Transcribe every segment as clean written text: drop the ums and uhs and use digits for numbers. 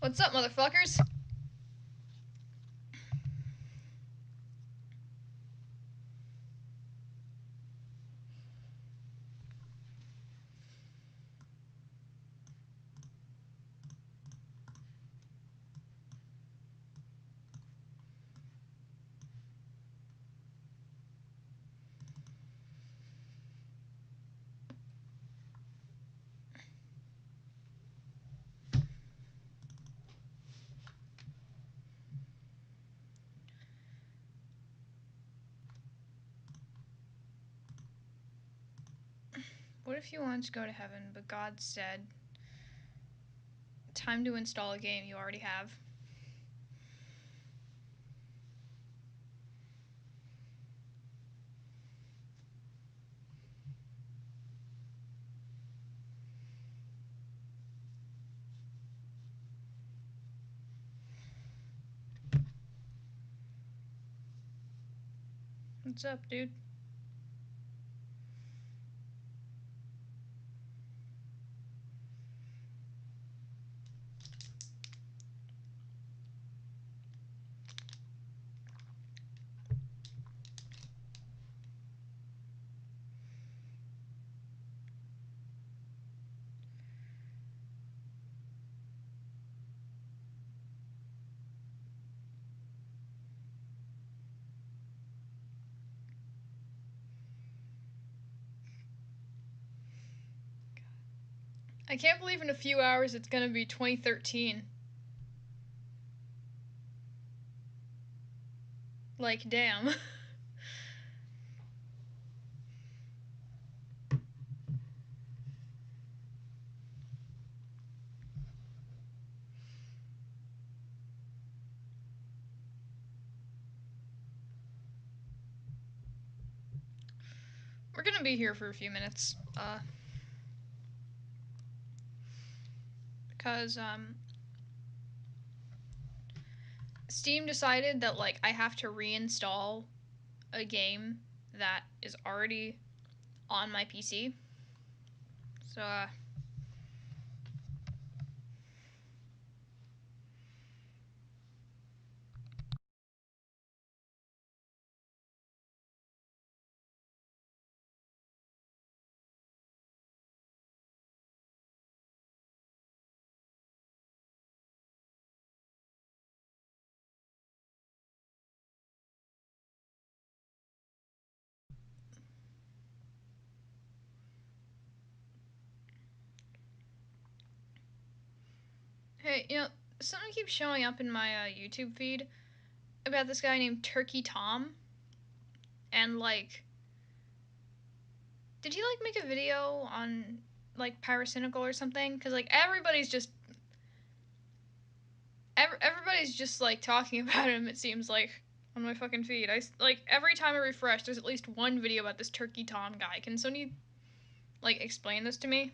What's up, motherfuckers? What if you wanted to go to heaven, but God said, time to install a game you already have? What's up, dude? I can't believe in a few hours it's gonna be 2013. Like, damn. We're gonna be here for a few minutes, because, Steam decided that, like, I have to reinstall a game that is already on my PC. So, hey, something keeps showing up in my, YouTube feed about this guy named Turkey Tom, and, like, did he, like, make a video on, like, Pyrocynical or something? Because, like, everybody's just like talking about him, it seems like, on my fucking feed. Like, every time I refresh, there's at least one video about this Turkey Tom guy. Can somebody, like, explain this to me?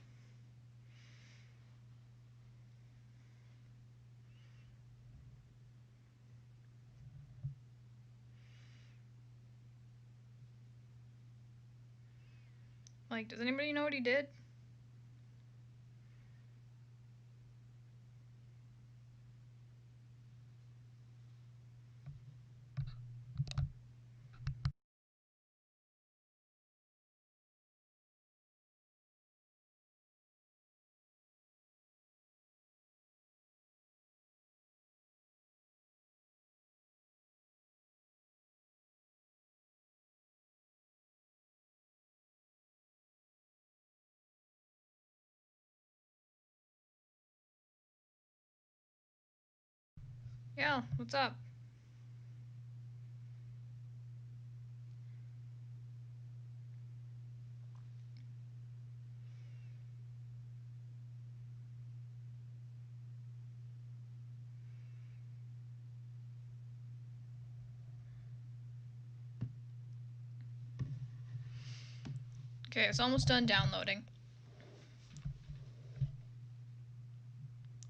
Like, does anybody know what he did? Yeah, what's up? Okay, it's almost done downloading.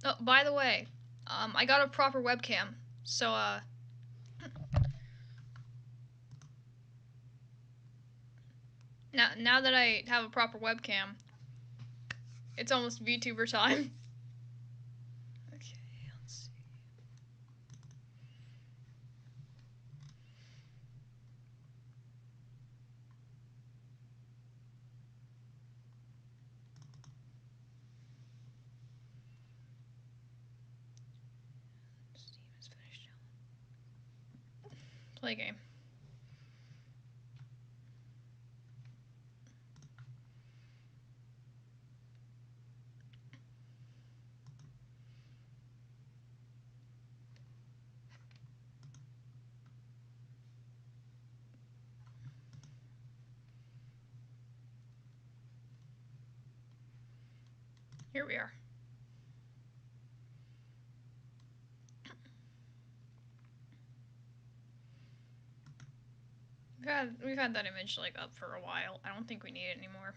Oh, by the way, I got a proper webcam, so, now that I have a proper webcam, it's almost VTuber time. Okay, let's Play game. Here we are. We've had that image like up for a while. I don't think we need it anymore.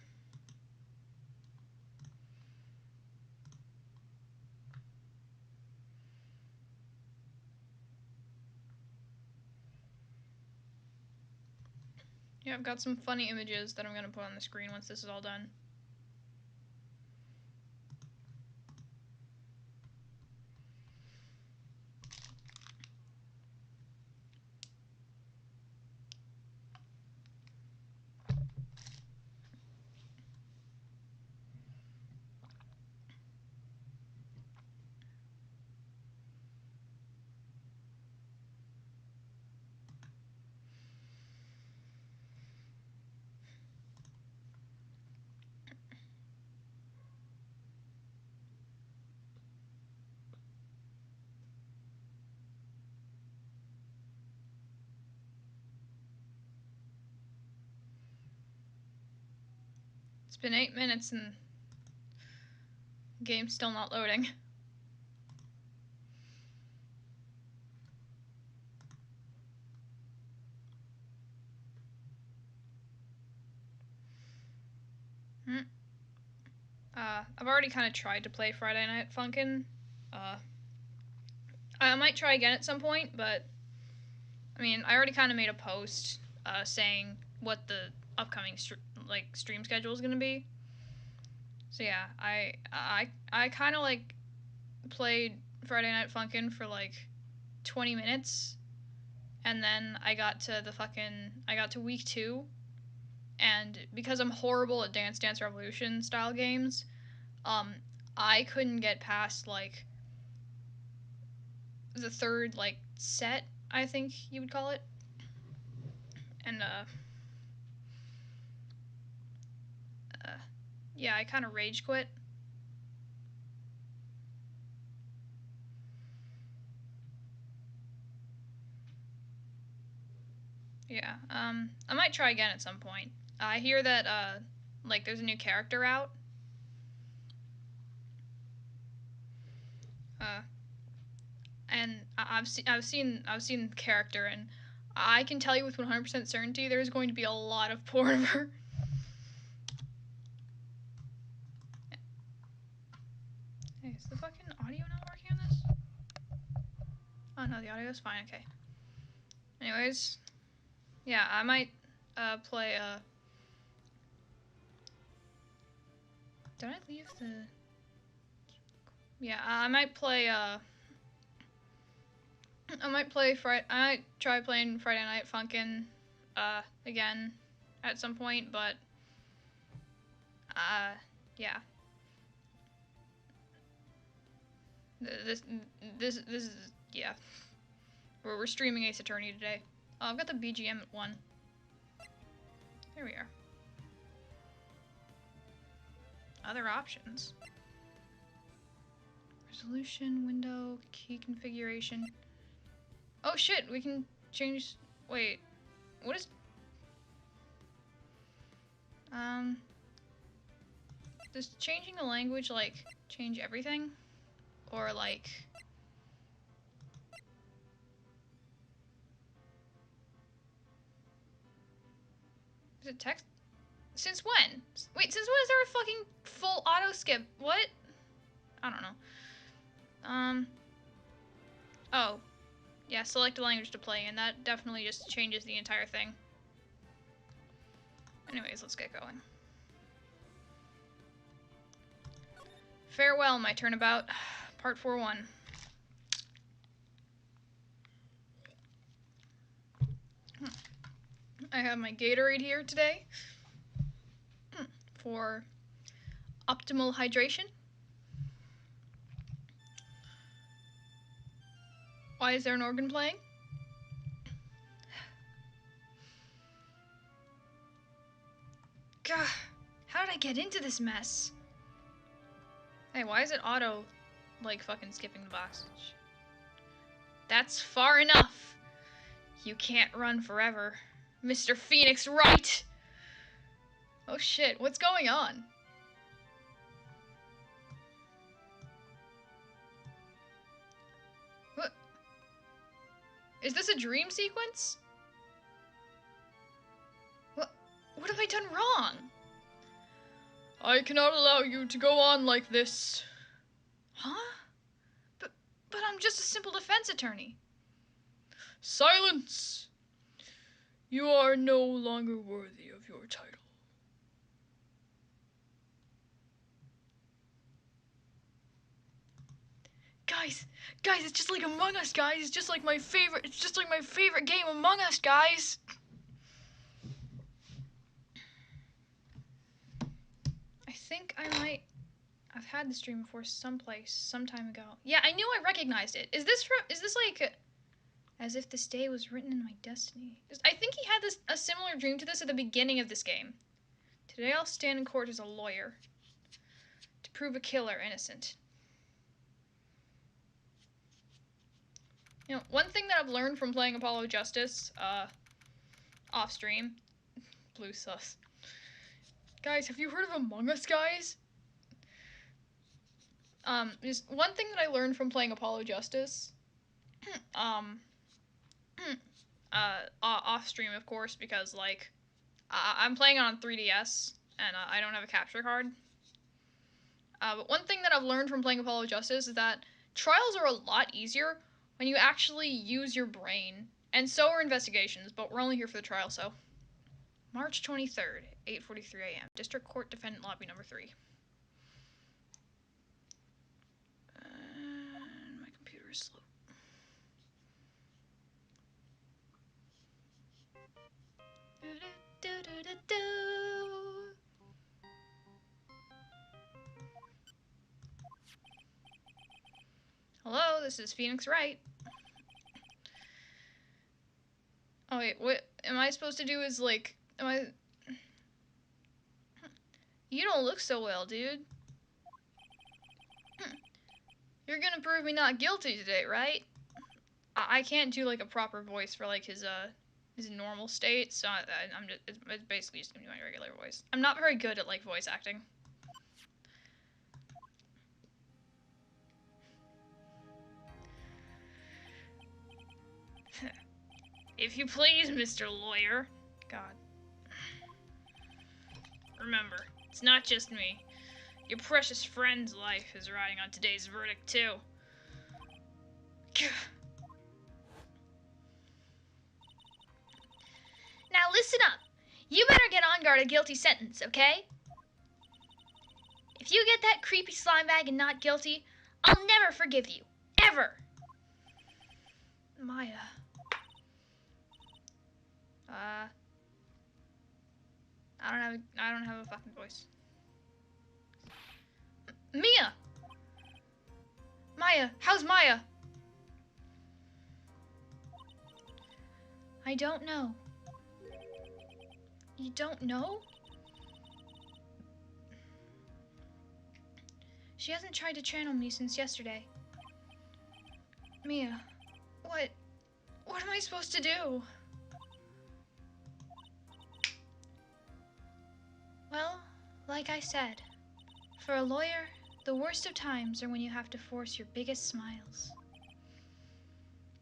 Yeah, I've got some funny images that I'm gonna put on the screen once this is all done. It's been 8 minutes and the game's still not loading. I've already kind of tried to play Friday Night Funkin'. I might try again at some point, but I mean, I already kind of made a post saying what the upcoming stream schedule is gonna be. So yeah, I kind of like played Friday Night Funkin' for like 20 minutes, and then I got to week 2, and because I'm horrible at Dance Dance Revolution style games, I couldn't get past like the third like set, I think you would call it, and yeah, I kind of rage quit. Yeah, I might try again at some point. I hear that like there's a new character out. Uh, and I've seen the character, and I can tell you with 100% certainty there's going to be a lot of porn of her. Hey, is the fucking audio not working on this? Oh no, the audio's fine. Okay. Anyways, yeah, I might play Did I leave the? Yeah, I might play I might try playing Friday Night Funkin' again at some point, but yeah. This is yeah. We're streaming Ace Attorney today. Oh, I've got the BGM at 1. There we are. Other options. Resolution, window, key configuration. Oh shit, we can change. Wait, what is? Does changing the language like change everything, or like? Is it text? Since when? Wait, since when is there a fucking full auto skip? What? I don't know. Oh. Yeah, select a language to play in. That definitely just changes the entire thing. Anyways, let's get going. Farewell, my turnabout. Part 4-1. I have my Gatorade here today for optimal hydration. Why is there an organ playing? God, how did I get into this mess? Hey, why is it auto, like, fucking skipping the box? That's far enough. You can't run forever. Mr. Phoenix Wright! Oh shit, what's going on? What? Is this a dream sequence? What have I done wrong? I cannot allow you to go on like this. Huh? But I'm just a simple defense attorney. Silence! You are no longer worthy of your title. Guys, it's just like Among Us, guys. It's just like my favorite game, Among Us, guys. I think I've had this dream before someplace, some time ago. Yeah, I knew I recognized it. Is this like, as if this day was written in my destiny? I think he had a similar dream to this at the beginning of this game. Today I'll stand in court as a lawyer to prove a killer innocent. You know, one thing that I've learned from playing Apollo Justice, off stream, blue sus. Guys, have you heard of Among Us, guys? Is one thing that I learned from playing Apollo Justice, off stream, of course, because, like, I'm playing on 3DS, and I don't have a capture card. But one thing that I've learned from playing Apollo Justice is that trials are a lot easier when you actually use your brain, and so are investigations, but we're only here for the trial, so. March 23rd, 8:43 a.m. District Court Defendant Lobby number 3. My computer is slow. Hello, this is Phoenix Wright. Oh wait, what am I supposed to do is, like, You don't look so well, dude. You're gonna prove me not guilty today, right? I can't do, like, a proper voice for, like, his normal state, so I'm just, it's basically just gonna be my regular voice. I'm not very good at, like, voice acting. If you please, Mr. Lawyer. God. Remember, it's not just me. Your precious friend's life is riding on today's verdict, too. Now listen up. You better get on guard a guilty sentence, okay? If you get that creepy slime bag and not guilty, I'll never forgive you. Ever. Maya. I don't have a fucking voice. Mia! Maya, how's Maya? I don't know. You don't know? She hasn't tried to channel me since yesterday. Mia, what am I supposed to do? Well, like I said, for a lawyer, the worst of times are when you have to force your biggest smiles.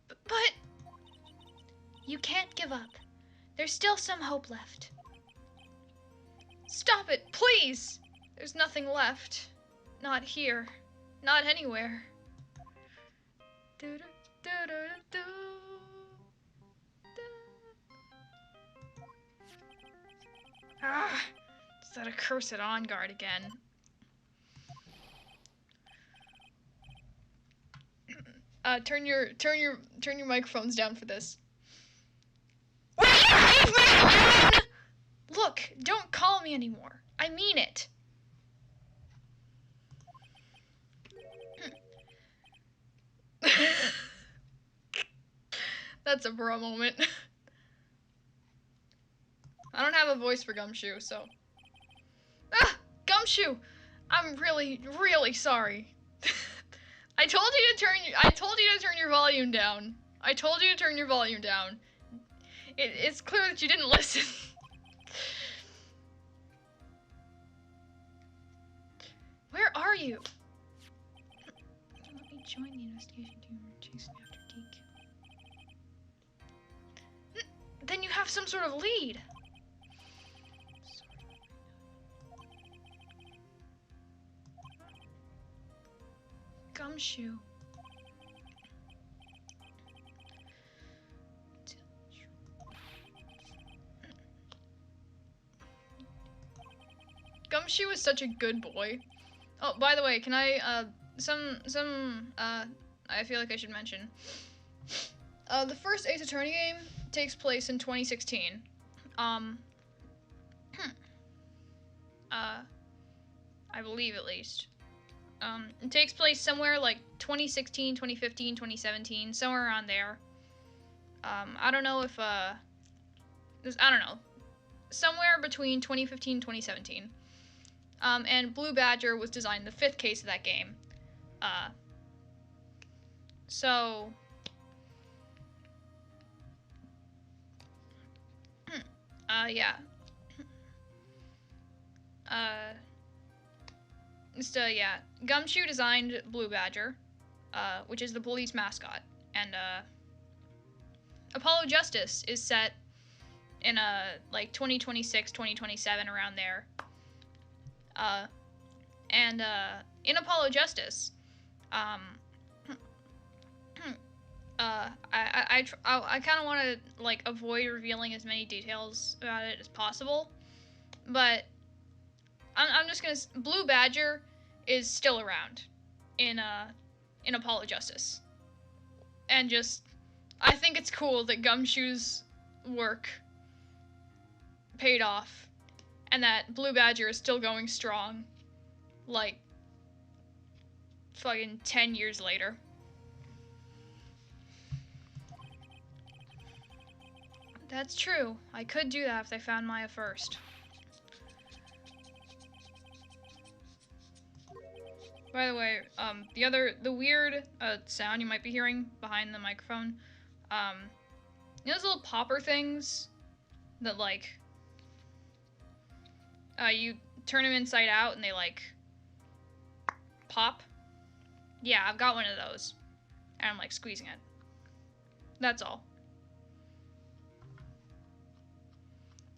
But you can't give up. There's still some hope left. Stop it, please! There's nothing left. Not here. Not anywhere. Ah! Is that a cursed on guard again? Turn your microphones down for this. Look, don't call me anymore. I mean it. That's a bro moment. I don't have a voice for Gumshoe, so. Gumshoe, I'm really, really sorry. I told you to turn your volume down. I told you to turn your volume down. It's clear that you didn't listen. Where are you? Let me join the investigation team chasing after Geek. Then you have some sort of lead. Gumshoe. Gumshoe is such a good boy. Oh, by the way, can I, I feel like I should mention. The first Ace Attorney game takes place in 2016. I believe at least. It takes place somewhere like 2016, 2015, 2017, somewhere around there. I don't know if, I don't know. Somewhere between 2015 and 2017. And Blue Badger was designed the 5th case of that game. Yeah. Yeah. Gumshoe designed Blue Badger, which is the police mascot. And, Apollo Justice is set in, like, 2026, 2027, around there. In Apollo Justice, I kind of want to, like, avoid revealing as many details about it as possible, but I'm just gonna, Blue Badger is still around in Apollo Justice, and just, I think it's cool that Gumshoe's work paid off, and that Blue Badger is still going strong, like, fucking 10 years later. That's true. I could do that if they found Maya first. By the way, the weird sound you might be hearing behind the microphone, you know those little popper things that, like, you turn them inside out and they, like, pop? Yeah, I've got one of those. And I'm, like, squeezing it. That's all.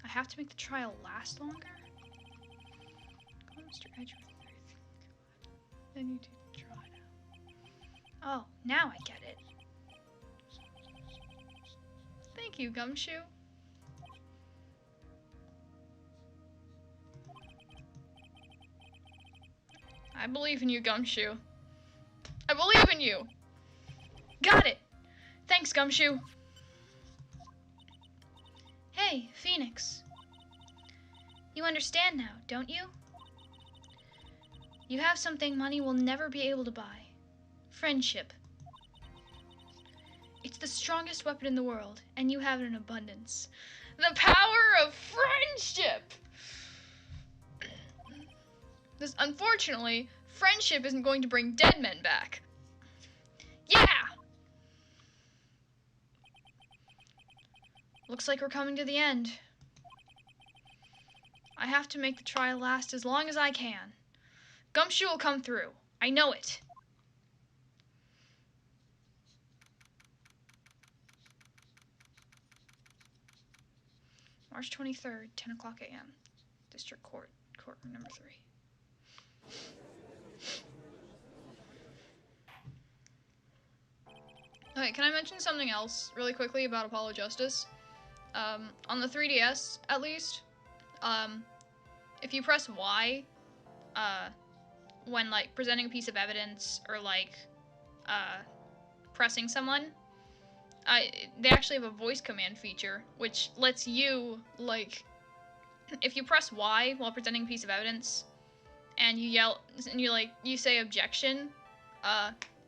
I have to make the trial last longer? Go, Mr. Edgeworth. Then you do the trial. Oh, now I get it. Thank you, Gumshoe. I believe in you, Gumshoe. I believe in you! Got it! Thanks, Gumshoe. Hey, Phoenix. You understand now, don't you? You have something money will never be able to buy. Friendship. It's the strongest weapon in the world, and you have it in abundance. The power of friendship! Unfortunately, friendship isn't going to bring dead men back. Yeah! Looks like we're coming to the end. I have to make the trial last as long as I can. Gumshoe will come through. I know it. March 23rd, 10 o'clock a.m. District Court, courtroom number 3. Okay, can I mention something else really quickly about Apollo Justice? On the 3DS, at least, if you press Y, when, like, presenting a piece of evidence or, like, pressing someone, they actually have a voice command feature, which lets you, like, if you press Y while presenting a piece of evidence, and you yell, and you say objection,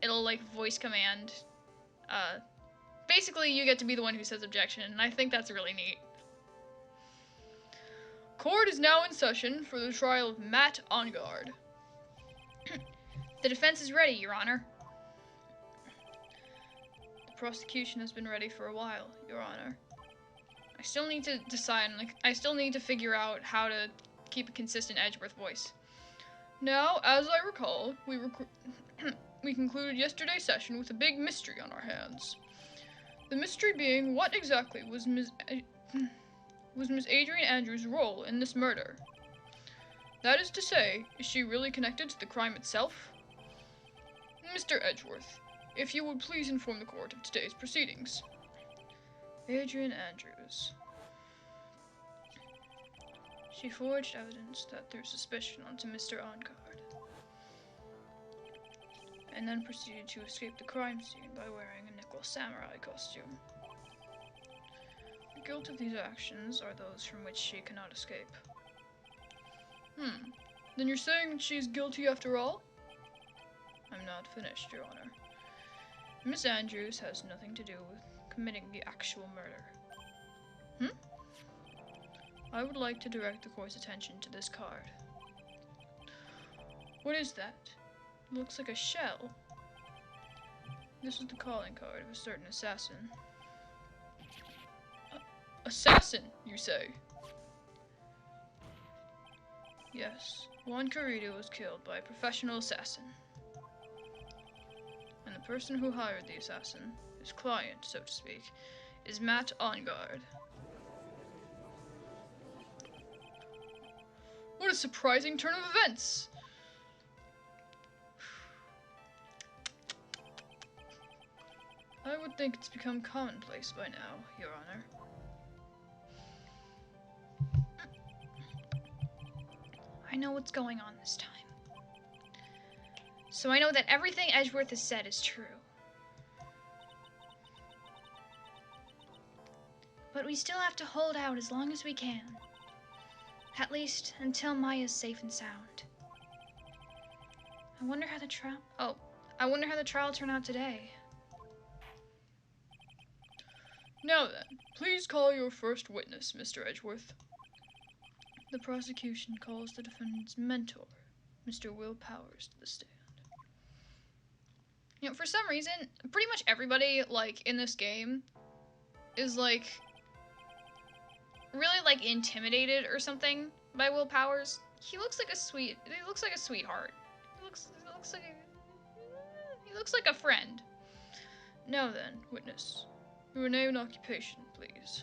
it'll, like, voice command, basically you get to be the one who says objection, and I think that's really neat. Court is now in session for the trial of Matt Ongard. The defense is ready, Your Honor. The prosecution has been ready for a while, Your Honor. I still need to decide, I still need to figure out how to keep a consistent Edgeworth voice. Now, as I recall, we concluded yesterday's session with a big mystery on our hands. The mystery being, what exactly was Miss Adrian Andrews' role in this murder? That is to say, is she really connected to the crime itself? Mr. Edgeworth, if you would please inform the court of today's proceedings. Adrian Andrews. She forged evidence that threw suspicion onto Mr. Ongard, and then proceeded to escape the crime scene by wearing a nickel samurai costume. The guilt of these actions are those from which she cannot escape. Then you're saying that she's guilty after all? I'm not finished, Your Honor. Miss Andrews has nothing to do with committing the actual murder. I would like to direct the court's attention to this card. What is that? It looks like a shell. This is the calling card of a certain assassin. Assassin, you say? Yes, Juan Carrillo was killed by a professional assassin. And the person who hired the assassin, his client, so to speak, is Matt Ongard. What a surprising turn of events! I would think it's become commonplace by now, Your Honor. I know what's going on this time. So I know that everything Edgeworth has said is true. But we still have to hold out as long as we can. At least until Maya's safe and sound. I wonder how the trial turned out today. Now then, please call your first witness, Mr. Edgeworth. The prosecution calls the defendant's mentor, Mr. Will Powers, to the stand. You know, for some reason, pretty much everybody, in this game is, really, intimidated or something by Will Powers. He looks like a sweetheart. He looks like a friend. Now then, witness. Your name and occupation, please.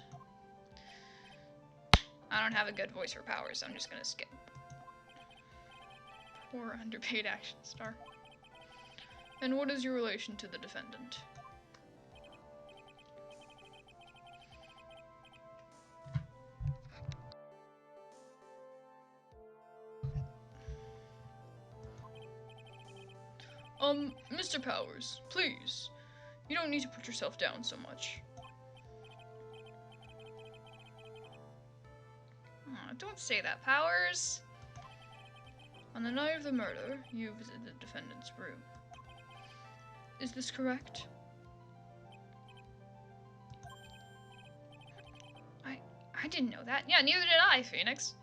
I don't have a good voice for Powers, so I'm just gonna skip. Poor underpaid action star. And what is your relation to the defendant? Mr. Powers, please. You don't need to put yourself down so much. Oh, don't say that, Powers. On the night of the murder, you visited the defendant's room. Is this correct? I didn't know that. Yeah, neither did I, Phoenix.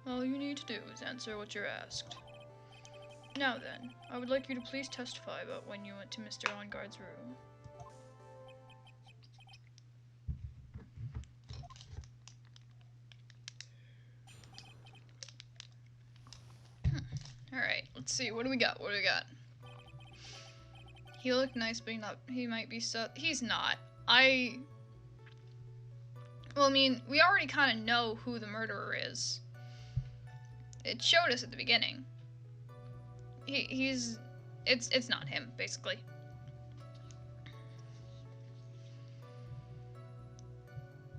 All you need to do is answer what you're asked. Now then, I would like you to please testify about when you went to Mr. Ongard's room. Alright, let's see, what do we got? He looked nice, but he might be he's not. Well, I mean, we already kind of know who the murderer is. It showed us at the beginning. It's not him, basically.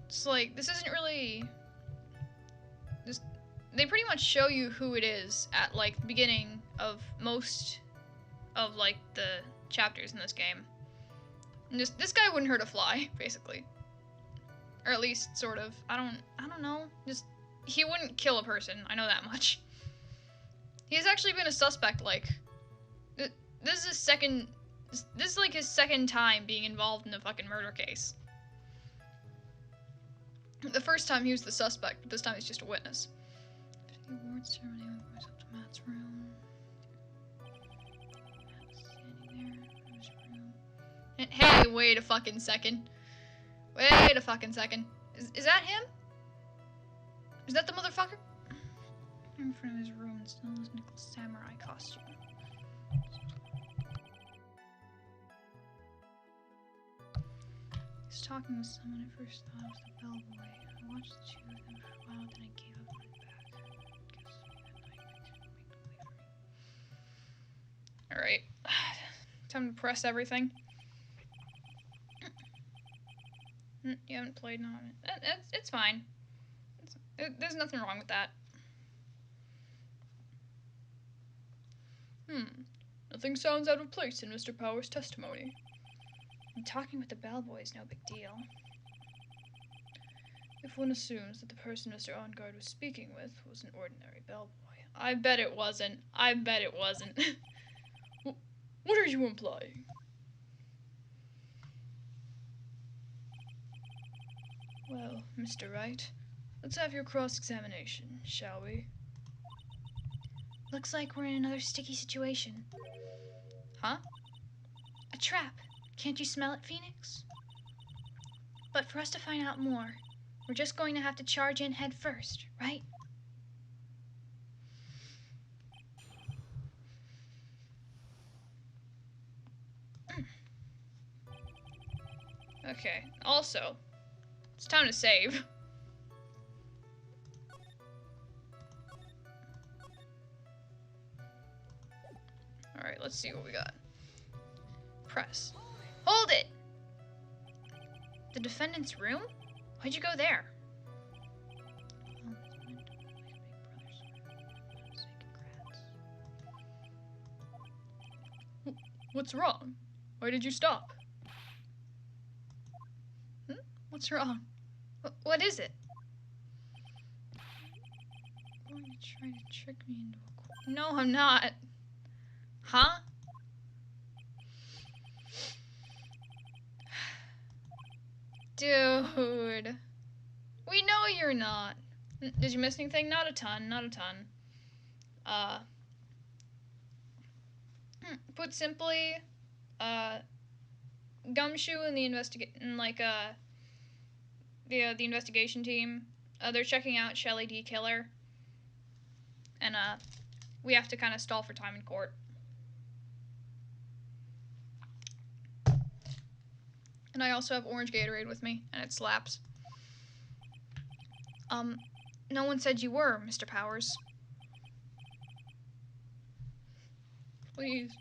It's this isn't really... They pretty much show you who it is at, the beginning of most of, the chapters in this game. And this guy wouldn't hurt a fly, basically. Or at least, sort of. I don't know. He wouldn't kill a person, I know that much. He's actually been a suspect, This is second. This is like his second time being involved in a fucking murder case. The first time he was the suspect, but this time he's just a witness. The award ceremony goes up to Matt's room. Matt's standing there in his room. And, hey, wait a fucking second. Wait a fucking second. Is that him? Is that the motherfucker? In front of his room, still in his nickel samurai costume. He's talking with someone I first thought was the bellboy. I watched the two of them for a while, then I gave up and went back. Guess that night I couldn't make them wait for me. Alright. Time to press everything. You haven't played? No, it's fine. There's nothing wrong with that. Nothing sounds out of place in Mr. Power's testimony. And talking with the bellboy is no big deal. If one assumes that the person Mr. Ongard was speaking with was an ordinary bellboy. I bet it wasn't. I bet it wasn't. What are you implying? Well, Mr. Wright, let's have your cross-examination, shall we? Looks like we're in another sticky situation. Huh? A trap. Can't you smell it, Phoenix? But for us to find out more, we're just going to have to charge in head first, right? Okay, also, it's time to save. Alright, let's see what we got. Press. Hold it! The defendant's room? Why'd you go there? What's wrong? Why did you stop? What's wrong? What is it? You're going to try to trick me into a corner. No, I'm not. Huh? Dude. We know you're not. Did you miss anything? Not a ton, not a ton. Put simply, Gumshoe and the the investigation team, they're checking out Shelly D. Killer. And, we have to kind of stall for time in court. And I also have orange Gatorade with me, and it slaps. No one said you were, Mr. Powers. Please.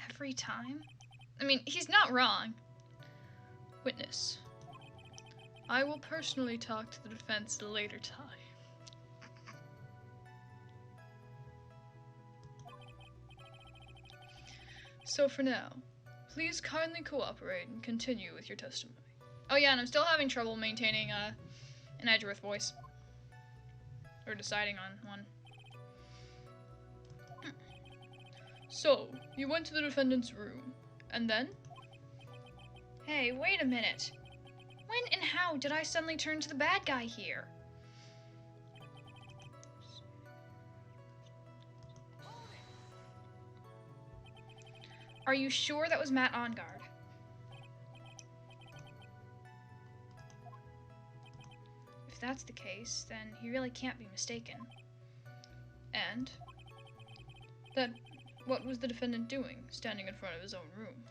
Every time? I mean, he's not wrong. Witness. I will personally talk to the defense at a later time. So for now, please kindly cooperate and continue with your testimony. Oh yeah, and I'm still having trouble maintaining an Edgeworth voice. Or deciding on one. So, you went to the defendant's room, and then? Hey, wait a minute. When and how did I suddenly turn to the bad guy here? Are you sure that was Matt Ongard? If that's the case, then he really can't be mistaken. And that what was the defendant doing, standing in front of his own room?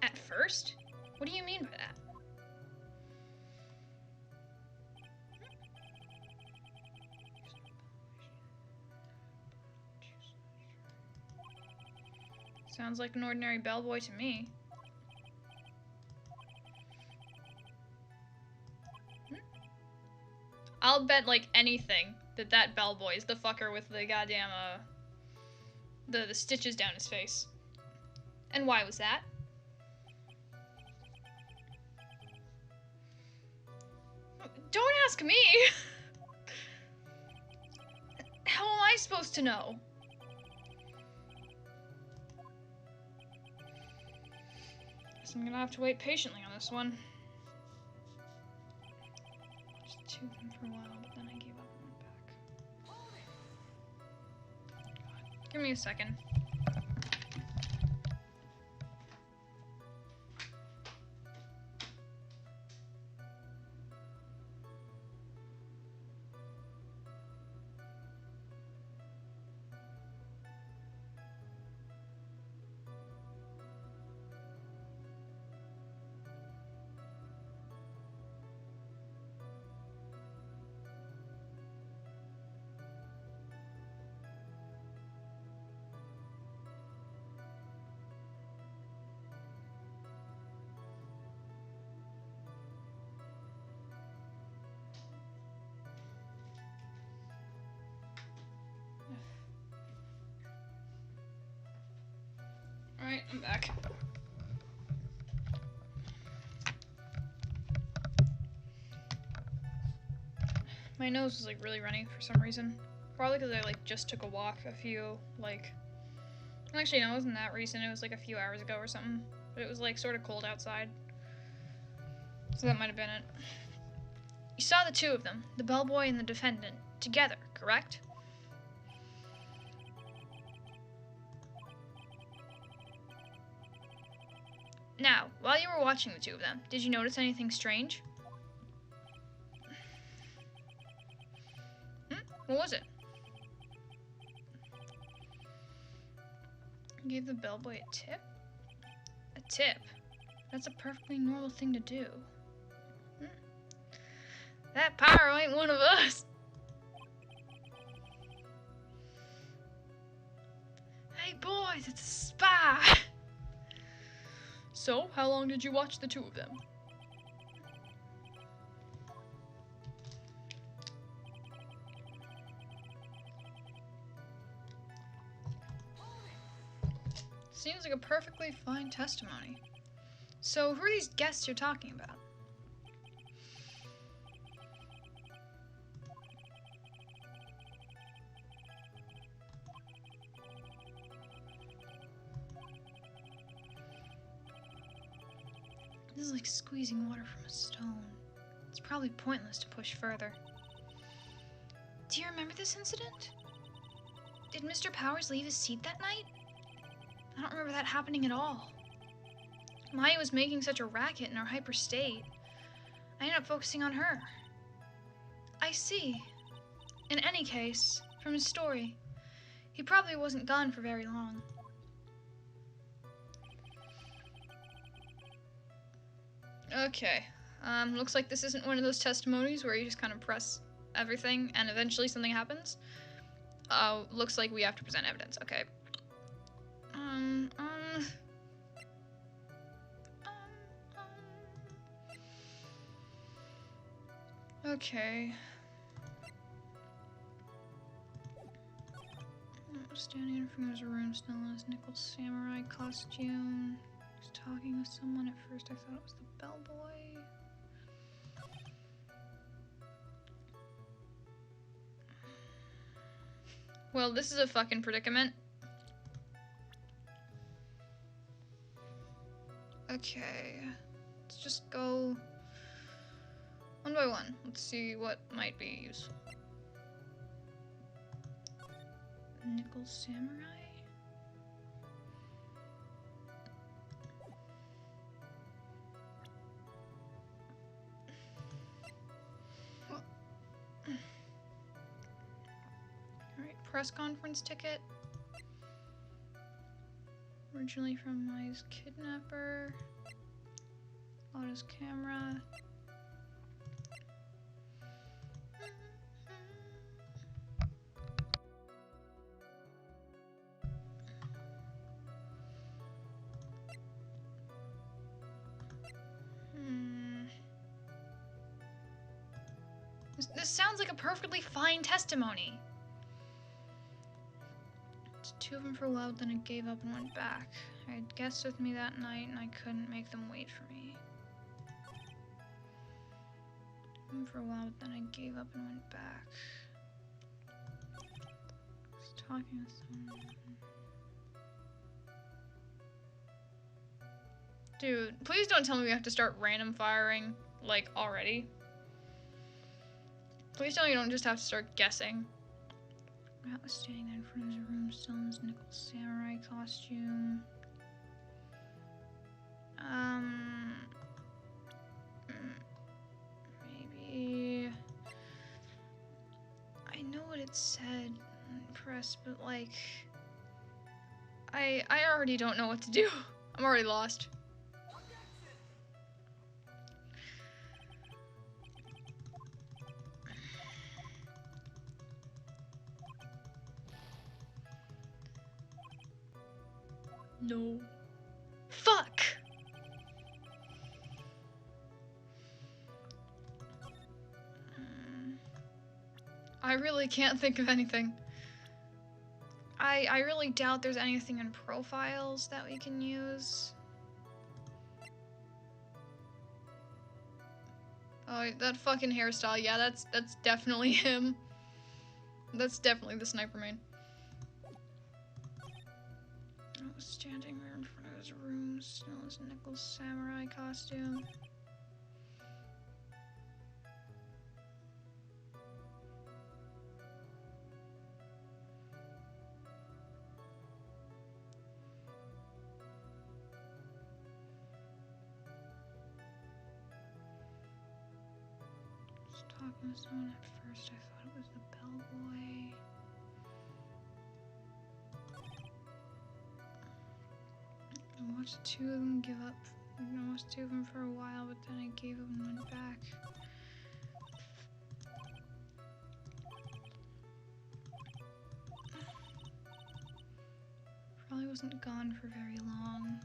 At first? What do you mean by that? Sounds like an ordinary bellboy to me. I'll bet like anything that that bellboy is the fucker with the goddamn the stitches down his face. And why was that? Don't ask me! How am I supposed to know? Guess I'm gonna have to wait patiently on this one. Just tube them for a while, but then I gave up and went back. God. Give me a second. Alright, I'm back. My nose was like really runny for some reason. Probably because I like just took a walk actually no, it wasn't that recent, it was like a few hours ago or something. But it was like sort of cold outside. So that might have been it. You saw the two of them, the bellboy and the defendant, together, correct? Now, while you were watching the two of them, did you notice anything strange? What was it? You gave the bellboy a tip? A tip? That's a perfectly normal thing to do. That pyro ain't one of us! Hey boys, it's a spy! So, how long did you watch the two of them? Seems like a perfectly fine testimony. So, who are these guests you're talking about? This is like squeezing water from a stone. It's probably pointless to push further. Do you remember this incident? Did Mr. Powers leave his seat that night? I don't remember that happening at all. Maya was making such a racket in her hyper state. I ended up focusing on her. I see. In any case, from his story, he probably wasn't gone for very long. Okay. Looks like this isn't one of those testimonies where you just kind of press everything and eventually something happens. Looks like we have to present evidence. Okay. Okay. Standing in front of his room, still in his nickel samurai costume. He's talking with someone. At first I thought it was the bellboy. Well, this is a fucking predicament. Okay. Let's just go one by one. Let's see what might be useful. Nickel samurai? Alright, press conference ticket. Originally from Maya's kidnapper. Lotta's camera. This sounds like a perfectly fine testimony. It's 2 of them for a while, but then I gave up and went back. I had guests with me that night, and I couldn't make them wait for me. For a while, but then I gave up and went back. I was talking with someone. Dude, please don't tell me we have to start random firing, like, already. Please tell me you don't just have to start guessing. Matt was standing there in front of his room, still in his nickel samurai costume. Maybe... I know what it said in press, but, like... I already don't know what to do. I'm already lost. No. Fuck! I really can't think of anything. I really doubt there's anything in profiles that we can use. Oh, that fucking hairstyle. Yeah, that's definitely him. That's definitely the sniper main. I was standing there in front of his room, still in his nickel samurai costume. I was talking to someone at first, I thought it was the bellboy. I watched 2 of them give up. I watched 2 of them for a while, but then I gave up and went back. Probably wasn't gone for very long.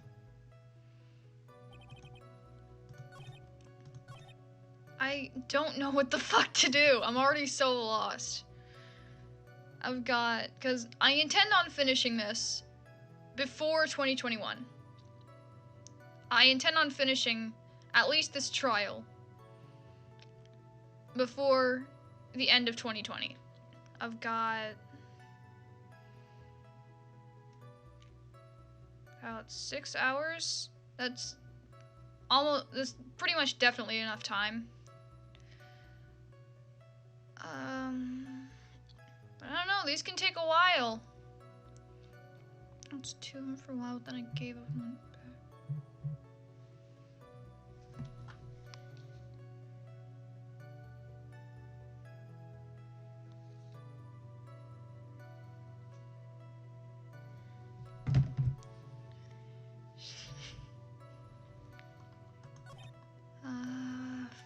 I don't know what the fuck to do. I'm already so lost. I've got... because I intend on finishing this before 2021. I intend on finishing at least this trial before the end of 2020. I've got about 6 hours. That's pretty much definitely enough time. But I don't know, these can take a while. I was 2 of them for a while, but then I gave up and went back.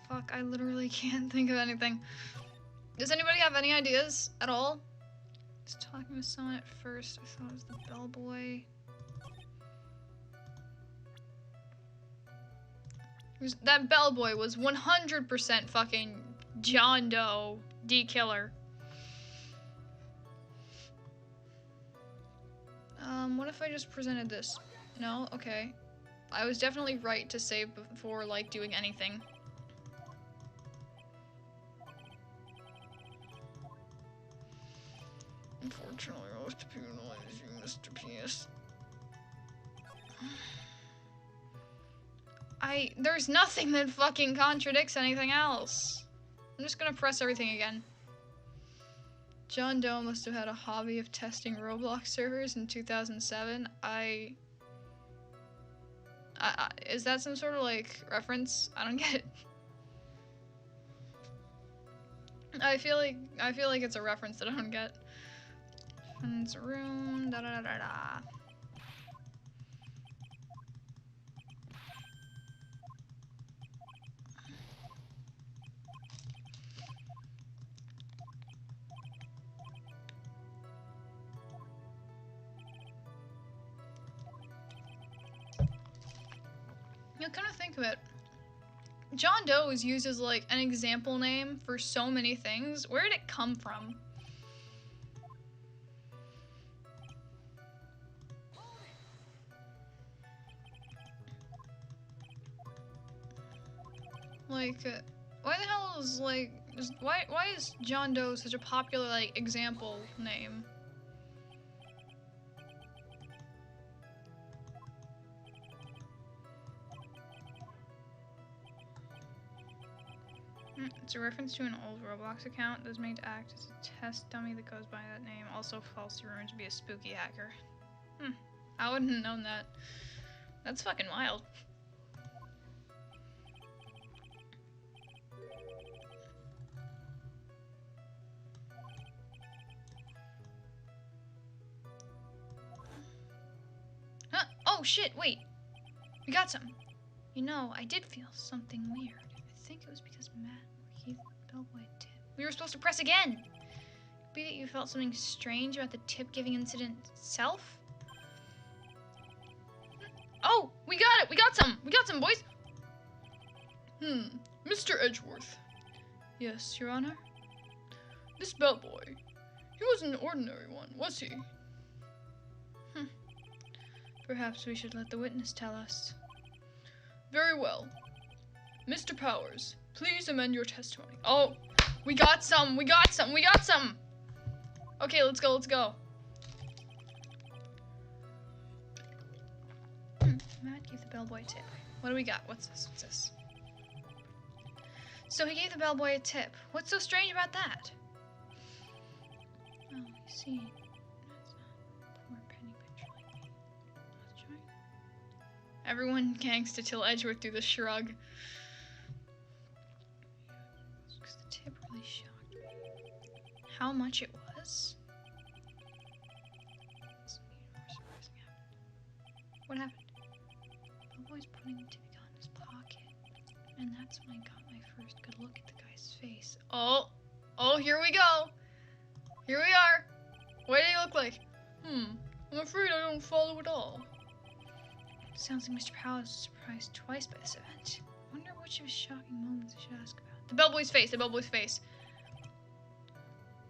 Fuck, I literally can't think of anything. Does anybody have any ideas at all? I was talking with someone at first. I thought it was the bellboy. That bellboy was 100% fucking John Doe, D-Killer. What if I just presented this? No? Okay. I was definitely right to save before, like, doing anything. Unfortunately, most people know Mr. Penis. There's nothing that fucking contradicts anything else. I'm just gonna press everything again. John Doe must have had a hobby of testing Roblox servers in 2007. Is that some sort of, like, reference? I don't get it. I feel like it's a reference that I don't get. And it's a room, da da da da da. You know, come to think of it, John Doe is used as, like, an example name for so many things. Where did it come from? Like, why the hell is, like, why is John Doe such a popular, like, example name? It's a reference to an old Roblox account that was made to act as a test dummy that goes by that name. Also false rumored to be a spooky hacker. I wouldn't have known that. That's fucking wild. Huh? Oh shit, wait. We got something. You know, I did feel something weird. I think it was because Matt gave the bellboy a tip. We were supposed to press again. Could be that you felt something strange about the tip giving incident itself? Oh, we got it! We got some! We got some, boys! Mr. Edgeworth. Yes, Your Honor? This bellboy. He wasn't an ordinary one, was he? Perhaps we should let the witness tell us. Very well. Mr. Powers, please amend your testimony. Oh, we got some! We got some! We got some! Okay, let's go, let's go. Matt gave the bellboy a tip. What do we got? What's this? What's this? So he gave the bellboy a tip. What's so strange about that? Oh, you see. Poor penny pincher like me. Let's try. Everyone gangsta till Edgeworth do the shrug. Because the tip really shocked me. How much it was? What happened? Bellboy's putting the tippy gun in his pocket. And that's when I got my first good look at the guy's face. Oh, here we go. Here we are. What do you look like? I'm afraid I don't follow at all. Sounds like Mr. Powers was surprised twice by this event. Wonder which of his shocking moments I should ask about. The bellboy's face, the bellboy's face.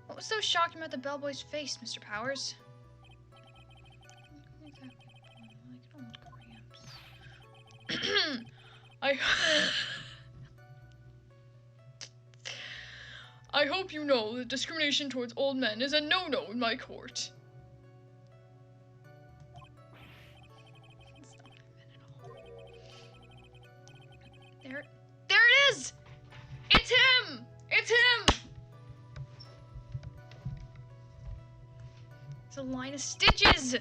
What was so shocking about the bellboy's face, Mr. Powers? I hope you know that discrimination towards old men is a no-no in my court. That's not what I meant at all. There it is! It's him! It's him! It's a line of stitches!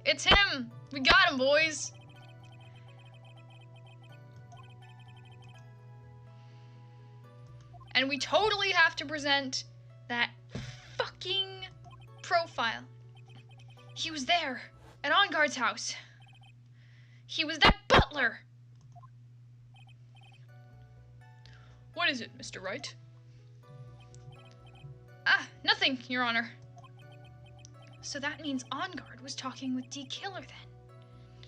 It's him! We got him, boys! And we totally have to present that fucking profile. He was there at On Guard's house. He was that butler. What is it, Mr. Wright? Nothing, Your Honor. So that means On Guard was talking with D. Killer then.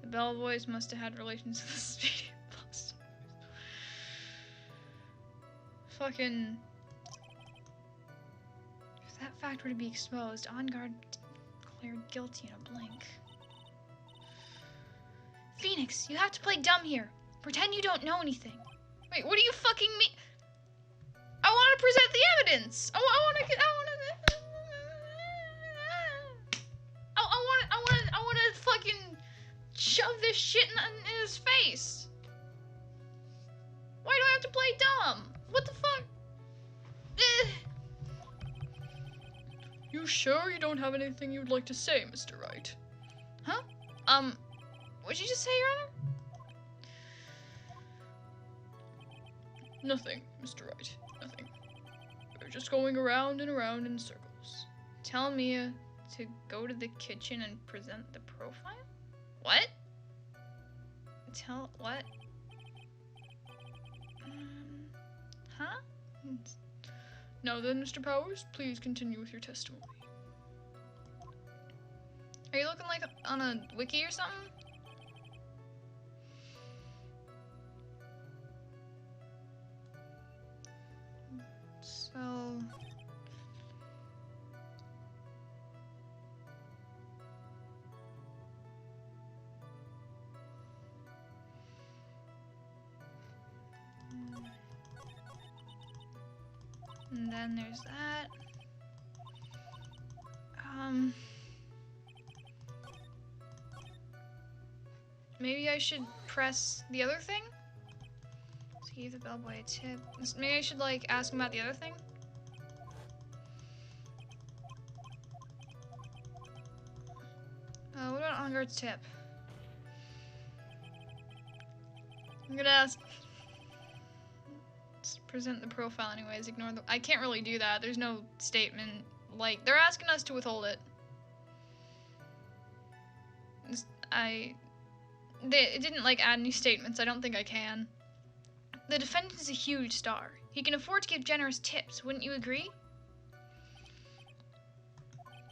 The bellboys must have had relations with the Speedy Bus. Fucking... If that fact were to be exposed, On Guard declared guilty in a blink. Phoenix, you have to play dumb here. Pretend you don't know anything. Wait, what do you fucking mean? I want to present the evidence. I want to fucking shove this shit in his face. Why do I have to play dumb? What the fuck? You sure you don't have anything you'd like to say, Mr. Wright? Huh? What'd you just say, Your Honor? Nothing, Mr. Wright. Nothing. We're just going around and around in circles. Tell Mia to go to the kitchen and present the profile? What? What? Huh? Now then, Mr. Powers, please continue with your testimony. Are you looking like on a wiki or something? So... And then there's that. Maybe I should press the other thing? To give the bellboy a tip. Maybe I should, like, ask him about the other thing? What about Onguard's tip? I'm gonna ask... Just present the profile anyways, ignore the... I can't really do that, there's no statement. Like, they're asking us to withhold it. It didn't, like, add any statements, I don't think I can. The defendant is a huge star. He can afford to give generous tips, wouldn't you agree?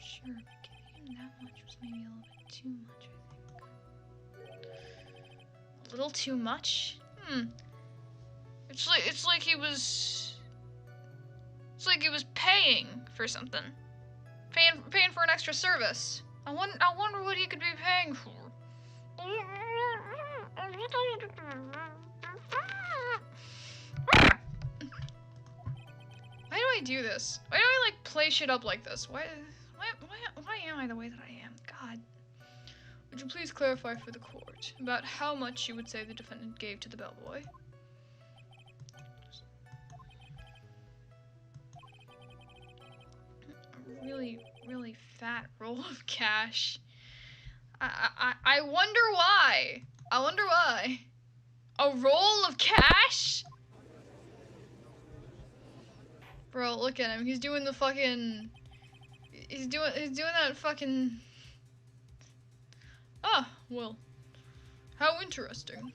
Sure, but giving him that much was maybe a little bit too much, I think. A little too much? It's like he was... It's like he was paying for something. Paying for an extra service. I wonder what he could be paying for. Why do I do this? Why do I, like, play shit up like this? Why am I the way that I am? God. Would you please clarify for the court about how much you would say the defendant gave to the bellboy? A really fat roll of cash. I wonder why. I wonder why. A roll of cash? Bro, look at him. He's doing the fucking... He's doing that fucking... Ah, well. How interesting.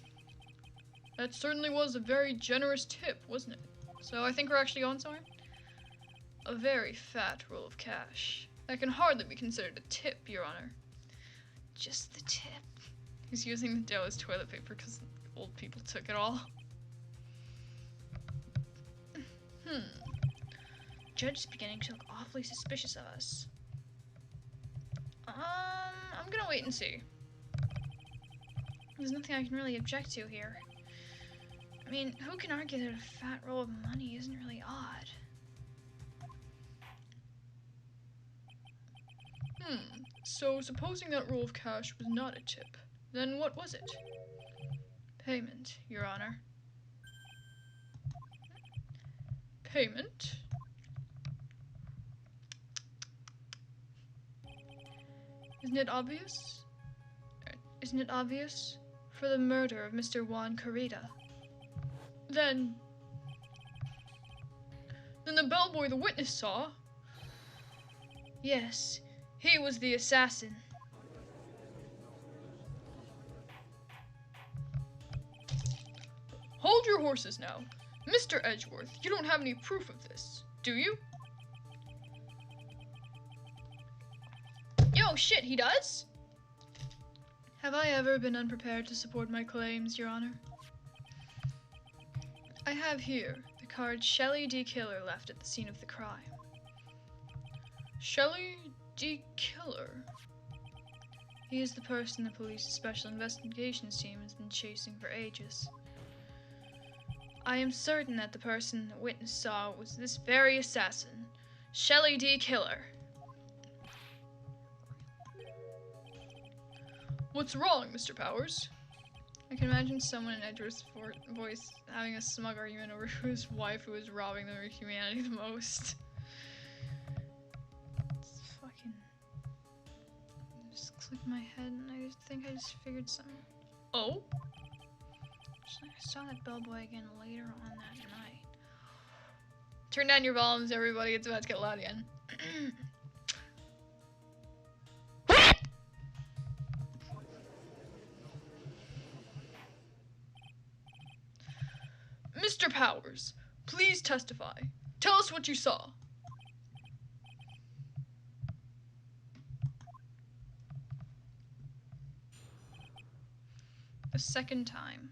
That certainly was a very generous tip, wasn't it? So I think we're actually going somewhere? A very fat roll of cash. That can hardly be considered a tip, Your Honor. Just the tip. He's using the dough as toilet paper because old people took it all. Judge is beginning to look awfully suspicious of us. I'm gonna wait and see. There's nothing I can really object to here. I mean, who can argue that a fat roll of money isn't really odd? So supposing that roll of cash was not a tip, then what was it? Payment, Your Honor. Payment? Isn't it obvious? Isn't it obvious? For the murder of Mr. Juan Carita. Then the bellboy the witness saw? Yes, he was the assassin. Hold your horses now. Mr. Edgeworth, you don't have any proof of this, do you? Yo, shit, he does? Have I ever been unprepared to support my claims, Your Honor? I have here the card Shelley D. Killer left at the scene of the crime. Shelley D. Killer? He is the person the police's special investigations team has been chasing for ages. I am certain that the person the witness saw was this very assassin, Shelley D. Killer. What's wrong, Mr. Powers? I can imagine someone in Edgeworth's voice having a smug argument over whose wife who is robbing them of humanity the most. It's fucking... I just clicked my head and I think I just figured something. Oh? I saw that bellboy again later on that night. Turn down your volumes, everybody. It's about to get loud again. Mr. Powers, please testify. Tell us what you saw. A second time.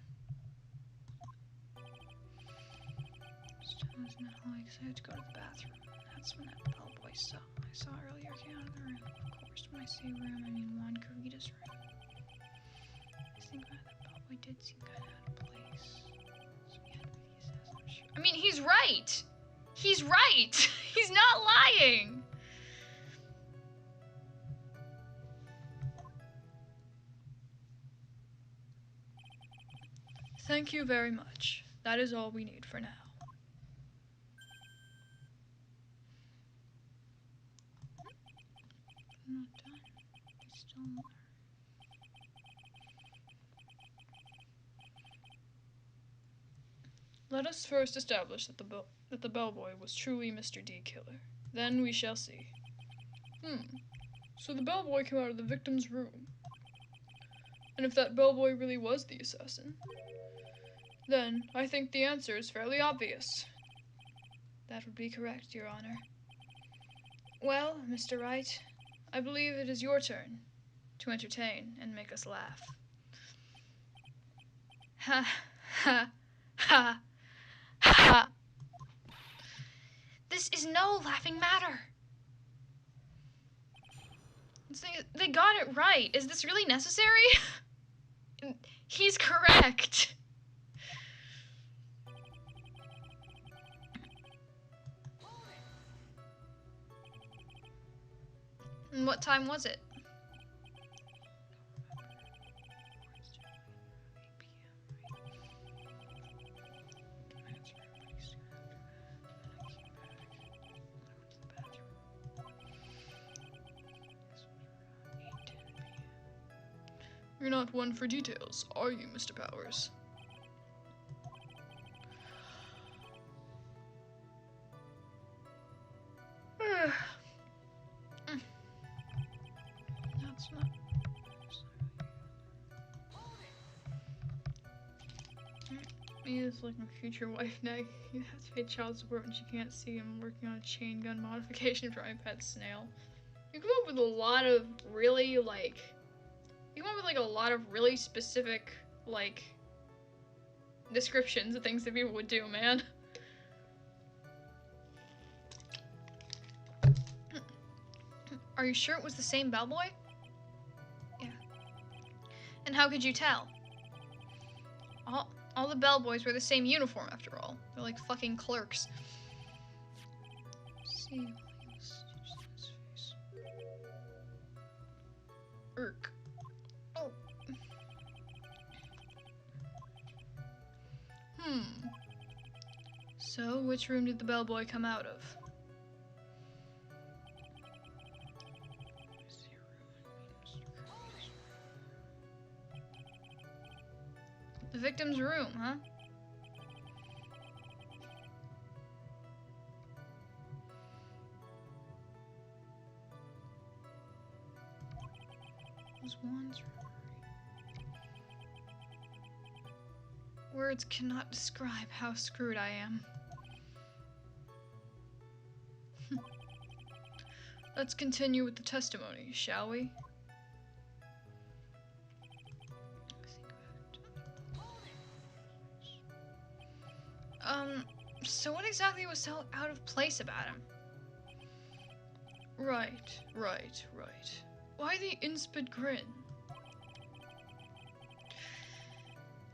I was in the hallway because I had to go to the bathroom. That's when that bellboy I saw earlier came out of the room. Of course, when I say room, I mean Juan Carita's room. I think that bellboy did seem kind of out of place. So he had to be the assassin, I'm sure. I mean, he's right! He's right. He's not lying. Thank you very much. That is all we need for now. I'm not done. There's still more. Let us first establish that the bellboy was truly Mr. D. Killer. Then we shall see. So the bellboy came out of the victim's room. And if that bellboy really was the assassin, then I think the answer is fairly obvious. That would be correct, Your Honor. Well, Mr. Wright, I believe it is your turn to entertain and make us laugh. Ha, ha, ha, ha. This is no laughing matter. They got it right. Is this really necessary? He's correct. And what time was it? You're not one for details, are you, Mr. Powers? That's not... Me is like my future wife now. You have to pay child support when she can't see I'm working on a chain gun modification for my pet snail. You come up with a lot of really, like... You come up with, like, a lot of really specific, like, descriptions of things that people would do, man. Are you sure it was the same bellboy? Yeah. And how could you tell? All the bellboys wear the same uniform, after all. They're like fucking clerks. See. Irk. Oh. So, which room did the bellboy come out of? The victim's room, huh? Was one's Words cannot describe how screwed I am. Let's continue with the testimony, shall we? So what exactly was so out of place about him? Right. Why the inspid grin?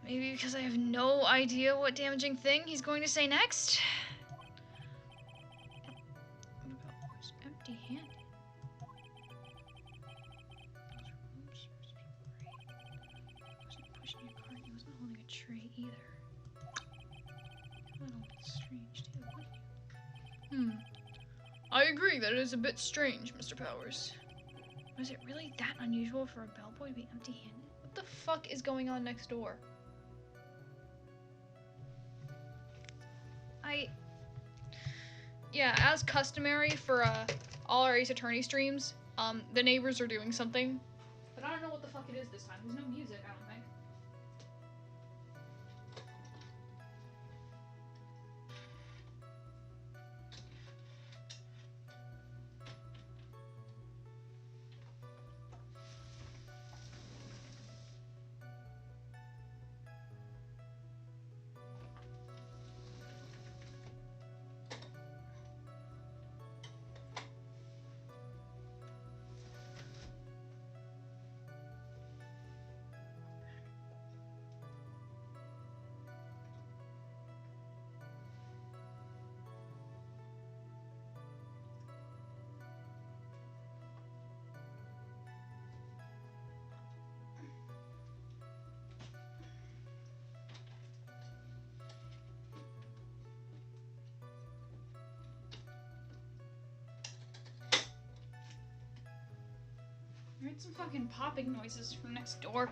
Maybe because I have no idea what damaging thing he's going to say next? What about was empty-handed? He wasn't pushing a cart, he wasn't holding a tray either. A little bit strange too, wouldn't you? I agree that it is a bit strange, Mr. Powers. Was it really that unusual for a bellboy to be empty-handed? What the fuck is going on next door? Yeah, as customary for all our Ace Attorney streams, the neighbors are doing something. But I don't know what the fuck it is this time. There's no music, I don't think. Get some fucking popping noises from next door.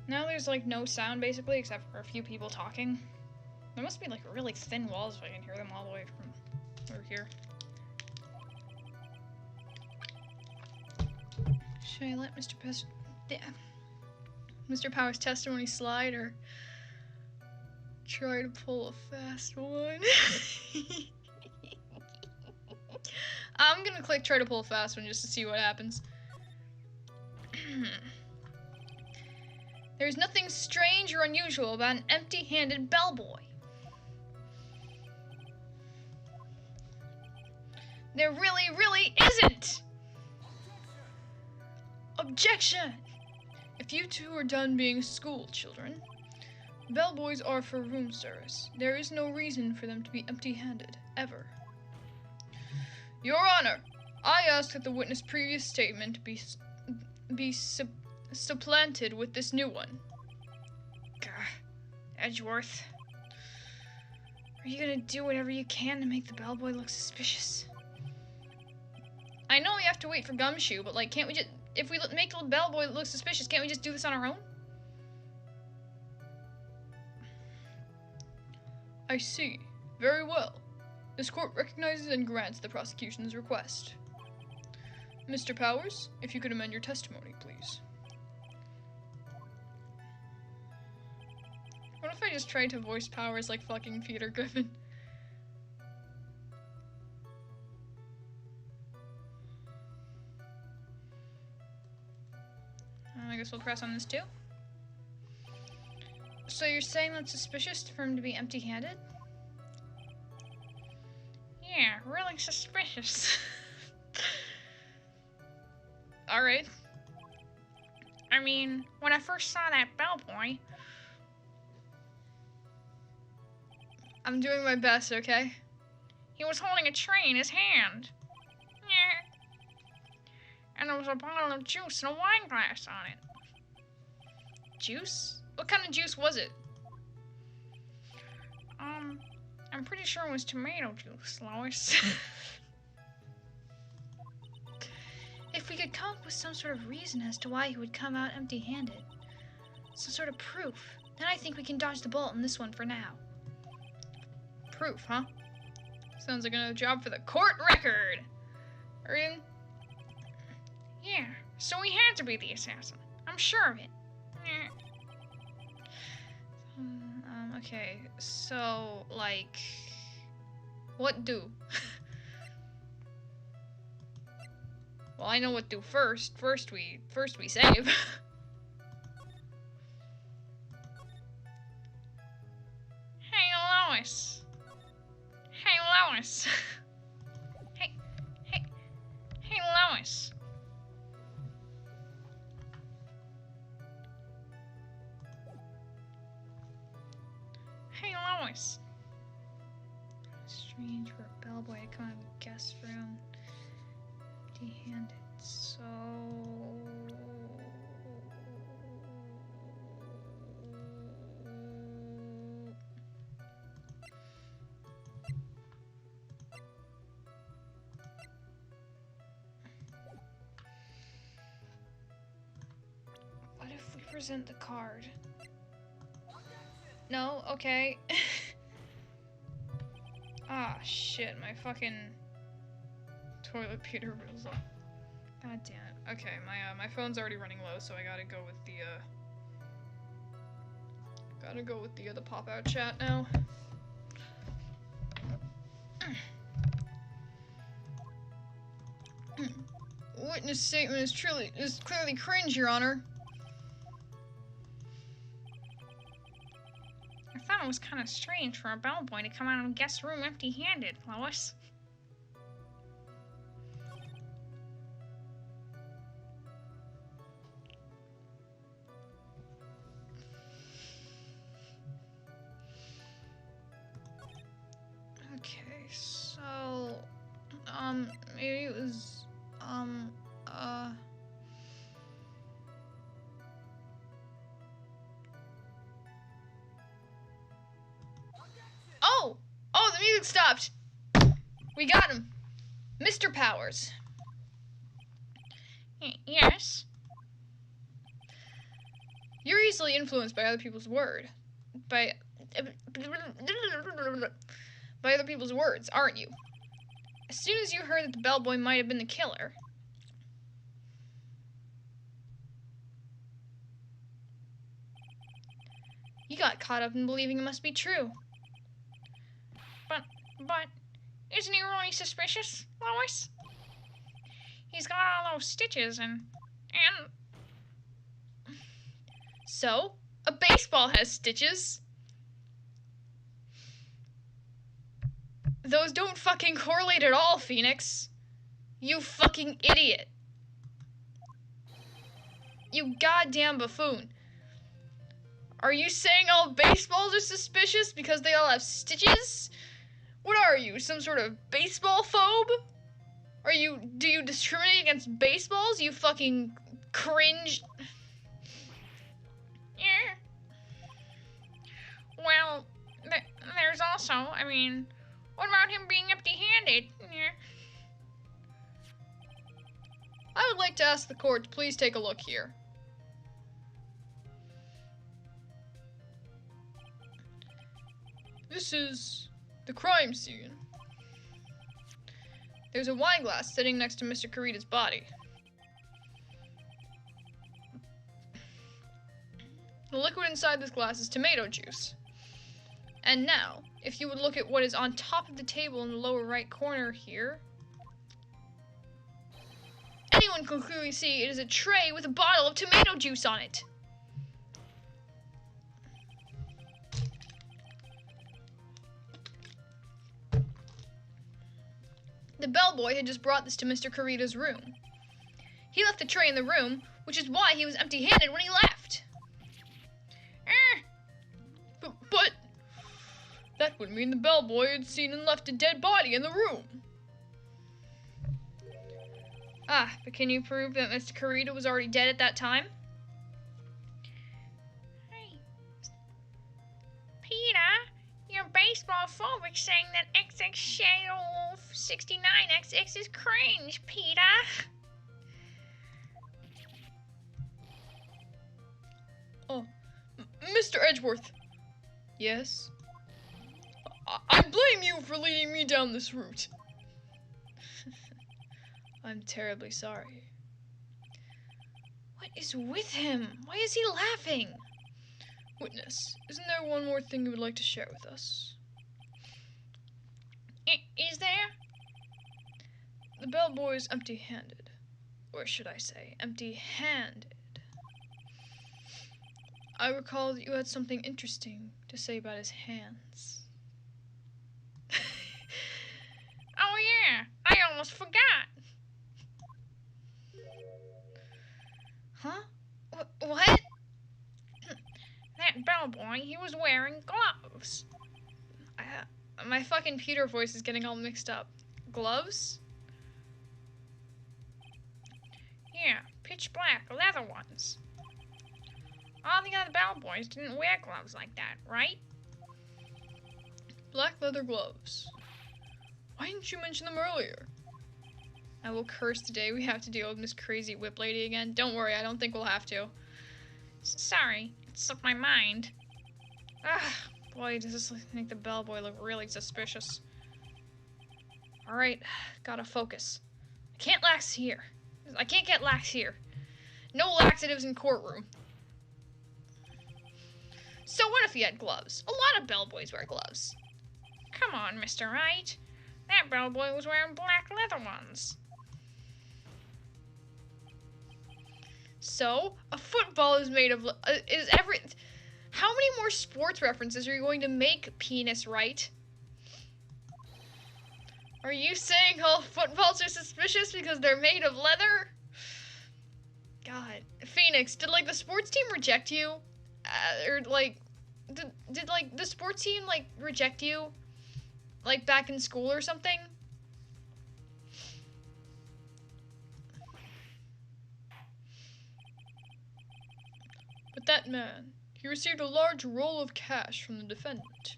Now there's like no sound basically except for a few people talking. There must be like really thin walls if I can hear them all the way from over here. Should I let Mr. Power's testimony slide or try to pull a fast one? I'm gonna click try to pull a fast one just to see what happens. There's nothing strange or unusual about an empty-handed bellboy. There really isn't! Objection! If you two are done being school children, bellboys are for room service. There is no reason for them to be empty-handed, ever. Your Honor, I ask that the witness' previous statement be supplanted with this new one. Gah, Edgeworth. Are you gonna do whatever you can to make the bellboy look suspicious? I know we have to wait for Gumshoe, but like, can't we just, if we make the bellboy look suspicious, can't we just do this on our own? I see. Very well. This court recognizes and grants the prosecution's request. Mr. Powers, if you could amend your testimony, please. What if I just tried to voice Powers like fucking Peter Griffin? I guess we'll press on this too. So you're saying that's suspicious for him to be empty-handed? Yeah, really suspicious. Alright. I mean, when I first saw that bellboy... I'm doing my best, okay? He was holding a tray in his hand. Yeah. And there was a bottle of juice and a wine glass on it. Juice? What kind of juice was it? I'm pretty sure it was tomato juice, Lois. If we could come up with some sort of reason as to why he would come out empty-handed, some sort of proof, then I think we can dodge the bullet on this one for now. Proof, huh? Sounds like another job for the court record. Yeah, so he had to be the assassin. I'm sure of it. Okay, so, like, what do? Well, I know what do first. First we save. Hey, Lois. Hey, Lois. Hey, Lois. Hey, Lois. Strange for a bellboy to come out of a guest room empty-handed, so... What if we present the card? No? Okay. Ah, shit, my fucking toilet paper rolls off. God damn it. Okay, my phone's already running low, so I gotta go with the pop-out chat now. Witness statement is clearly cringe, Your Honor. I thought it was kind of strange for a bellboy to come out of a guest room empty-handed, Lois. Okay, so, maybe it was, music stopped. We got him. Mr. Powers. Yes? You're easily influenced by other people's by other people's words, aren't you? As soon as you heard that the bellboy might have been the killer, you got caught up in believing it must be true. But, isn't he really suspicious, Lois? He's got all those stitches and... So, a baseball has stitches. Those don't fucking correlate at all, Phoenix. You fucking idiot. You goddamn buffoon. Are you saying all baseballs are suspicious because they all have stitches? What are you, some sort of baseball phobe? Do you discriminate against baseballs, you fucking cringe? Yeah. Well, there's also, what about him being empty-handed? Yeah. I would like to ask the court to please take a look here. This is the crime scene. There's a wine glass sitting next to Mr. Kurita's body. The liquid inside this glass is tomato juice. And now, if you would look at what is on top of the table in the lower right corner here, anyone can clearly see it is a tray with a bottle of tomato juice on it. The bellboy had just brought this to Mr. Kurita's room. He left the tray in the room, which is why he was empty-handed when he left. But that would mean the bellboy had seen and left a dead body in the room. Ah, but can you prove that Mr. Kurita was already dead at that time? Hey, Peter, you're baseball phobic saying that XX Shadow 69XX is cringe, Peter. Oh, Mr. Edgeworth. Yes? I blame you for leading me down this route. I'm terribly sorry. What is with him? Why is he laughing? Witness, isn't there one more thing you would like to share with us? Is there? The bellboy is empty-handed. Or should I say, empty-handed. I recall that you had something interesting to say about his hands. Oh yeah, I almost forgot. Huh? What? That bellboy, he was wearing gloves. My fucking Peter voice is getting all mixed up. Gloves? Yeah, pitch black, leather ones. All the other bellboys didn't wear gloves like that, right? Black leather gloves. Why didn't you mention them earlier? I will curse the day we have to deal with Miss Crazy Whip Lady again. Don't worry, I don't think we'll have to. Sorry, it slipped my mind. Ah, boy, does this make the bellboy look really suspicious. Alright, gotta focus. I can't lax here. I can't get lax here. No laxatives in courtroom. So what if he had gloves? A lot of bellboys wear gloves. Come on, Mr. Wright. That bellboy was wearing black leather ones. So, a football is made of... How many more sports references are you going to make, Penis Wright? Are you saying all footballs are suspicious because they're made of leather? God. Phoenix, did, the sports team reject you? Did the sports team, reject you? Back in school or something? But that man, he received a large roll of cash from the defendant.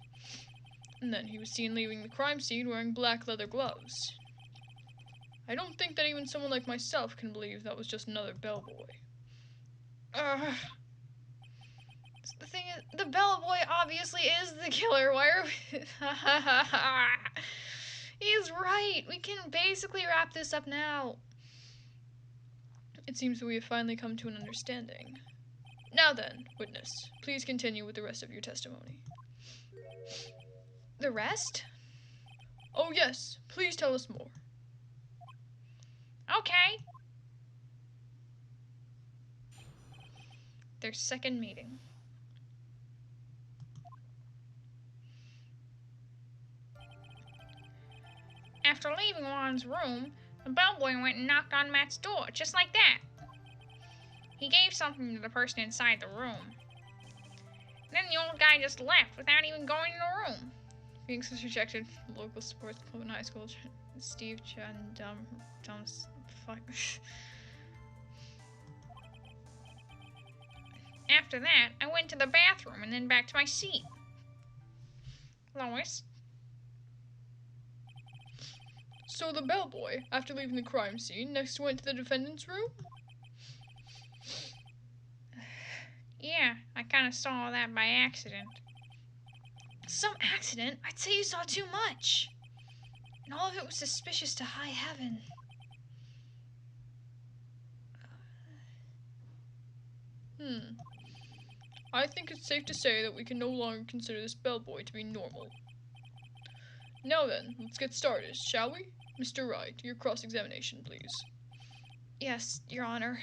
And then he was seen leaving the crime scene wearing black leather gloves. I don't think that even someone like myself can believe that was just another bellboy. The thing is, the bellboy obviously is the killer. Why are we... He's right. We can basically wrap this up now. It seems that we have finally come to an understanding. Now then, witness, please continue with the rest of your testimony. The rest? Oh yes, please tell us more. Okay. Their second meeting. After leaving Juan's room, the bellboy went and knocked on Matt's door, just like that. He gave something to the person inside the room. Then the old guy just left without even going in the room. Phoenix was rejected from the local sports club in high school. Steve, Chad, and dumb, fuck. After that, I went to the bathroom and then back to my seat. Lois? So the bellboy, after leaving the crime scene, next went to the defendant's room? Yeah, I kind of saw that by accident. Some accident? I'd say you saw too much. And all of it was suspicious to high heaven. I think it's safe to say that we can no longer consider this bellboy to be normal. Now then, let's get started, shall we? Mr. Wright, your cross-examination, please. Yes, Your Honor.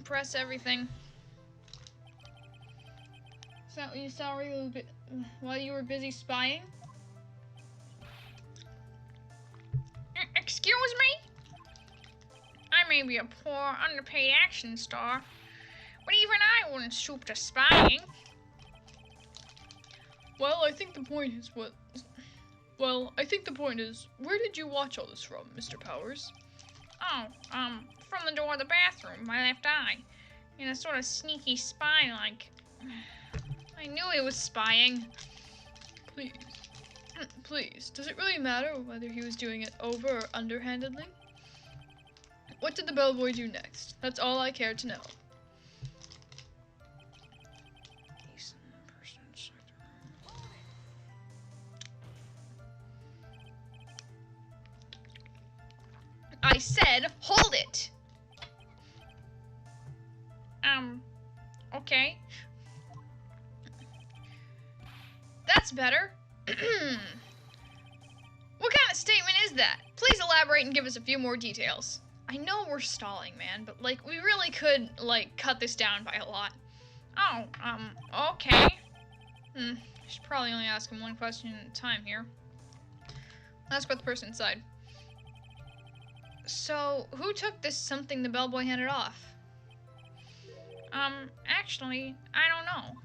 Press everything. Is that what you saw while you were busy spying? Excuse me? I may be a poor, underpaid action star, but even I wouldn't stoop to spying. Well, I think the point is where did you watch all this from, Mr. Powers? Oh, from the door of the bathroom, my left eye. In a sort of sneaky spy-like. I knew he was spying. Please, does it really matter whether he was doing it over or underhandedly? What did the bellboy do next? That's all I care to know. I said, hold it! Okay. That's better. What kind of statement is that? Please elaborate and give us a few more details. I know we're stalling, man, but, like, we really could, like, cut this down by a lot. Oh, okay. I should probably only ask him one question at a time here. Ask about the person inside. So, who took this something the bellboy handed off? Actually, I don't know.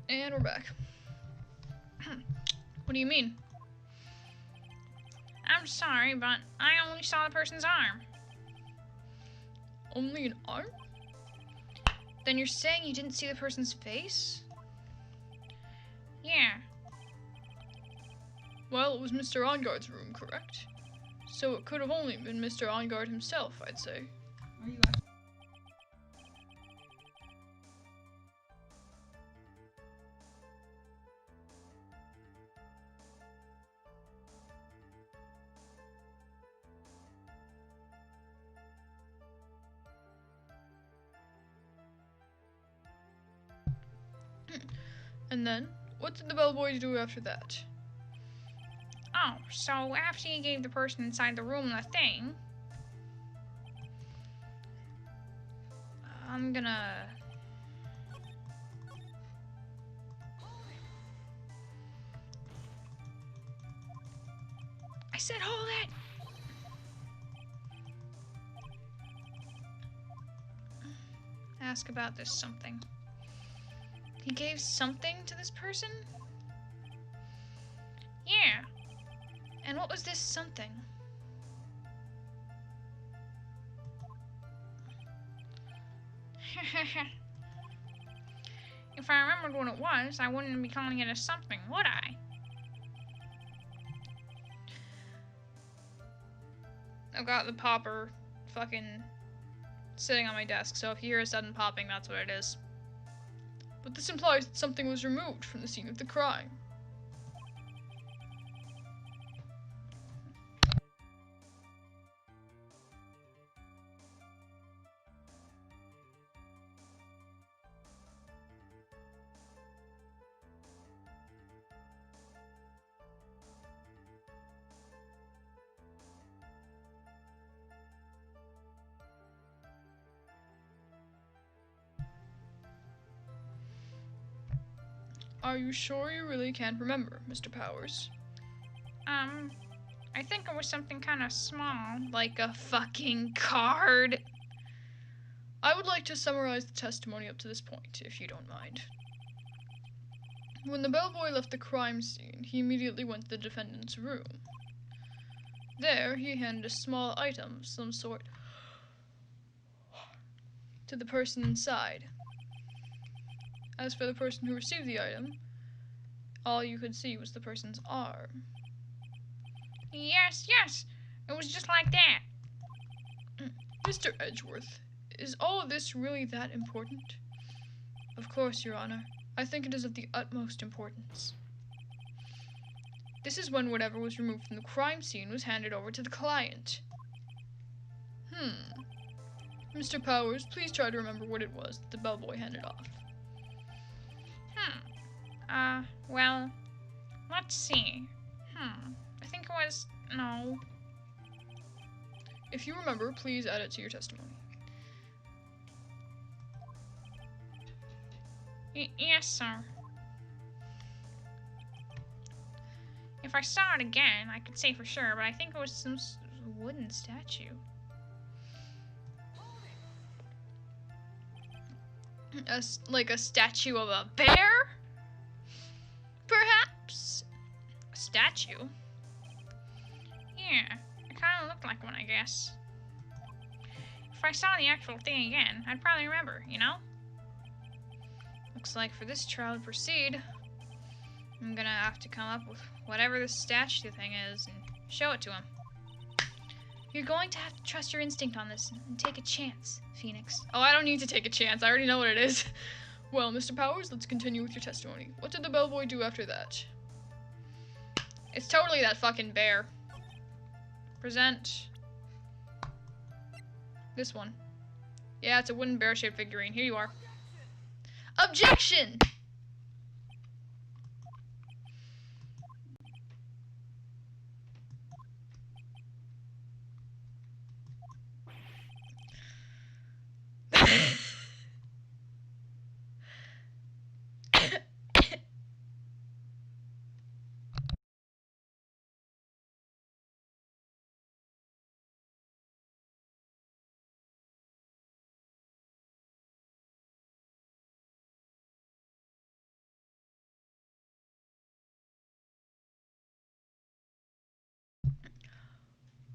And we're back. What do you mean? I'm sorry, but I only saw the person's arm. Only an arm? Then you're saying you didn't see the person's face? Yeah. Well, it was Mr. Onguard's room, correct? So it could have only been Mr. Onguard himself, I'd say. Are you And then, what did the bellboy do after that? Oh, so after he gave the person inside the room the thing, I'm gonna... I said hold it! Ask about this something. He gave something to this person? Yeah. And what was this something? If I remembered what it was, I wouldn't be calling it a something, would I? I've got the popper fucking sitting on my desk, so if you hear a sudden popping, that's what it is. But this implies that something was removed from the scene of the crime. Are you sure you really can't remember, Mr. Powers? I think it was something kind of small, like a fucking card. I would like to summarize the testimony up to this point, if you don't mind. When the bellboy left the crime scene, he immediately went to the defendant's room. There, he handed a small item of some sort to the person inside. As for the person who received the item, all you could see was the person's arm. Yes, it was just like that. Mr. Edgeworth, is all of this really that important? Of course, Your Honor. I think it is of the utmost importance. This is when whatever was removed from the crime scene was handed over to the client. Mr. Powers, please try to remember what it was that the bellboy handed off. Well, let's see. I think it was... no. If you remember, please add it to your testimony. Yes, sir. If I saw it again, I could say for sure, but I think it was some wooden statue. Like a statue of a bear? Perhaps? A statue? Yeah, it kind of looked like one, I guess. If I saw the actual thing again, I'd probably remember, you know? Looks like for this trial to proceed, I'm gonna have to come up with whatever this statue thing is and show it to him. You're going to have to trust your instinct on this and take a chance, Phoenix. Oh, I don't need to take a chance. I already know what it is. Well, Mr. Powers, let's continue with your testimony. What did the bellboy do after that? It's totally that fucking bear. Present. This one. Yeah, it's a wooden bear-shaped figurine. Here you are. Objection!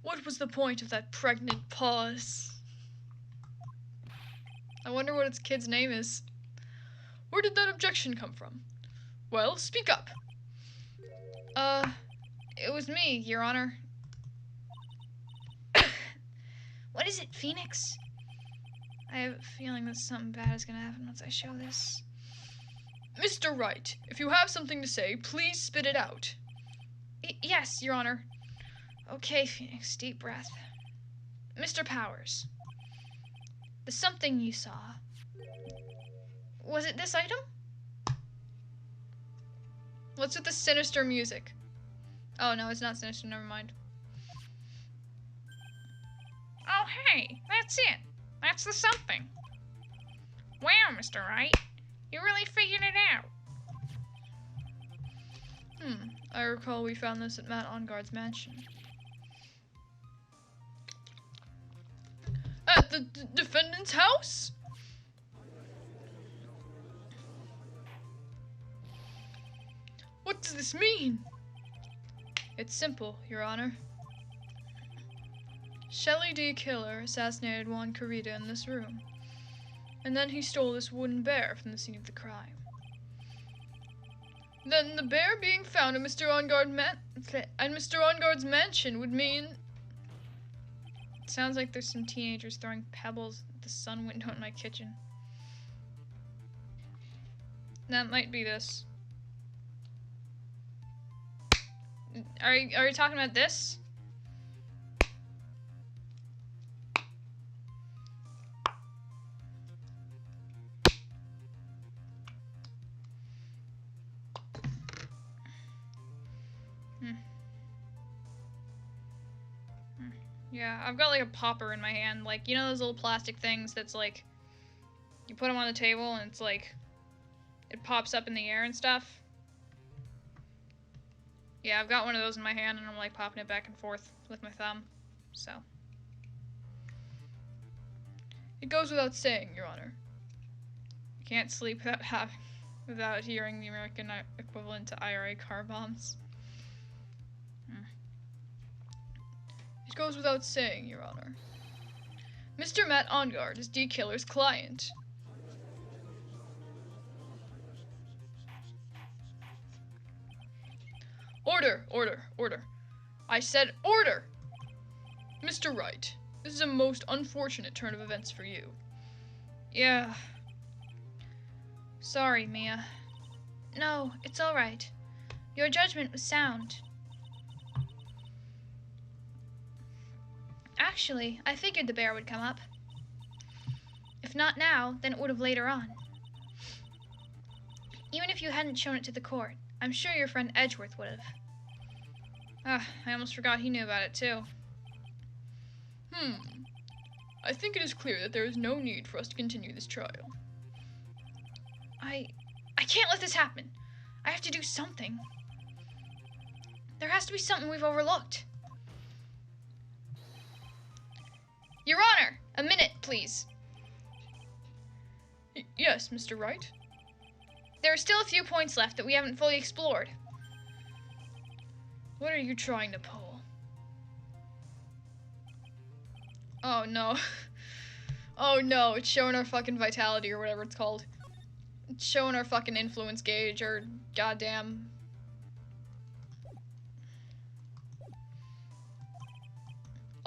What was the point of that pregnant pause? I wonder what its kid's name is. Where did that objection come from? Well, speak up. It was me, Your Honor. What is it, Phoenix? I have a feeling that something bad is gonna happen once I show this. Mr. Wright, if you have something to say, please spit it out. Yes, Your Honor. Okay, Phoenix, deep breath. Mr. Powers, the something you saw, was it this item? What's with the sinister music? Oh, no, it's not sinister. Never mind. Oh, hey, that's it. That's the something. Wow, Mr. Wright. You really figured it out. I recall we found this at Matt Onguard's mansion. At the defendant's house? What does this mean? It's simple, Your Honor. Shelley D. Killer assassinated Juan Carita in this room. And then he stole this wooden bear from the scene of the crime. Then the bear being found at Mr. Onguard's mansion would mean... It sounds like there's some teenagers throwing pebbles at the sun window in my kitchen. That might be this. Are you talking about this? Yeah, I've got like a popper in my hand, like, you know those little plastic things that's like, you put them on the table and it's like, it pops up in the air and stuff? Yeah, I've got one of those in my hand and I'm like popping it back and forth with my thumb, so. It goes without saying, Your Honor. You can't sleep without hearing the American equivalent to IRA car bombs. It goes without saying, Your Honor. Mr. Matt Onguard is D. Killer's client. Order, order, order. I said order! Mr. Wright, this is a most unfortunate turn of events for you. Yeah. Sorry, Mia. No, it's all right. Your judgment was sound. Actually, I figured the bear would come up. If not now, then it would have later on. Even if you hadn't shown it to the court, I'm sure your friend Edgeworth would have. I almost forgot he knew about it, too. I think it is clear that there is no need for us to continue this trial. I can't let this happen. I have to do something. There has to be something we've overlooked. Your Honor, a minute, please. Yes, Mr. Wright? There are still a few points left that we haven't fully explored. What are you trying to pull? Oh no. Oh no, it's showing our fucking vitality or whatever it's called. It's showing our fucking influence gauge or goddamn...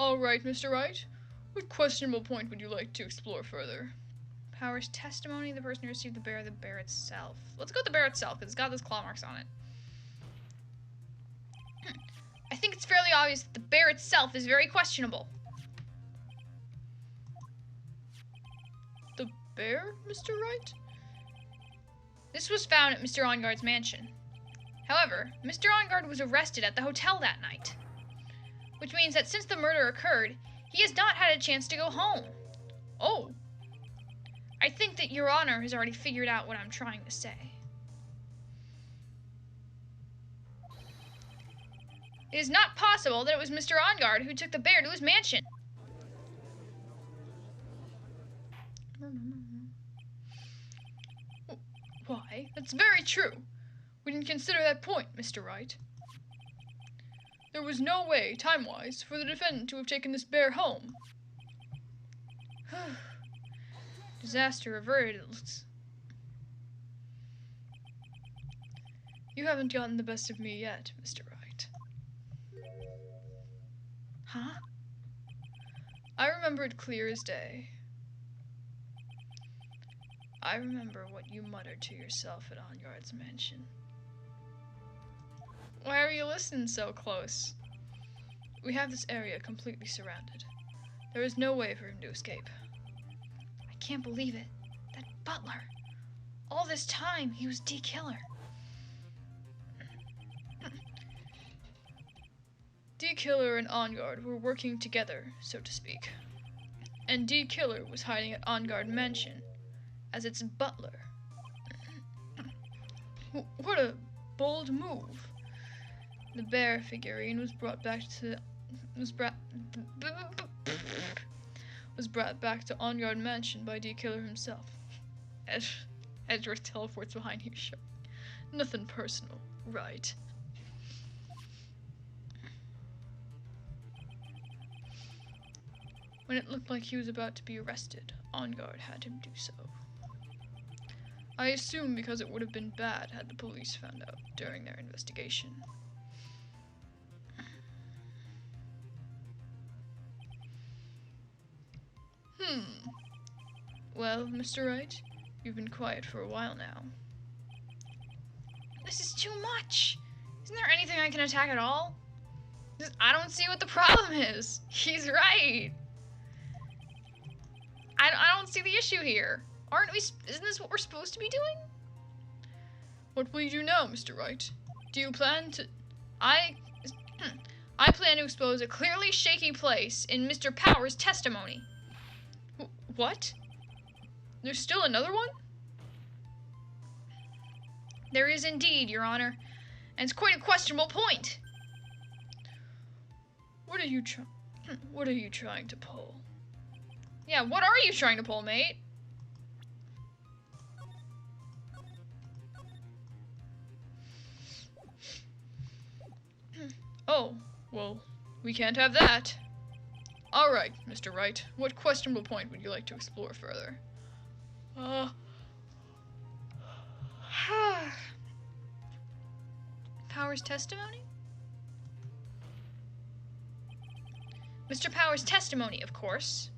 Alright, Mr. Wright. What questionable point would you like to explore further? Powers testimony, the person who received the bear itself. Let's go with the bear itself, because it's got those claw marks on it. I think it's fairly obvious that the bear itself is very questionable. The bear, Mr. Wright? This was found at Mr. Onguard's mansion. However, Mr. Onguard was arrested at the hotel that night. Which means that since the murder occurred, he has not had a chance to go home. Oh. I think that Your Honor has already figured out what I'm trying to say. It is not possible that it was Mr. Onguard who took the bear to his mansion. Why? That's very true. We didn't consider that point, Mr. Wright. There was no way, time-wise, for the defendant to have taken this bear home. Disaster averted, it looks. You haven't gotten the best of me yet, Mr. Wright. Huh? I remember it clear as day. I remember what you muttered to yourself at Onguard's mansion. Why are you listening so close? We have this area completely surrounded. There is no way for him to escape. I can't believe it. That butler. All this time, he was D. Killer. D-Killer and OnGuard were working together, so to speak. And D-Killer was hiding at OnGuard Mansion as its butler. What a bold move. The bear figurine was brought back to OnGuard Mansion by D-Killer himself. Edgeworth teleports behind you, sure. Nothing personal, right? When it looked like he was about to be arrested, OnGuard had him do so. I assume because it would have been bad had the police found out during their investigation. Well, Mr. Wright, you've been quiet for a while now. This is too much! Isn't there anything I can attack at all? I don't see what the problem is. He's right. I don't see the issue here. Aren't we? Isn't this what we're supposed to be doing? What will you do now, Mr. Wright? Do you plan to? I plan to expose a clearly shaky place in Mr. Power's testimony. What? There's still another one? There is indeed, Your Honor, and it's quite a questionable point. What are you trying to pull? Yeah, what are you trying to pull, mate? Oh, well, we can't have that. Alright, Mr. Wright, what questionable point would you like to explore further? Power's testimony? Mr. Power's testimony, of course.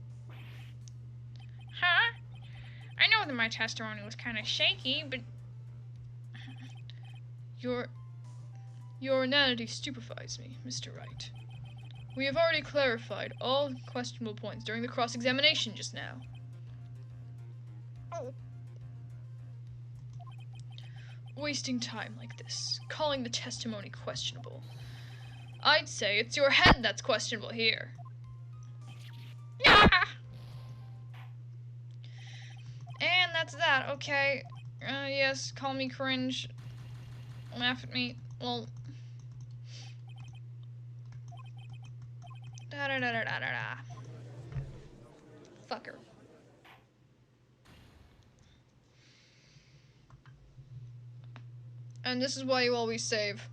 Huh? I know that my testimony was kind of shaky, but... Your inanity stupefies me, Mr. Wright. We have already clarified all questionable points during the cross-examination just now. Oh. Wasting time like this, calling the testimony questionable. I'd say it's your head that's questionable here. Yeah! And that's that, okay. Yes, call me cringe. Laugh at me. Well... Da-da-da-da-da-da. Fucker. And this is why you always save.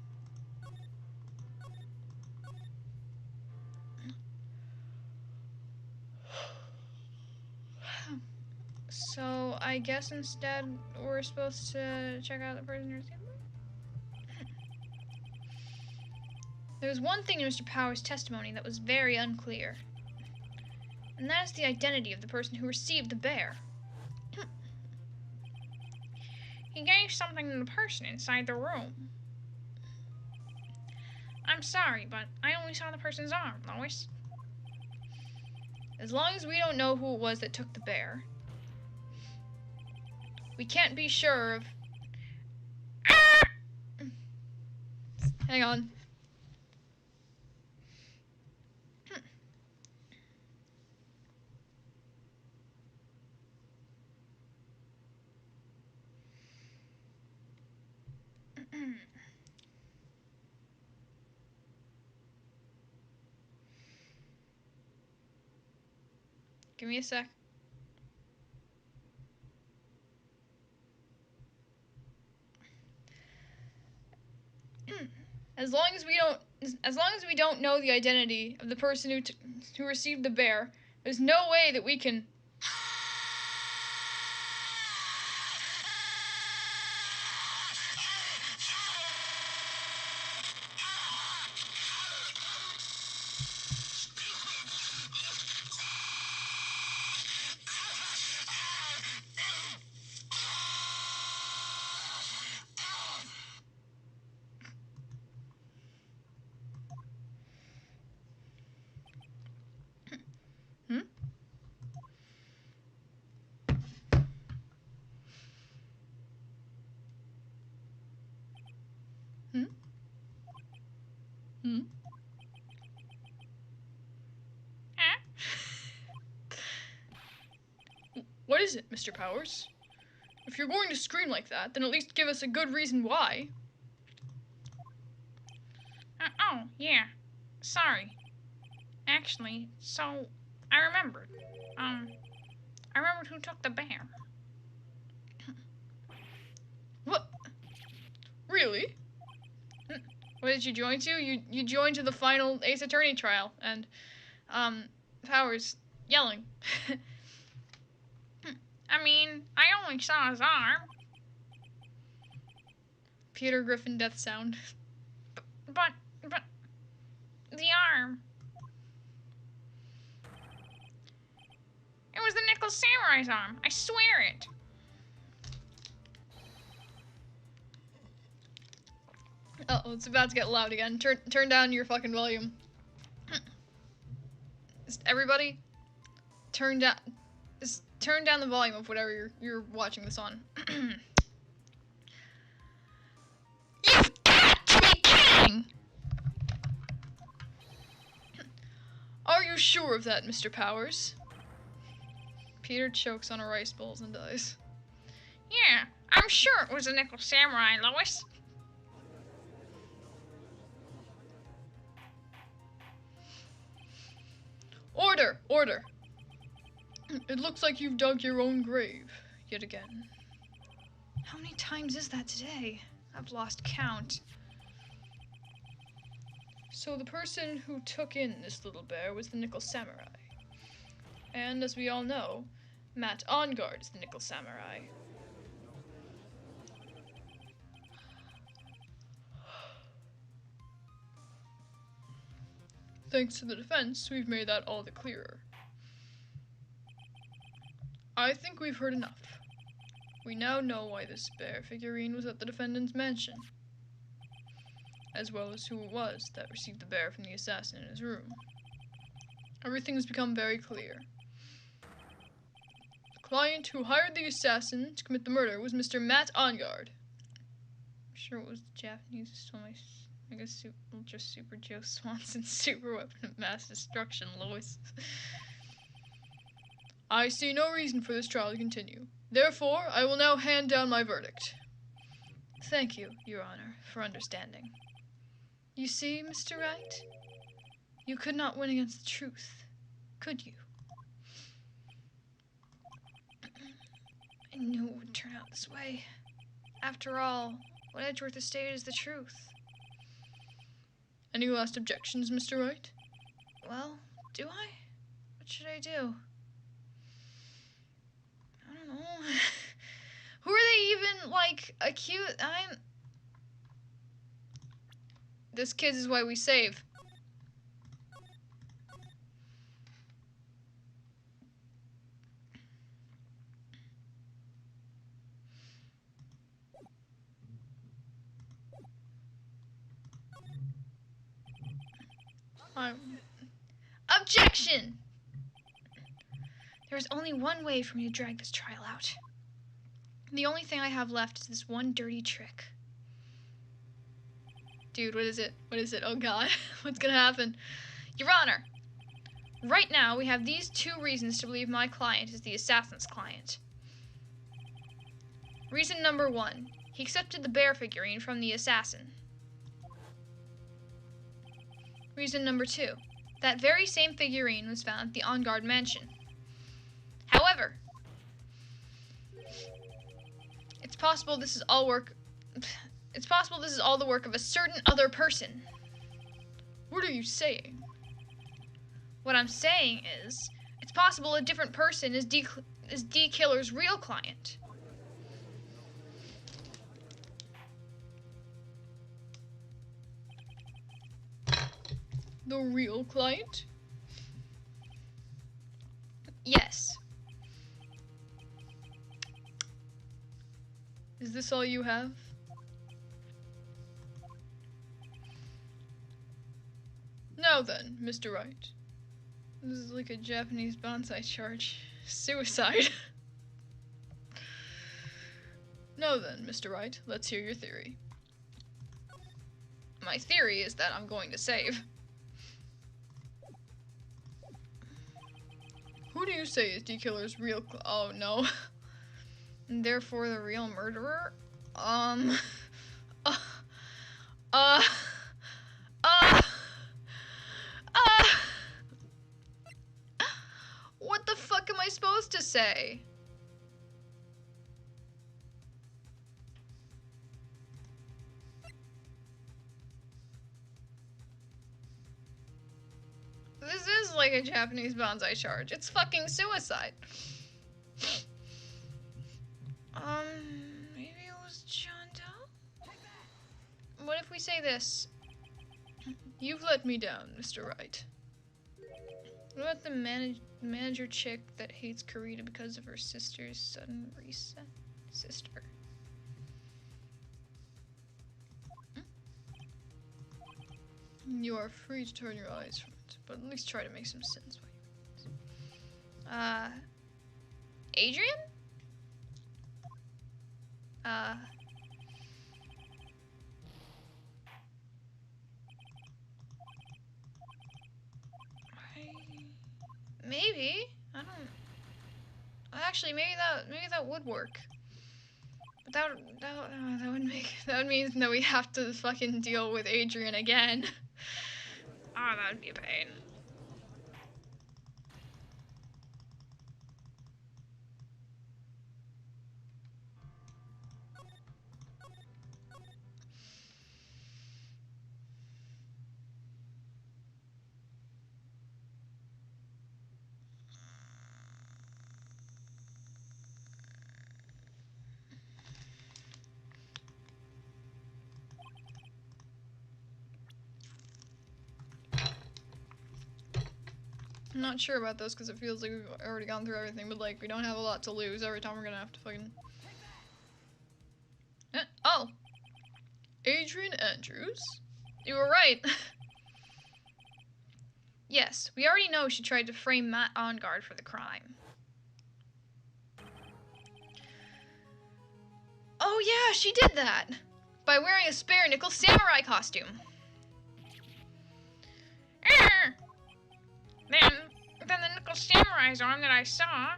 So, I guess instead we're supposed to check out the prisoner's handbook? There was one thing in Mr. Power's testimony that was very unclear. And that is the identity of the person who received the bear. He gave something to the person inside the room. I'm sorry, but I only saw the person's arm, Lois. As long as we don't know who it was that took the bear, we can't be sure of... Ah! Hang on. Give me a sec. As long as we don't know the identity of the person who received the bear, there's no way that we can... What is it, Mr. Powers? If you're going to scream like that, then at least give us a good reason why. Oh, yeah. Sorry. Actually, so I remembered. I remembered who took the bear. What? Really? What did you join to? You joined to the final Ace Attorney trial, and, Powers yelling. I mean, I only saw his arm. Peter Griffin death sound. But, the arm. It was the Nickel Samurai's arm. I swear it. Uh-oh, it's about to get loud again. Turn down your fucking volume. Just everybody, turn down the volume of whatever you're watching this on. You've got to be kidding! Are you sure of that, Mr. Powers? Peter chokes on a rice bowl and dies. Yeah, I'm sure it was a Nickel Samurai, Lois. Order! Order! It looks like you've dug your own grave, yet again. How many times is that today? I've lost count. So the person who took in this little bear was the Nickel Samurai. And as we all know, Matt Onguard is the Nickel Samurai. Thanks to the defense, we've made that all the clearer. I think we've heard enough. We now know why this bear figurine was at the defendant's mansion, as well as who it was that received the bear from the assassin in his room. Everything has become very clear. The client who hired the assassin to commit the murder was Mr. Matt Onguard. I'm sure it was the Japanese who stole my Ultra Super Joe Swanson's super weapon of mass destruction, Lois. I see no reason for this trial to continue. Therefore, I will now hand down my verdict. Thank you, Your Honor, for understanding. You see, Mr. Wright? You could not win against the truth, could you? I knew it would turn out this way. After all, what Edgeworth has stated is the truth. Any last objections, Mr. Wright? Well, do I? What should I do? I don't know. Who are they even, like, accused? This kid is why we save. Objection! There is only one way for me to drag this trial out. The only thing I have left is this one dirty trick. Dude, what is it? What is it? Oh god, what's gonna happen? Your Honor, right now we have these two reasons to believe my client is the assassin's client. Reason number one, he accepted the bear figurine from the assassin. Reason number two, that very same figurine was found at the Onguard mansion. However, it's possible this is all the work of a certain other person. What are you saying? What I'm saying is, it's possible a different person is D Killer's real client. The real client? Yes. Is this all you have? Now then, Mr. Wright. This is like a Japanese bonsai charge. Suicide. Now then, Mr. Wright, let's hear your theory. My theory is that I'm going to save. Who Who do you say is D-Killer's real oh no. And therefore the real murderer? Uh, uh, uh, what the fuck am I supposed to say? This is like a Japanese bonsai charge. It's fucking suicide. Maybe it was John Doe? What if we say this? You've let me down, Mr. Wright. What about the manager chick that hates Karita because of her sister's sudden reset? Sister. You are free to turn your eyes from it, but at least try to make some sense while you read it. Adrian? Maybe. I don't. Actually, maybe that would work. But that would mean that we have to fucking deal with Adrian again. Ah, that would be a pain. I'm not sure about this because it feels like we've already gone through everything, but like we don't have a lot to lose every time we're gonna have to fucking. Oh! Adrian Andrews? You were right! Yes, we already know she tried to frame Matt Onguard for the crime. Oh yeah, she did that! By wearing a spare nickel samurai costume. Then the nickel samurai's arm that I saw.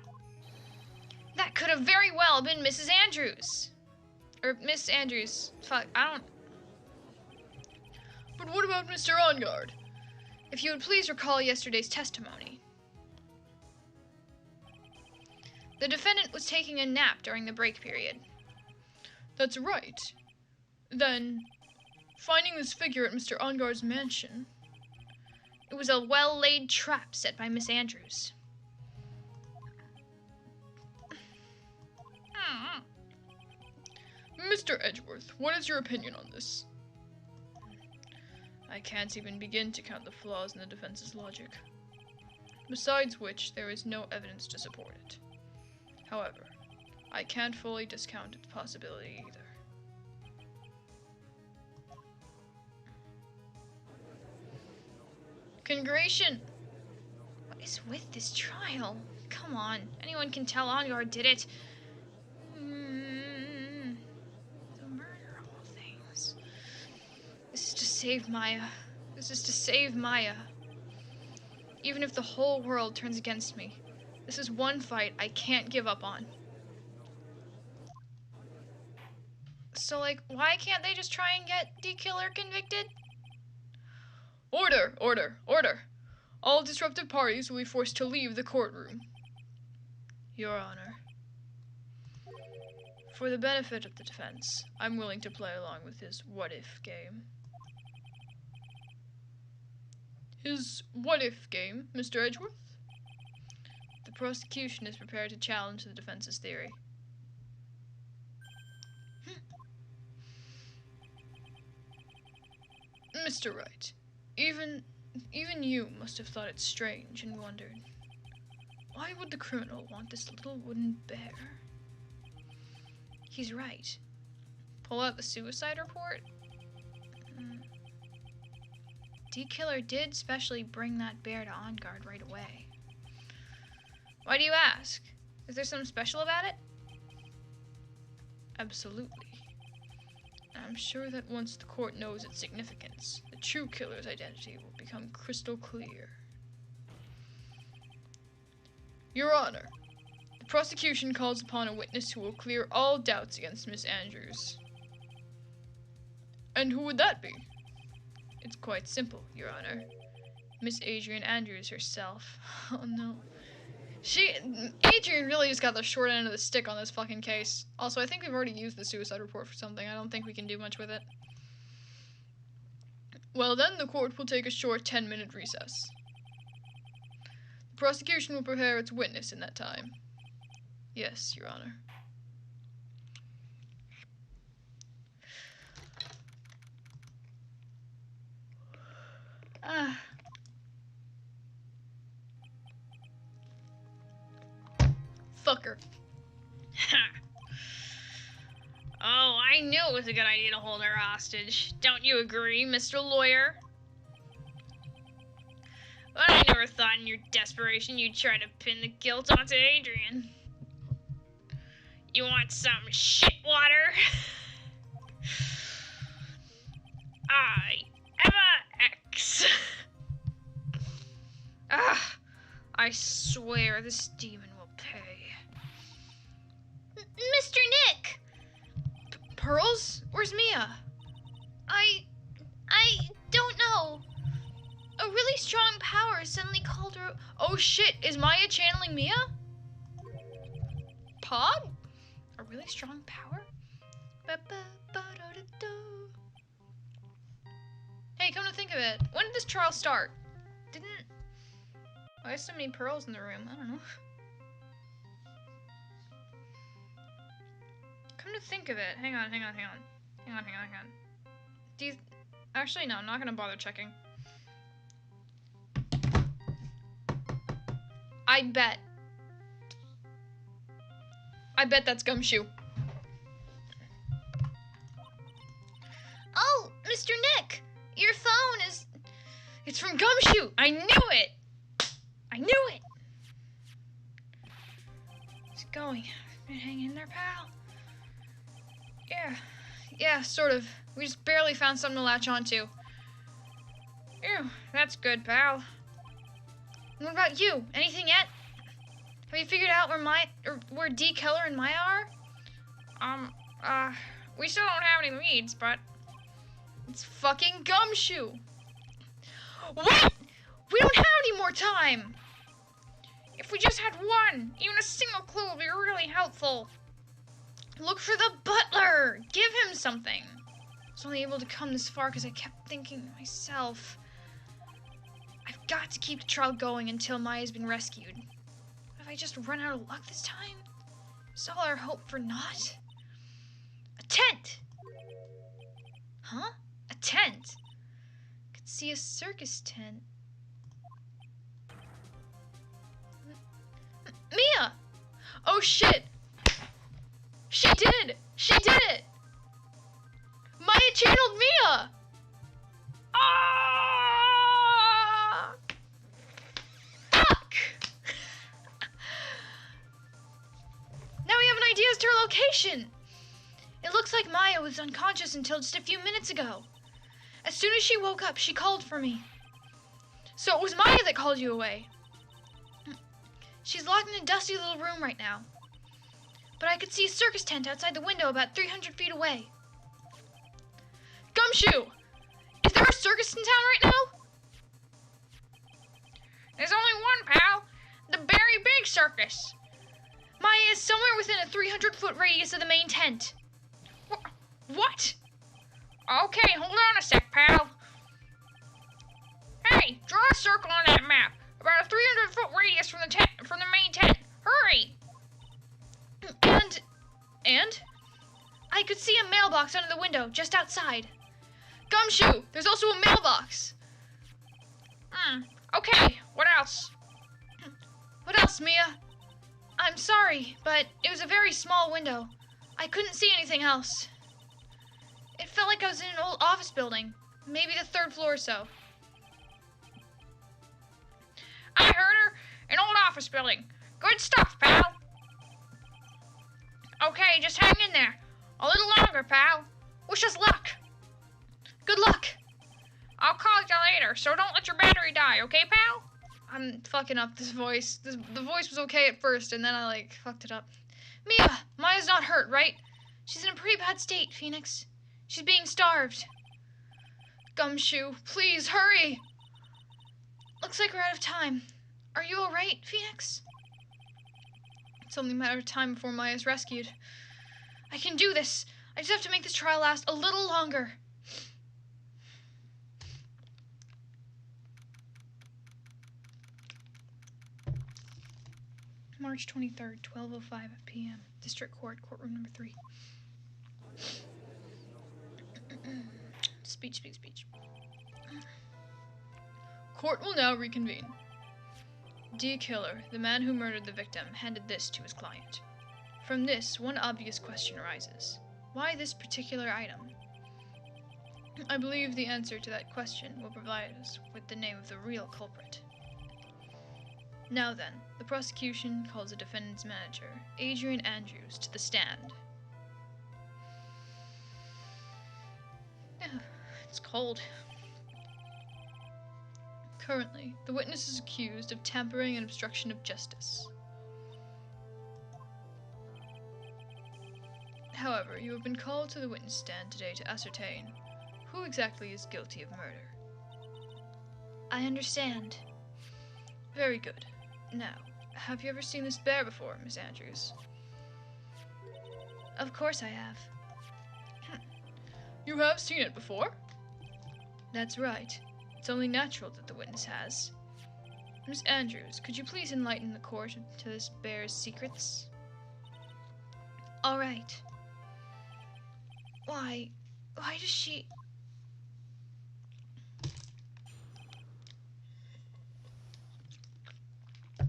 That could have very well been Mrs. Andrews. Or Miss Andrews. Fuck, I don't... But what about Mr. Onguard? If you would please recall yesterday's testimony. The defendant was taking a nap during the break period. That's right. Then, finding this figure at Mr. Onguard's mansion... It was a well-laid trap set by Miss Andrews. Mr. Edgeworth, what is your opinion on this? I can't even begin to count the flaws in the defense's logic. Besides which, there is no evidence to support it. However, I can't fully discount its possibility either. Congration! What is with this trial? Come on, anyone can tell Onguard did it. The murder of all things. This is to save Maya. This is to save Maya. Even if the whole world turns against me, this is one fight I can't give up on. So, like, why can't they just try and get D-Killer convicted? Order! Order! Order! All disruptive parties will be forced to leave the courtroom. Your Honor. For the benefit of the defense, I'm willing to play along with his what-if game. His what-if game, Mr. Edgeworth? The prosecution is prepared to challenge the defense's theory. Mr. Wright, even you must have thought it strange and wondered, why would the criminal want this little wooden bear? He's right. Pull out the suicide report? D-Killer did specially bring that bear to Onguard right away. Why do you ask? Is there something special about it? Absolutely. I'm sure that once the court knows its significance, the true killer's identity will become crystal clear. Your Honor, the prosecution calls upon a witness who will clear all doubts against Miss Andrews. And who would that be? It's quite simple, Your Honor. Miss Adrian Andrews herself. Oh no. Adrian really just got the short end of the stick on this fucking case. Also, I think we've already used the suicide report for something. I don't think we can do much with it. Well then, the court will take a short 10-minute recess. The prosecution will prepare its witness in that time. Yes, Your Honor. Fucker. Oh, I knew it was a good idea to hold her hostage. Don't you agree, Mr. Lawyer? But I never thought in your desperation you'd try to pin the guilt onto Adrian. You want some shit water? I, Emma X. Ah, I swear this demon will pay. Mr. Nick! Pearls? Where's Mia? I don't know. A really strong power suddenly called her. Oh shit, is Maya channeling Mia? Pod? A really strong power? Hey, come to think of it, when did this trial start? Why are so many pearls in the room? I don't know. Come to think of it, hang on. Actually, no, I'm not gonna bother checking. I bet that's Gumshoe. Oh, Mr. Nick, your phone is... It's from Gumshoe. I knew it. How's it going? Hang in there, pal. Yeah, sort of. We just barely found something to latch onto. Ew, that's good, pal. What about you? Anything yet? Have you figured out where D. Keller and Maya are? We still don't have any leads, but... It's fucking Gumshoe! What? We don't have any more time! If we just had one, even a single clue would be really helpful. Look for the butler! Give him something! I was only able to come this far because I kept thinking to myself, I've got to keep the trial going until Maya's been rescued. Have I just run out of luck this time? Is all our hope for naught? A tent! Huh? A tent? I could see a circus tent. Mia! Oh shit! She did it! She did it! Maya channeled Mia! Ah! Fuck! Now we have an idea as to her location. It looks like Maya was unconscious until just a few minutes ago. As soon as she woke up, she called for me. So it was Maya that called you away. She's locked in a dusty little room right now. But I could see a circus tent outside the window about 300 feet away. Gumshoe! Is there a circus in town right now? There's only one, pal. The Berry Big Circus. Maya is somewhere within a 300-foot radius of the main tent. What? Okay, hold on a sec, pal. Hey, draw a circle on that map. About a 300-foot radius from the main tent. Hurry! And? I could see a mailbox under the window, just outside. Gumshoe, there's also a mailbox. Okay, what else? What else, Mia? I'm sorry, but it was a very small window. I couldn't see anything else. It felt like I was in an old office building. Maybe the 3rd floor or so. I heard her. An old office building. Good stuff, pal. Okay, just hang in there. A little longer, pal. Wish us luck. Good luck. I'll call you later, so don't let your battery die, okay, pal? I'm fucking up this voice. The voice was okay at first, and then I, like, fucked it up. Mia! Maya's not hurt, right? She's in a pretty bad state, Phoenix. She's being starved. Gumshoe, please, hurry! Looks like we're out of time. Are you alright, Phoenix? It's only a matter of time before Maya's rescued. I can do this. I just have to make this trial last a little longer. March 23rd, 12:05 p.m. District Court, courtroom number 3. Speech. Court will now reconvene. D. Killer, the man who murdered the victim, handed this to his client. From this, one obvious question arises. Why this particular item? I believe the answer to that question will provide us with the name of the real culprit. Now then, the prosecution calls the defendant's manager, Adrian Andrews, to the stand. It's cold. Currently, the witness is accused of tampering and obstruction of justice. However, you have been called to the witness stand today to ascertain who exactly is guilty of murder. I understand. Very good. Now, have you ever seen this bear before, Miss Andrews? Of course I have. You have seen it before? That's right. It's only natural that the witness has. Miss Andrews, could you please enlighten the court to this bear's secrets? All right. Why does she...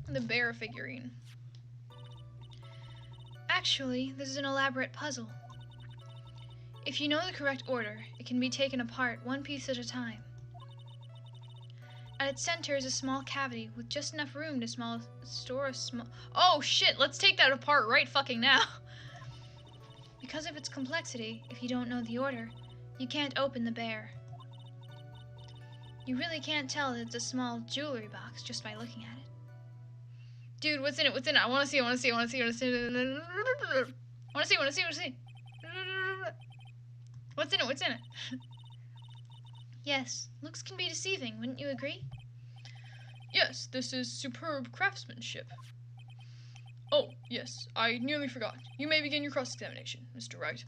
The bear figurine. Actually, this is an elaborate puzzle. If you know the correct order, it can be taken apart one piece at a time. At its center is a small cavity with just enough room to store a small... Oh shit, let's take that apart right fucking now. Because of its complexity, if you don't know the order, you can't open the bear. You really can't tell that it's a small jewelry box just by looking at it. Dude, what's in it? What's in it? I want to see. What's in it? Yes, looks can be deceiving, wouldn't you agree? Yes, this is superb craftsmanship. Oh, yes, I nearly forgot. You may begin your cross-examination, Mr. Wright.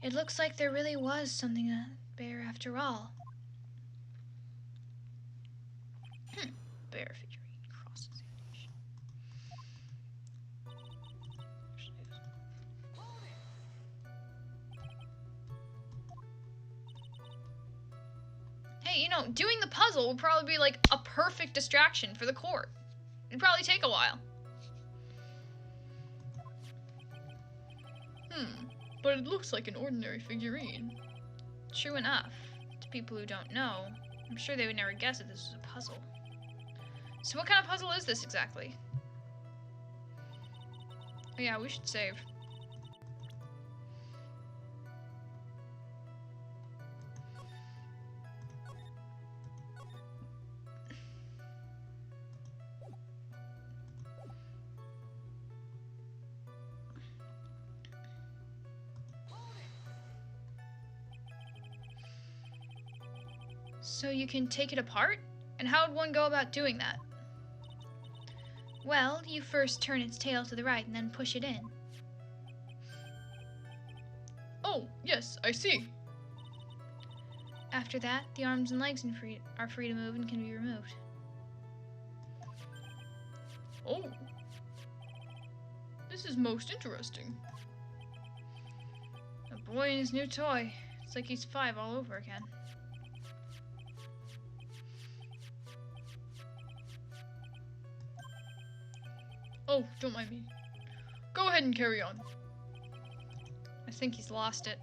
It looks like there really was something in that bear after all. Bear figurine cross-examination. Hey, you know, doing the puzzle would probably be like a perfect distraction for the court. It'd probably take a while. But it looks like an ordinary figurine. True enough. To people who don't know, I'm sure they would never guess that this was a puzzle. So what kind of puzzle is this exactly? Oh yeah, we should save. So you can take it apart? And how would one go about doing that? Well, you first turn its tail to the right and then push it in. Oh, yes, I see. After that, the arms and legs are free to move and can be removed. Oh. This is most interesting. A boy and his new toy. It's like he's 5 all over again. Oh, don't mind me. Go ahead and carry on. I think he's lost it.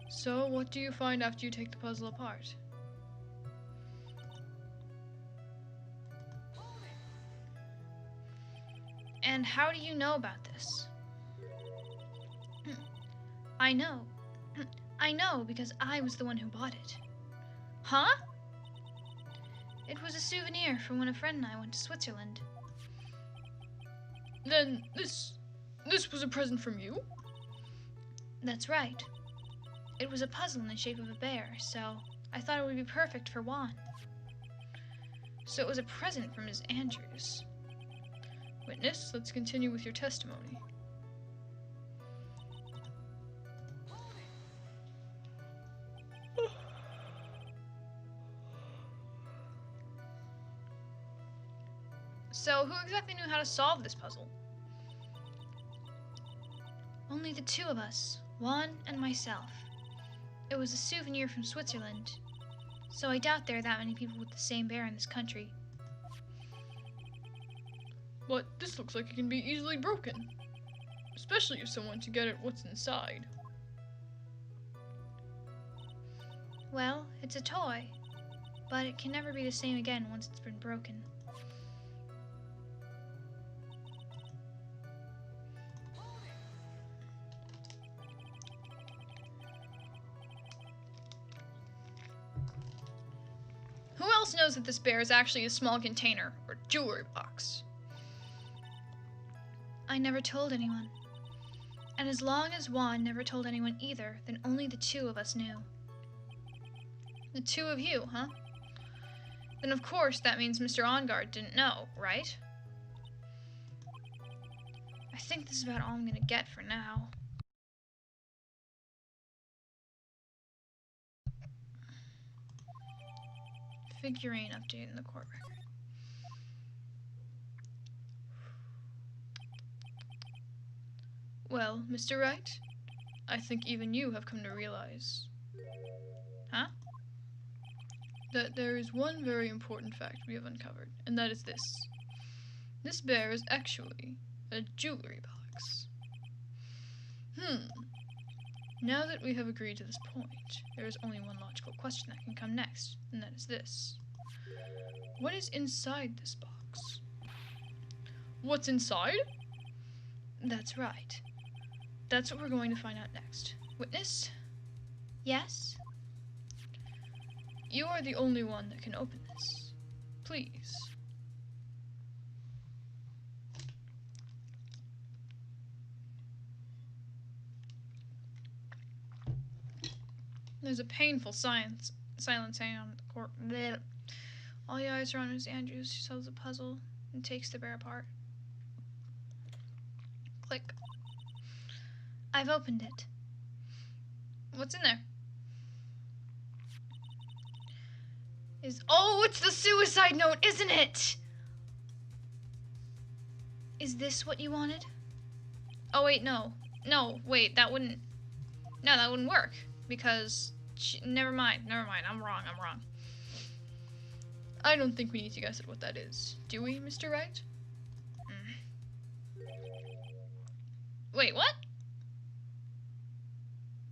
So, what do you find after you take the puzzle apart? And how do you know about this? I know. I know because I was the one who bought it. Huh? It was a souvenir from when a friend and I went to Switzerland. Then this was a present from you? That's right. It was a puzzle in the shape of a bear, so I thought it would be perfect for Juan. So it was a present from Miss Andrews. Witness, let's continue with your testimony. So who exactly knew how to solve this puzzle? Only the two of us, Juan and myself. It was a souvenir from Switzerland, so I doubt there are that many people with the same bear in this country. But this looks like it can be easily broken, especially if someone to get at what's inside. Well, it's a toy, but it can never be the same again once it's been broken. Who else knows that this bear is actually a small container or jewelry box? I never told anyone. And as long as Juan never told anyone either, then only the two of us knew. The two of you, huh? Then of course that means Mr. Ongard didn't know, right? I think this is about all I'm gonna get for now. Figurine update in the court record. Well, Mr. Wright, I think even you have come to realize. Huh? That there is one very important fact we have uncovered, and that is this. This bear is actually a jewelry box. Now that we have agreed to this point, there is only one logical question that can come next, and that is this. What is inside this box? What's inside? That's right. That's what we're going to find out next. Witness? Yes? You are the only one that can open this. Please. There's a painful silence hanging on the court. Blech. All the eyes are on Miss Andrews. She solves the puzzle and takes the bear apart. Click. I've opened it. What's in there? Oh, it's the suicide note, isn't it? Is this what you wanted? Oh, wait, no. No, wait, that wouldn't work. Because, never mind, I'm wrong. I don't think we need to guess at what that is. Do we, Mr. Wright? Wait, what?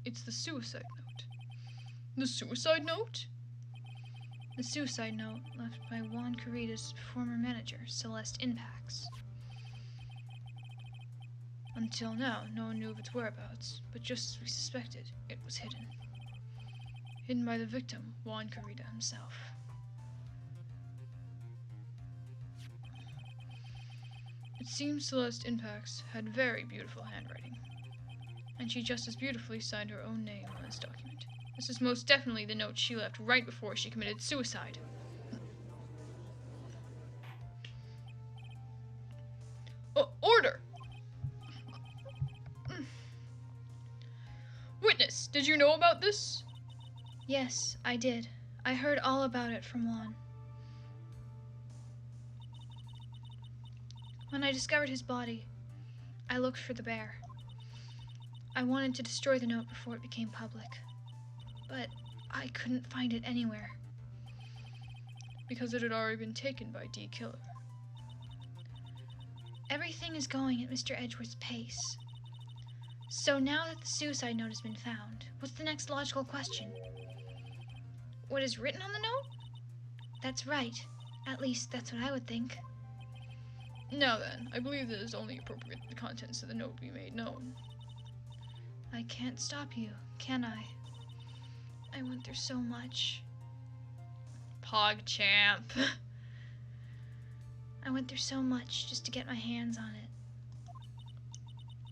It's the suicide note. The suicide note? The suicide note left by Juan Carita's former manager, Celeste Inpax. Until now, no one knew of its whereabouts, but just as we suspected, it was hidden. Hidden by the victim, Juan Carita himself. It seems Celeste Inpax had very beautiful handwriting, and she just as beautifully signed her own name on this document. This is most definitely the note she left right before she committed suicide. Order! Witness, did you know about this? Yes, I did. I heard all about it from Juan. When I discovered his body, I looked for the bear. I wanted to destroy the note before it became public, but I couldn't find it anywhere. Because it had already been taken by D. Killer. Everything is going at Mr. Edgeworth's pace. So now that the suicide note has been found, what's the next logical question? What is written on the note? That's right. At least that's what I would think. Now then, I believe it is only appropriate that the contents of the note be made known. I can't stop you, can I? I went through so much. PogChamp. I went through so much just to get my hands on it.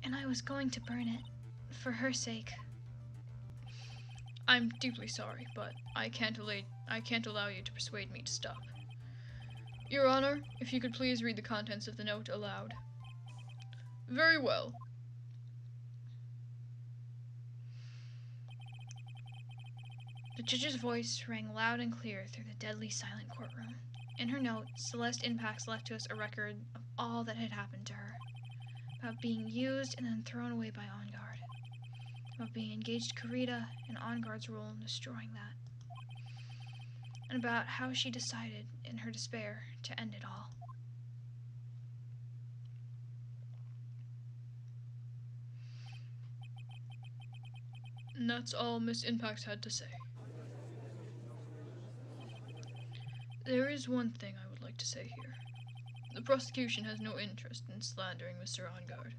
And I was going to burn it, for her sake. I'm deeply sorry, but I can't allow you to persuade me to stop. Your Honor, if you could please read the contents of the note aloud. Very well. The judge's voice rang loud and clear through the deadly silent courtroom. In her note, Celeste Impax left to us a record of all that had happened to her. About being used and then thrown away by On Guard. About being engaged to Karita and On Guard's role in destroying that. And about how she decided, in her despair, to end it all. And that's all Miss Impax had to say. There is one thing I would like to say here. The prosecution has no interest in slandering Mr. Ongard.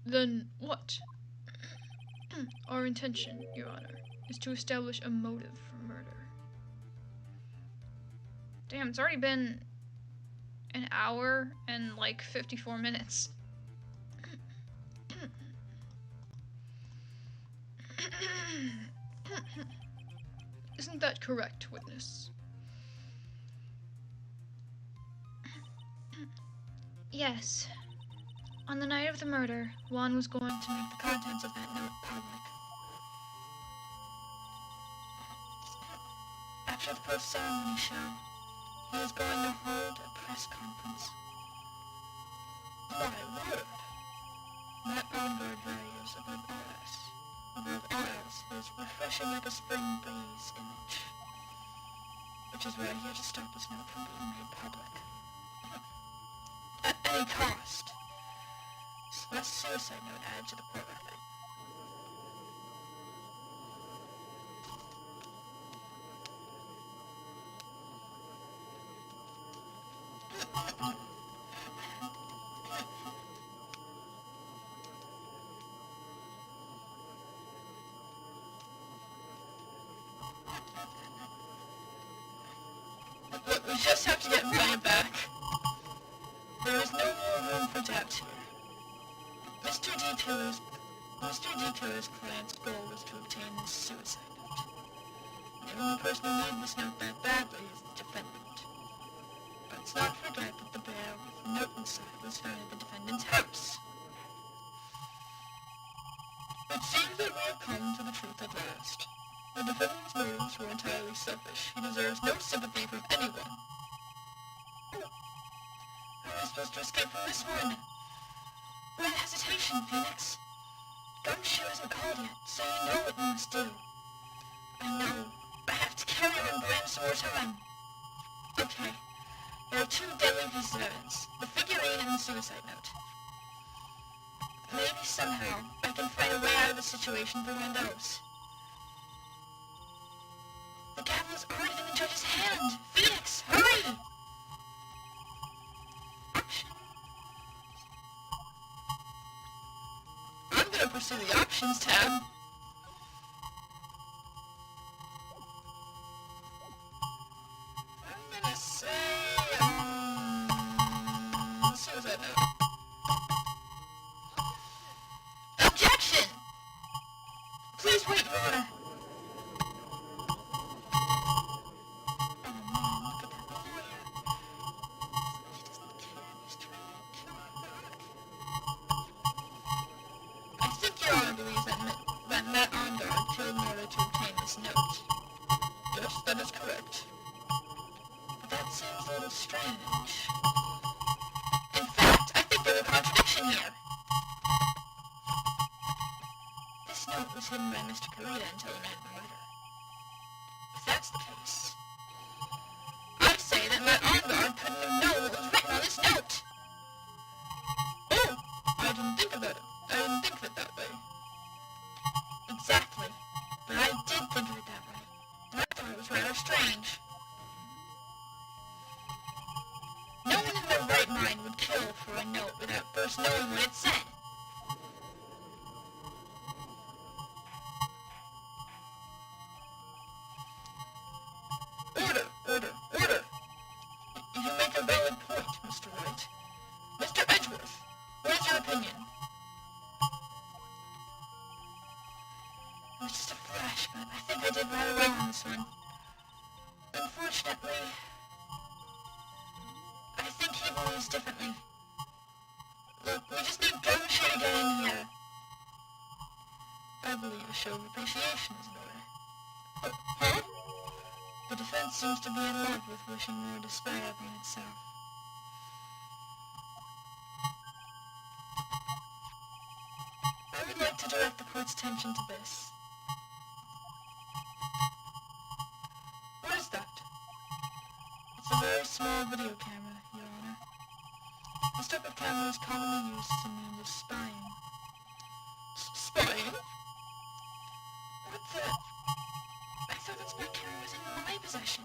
Then what? Our intention, Your Honor, is to establish a motive for murder. Damn, it's already been an hour and like 54 minutes. Isn't that correct, witness? Yes. On the night of the murder, Juan was going to make the contents of that note public. After the post-ceremony show, he was going to hold a press conference. My word! That On-Guard values above all else. Above all else, his refreshing like a spring breeze image. Which is why he had to stop his note from being made public. At any cost. So that's suicide note added to the court record. Look, we just have to get Maya back. There is no more room for doubt here. Mr. D-Killer's client's goal was to obtain this suicide note. The only person who needed this note that badly is the defendant. But let's not forget that the bear with the note inside was found at the defendant's house. It seems that we have come to the truth at last. The defendant's motives were entirely selfish. He deserves no sympathy from anyone. How am I supposed to escape from this one? Without hesitation, Phoenix. Gumshoe isn't called yet, so you know what you must do. I know. I have to carry on Bram some more time. Okay. There are two deadly pieces of evidence. The figurine and the suicide note. Maybe somehow I can find a way out of the situation for one of those. The gavel is already in the judge's hand! Phoenix, hurry! I'm gonna pursue the options tab. I'm gonna say, suicide note. Objection! Please wait, Your Honor. Oh man, look at that lawyer. He doesn't care. He's trying to kill our back. I think Your Honor believes that Matt Ongard killed in order to obtain this note. Yes, that is correct. But that seems a little strange. In fact, I think there's a contradiction here. This note was hidden by Mr. Karita until the night of the murder. If that's the case, I say that Matt Ongard couldn't have known what was written on this note. Oh, I didn't think about it. I didn't think of it that way. Exactly. But I did think of it that way. And I thought it was rather strange. No one in their right mind would kill for a note without first knowing what it said. Mr. Wright. Mr. Edgeworth, what is your opinion? It was just a flash, but I think I did rather well on this one. Unfortunately, I think he believes differently. Look, we just need Gumshoe to get in here. I believe a show of appreciation is in order. Huh? The defense seems to be in love with wishing more despair upon itself. I would like to direct the court's attention to this. What is that? It's a very small video camera, Your Honor. This type of camera is commonly used as a means of spying. Spying? What the? I thought that spy camera was in my possession.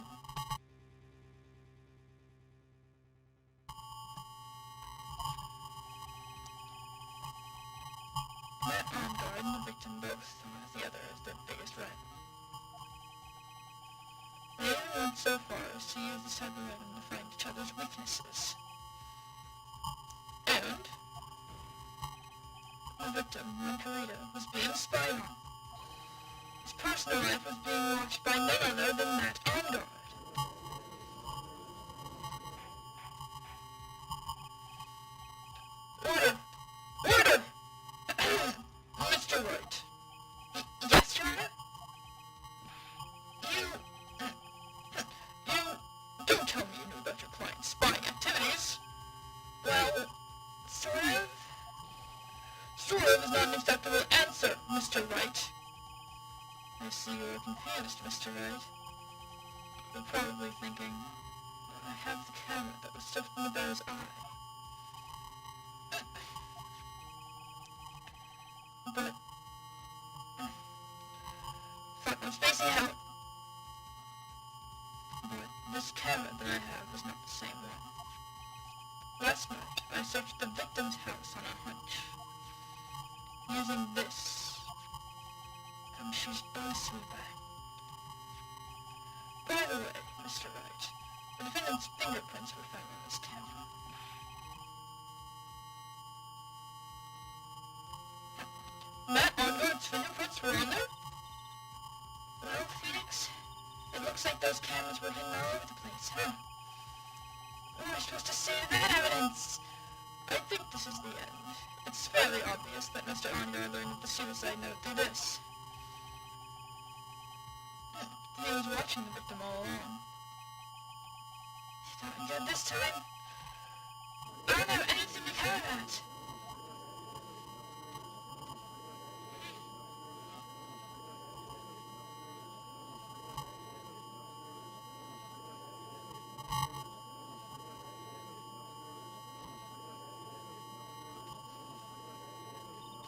Matt Armgard and the victim both thought the other as their biggest rival. They even went so far as to use this type of item to find each other's weaknesses. And the victim, Margarita, was being spied on. His personal life was being watched by none other than Matt Armgard. Order! Order! Mr. Wright. Yes, Your Honor? You don't tell me you knew about your client's spying activities. Well, sort of. Sort of is not an acceptable answer, Mr. Wright. I see you're confused, Mr. Wright. You're probably thinking, I have the camera that was stuffed in the bear's eye. But I'm spacing out. But this camera that I have is not the same one. Last night, I searched the victim's house on a hunch. Using this Gumshoe's bone sweeper. By the way, Mr. Wright, the defendant's fingerprints were found on this camera. Matt Armgard's fingerprints were on there? Well, Phoenix, it looks like those cameras were hidden all over the place, huh? What am I supposed to say to that evidence? I think this is the end. It's fairly obvious that Mr. Armgard learned of the suicide note through this. He was watching the victim all along. He thought he did this time. I don't have anything to cover that.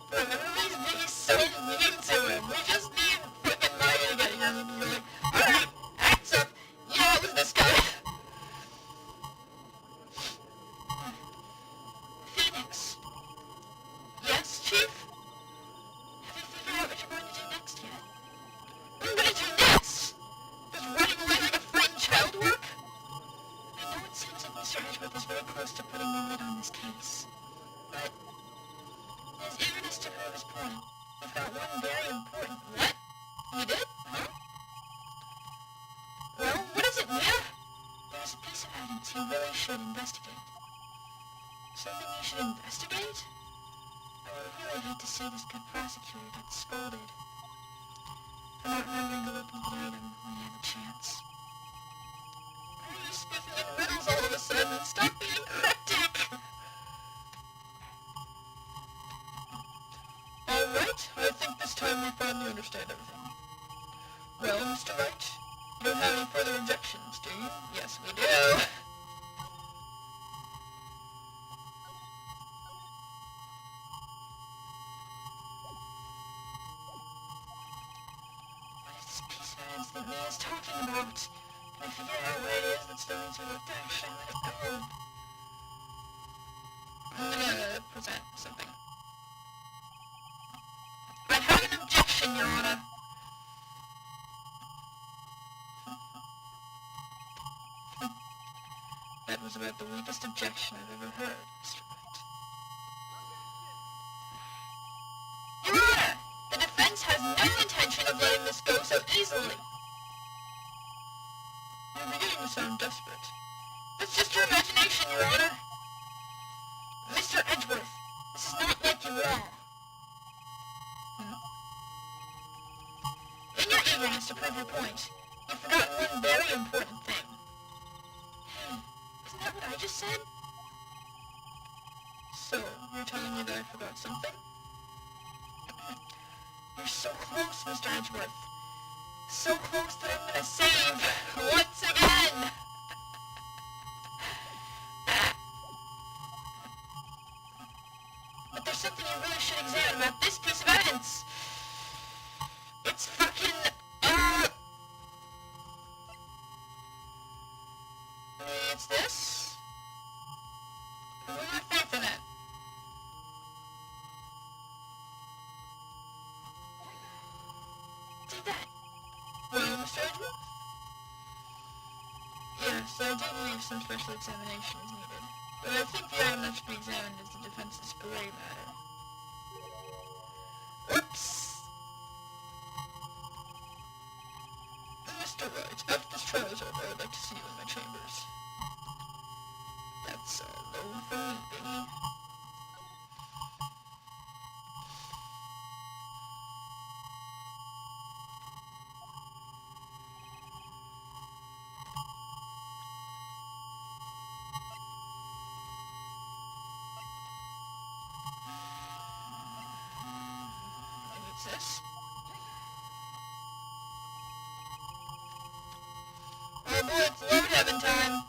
Remember these biggies so mean to him. We just need fucking Maya to get here and be like, alright, act up. Yeah, it was this guy. Phoenix. Yes, Chief? Have you figured out what you're going to do next yet? What am I going to do next? Does running away like a frightened child work? I know it seems like Mr. Edgeworth is very close to putting the lid on this case, but his eagerness to prove his point, we've got one very important... What? You did? Huh? Well, what is it, Mia? There's a piece of evidence you really should investigate. Something you should investigate? I would really hate to see this good prosecutor get scolded for not remembering to look into the item when he had the chance. Why are you speaking in riddles all of a sudden? Stop being cryptic! Alright, I think this time we finally understand everything. Well, Mr. Wright, you don't have any further objections, do you? Yes, we do. What is this piece of evidence that Mia's talking about? Can I figure out what it is that still needs to be looked at? Should I let it go? I'm gonna present something. I have an objection, Your Honor. said was about the weakest objection I've ever heard, Mr. Wright. Your Honor, the defense has no intention of letting this go so easily. You're beginning to sound desperate. That's just your imagination, Your Honor. Mr. Edgeworth, this is not like you at all. In your eagerness to prove your point, you've forgotten one very important thing. Hey, isn't that what I just said? So, you're telling me that I forgot something? You're so close, Mr. Edgeworth. So close that I'm gonna save once again! But there's something you really should examine about this piece of evidence. It's fucking, it's this? Put my faith in it. Take that. Well, Mr. Edgeworth? Yes, I do believe some special examination is needed. But I think the item that should be examined is the defense's gray matter. Oops! Mr. Wright, after this trial is over, I'd like to see you in my chambers. That's all over for me, baby. And it's this. Oh boy, it's load heaven time.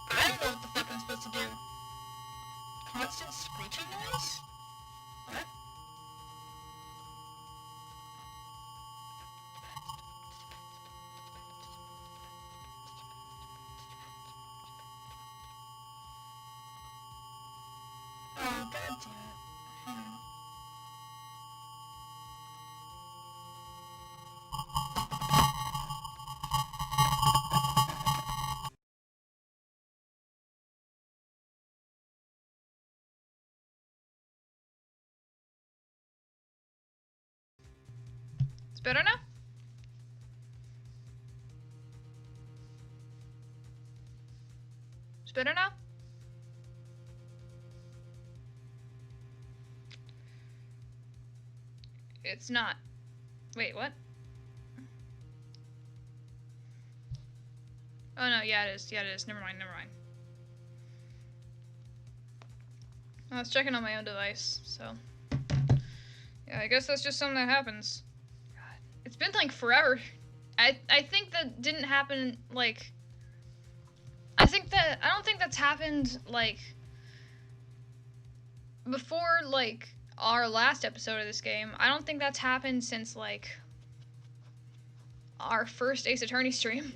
I don't know what the fuck I'm supposed to do. Constant screeching noise? What? Oh, god damn it. Hang on. It's better now? It's better now? It's not. Wait, what? Oh no, yeah it is. Yeah it is. Never mind, never mind. I was checking on my own device, so. Yeah, I guess that's just something that happens. God. It's been like forever. I think that didn't happen like. I don't think that's happened like before like our last episode of this game. I don't think that's happened since like our first Ace Attorney stream.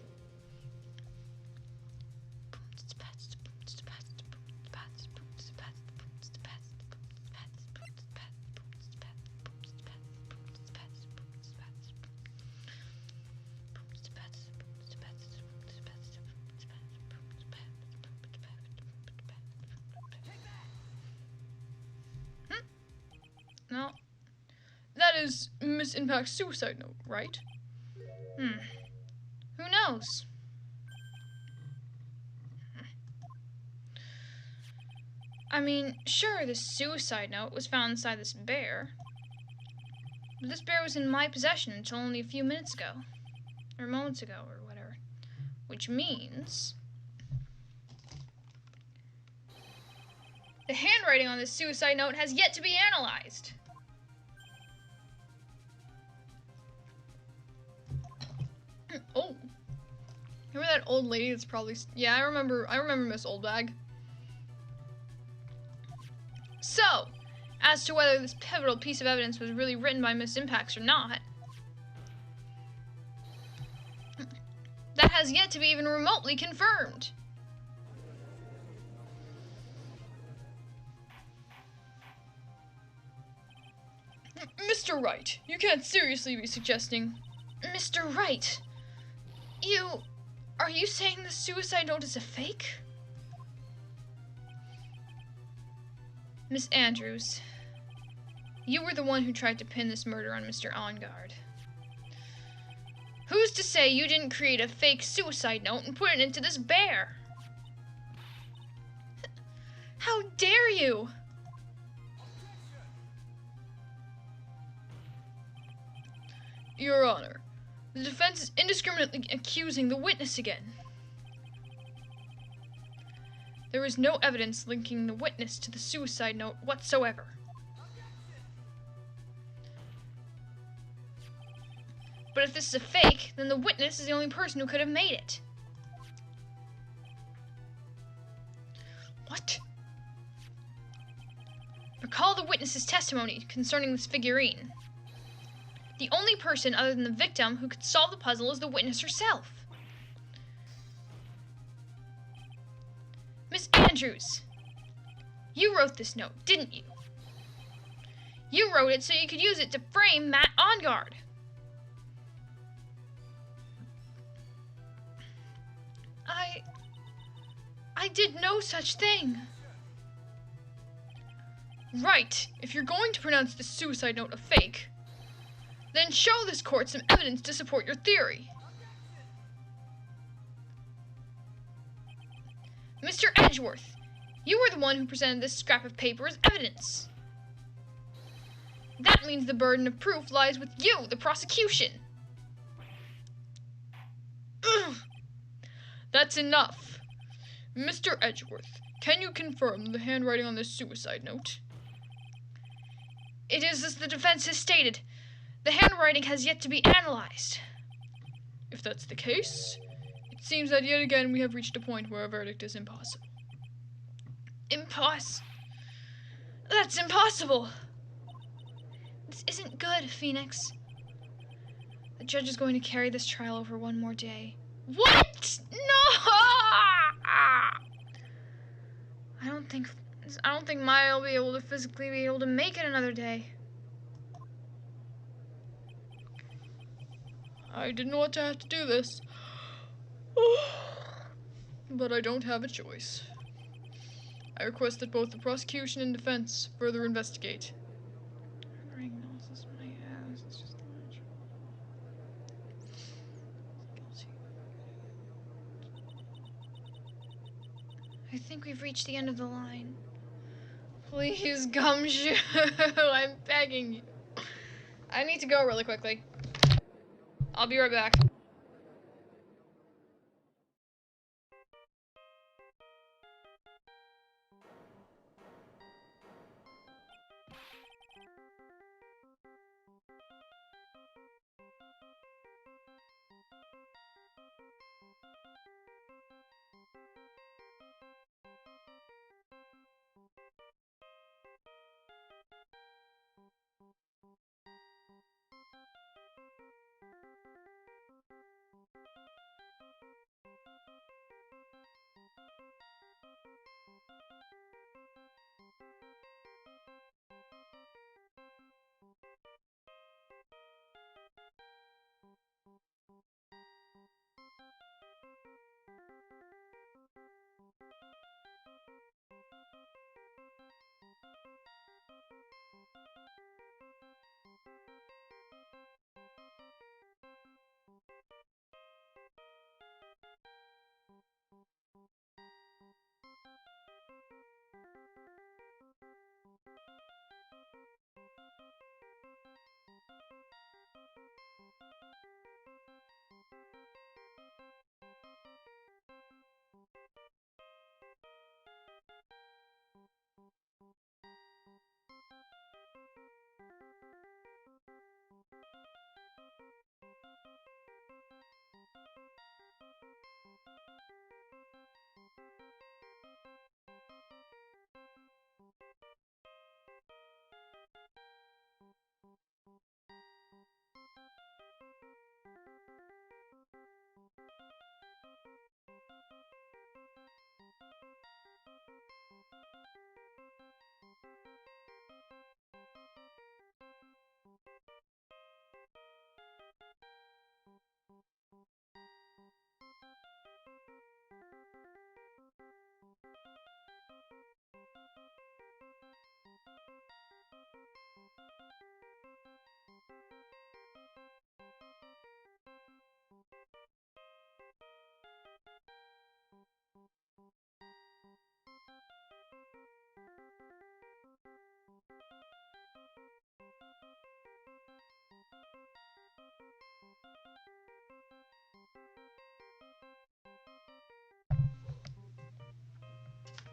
No. That is Miss Impact's suicide note, right? Who knows? I mean, sure, this suicide note was found inside this bear. But this bear was in my possession until only a few minutes ago. Or moments ago, or whatever. Which means the handwriting on this suicide note has yet to be analyzed. Oh. Remember that old lady that's probably... Yeah, I remember Miss Oldbag. So, as to whether this pivotal piece of evidence was really written by Miss Impax or not, that has yet to be even remotely confirmed. Mr. Wright, you can't seriously be suggesting... Mr. Wright, are you saying the suicide note is a fake? Miss Andrews, you were the one who tried to pin this murder on Mr. Ongard. Who's to say you didn't create a fake suicide note and put it into this bear? How dare you! Your Honor, the defense is indiscriminately accusing the witness again. There is no evidence linking the witness to the suicide note whatsoever. But if this is a fake, then the witness is the only person who could have made it. What? Recall the witness's testimony concerning this figurine. The only person other than the victim who could solve the puzzle is the witness herself. Miss Andrews, you wrote this note, didn't you? You wrote it so you could use it to frame Matt Ongard. I did no such thing. Right. If you're going to pronounce the suicide note a fake, then show this court some evidence to support your theory. Mr. Edgeworth, you were the one who presented this scrap of paper as evidence. That means the burden of proof lies with you, the prosecution. Ugh. That's enough. Mr. Edgeworth, can you confirm the handwriting on this suicide note? It is as the defense has stated. The handwriting has yet to be analyzed. If that's the case, it seems that yet again we have reached a point where a verdict is impossible. That's impossible! This isn't good, Phoenix. The judge is going to carry this trial over one more day. What? No! I don't think Maya will be able to physically be able to make it another day. I didn't want to have to do this. But I don't have a choice. I request that both the prosecution and defense further investigate. I think we've reached the end of the line. Please, Gumshoe, I'm begging you. I need to go really quickly. I'll be right back.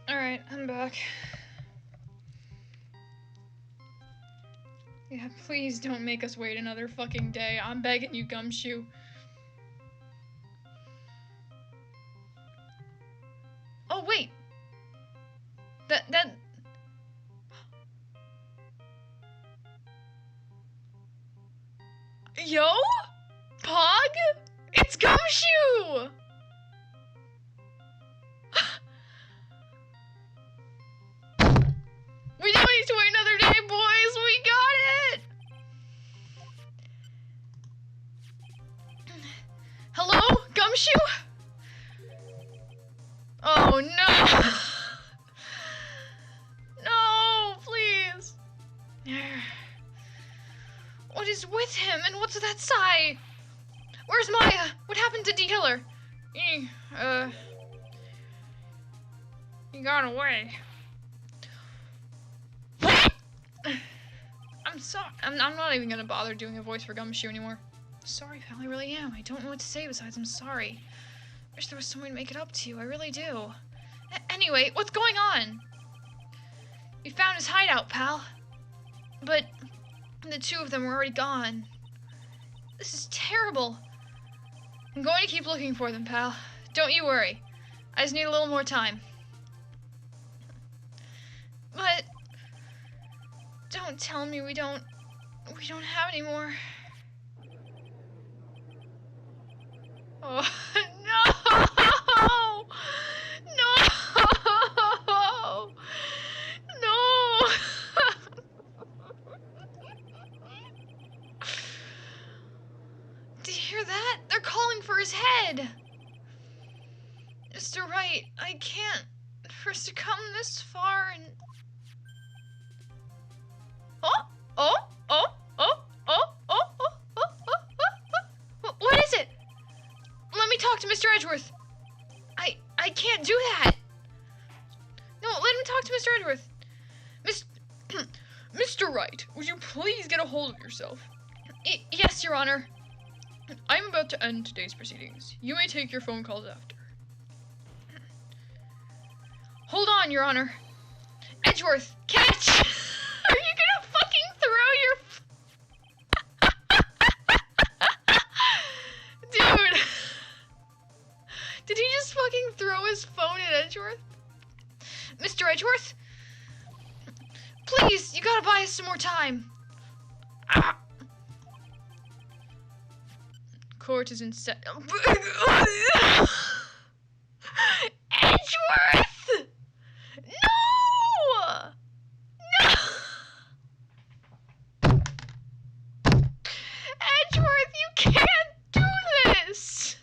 Alright, I'm back. Yeah, please don't make us wait another fucking day. I'm begging you, Gumshoe. Oh, wait. That... Yo? Pog? It's Gumshoe! We don't need to wait another day, boys! We got it! Hello? Gumshoe? Oh, no! No, please! What is with him, and what's with that sigh? Where's Maya? What happened to D-Killer? He got away. I'm sorry. I'm not even gonna bother doing a voice for Gumshoe anymore. Sorry, pal, I really am. I don't know what to say besides I'm sorry. Wish there was someone to make it up to you. I really do. Anyway, what's going on? We found his hideout, pal. But the two of them were already gone. This is terrible. I'm going to keep looking for them, pal. Don't you worry. I just need a little more time. But don't tell me we don't have any more. Oh, no! No! No! Did you hear that? They're calling for his head! Mr. Wright, I can't. For us to come this far and... What is it? Let me talk to Mr. Edgeworth. I can't do that. No, let him talk to Mr. Edgeworth. Mr. Wright, would you please get a hold of yourself? Yes, Your Honor. I'm about to end today's proceedings. You may take your phone calls after. Hold on, Your Honor. Edgeworth, catch! Are you gonna fucking throw your... Dude! Did he just fucking throw his phone at Edgeworth? Mr. Edgeworth? Please, you gotta buy us some more time. Court is in set... Edgeworth! No! No! Edgeworth, you can't do this!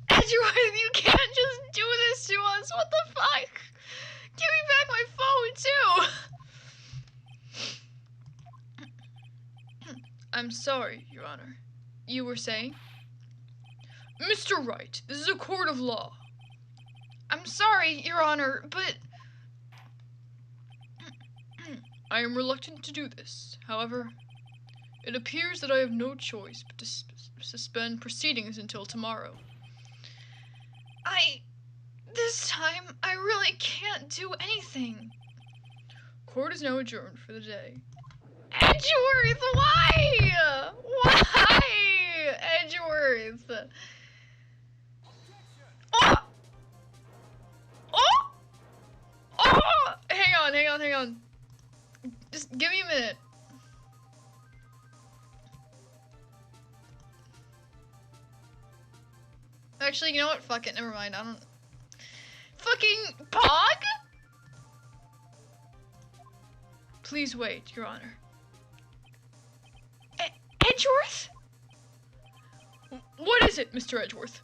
Edgeworth, you can't just do this to us. What the fuck? Give me back my phone, too. I'm sorry, Your Honor. You were saying? Mr. Wright, this is a court of law. I'm sorry, Your Honor, but... I am reluctant to do this. However, it appears that I have no choice but to suspend proceedings until tomorrow. This time, I really can't do anything. Court is now adjourned for the day. Edgeworth, why? Why? Edgeworth. Oh! Oh! Oh! Hang on. Just give me a minute. Actually, you know what? Fuck it. Never mind. I don't... Fucking Pog? Please wait, Your Honor. Edgeworth? What is it, Mr. Edgeworth?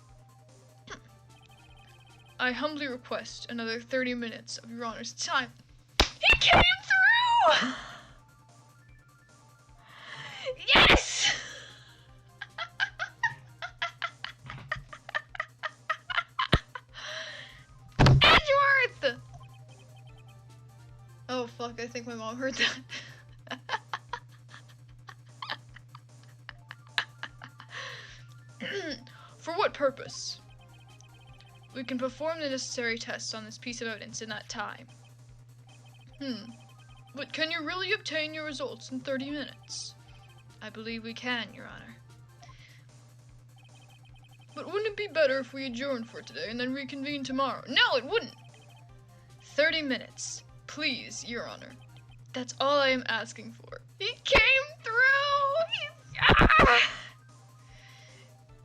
I humbly request another 30 minutes of Your Honor's time. He came through! Yes! Edgeworth! think my mom heard that. For what purpose? We can perform the necessary tests on this piece of evidence in that time. But can you really obtain your results in 30 minutes? I believe we can, Your Honor. But wouldn't it be better if we adjourn for today and then reconvene tomorrow? No, it wouldn't! 30 minutes. Please, Your Honor. That's all I am asking for. He came through!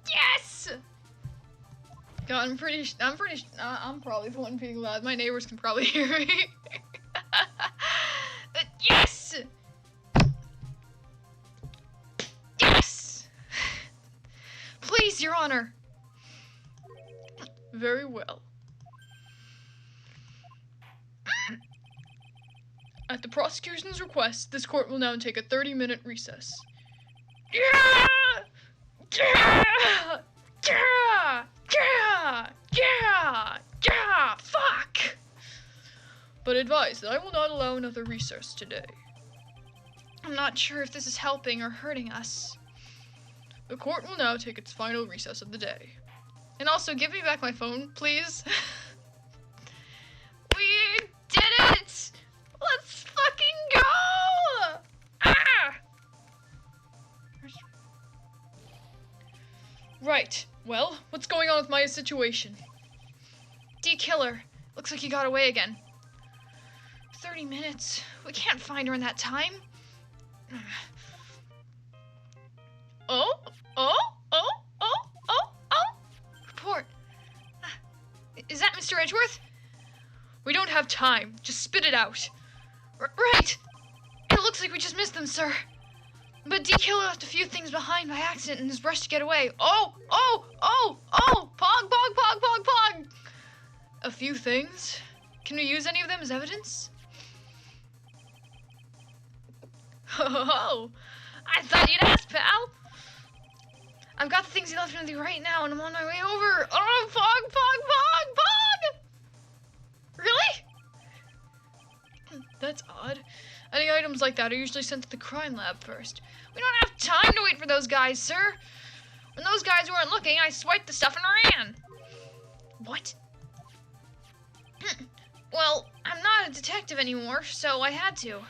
Yes! God, I'm probably the one being loud. My neighbors can probably hear me. Yes! Yes! Please, Your Honor. Very well. At the prosecution's request, this court will now take a 30-minute recess. Yeah! Yeah! Yeah! Yeah! Yeah! Yeah! Fuck! But advise that I will not allow another recess today. I'm not sure if this is helping or hurting us. The court will now take its final recess of the day. And also, give me back my phone, please. We did it! Let's fucking go! Ah! Right. Well, what's going on with Maya's situation? D-Killer. Looks like he got away again. 30 minutes. We can't find her in that time. Oh? Report. Is that Mr. Edgeworth? We don't have time. Just spit it out. Right. It looks like we just missed them, sir. But D-Killer left a few things behind by accident in his rush to get away. Oh! Pog! A few things? Can we use any of them as evidence? Oh, I thought you'd ask, pal. I've got the things he left with you right now, and I'm on my way over. Oh, Pog! Really? That's odd. Any items like that are usually sent to the crime lab first. We don't have time to wait for those guys, sir. When those guys weren't looking, I swiped the stuff and ran. What? Well, I'm not a detective anymore, so I had to.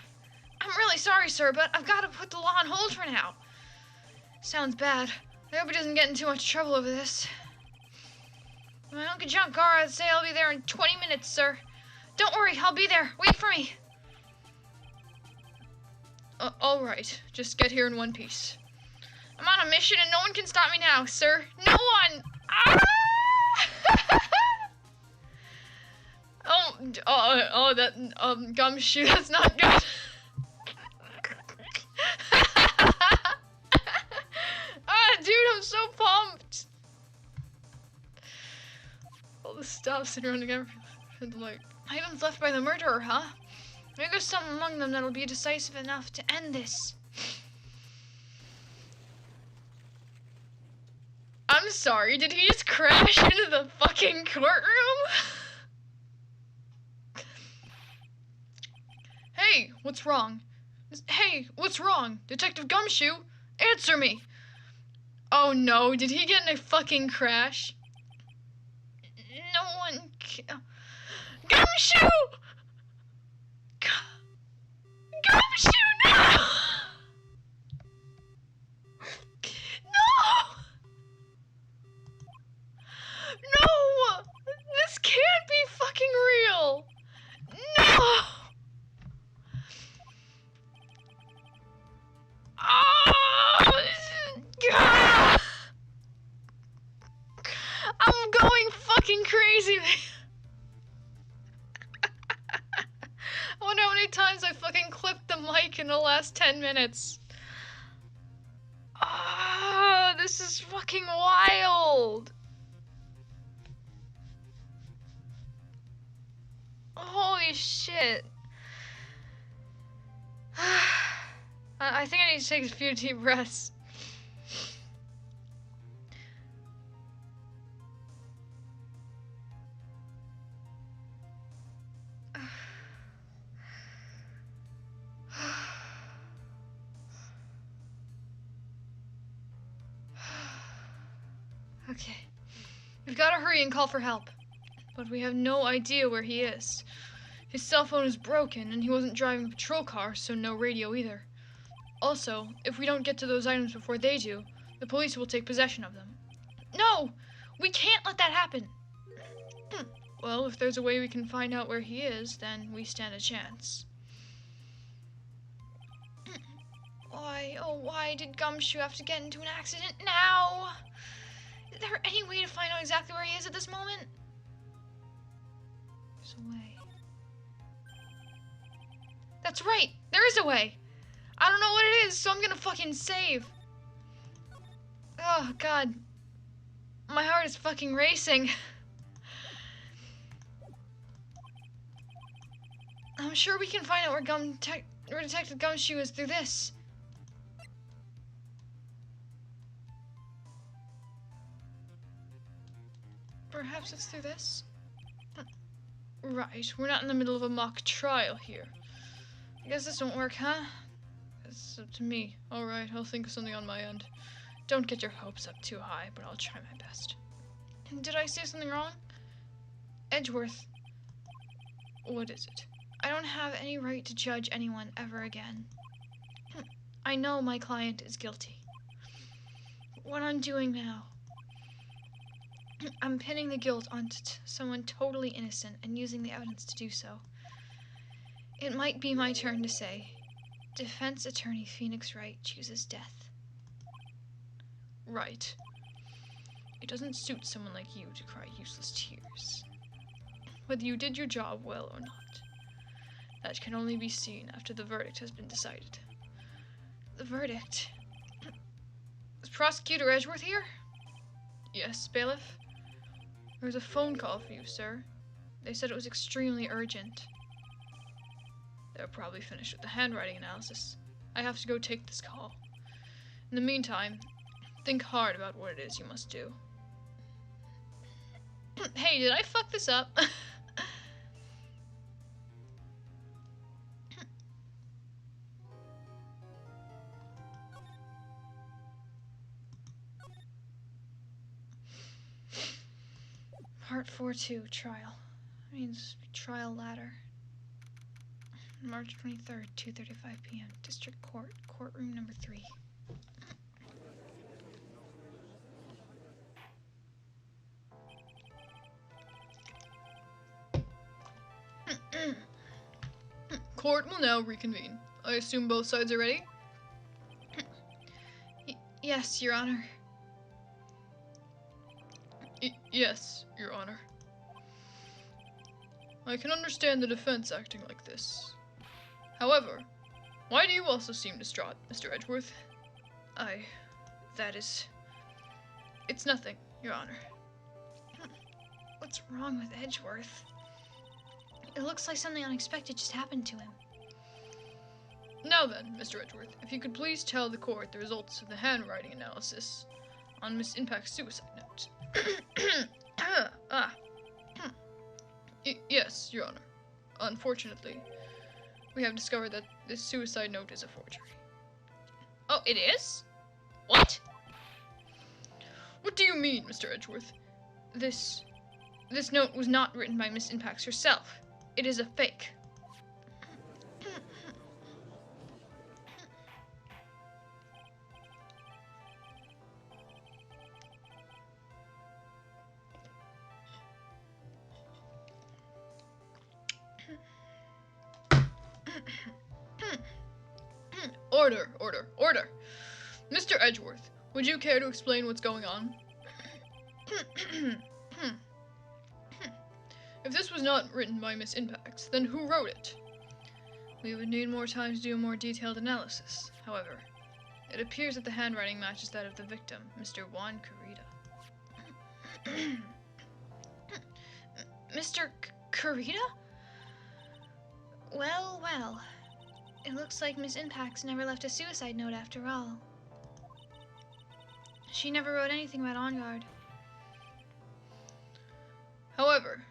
I'm really sorry, sir, but I've got to put the law on hold for now. Sounds bad. I hope he doesn't get in too much trouble over this. My Uncle John Gar would say I'll be there in 20 minutes, sir. Don't worry, I'll be there. Wait for me. All right. Just get here in one piece. I'm on a mission and no one can stop me now, sir. No one! Ah! Gumshoe, that's not good. Dude, I'm so pumped. All the stuff sitting around together. Like, items left by the murderer, huh? Maybe there's something among them that'll be decisive enough to end this. I'm sorry, did he just crash into the fucking courtroom? Hey, what's wrong? Hey, what's wrong? Detective Gumshoe? Answer me! Oh no, did he get in a fucking crash? No one can... Gumshoe! Gumshoe, no! No! This can't be fucking real! No! God. I'm going fucking crazy. I wonder how many times I fucking clipped the mic in the last 10 minutes. This is fucking wild. Holy shit. I think I need to take a few deep breaths. Okay. We've got to hurry and call for help. But we have no idea where he is. His cell phone is broken, and he wasn't driving a patrol car, so no radio either. Also, if we don't get to those items before they do, the police will take possession of them. No! We can't let that happen! Well, if there's a way we can find out where he is, then we stand a chance. Why did Gumshoe have to get into an accident now? Is there any way to find out exactly where he is at this moment? There's a way. That's right! There is a way! I don't know what it is, so I'm gonna fucking save. Oh, God. My heart is fucking racing. I'm sure we can find out where Detective Gumshoe is through this. Perhaps it's through this? Right, we're not in the middle of a mock trial here. I guess this won't work, huh? It's up to me. Alright, I'll think of something on my end. Don't get your hopes up too high, but I'll try my best. Did I say something wrong? Edgeworth. What is it? I don't have any right to judge anyone ever again. I know my client is guilty. What I'm doing now, I'm pinning the guilt onto someone totally innocent and using the evidence to do so. It might be my turn to say, Defense Attorney Phoenix Wright chooses death. Right. It doesn't suit someone like you to cry useless tears. Whether you did your job well or not, that can only be seen after the verdict has been decided. The verdict? Is Prosecutor Edgeworth here? Yes, bailiff? There was a phone call for you, sir. They said it was extremely urgent. They're probably finished with the handwriting analysis. I have to go take this call. In the meantime, think hard about what it is you must do. Hey, did I fuck this up? Part 4-2, trial. Means trial ladder. March 23rd, 2:35 p.m. District Court, courtroom number 3. Court will now reconvene. I assume both sides are ready? Yes, Your Honor. Yes, Your Honor. I can understand the defense acting like this. However, why do you also seem distraught, Mr. Edgeworth? It's nothing, Your Honor. What's wrong with Edgeworth? It looks like something unexpected just happened to him. Now then, Mr. Edgeworth, if you could please tell the court the results of the handwriting analysis on Miss Impact's suicide note. Yes, Your Honor. Unfortunately, we have discovered that this suicide note is a forgery. Oh, it is? What? What do you mean, Mr. Edgeworth? This note was not written by Miss Impax herself. It is a fake. Order. Mr. Edgeworth, would you care to explain what's going on? If this was not written by Miss Impax, then who wrote it? We would need more time to do a more detailed analysis. However, it appears that the handwriting matches that of the victim, Mr. Juan Carita. Mr. Carita? Well. It looks like Miss Impax never left a suicide note after all. She never wrote anything about On Guard. However,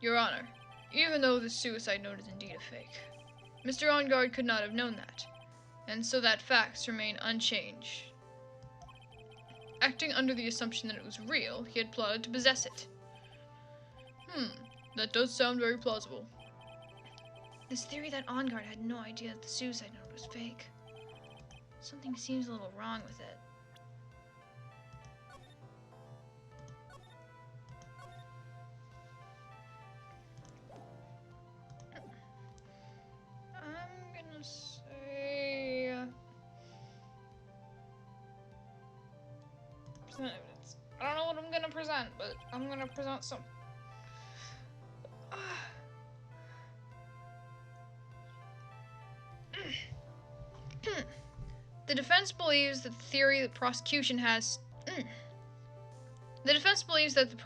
Your Honor, even though the suicide note is indeed a fake, Mr. On Guard could not have known that, and so that facts remain unchanged. Acting under the assumption that it was real, he had plotted to possess it. That does sound very plausible. This theory that OnGuard had no idea that the suicide note was fake. Something seems a little wrong with it. I'm gonna say... present evidence. I don't know what I'm gonna present, but I'm gonna present some... The defense believes that the theory the prosecution has... The defense believes that the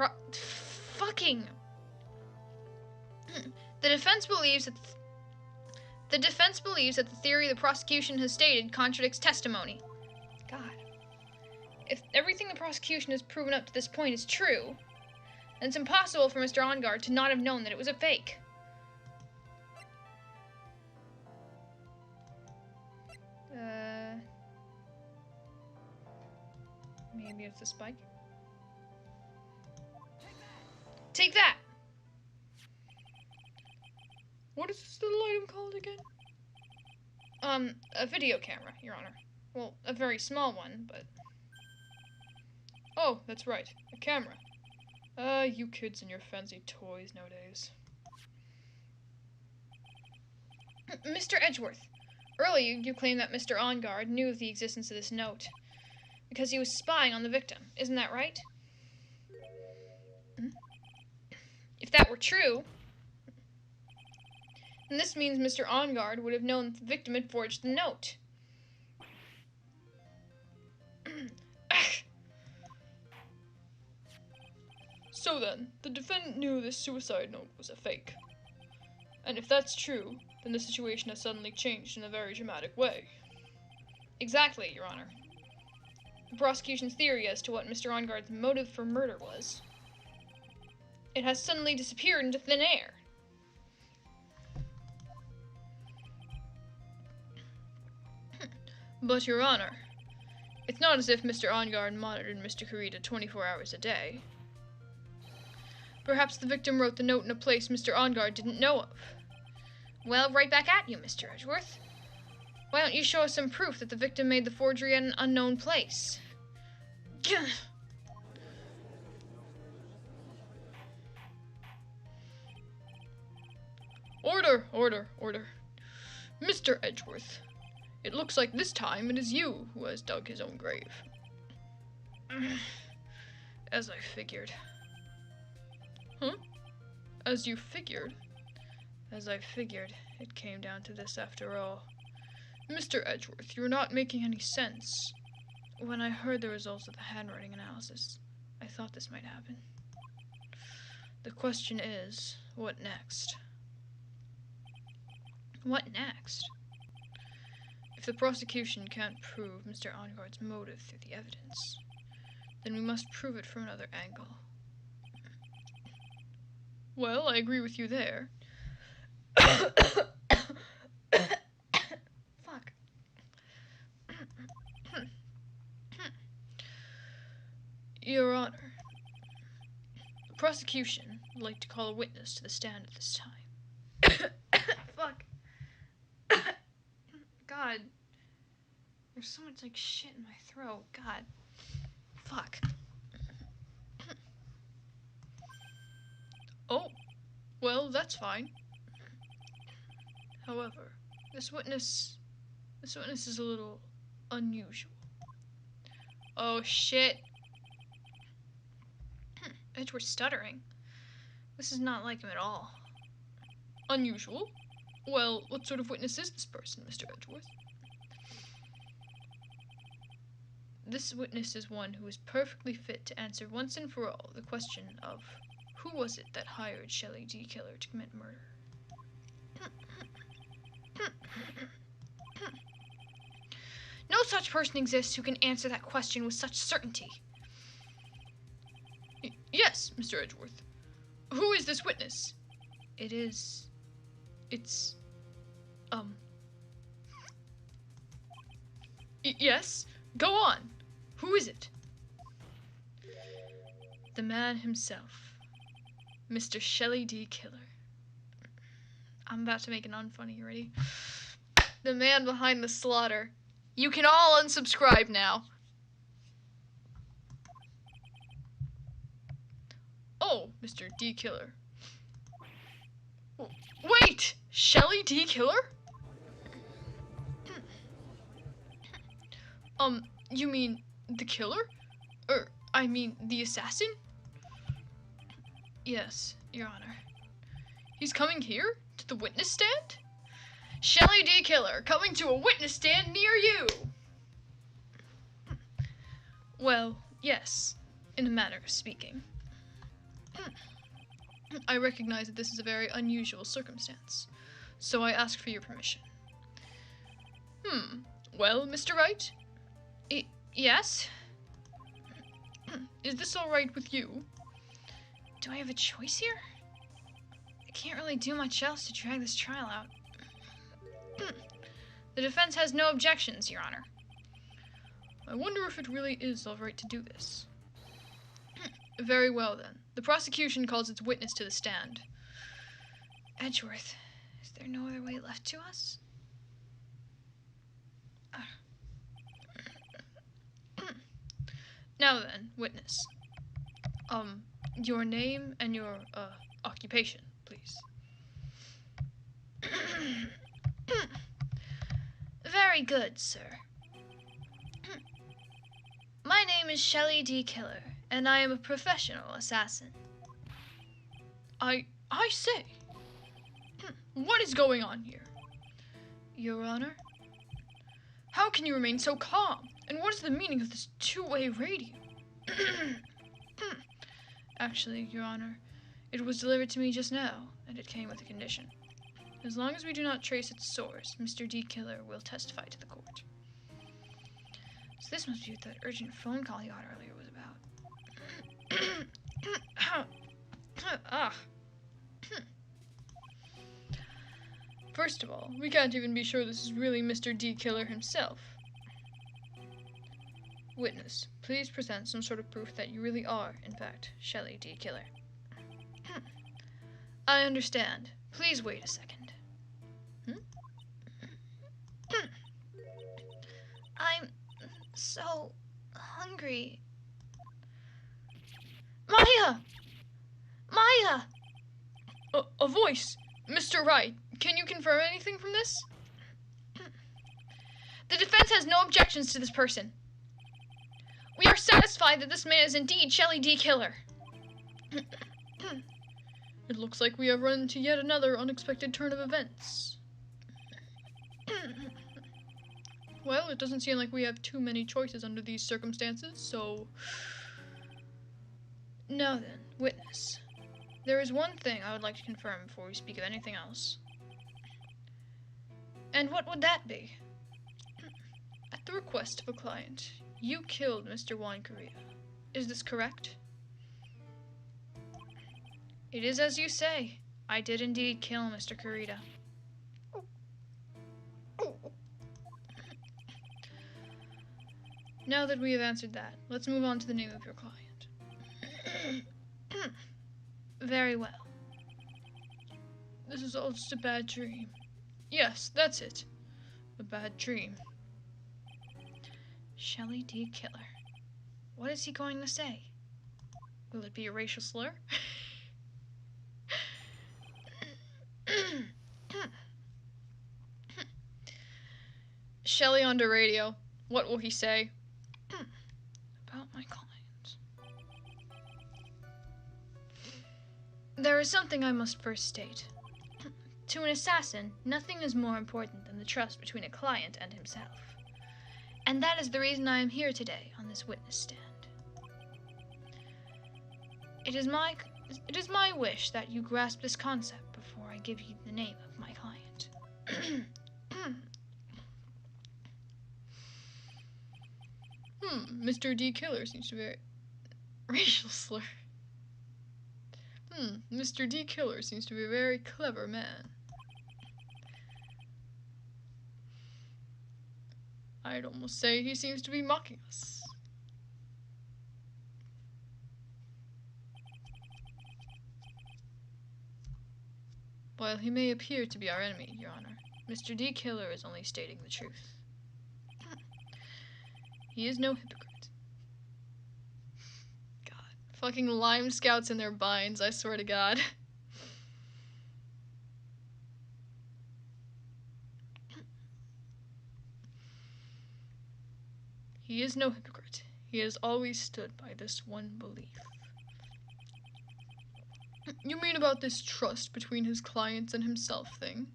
fucking... The defense believes that... The defense believes that the theory the prosecution has stated contradicts testimony. God. If everything the prosecution has proven up to this point is true, then it's impossible for Mr. OnGuard to not have known that it was a fake. Maybe it's a spike. Take that! What is this little item called again? A video camera, Your Honor. Well, a very small one, but... Oh, that's right. A camera. You kids and your fancy toys nowadays. Mr. Edgeworth, earlier you claimed that Mr. OnGuard knew of the existence of this note because he was spying on the victim. Isn't that right? If that were true, then this means Mr. OnGuard would have known that the victim had forged the note. So then, the defendant knew this suicide note was a fake. And if that's true, then the situation has suddenly changed in a very dramatic way. Exactly, Your Honor. The prosecution's theory as to what Mr. OnGuard's motive for murder was. It has suddenly disappeared into thin air. But, Your Honor, it's not as if Mr. OnGuard monitored Mr. Kurita 24 hours a day. Perhaps the victim wrote the note in a place Mr. OnGuard didn't know of. Well, right back at you, Mr. Edgeworth. Why don't you show us some proof that the victim made the forgery at an unknown place? Order, order, order. Mr. Edgeworth, it looks like this time it is you who has dug his own grave. As I figured. Huh? As you figured? As I figured, it came down to this after all. Mr. Edgeworth, you're not making any sense. When I heard the results of the handwriting analysis, I thought this might happen. The question is, what next? What next? If the prosecution can't prove Mr. OnGuard's motive through the evidence, then we must prove it from another angle. Well, I agree with you there. Fuck. Your Honor, the prosecution would like to call a witness to the stand at this time. Fuck. God. There's so much, like, shit in my throat. God. Fuck. Oh, well, that's fine. However, this witness is a little unusual. Oh, shit. Edgeworth's stuttering. This is not like him at all. Unusual? Well, what sort of witness is this person, Mr. Edgeworth? This witness is one who is perfectly fit to answer once and for all the question of who was it that hired Shelley D. Killer to commit murder? No such person exists who can answer that question with such certainty. Yes, Mr. Edgeworth. Who is this witness? It's... Yes? Go on. Who is it? The man himself, Mr. Shelley D. Killer. I'm about to make it unfunny. You ready? The man behind the slaughter. You can all unsubscribe now. Oh, Mr. D. Killer. Wait! Shelley D. Killer? You mean the killer? I mean the assassin? Yes, Your Honor. He's coming here? To the witness stand? Shelley D. Killer, coming to a witness stand near you! Well, yes, in a manner of speaking. I recognize that this is a very unusual circumstance, so I ask for your permission. Well, Mr. Wright? Yes? Is this alright with you? Do I have a choice here? I can't really do much else to drag this trial out. The defense has no objections, Your Honor. I wonder if it really is alright to do this. Very well, then. The prosecution calls its witness to the stand. Edgeworth, is there no other way left to us? Now then, witness. Your name and your, occupation, please. Very good, sir. My name is Shelley D. Killer, and I am a professional assassin. I say. What is going on here? Your Honor? How can you remain so calm? And what is the meaning of this two-way radio? Actually, Your Honor, it was delivered to me just now, and it came with a condition. As long as we do not trace its source, Mr. D. Killer will testify to the court. So this must be what that urgent phone call he got earlier was about. First of all, we can't even be sure this is really Mr. D. Killer himself. Witness, please present some sort of proof that you really are, in fact, Shelley D. Killer. I understand. Please wait a second. I'm so hungry. Maya! Maya! A voice! Mr. Wright, can you confirm anything from this? The defense has no objections to this person. We are satisfied that this man is indeed Shelley D. Killer. It looks like we have run into yet another unexpected turn of events. Well, it doesn't seem like we have too many choices under these circumstances, so... Now then, witness. There is one thing I would like to confirm before we speak of anything else. And what would that be? At the request of a client, you killed Mr. Wojicki. Is this correct? It is as you say. I did indeed kill Mr. Kurita. Now that we have answered that, let's move on to the name of your client. Very well. This is all just a bad dream. Yes, that's it. A bad dream. Shelley D. Killer. What is he going to say? Will it be a racial slur? Shelley on the radio. What will he say? About my client. There is something I must first state. To an assassin, nothing is more important than the trust between a client and himself. And that is the reason I am here today on this witness stand. It is my wish that you grasp this concept before I give you the name of my client. Mr. D. Killer seems to be a racial slur. Mr. D. Killer seems to be a very clever man. I'd almost say he seems to be mocking us. While he may appear to be our enemy, Your Honor, Mr. D. Killer is only stating the truth. He is no hypocrite. God. Fucking Lime Scouts in their binds, I swear to God. He is no hypocrite. He has always stood by this one belief. You mean about this trust between his clients and himself thing?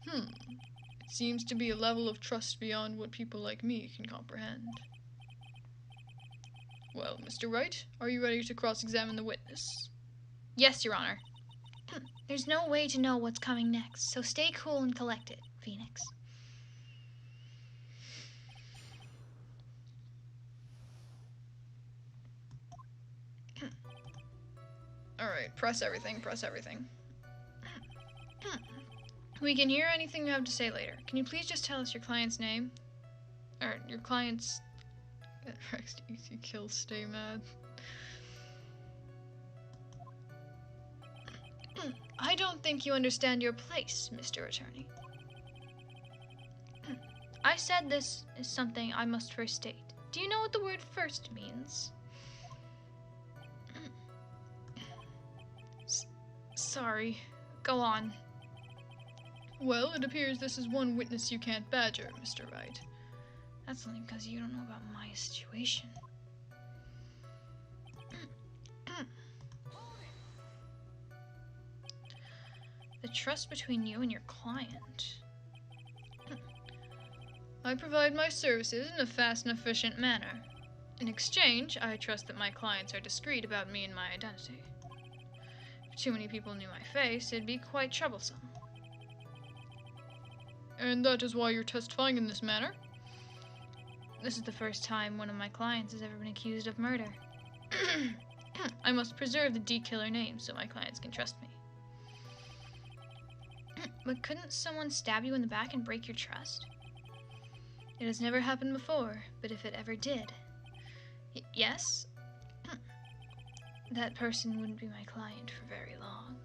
It seems to be a level of trust beyond what people like me can comprehend. Well, Mr. Wright, are you ready to cross-examine the witness? Yes, Your Honor. There's no way to know what's coming next, so stay cool and collected, Phoenix. Alright, press everything, press everything. We can hear anything you have to say later. Can you please just tell us your client's name? Or your client's... Rex, easy kill, stay mad. I don't think you understand your place, Mr. Attorney. I said this is something I must first state. Do you know what the word first means? Sorry. Go on. Well, it appears this is one witness you can't badger, Mr. Wright. That's only because you don't know about my situation. The trust between you and your client. I provide my services in a fast and efficient manner. In exchange, I trust that my clients are discreet about me and my identity. If too many people knew my face, it'd be quite troublesome. And that is why you're testifying in this manner? This is the first time one of my clients has ever been accused of murder. I must preserve the D-Killer name so my clients can trust me. But couldn't someone stab you in the back and break your trust? It has never happened before, but if it ever did... Yes? That person wouldn't be my client for very long.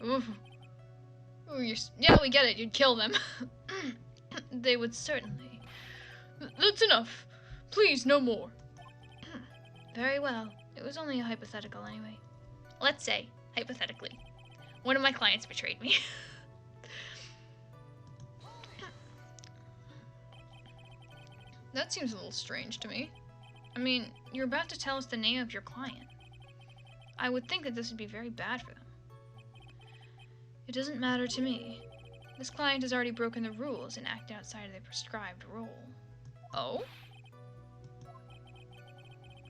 Ooh, yeah, we get it. You'd kill them. They would certainly. That's enough. Please, no more. Very well. It was only a hypothetical anyway. Let's say, hypothetically, one of my clients betrayed me. That seems a little strange to me. I mean, you're about to tell us the name of your client. I would think that this would be very bad for them. It doesn't matter to me. This client has already broken the rules and acted outside of the prescribed role. Oh?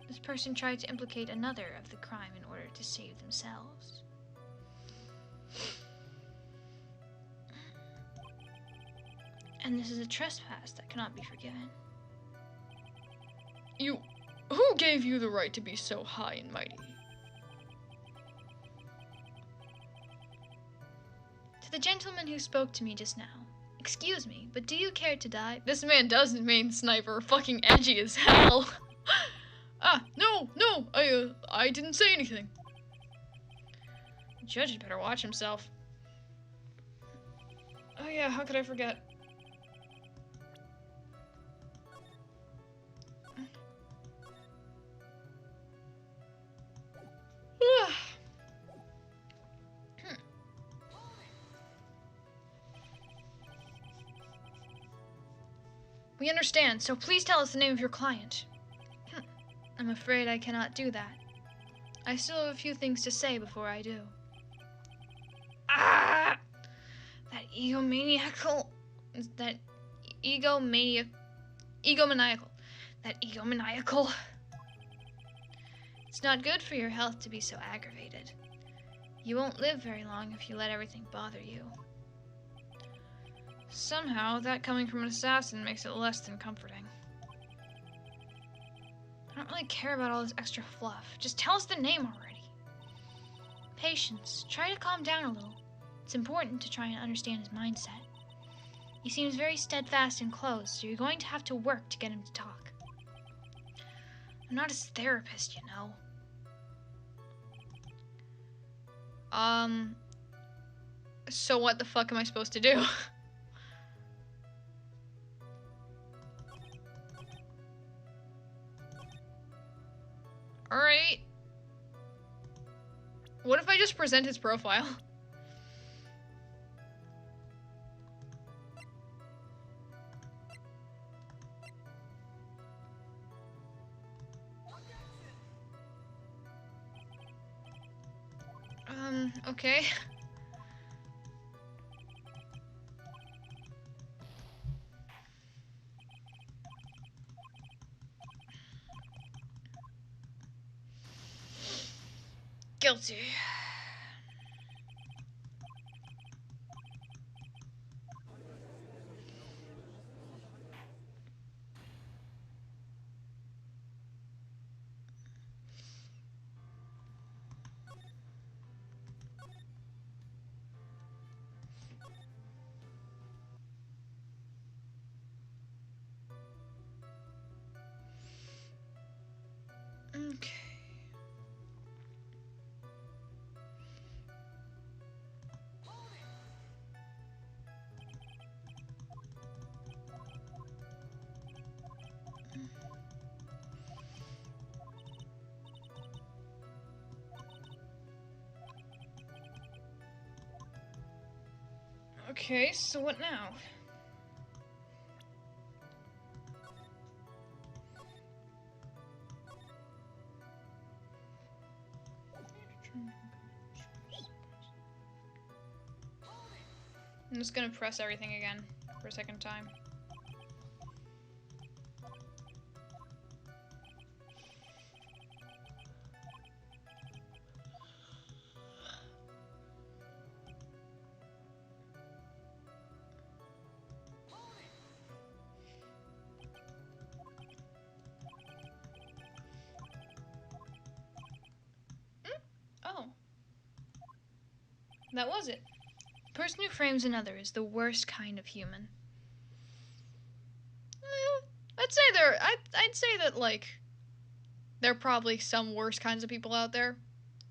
This person tried to implicate another of the crime in order to save themselves. And this is a trespass that cannot be forgiven. Who gave you the right to be so high and mighty? To the gentleman who spoke to me just now. Excuse me, but do you care to die? This man doesn't mean sniper, fucking edgy as hell. No, I didn't say anything. The judge had better watch himself. Oh yeah, how could I forget? We understand, so please tell us the name of your client. I'm afraid I cannot do that. I still have a few things to say before I do. That egomaniacal... It's not good for your health to be so aggravated. You won't live very long if you let everything bother you. Somehow, that coming from an assassin makes it less than comforting. I don't really care about all this extra fluff. Just tell us the name already. Patience. Try to calm down a little. It's important to try and understand his mindset. He seems very steadfast and closed, so you're going to have to work to get him to talk. I'm not his therapist, you know. So what the fuck am I supposed to do? Alright. What if I just present his profile? Okay. Guilty. Okay. Okay, so what now? I'm just gonna press everything again for a second time. Oh. That was it. The person who frames another is the worst kind of human. I'd say that, like, there are probably some worse kinds of people out there.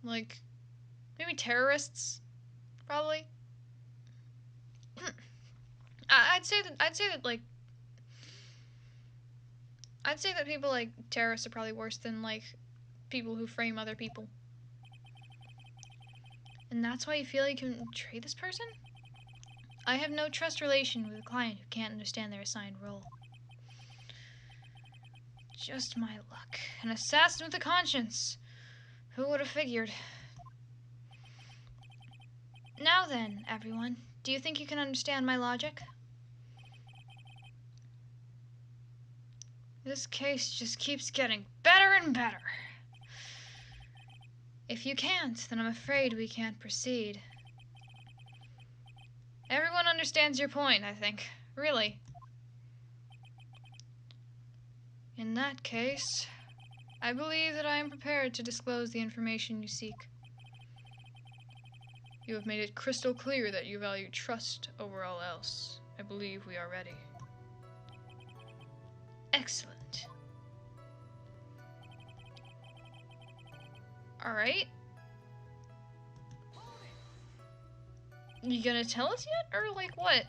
Like, maybe terrorists? Probably. I'd say that, like, I'd say that people like terrorists are probably worse than, like, people who frame other people. And that's why you feel you can betray this person? I have no trust relation with a client who can't understand their assigned role. Just my luck. An assassin with a conscience. Who would have figured? Now then, everyone, do you think you can understand my logic? This case just keeps getting better and better. If you can't, then I'm afraid we can't proceed. Everyone understands your point, I think. Really. In that case, I believe that I am prepared to disclose the information you seek. You have made it crystal clear that you value trust over all else. I believe we are ready. Excellent. Alright. You gonna tell us yet? Or, like, what?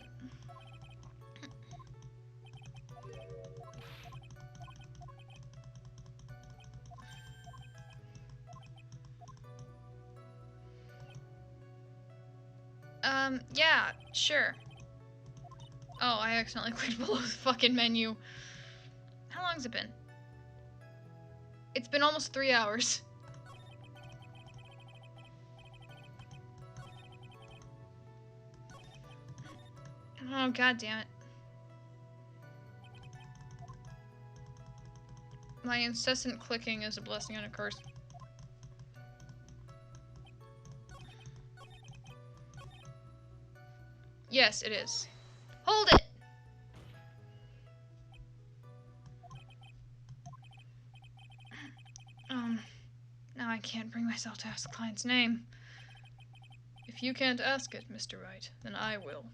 Yeah, sure. Oh, I accidentally clicked below the fucking menu. How long's it been? It's been almost 3 hours. Oh, god damn it. My incessant clicking is a blessing and a curse. Yes, it is. Hold it! Now I can't bring myself to ask the client's name. If you can't ask it, Mr. Wright, then I will.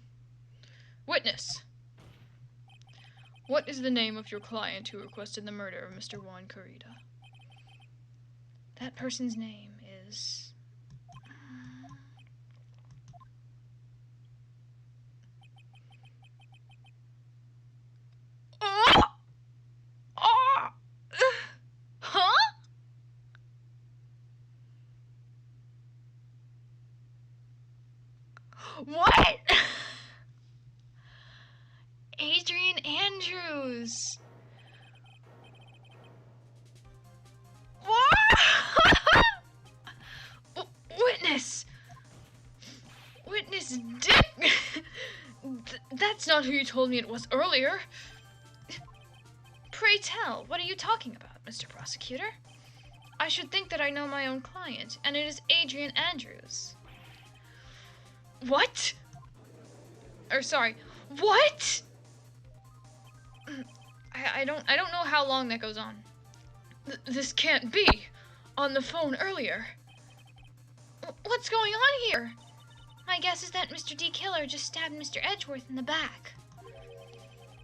Witness! What is the name of your client who requested the murder of Mr. Juan Corrida? That person's name is... What? Adrian Andrews. What? Witness. Witness Dick. That's not who you told me it was earlier. Pray tell, what are you talking about, Mr. Prosecutor? I should think that I know my own client, and it is Adrian Andrews. What? Sorry, what? I don't know how long that goes on. This can't be. On the phone earlier. What's going on here? My guess is that Mr. D. Killer just stabbed Mr. Edgeworth in the back.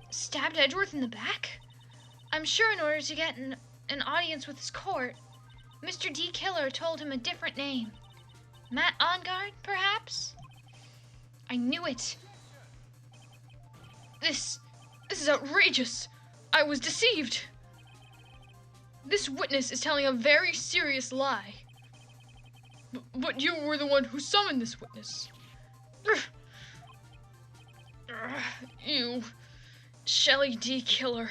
Stabbed Edgeworth in the back? I'm sure in order to get an audience with his court, Mr. D. Killer told him a different name. Matt Ongard, perhaps? I knew it. This is outrageous. I was deceived. This witness is telling a very serious lie. But you were the one who summoned this witness. You, Shelley D. Killer.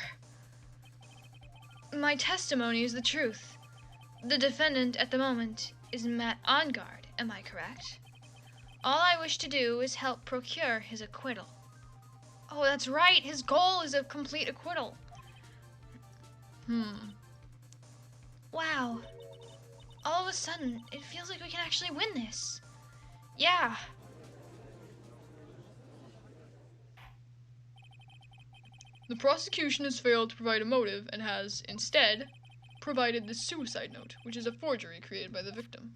My testimony is the truth. The defendant at the moment is Matt Ongard, am I correct? All I wish to do is help procure his acquittal. Oh, that's right, his goal is a complete acquittal. Wow. All of a sudden, it feels like we can actually win this. Yeah. The prosecution has failed to provide a motive and has, instead, provided the suicide note, which is a forgery created by the victim.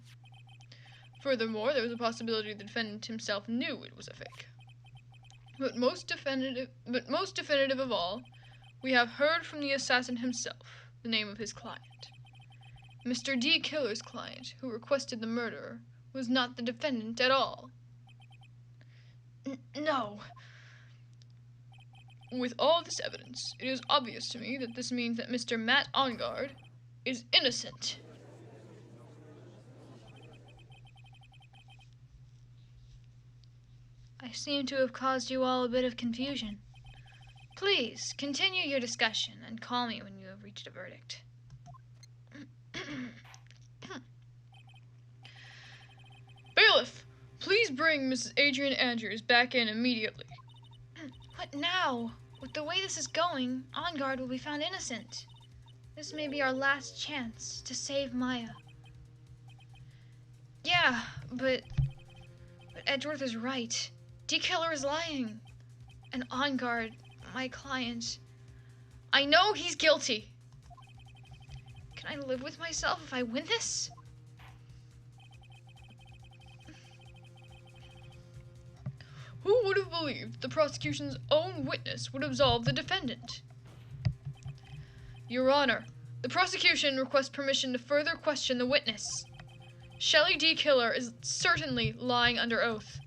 Furthermore, there was a possibility the defendant himself knew it was a fake. But most definitive of all, we have heard from the assassin himself the name of his client. Mr. D. Killer's client, who requested the murderer, was not the defendant at all. No. With all this evidence, it is obvious to me that this means that Mr. Matt Ongard is innocent. I seem to have caused you all a bit of confusion. Please, continue your discussion and call me when you have reached a verdict. Bailiff, please bring Mrs. Adrian Andrews back in immediately. What now? With the way this is going, Ongard will be found innocent. This may be our last chance to save Maya. Yeah, but Edgeworth is right. D. Killer is lying. And Ongard, my client, I know he's guilty. Can I live with myself if I win this? Who would have believed the prosecution's own witness would absolve the defendant? Your Honor, the prosecution requests permission to further question the witness. Shelley D. Killer is certainly lying under oath.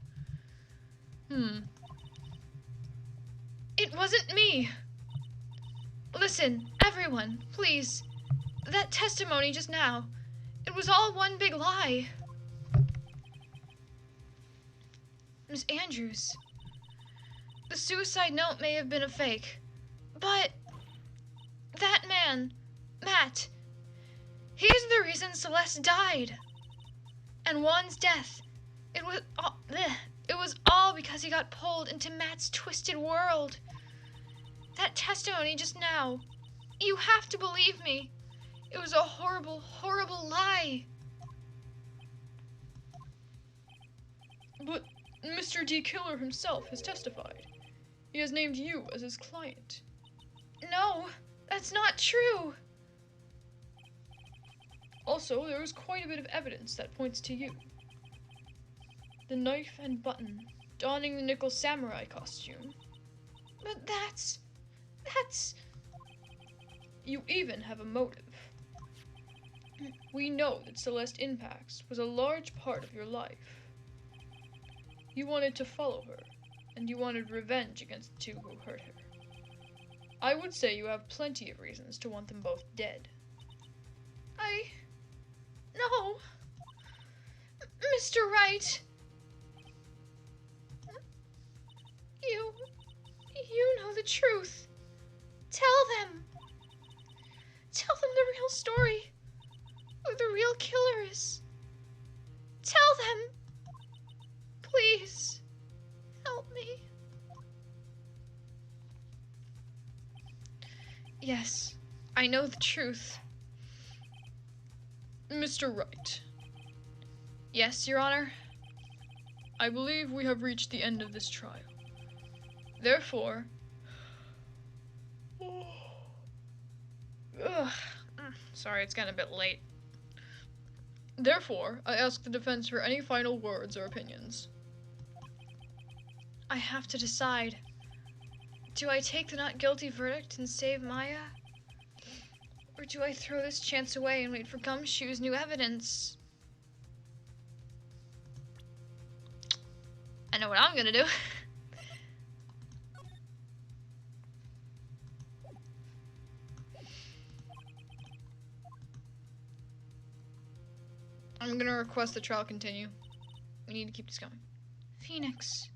It wasn't me. Listen, everyone, please. That testimony just now, it was all one big lie. Miss Andrews, the suicide note may have been a fake, but that man, Matt, he's the reason Celeste died. And Juan's death, it was all because he got pulled into Matt's twisted world. That testimony just now, you have to believe me. It was a horrible, horrible lie. But Mr. D. Killer himself has testified. He has named you as his client. No, that's not true. Also, there is quite a bit of evidence that points to you. The knife and button, donning the nickel samurai costume. But that's... You even have a motive. We know that Celeste Impax was a large part of your life. You wanted to follow her, and you wanted revenge against the two who hurt her. I would say you have plenty of reasons to want them both dead. No. Mr. Wright. truth. Tell them. Tell them the real story. Who the real killer is. Tell them. Please. Help me. Yes, I know the truth. Mr. Wright. Yes, Your Honor? I believe we have reached the end of this trial. Therefore... Ugh. Sorry, it's getting a bit late. Therefore, I ask the defense for any final words or opinions. I have to decide. Do I take the not guilty verdict and save Maya? Or do I throw this chance away and wait for Gumshoe's new evidence? I know what I'm gonna do. I'm gonna request the trial continue. We need to keep this going. Phoenix.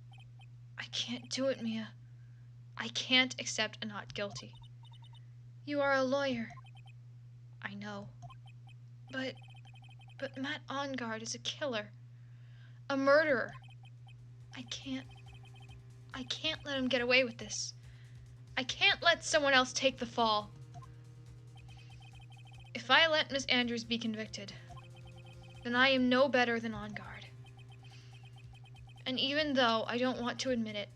I can't do it, Mia. I can't accept a not guilty. You are a lawyer. I know. But Matt Ongard is a killer. A murderer. I can't let him get away with this. I can't let someone else take the fall. If I let Miss Andrews be convicted, then I am no better than Ongard. And even though I don't want to admit it,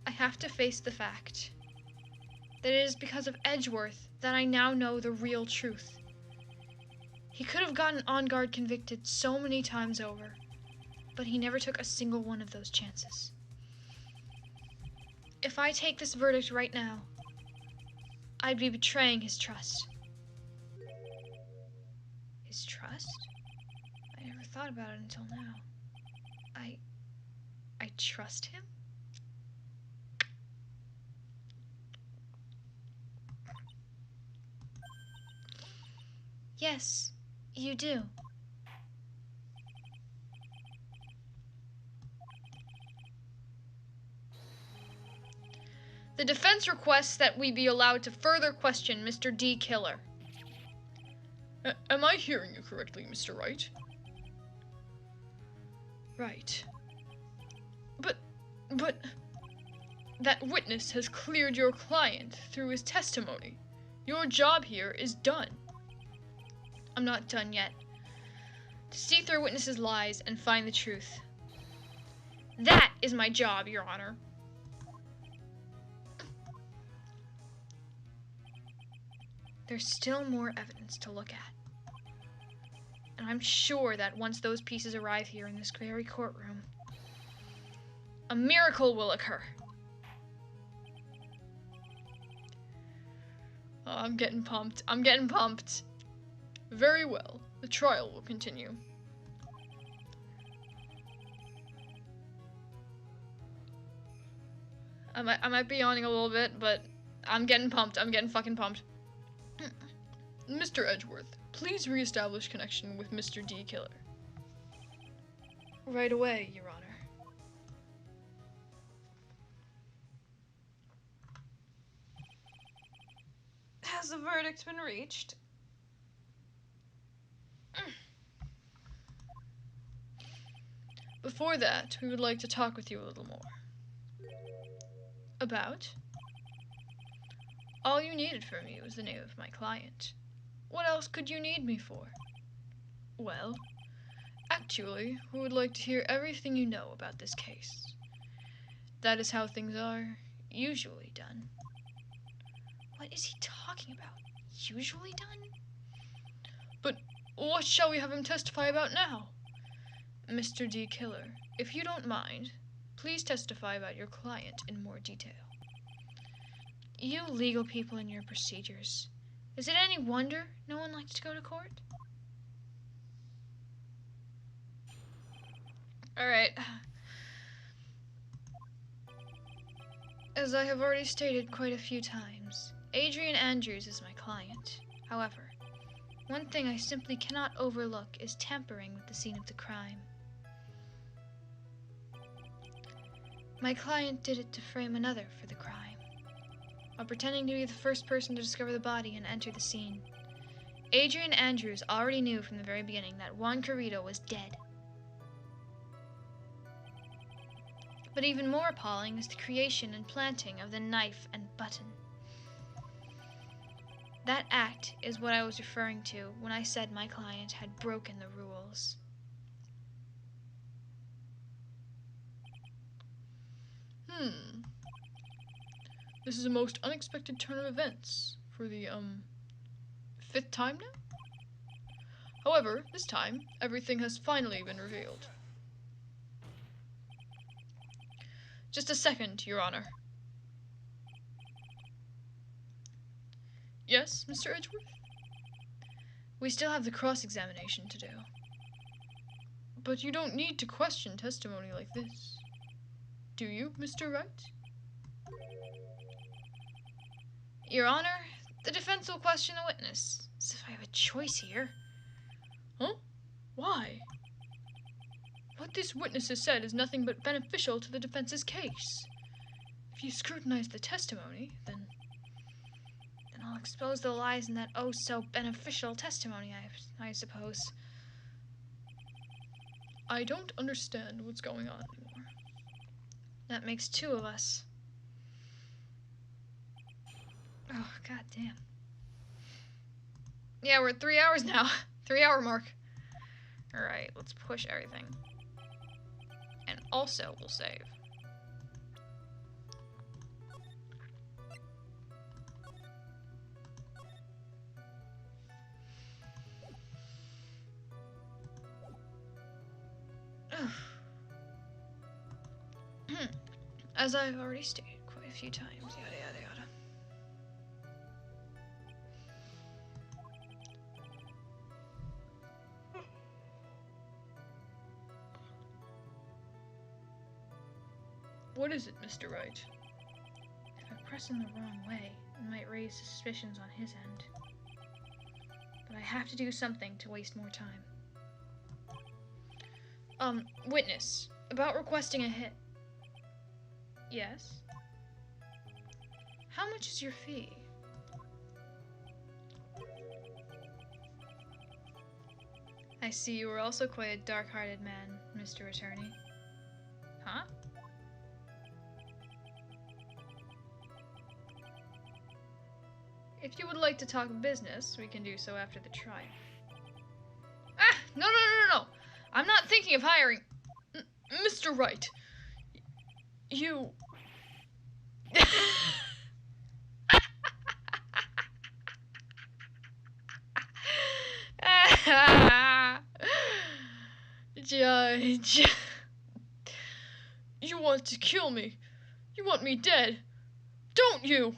I have to face the fact that it is because of Edgeworth that I now know the real truth. He could have gotten Ongard convicted so many times over, but he never took a single one of those chances. If I take this verdict right now, I'd be betraying his trust. His trust? I never thought about it until now. I trust him? Yes, you do. The defense requests that we be allowed to further question Mr. D. Killer. Am I hearing you correctly, Mr. Wright? Right. But that witness has cleared your client through his testimony. Your job here is done. I'm not done yet. To see through witnesses' lies and find the truth. That is my job, Your Honor. There's still more evidence to look at. And I'm sure that once those pieces arrive here in this very courtroom, a miracle will occur. Oh, I'm getting pumped. I'm getting pumped. Very well. The trial will continue. I might be yawning a little bit, but I'm getting pumped. I'm getting fucking pumped. Mr. Edgeworth, please reestablish connection with Mr. D. Killer. Right away, Your Honor. Has the verdict been reached? Before that, we would like to talk with you a little more. About? All you needed from me was the name of my client. What else could you need me for? Well, actually, we would like to hear everything you know about this case. That is how things are usually done. What is he talking about? Usually done? But what shall we have him testify about now? Mr. D. Killer, if you don't mind, please testify about your client in more detail. You legal people and your procedures. Is it any wonder no one likes to go to court? Alright. As I have already stated quite a few times, Adrian Andrews is my client. However, one thing I simply cannot overlook is tampering with the scene of the crime. My client did it to frame another for the crime. while pretending to be the first person to discover the body and enter the scene. Adrian Andrews already knew from the very beginning that Juan Carrito was dead. But even more appalling is the creation and planting of the knife and button. That act is what I was referring to when I said my client had broken the rules. This is a most unexpected turn of events for the, 5th time now? However, this time, everything has finally been revealed. Just a second, Your Honor. Yes, Mr. Edgeworth? We still have the cross-examination to do. But you don't need to question testimony like this. Do you, Mr. Wright? Your Honor, the defense will question the witness, as if I have a choice here. Huh? Why? What this witness has said is nothing but beneficial to the defense's case. If you scrutinize the testimony, then I'll expose the lies in that oh-so-beneficial testimony, I suppose. I don't understand what's going on anymore. That makes 2 of us. Oh, god damn. Yeah, we're at 3 hours now. 3-hour mark. Alright, let's push everything. And also, we'll save. As I've already stated quite a few times, yada yada yada. What is it, Mr. Wright? If I press him the wrong way, it might raise suspicions on his end. But I have to do something to waste more time. Witness, about requesting a hit. Yes? How much is your fee? I see you are also quite a dark-hearted man, Mr. Attorney. Huh? If you would like to talk business, we can do so after the trial. Ah! No, no, no, no, no! I'm not thinking of hiring... Mr. Wright! You... Judge... You want to kill me. You want me dead. Don't you?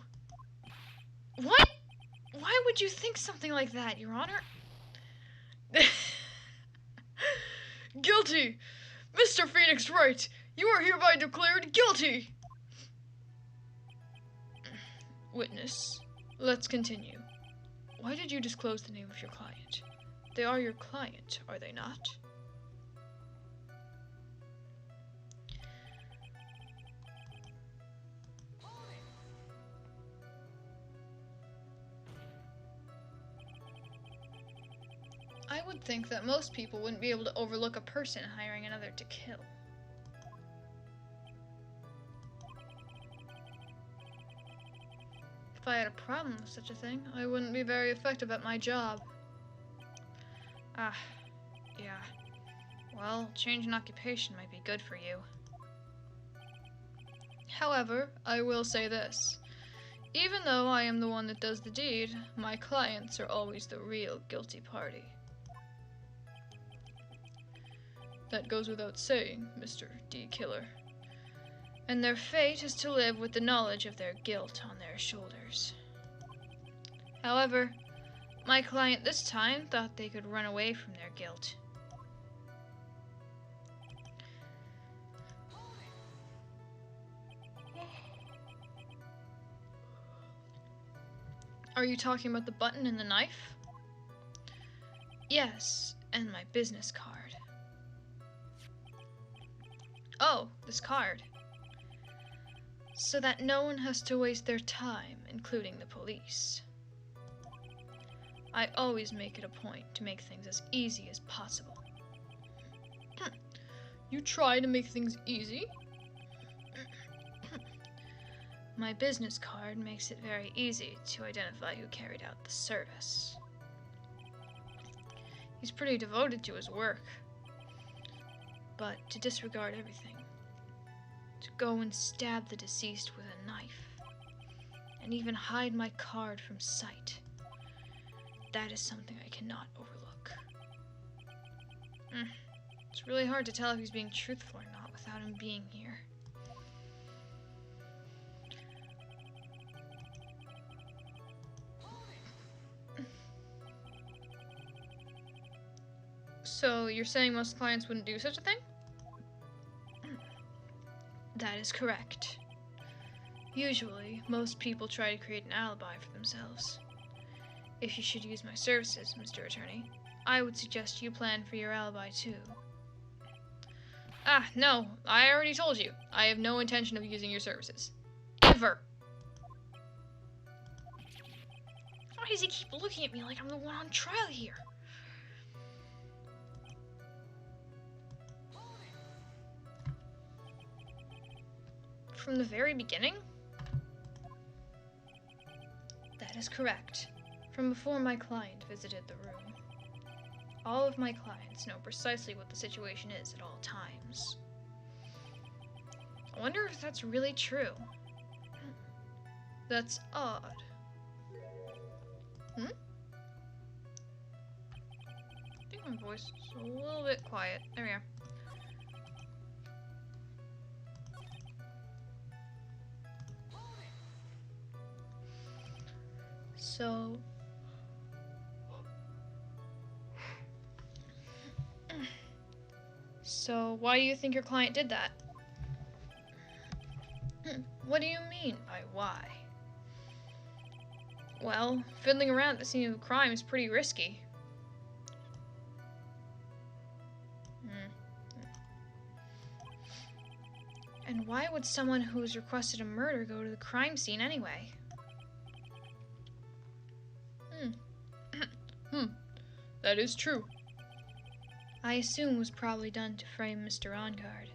What? Why would you think something like that, Your Honor? Guilty! Mr. Phoenix Wright, you are hereby declared guilty! Witness, let's continue. Why did you disclose the name of your client? They are your client, are they not? I would think that most people wouldn't be able to overlook a person hiring another to kill. If I had a problem with such a thing, I wouldn't be very effective at my job. Ah, yeah. Well, change in occupation might be good for you. However, I will say this. Even though I am the one that does the deed, my clients are always the real guilty party. That goes without saying, Mr. D. Killer. And their fate is to live with the knowledge of their guilt on their shoulders. However, my client this time thought they could run away from their guilt. Are you talking about the button and the knife? Yes, and my business card. Oh, this card. So that no one has to waste their time including the police. I always make it a point to make things as easy as possible. You try to make things easy? My business card makes it very easy to identify who carried out the service. He's pretty devoted to his work, but to disregard everything, to go and stab the deceased with a knife, and even hide my card from sight, that is something I cannot overlook. It's really hard to tell if he's being truthful or not without him being here. So you're saying most clients wouldn't do such a thing? That is correct. Usually, most people try to create an alibi for themselves. If you should use my services, Mr. Attorney, I would suggest you plan for your alibi too. No, I already told you. I have no intention of using your services. Ever. Why does he keep looking at me like I'm the one on trial here? From the very beginning? That is correct. From before my client visited the room. All of my clients know precisely what the situation is at all times. I wonder if that's really true. That's odd. I think my voice is a little bit quiet. There we are. So why do you think your client did that? What do you mean by why? Well, fiddling around at the scene of a crime is pretty risky. And why would someone who's requested a murder go to the crime scene anyway? That is true. I assume it was probably done to frame Mr. Ongard.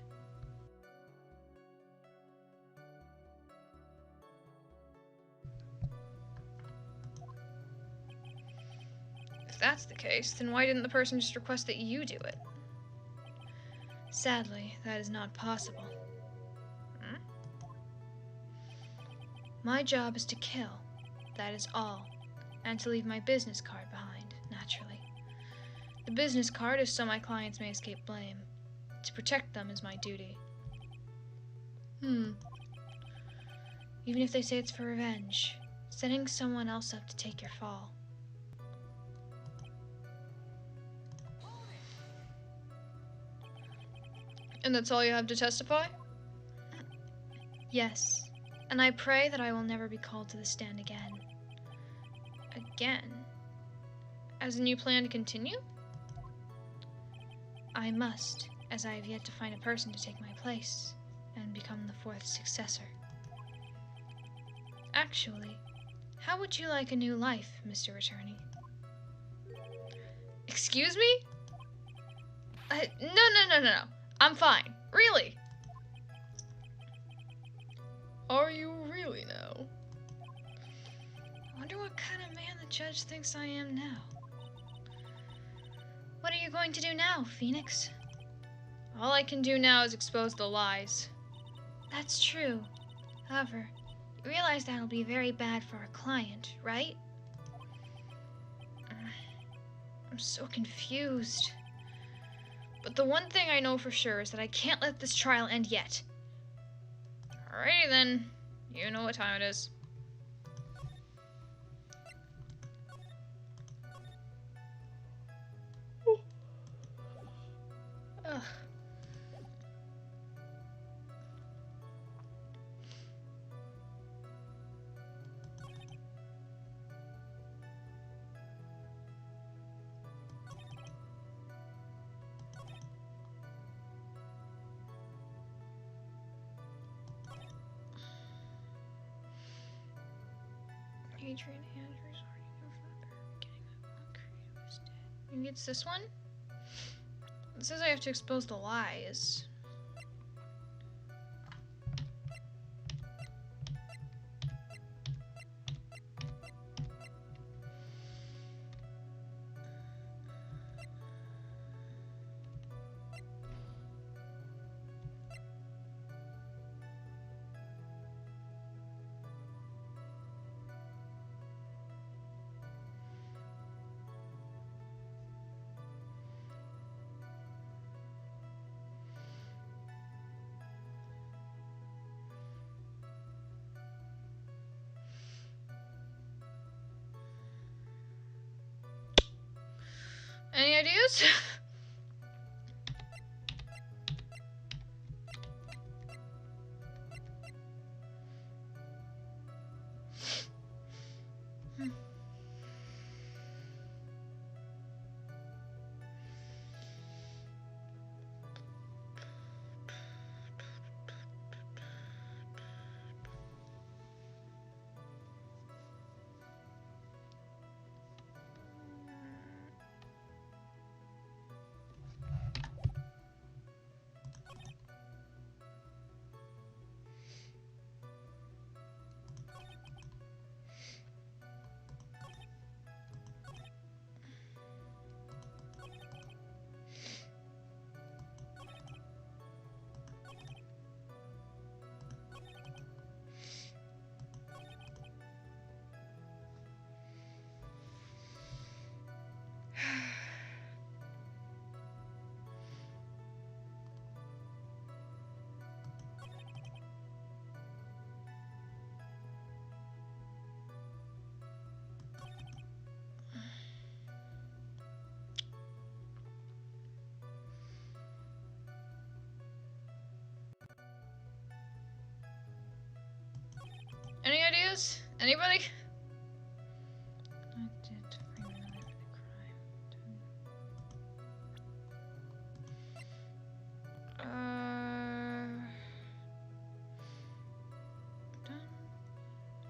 If that's the case, then why didn't the person just request that you do it? Sadly, that is not possible. My job is to kill, that is all, and to leave my business card behind, naturally. The business card is so my clients may escape blame. To protect them is my duty. Even if they say it's for revenge, setting someone else up to take your fall. And that's all you have to testify? Yes, and I pray that I will never be called to the stand again. Again? As in you plan to continue? I must, as I have yet to find a person to take my place and become the fourth successor. Actually, how would you like a new life, Mr. Attorney? Excuse me? No. I'm fine. Really? Are you really now? I wonder what kind of man the judge thinks I am now. What are you going to do now, Phoenix? All I can do now is expose the lies. That's true. However, you realize that'll be very bad for our client, right? I'm so confused. But the one thing I know for sure is that I can't let this trial end yet. Alrighty then. You know what time it is. Ugh. Adrian Andrews already confirmed her getting that creative is dead. Maybe it's this one? It says I have to expose the lies. Any ideas? Any ideas? Anybody? I did frame another crime. Dun, dun, dun,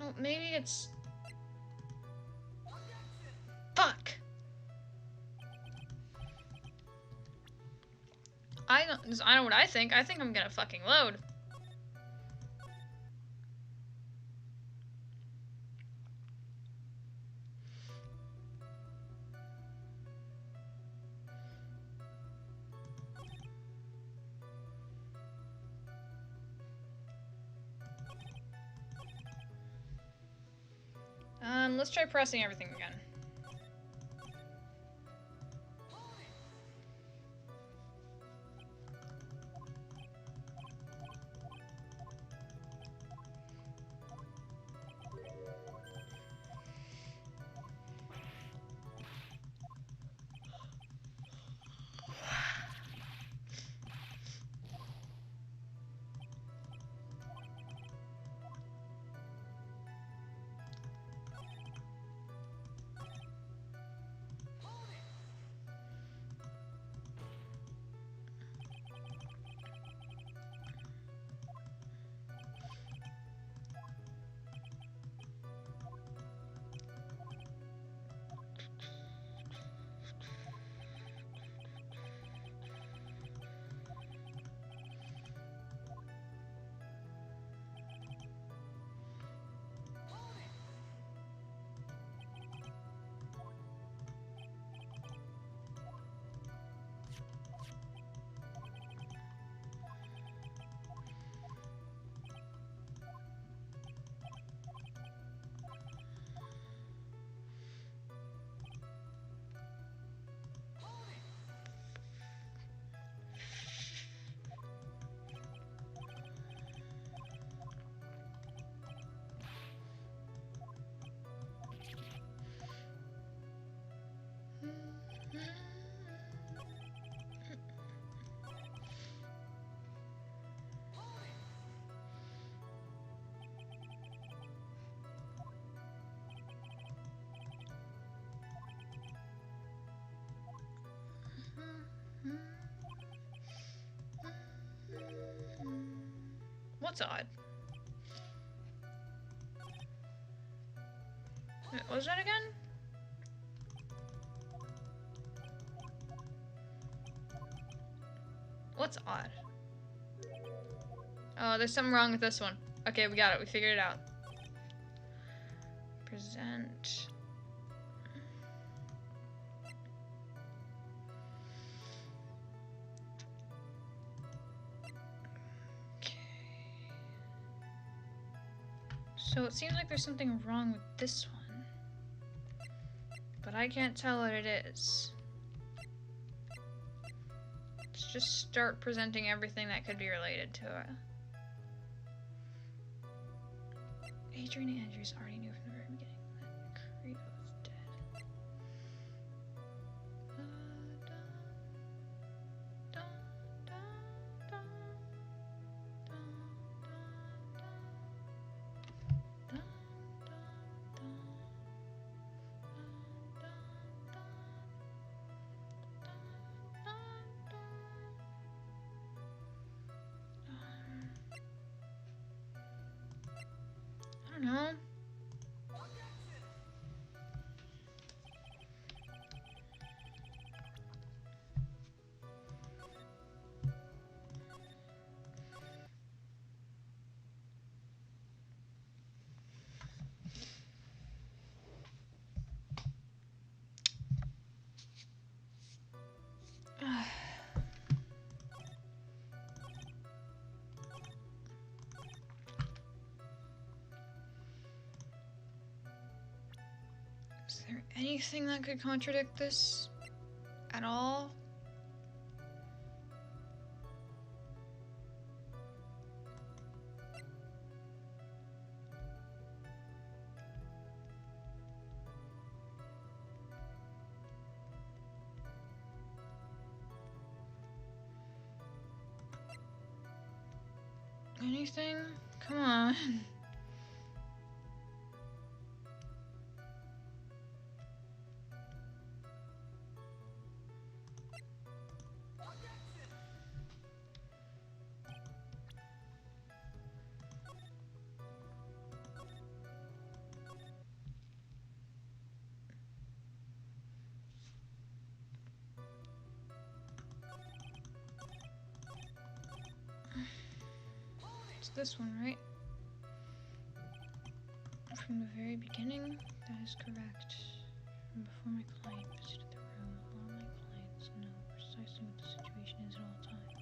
Oh, maybe it's... Fuck! I know what I think. I think I'm gonna fucking load. Let's try pressing everything again. That's odd. Wait, what was that again? What's odd? Oh, there's something wrong with this one. Okay, we got it. We figured it out. Present. Okay. So it seems like there's something wrong with this one. But I can't tell what it is. Let's just start presenting everything that could be related to it. Adrian Andrews already knew from the very beginning that Creed was dead. I don't know. Is there anything that could contradict this at all? Anything? Come on. It's this one, right? From the very beginning? That is correct. From before my client visited the room, all my clients know precisely what the situation is at all times.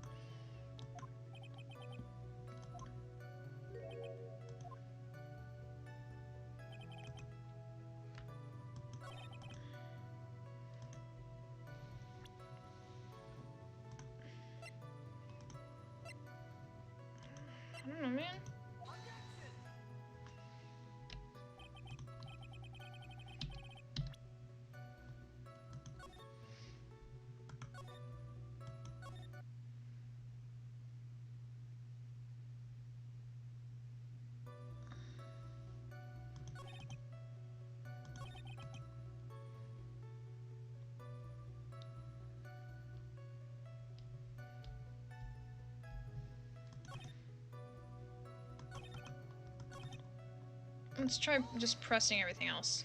I don't know, man. Let's try just pressing everything else.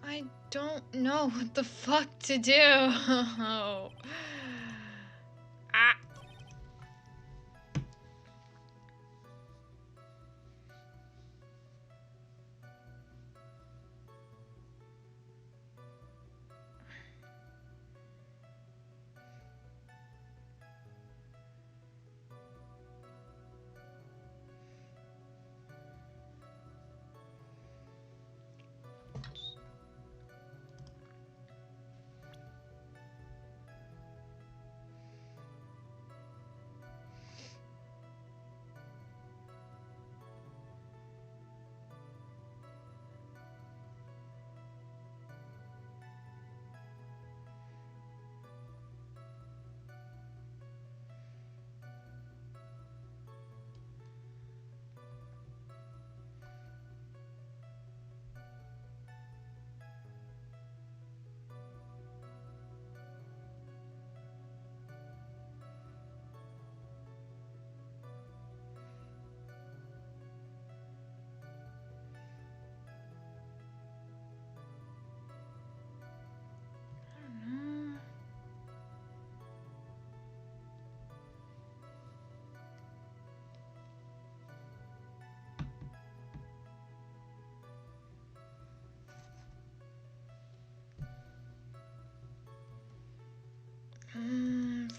I don't know what the fuck to do. Ah.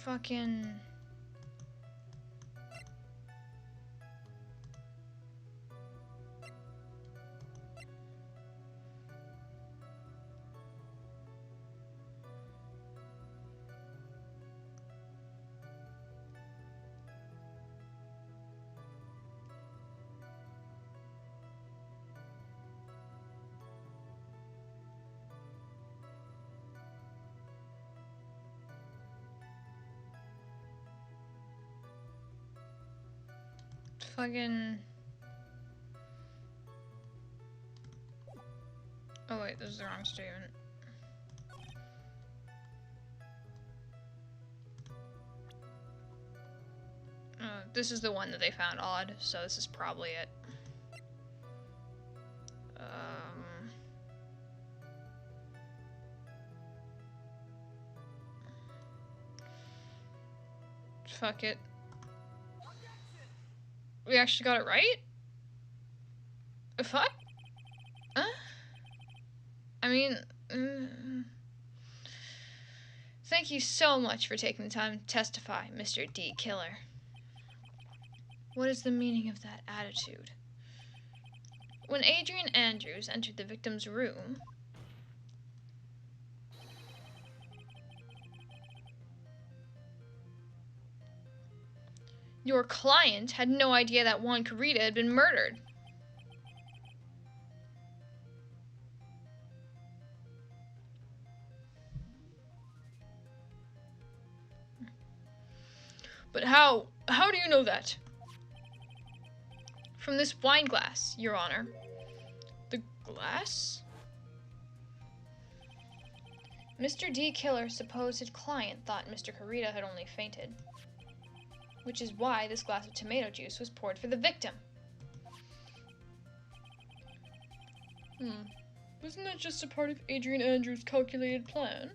fucking... Fucking... Oh wait, this is the wrong statement. This is the one that they found odd, so this is probably it. Fuck it. We actually got it right? Fuck? I mean... Thank you so much for taking the time to testify, Mr. D. Killer. What is the meaning of that attitude? When Adrian Andrews entered the victim's room... Your client had no idea that Juan Carita had been murdered. But how do you know that? From this wine glass, Your Honor. The glass? Mr. D. Killer's supposed client thought Mr. Carita had only fainted. Which is why this glass of tomato juice was poured for the victim. Wasn't that just a part of Adrian Andrews' calculated plan?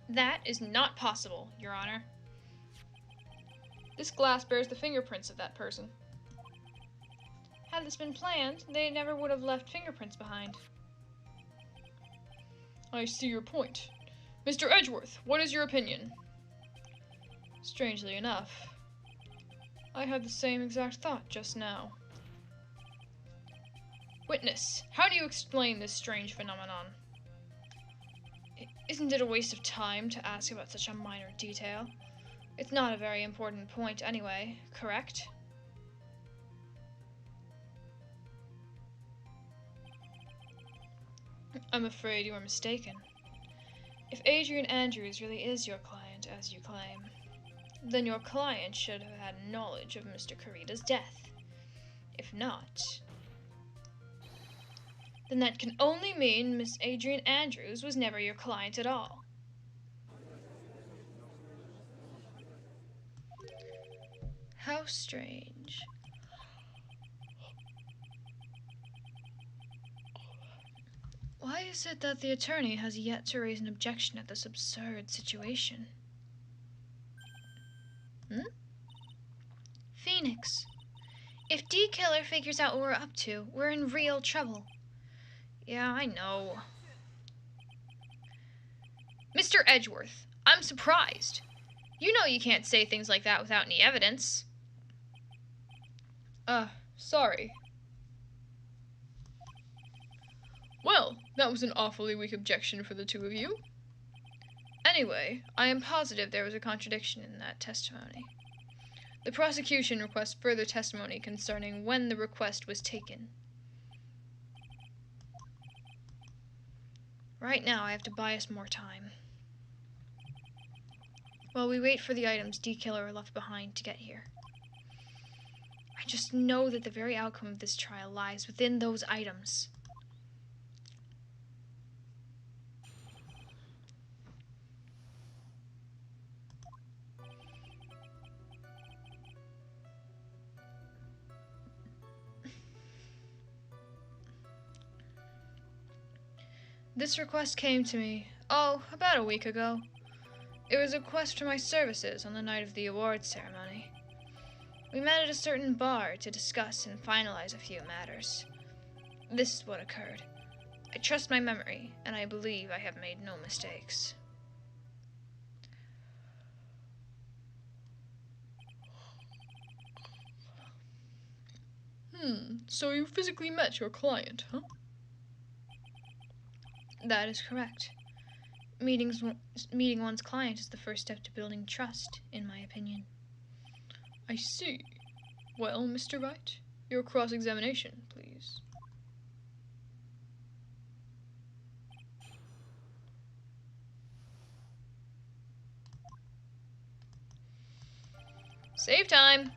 That is not possible, Your Honor. This glass bears the fingerprints of that person. Had this been planned, they never would have left fingerprints behind. I see your point. Mr. Edgeworth, what is your opinion? Strangely enough, I had the same exact thought just now. Witness, how do you explain this strange phenomenon? Isn't it a waste of time to ask about such a minor detail? It's not a very important point anyway, correct? I'm afraid you are mistaken. If Adrian Andrews really is your client, as you claim, then your client should have had knowledge of Mr. Carita's death. If not, then that can only mean Miss Adrian Andrews was never your client at all. How strange. Why is it that the attorney has yet to raise an objection at this absurd situation? Phoenix. If D. Killer figures out what we're up to, we're in real trouble. Yeah, I know. Mr. Edgeworth, I'm surprised. You know you can't say things like that without any evidence. Sorry. Well, that was an awfully weak objection for the two of you. Anyway, I am positive there was a contradiction in that testimony. The prosecution requests further testimony concerning when the request was taken. Right now, I have to buy us more time. While we wait for the items D. Killer left behind to get here. I just know that the very outcome of this trial lies within those items. This request came to me, about a week ago. It was a request for my services on the night of the awards ceremony. We met at a certain bar to discuss and finalize a few matters. This is what occurred. I trust my memory, and I believe I have made no mistakes. So you physically met your client, huh? That is correct. Meeting one's client is the first step to building trust, in my opinion. I see. Well, Mr. Wright, your cross-examination, please. Save time!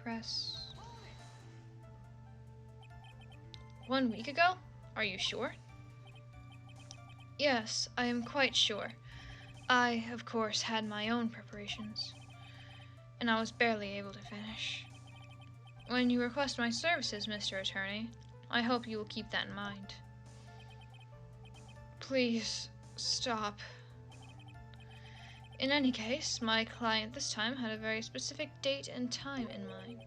Press. 1 week ago? Are you sure? Yes, I am quite sure. I, of course, had my own preparations, and I was barely able to finish. When you request my services, Mr. Attorney, I hope you will keep that in mind. Please, stop. In any case, my client this time had a very specific date and time in mind.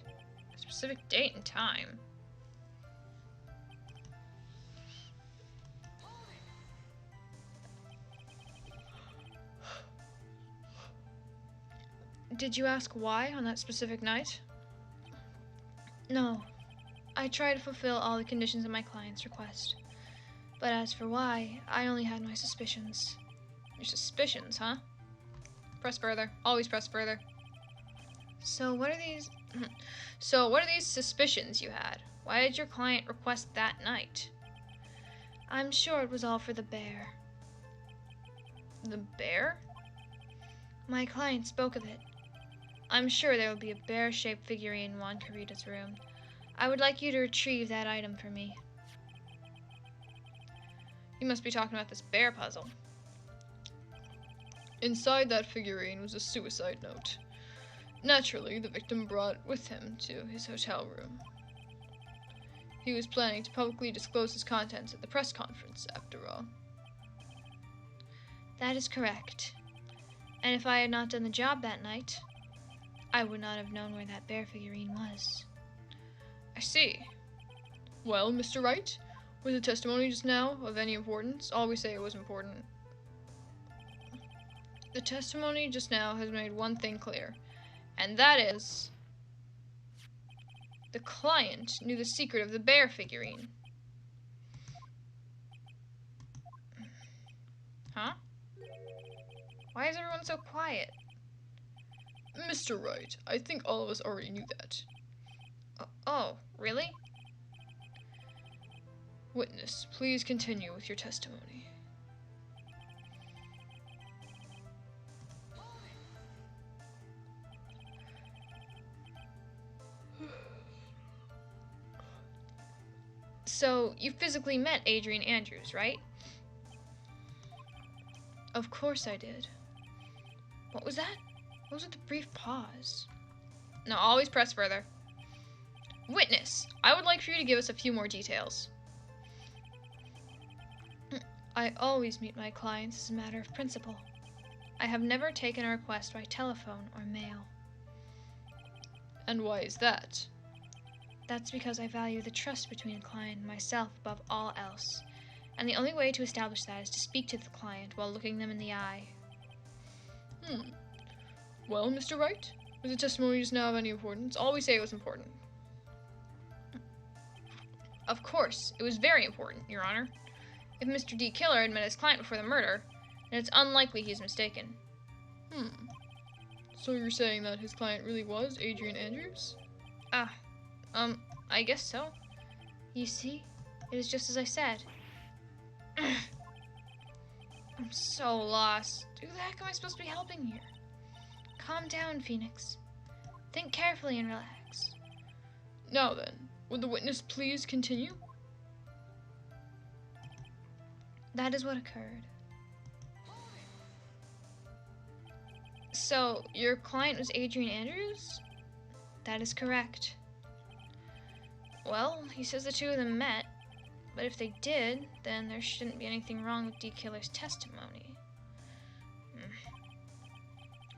A specific date and time? Did you ask why on that specific night? No. I tried to fulfill all the conditions of my client's request. But as for why, I only had my suspicions. Your suspicions, huh? Press further. Always press further. So what are these... So what are these suspicions you had? Why did your client request that night? I'm sure it was all for the bear. The bear? My client spoke of it. I'm sure there will be a bear-shaped figurine in Juan Carita's room. I would like you to retrieve that item for me. You must be talking about this bear puzzle. Inside that figurine was a suicide note. Naturally, the victim brought it with him to his hotel room. He was planning to publicly disclose his contents at the press conference, after all. That is correct. And if I had not done the job that night, I would not have known where that bear figurine was. I see. Well, Mr. Wright, was the testimony just now of any importance? Always say it was important. The testimony just now has made one thing clear, and that is the client knew the secret of the bear figurine. Huh? Why is everyone so quiet? Mr. Wright, I think all of us already knew that. Oh, really? Witness, please continue with your testimony. So, you physically met Adrian Andrews, right? Of course I did. What was that? What was with the brief pause? No, always press further. Witness, I would like for you to give us a few more details. I always meet my clients as a matter of principle. I have never taken a request by telephone or mail. And why is that? That's because I value the trust between a client and myself above all else. And the only way to establish that is to speak to the client while looking them in the eye. Well, Mr. Wright, was the testimony just now of any importance? Always say it was important. Of course, it was very important, Your Honor. If Mr. D. Killer had met his client before the murder, then it's unlikely he's mistaken. So you're saying that his client really was Adrian Andrews? I guess so. You see, it is just as I said. I'm so lost. Who the heck am I supposed to be helping here? Calm down, Phoenix. Think carefully and relax. Now then, would the witness please continue? That is what occurred. So, your client was Adrian Andrews? That is correct. Well, he says the two of them met, but if they did, then there shouldn't be anything wrong with D. Killer's testimony.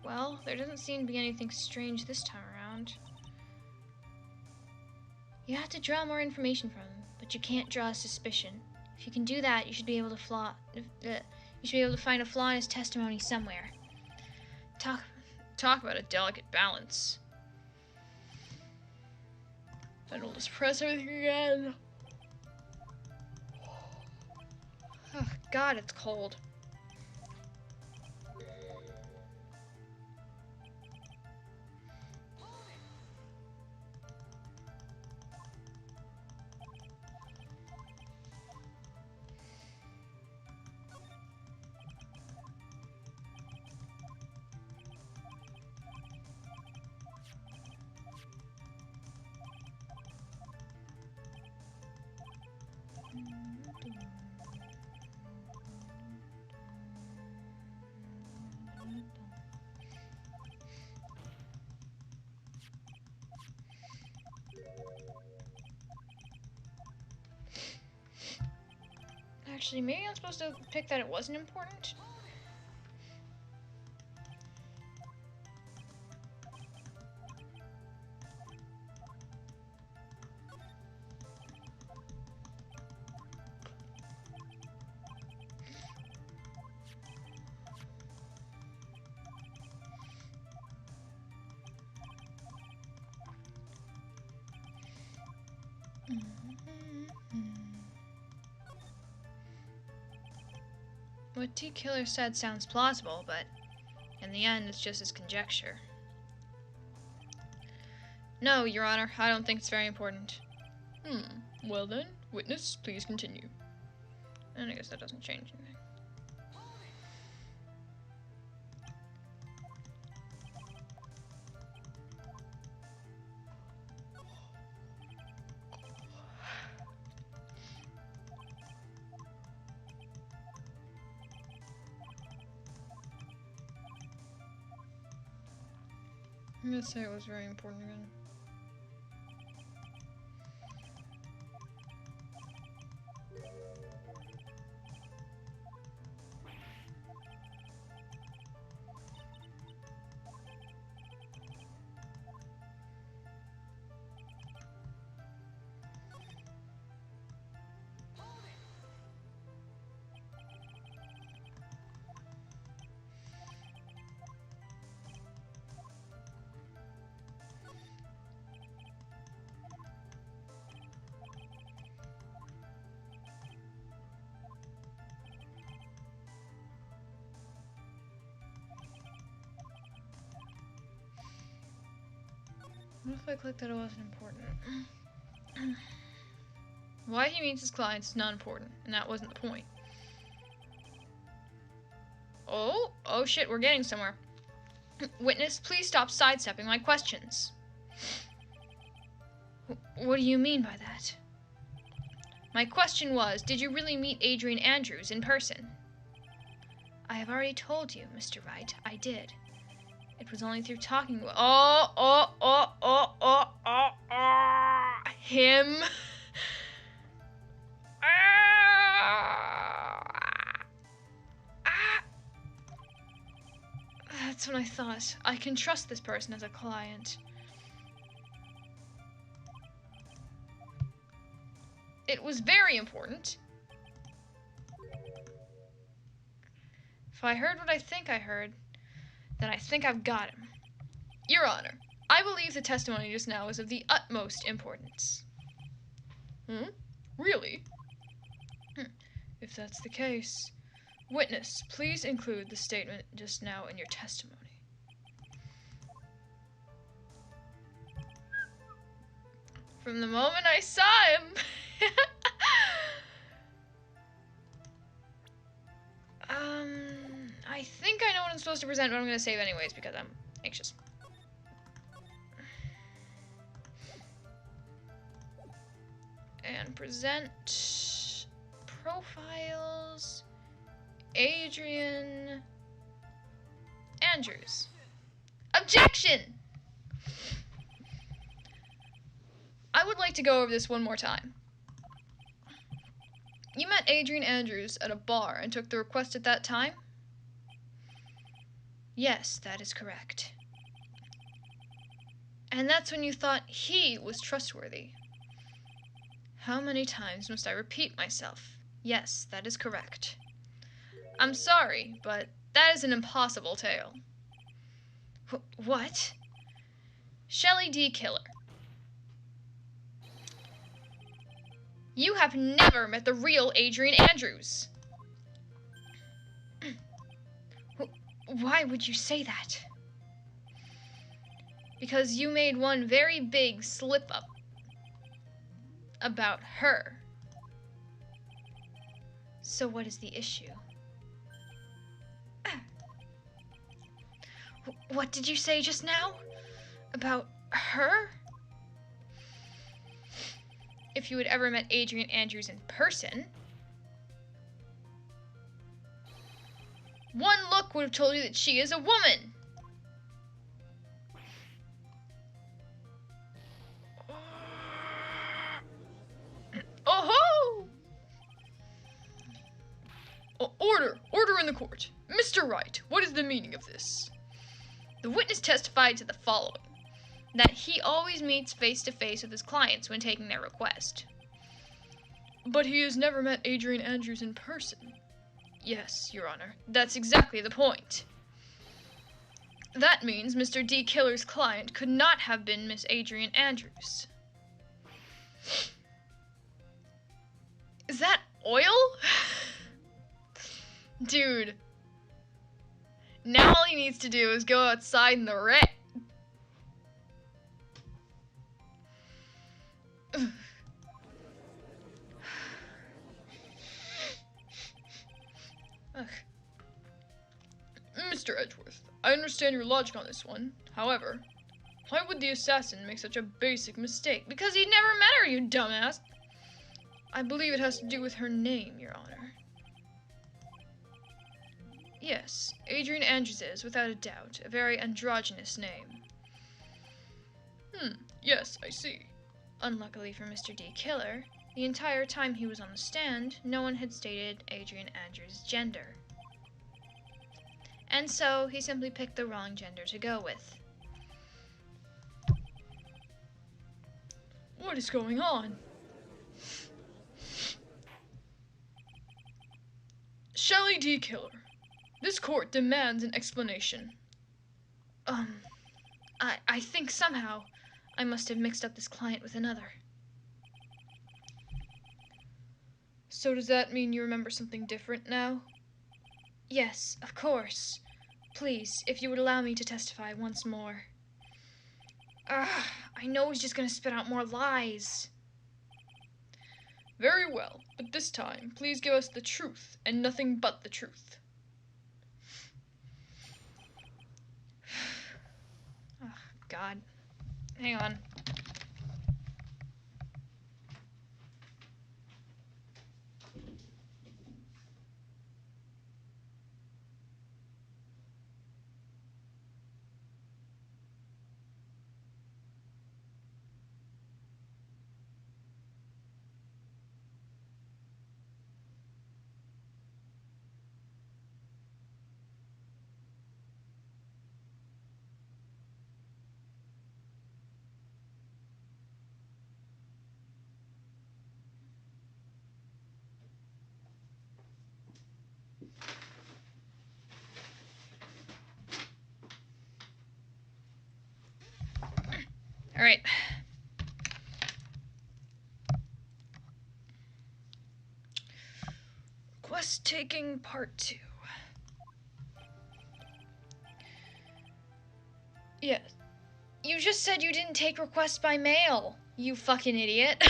Well, there doesn't seem to be anything strange this time around. You have to draw more information from him, but you can't draw suspicion. If you can do that, you should be able to find a flaw in his testimony somewhere. Talk about a delicate balance. Then we'll just press everything again. Oh, God, it's cold. Actually, maybe I'm supposed to pick that it wasn't important. What T. Killer said sounds plausible, but in the end, it's just his conjecture. No, Your Honor, I don't think it's very important. Well then, witness, please continue. And I guess that doesn't change anything. I'm gonna say it was very important again. What if I clicked that it wasn't important? Why he meets his clients is not important, and that wasn't the point. Oh shit, we're getting somewhere. Witness, please stop sidestepping my questions. What do you mean by that? My question was, did you really meet Adrian Andrews in person? I have already told you, Mr. Wright, I did. It was only through talking with— him. That's what I thought. I can trust this person as a client. It was very important. If I heard what I think I heard, then I think I've got him. Your Honor, I believe the testimony just now is of the utmost importance. Really? If that's the case, witness, please include the statement just now in your testimony. From the moment I saw him. I think I know what I'm supposed to present, but I'm going to save anyways because I'm anxious. And present profiles Adrian Andrews. Objection! I would like to go over this one more time. You met Adrian Andrews at a bar and took the request at that time? Yes, that is correct. And that's when you thought he was trustworthy. How many times must I repeat myself? Yes, that is correct. I'm sorry, but that is an impossible tale. What? Shelley D. Killer. You have never met the real Adrian Andrews. Why would you say that? Because you made one very big slip-up about her. So what is the issue? What did you say just now? About her? If you had ever met Adrian Andrews in person, one look would have told you that she is a woman. Oh-ho! Order in the court. Mr. Wright, what is the meaning of this? The witness testified to the following: that he always meets face-to-face with his clients when taking their request. But he has never met Adrian Andrews in person. Yes, Your Honor, that's exactly the point. That means Mr. D. Killer's client could not have been Miss Adrian Andrews. Is that oil? Dude. Now all he needs to do is go outside in the rain. Mr. Edgeworth, I understand your logic on this one. However, why would the assassin make such a basic mistake? Because he'd never met her, you dumbass! I believe it has to do with her name, Your Honor. Yes, Adrian Andrews is, without a doubt, a very androgynous name. Yes, I see. Unluckily for Mr. D. Killer, the entire time he was on the stand, no one had stated Adrian Andrews' gender. And so, he simply picked the wrong gender to go with. What is going on? Shelley D. Killer, this court demands an explanation. I think somehow I must have mixed up this client with another. So does that mean you remember something different now? Yes, of course. Please, if you would allow me to testify once more. I know he's just gonna spit out more lies. Very well, but this time, please give us the truth, and nothing but the truth. Oh, God. Hang on. All right. Quest taking part 2. Yes. You just said you didn't take requests by mail, you fucking idiot.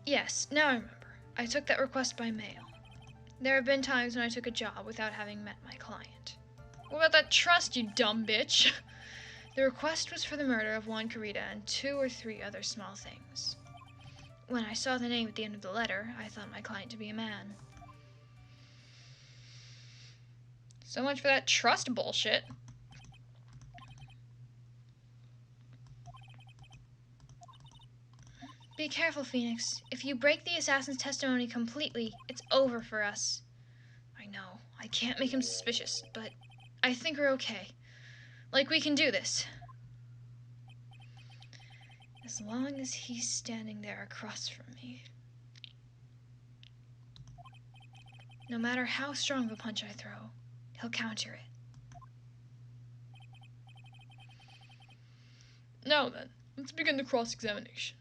Yes, now I remember. I took that request by mail. There have been times when I took a job without having met my client. What about that trust, you dumb bitch? The request was for the murder of Juan Carita and 2 or 3 other small things. When I saw the name at the end of the letter, I thought my client to be a man. So much for that trust bullshit. Be careful, Phoenix. If you break the assassin's testimony completely, it's over for us. I know. I can't make him suspicious, but I think we're okay. Like, we can do this. As long as he's standing there across from me. No matter how strong of a punch I throw, he'll counter it. Now then, let's begin the cross-examination.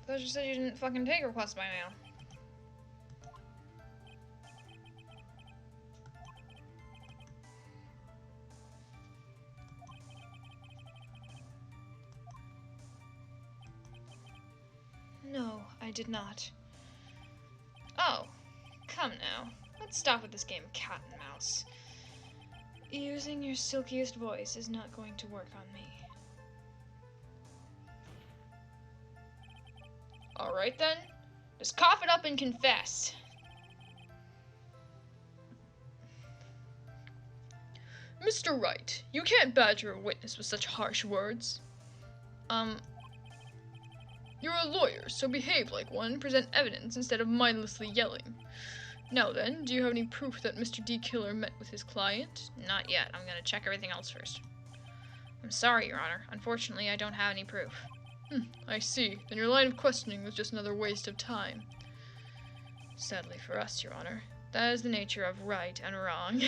I thought you said you didn't fucking take requests by mail. No, I did not. Oh, come now. Let's stop with this game of cat and mouse. Using your silkiest voice is not going to work on me. Alright then, just cough it up and confess. Mr. Wright, you can't badger a witness with such harsh words. You're a lawyer, so behave like one, present evidence instead of mindlessly yelling. Now then, do you have any proof that Mr. D. Killer met with his client? Not yet. I'm gonna check everything else first. I'm sorry, Your Honor. Unfortunately, I don't have any proof. I see. Then your line of questioning was just another waste of time. Sadly for us, Your Honor, that is the nature of right and wrong.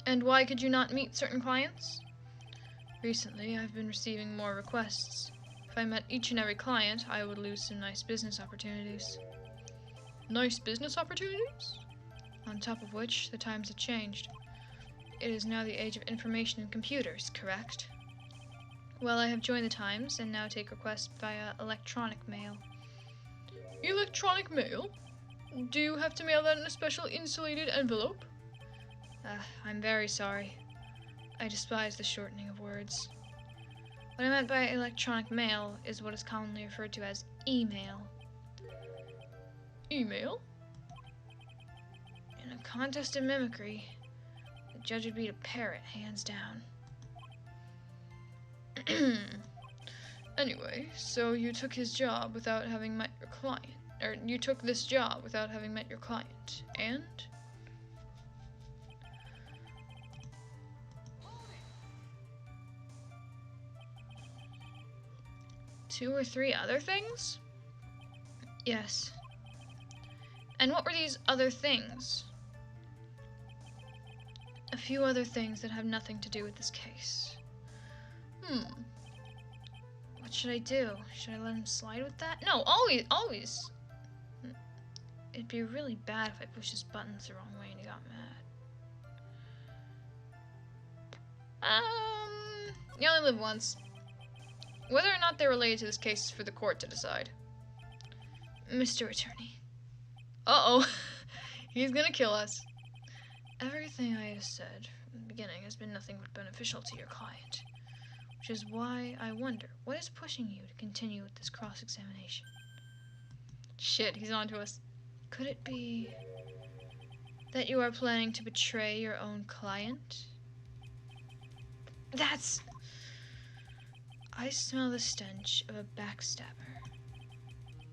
And why could you not meet certain clients? Recently, I've been receiving more requests. If I met each and every client, I would lose some nice business opportunities. Nice business opportunities? On top of which, the times have changed. It is now the age of information and computers, correct? Well, I have joined the times and now take requests via electronic mail. Electronic mail? Do you have to mail that in a special insulated envelope? I'm very sorry. I despise the shortening of words. What I meant by electronic mail is what is commonly referred to as email. Email? In a contest of mimicry, the judge would beat a parrot, hands down. Anyway, so you took his job without having met your client. Or you took this job without having met your client. And? Two or three other things? Yes. And what were these other things? A few other things that have nothing to do with this case. What should I do? Should I let him slide with that? No, always. It'd be really bad if I pushed his buttons the wrong way and he got mad. You only live once. Whether or not they're related to this case is for the court to decide. Mr. Attorney. Uh-oh. He's gonna kill us. Everything I have said from the beginning has been nothing but beneficial to your client. Which is why I wonder, what is pushing you to continue with this cross-examination? Shit, he's on to us. Could it be that you are planning to betray your own client? That's... I smell the stench of a backstabber.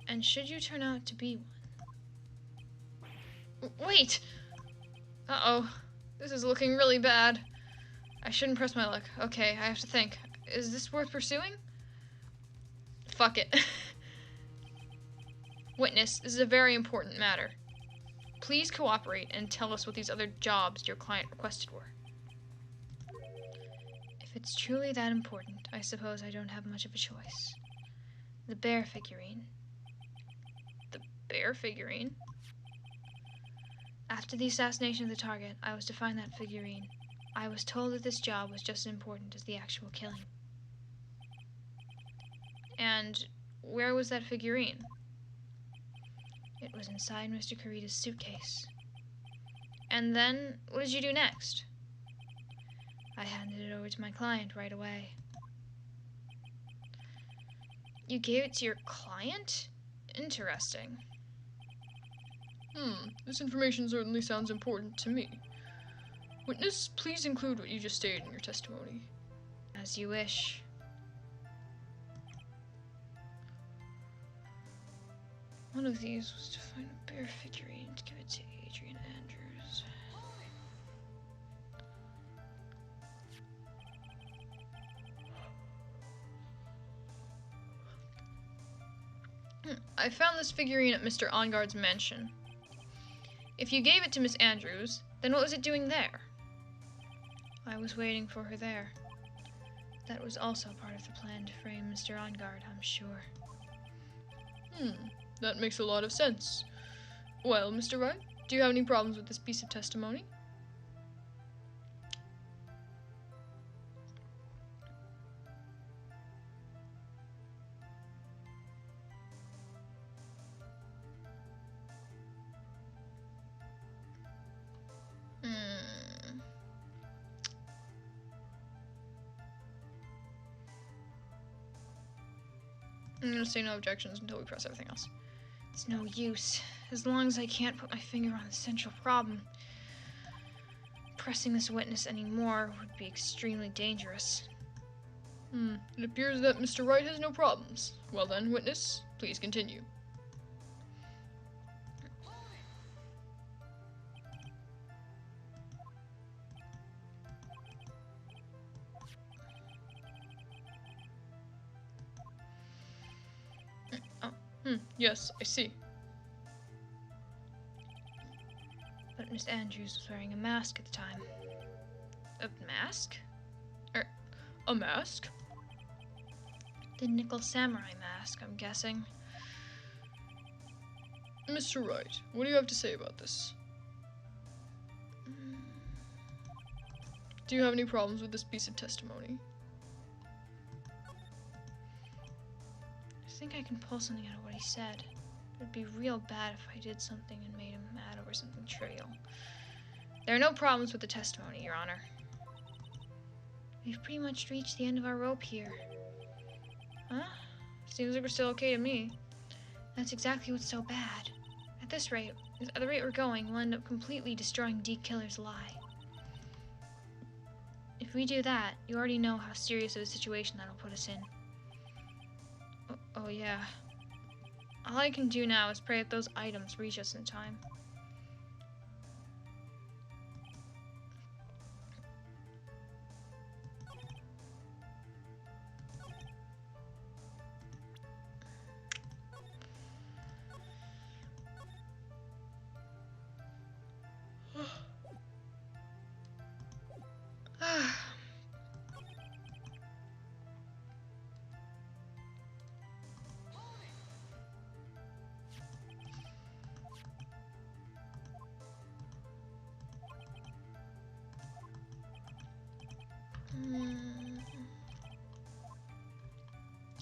And should you turn out to be one... Wait! Uh-oh. This is looking really bad. I shouldn't press my luck. Okay, I have to think. Is this worth pursuing? Fuck it. Witness, this is a very important matter. Please cooperate and tell us what these other jobs your client requested were. If it's truly that important, I suppose I don't have much of a choice. The bear figurine. The bear figurine? After the assassination of the target, I was to find that figurine. I was told that this job was just as important as the actual killing. And where was that figurine? It was inside Mr. Kurita's suitcase. And then, what did you do next? I handed it over to my client right away. You gave it to your client? Interesting. This information certainly sounds important to me. Witness, please include what you just stated in your testimony. As you wish. One of these was to find a bear figurine to give it to Adrian Andrews. I found this figurine at Mr. Onguard's mansion. If you gave it to Miss Andrews, then what was it doing there? I was waiting for her there. That was also part of the plan to frame Mr. Onguard, I'm sure. That makes a lot of sense. Well, Mr. Wright, do you have any problems with this piece of testimony? I'm gonna say no objections until we press everything else. It's no use. As long as I can't put my finger on the central problem. Pressing this witness anymore would be extremely dangerous. It appears that Mr. Wright has no problems. Well then, witness, please continue. Yes, I see. But Miss Andrews was wearing a mask at the time. A mask? A mask? The nickel samurai mask, I'm guessing. Mr. Wright, what do you have to say about this? Do you have any problems with this piece of testimony? I think I can pull something out of what he said. It would be real bad if I did something and made him mad over something trivial. There are no problems with the testimony, Your Honor. We've pretty much reached the end of our rope here. Huh? Seems like we're still okay to me. That's exactly what's so bad. At the rate we're going, we'll end up completely destroying Deke Killer's lie. If we do that, you already know how serious of a situation that'll put us in. Oh yeah. All I can do now is pray that those items reach us in time.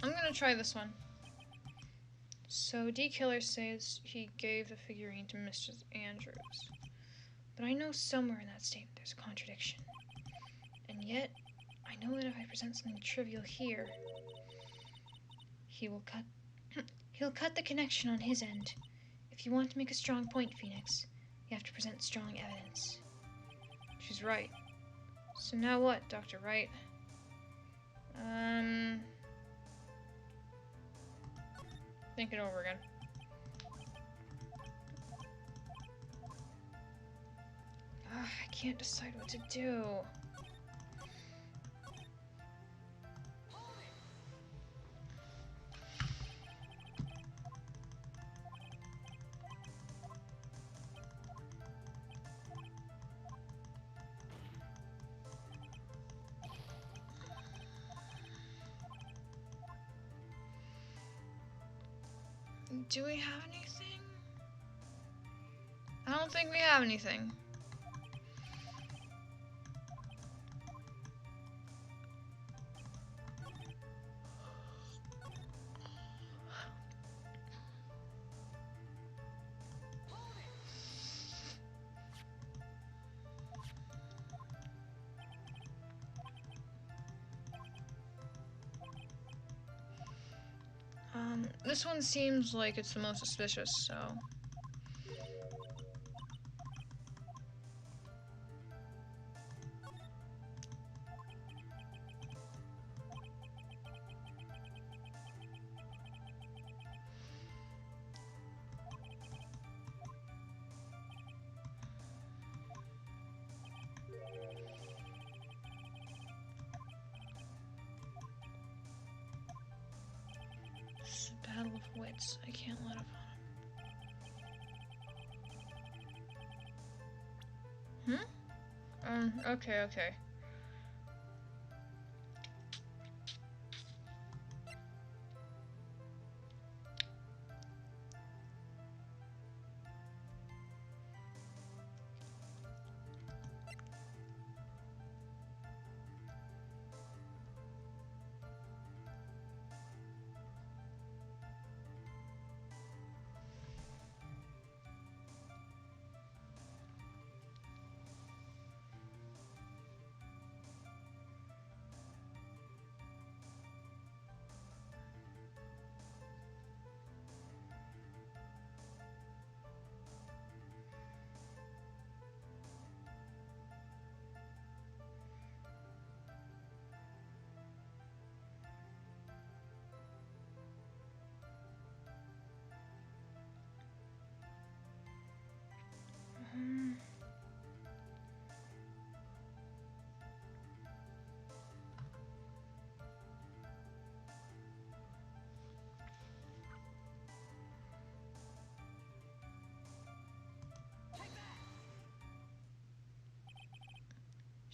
I'm gonna try this one. So D Killer says he gave the figurine to Mrs. Andrews. But I know somewhere in that statement there's a contradiction. And yet, I know that if I present something trivial here, he'll cut the connection on his end. If you want to make a strong point, Phoenix, you have to present strong evidence. She's right. So now what, Dr. Wright? Think it over again. I can't decide what to do. Do we have anything? I don't think we have anything. This one seems like it's the most suspicious, so... This is a battle of wits. I can't let up on him. Okay.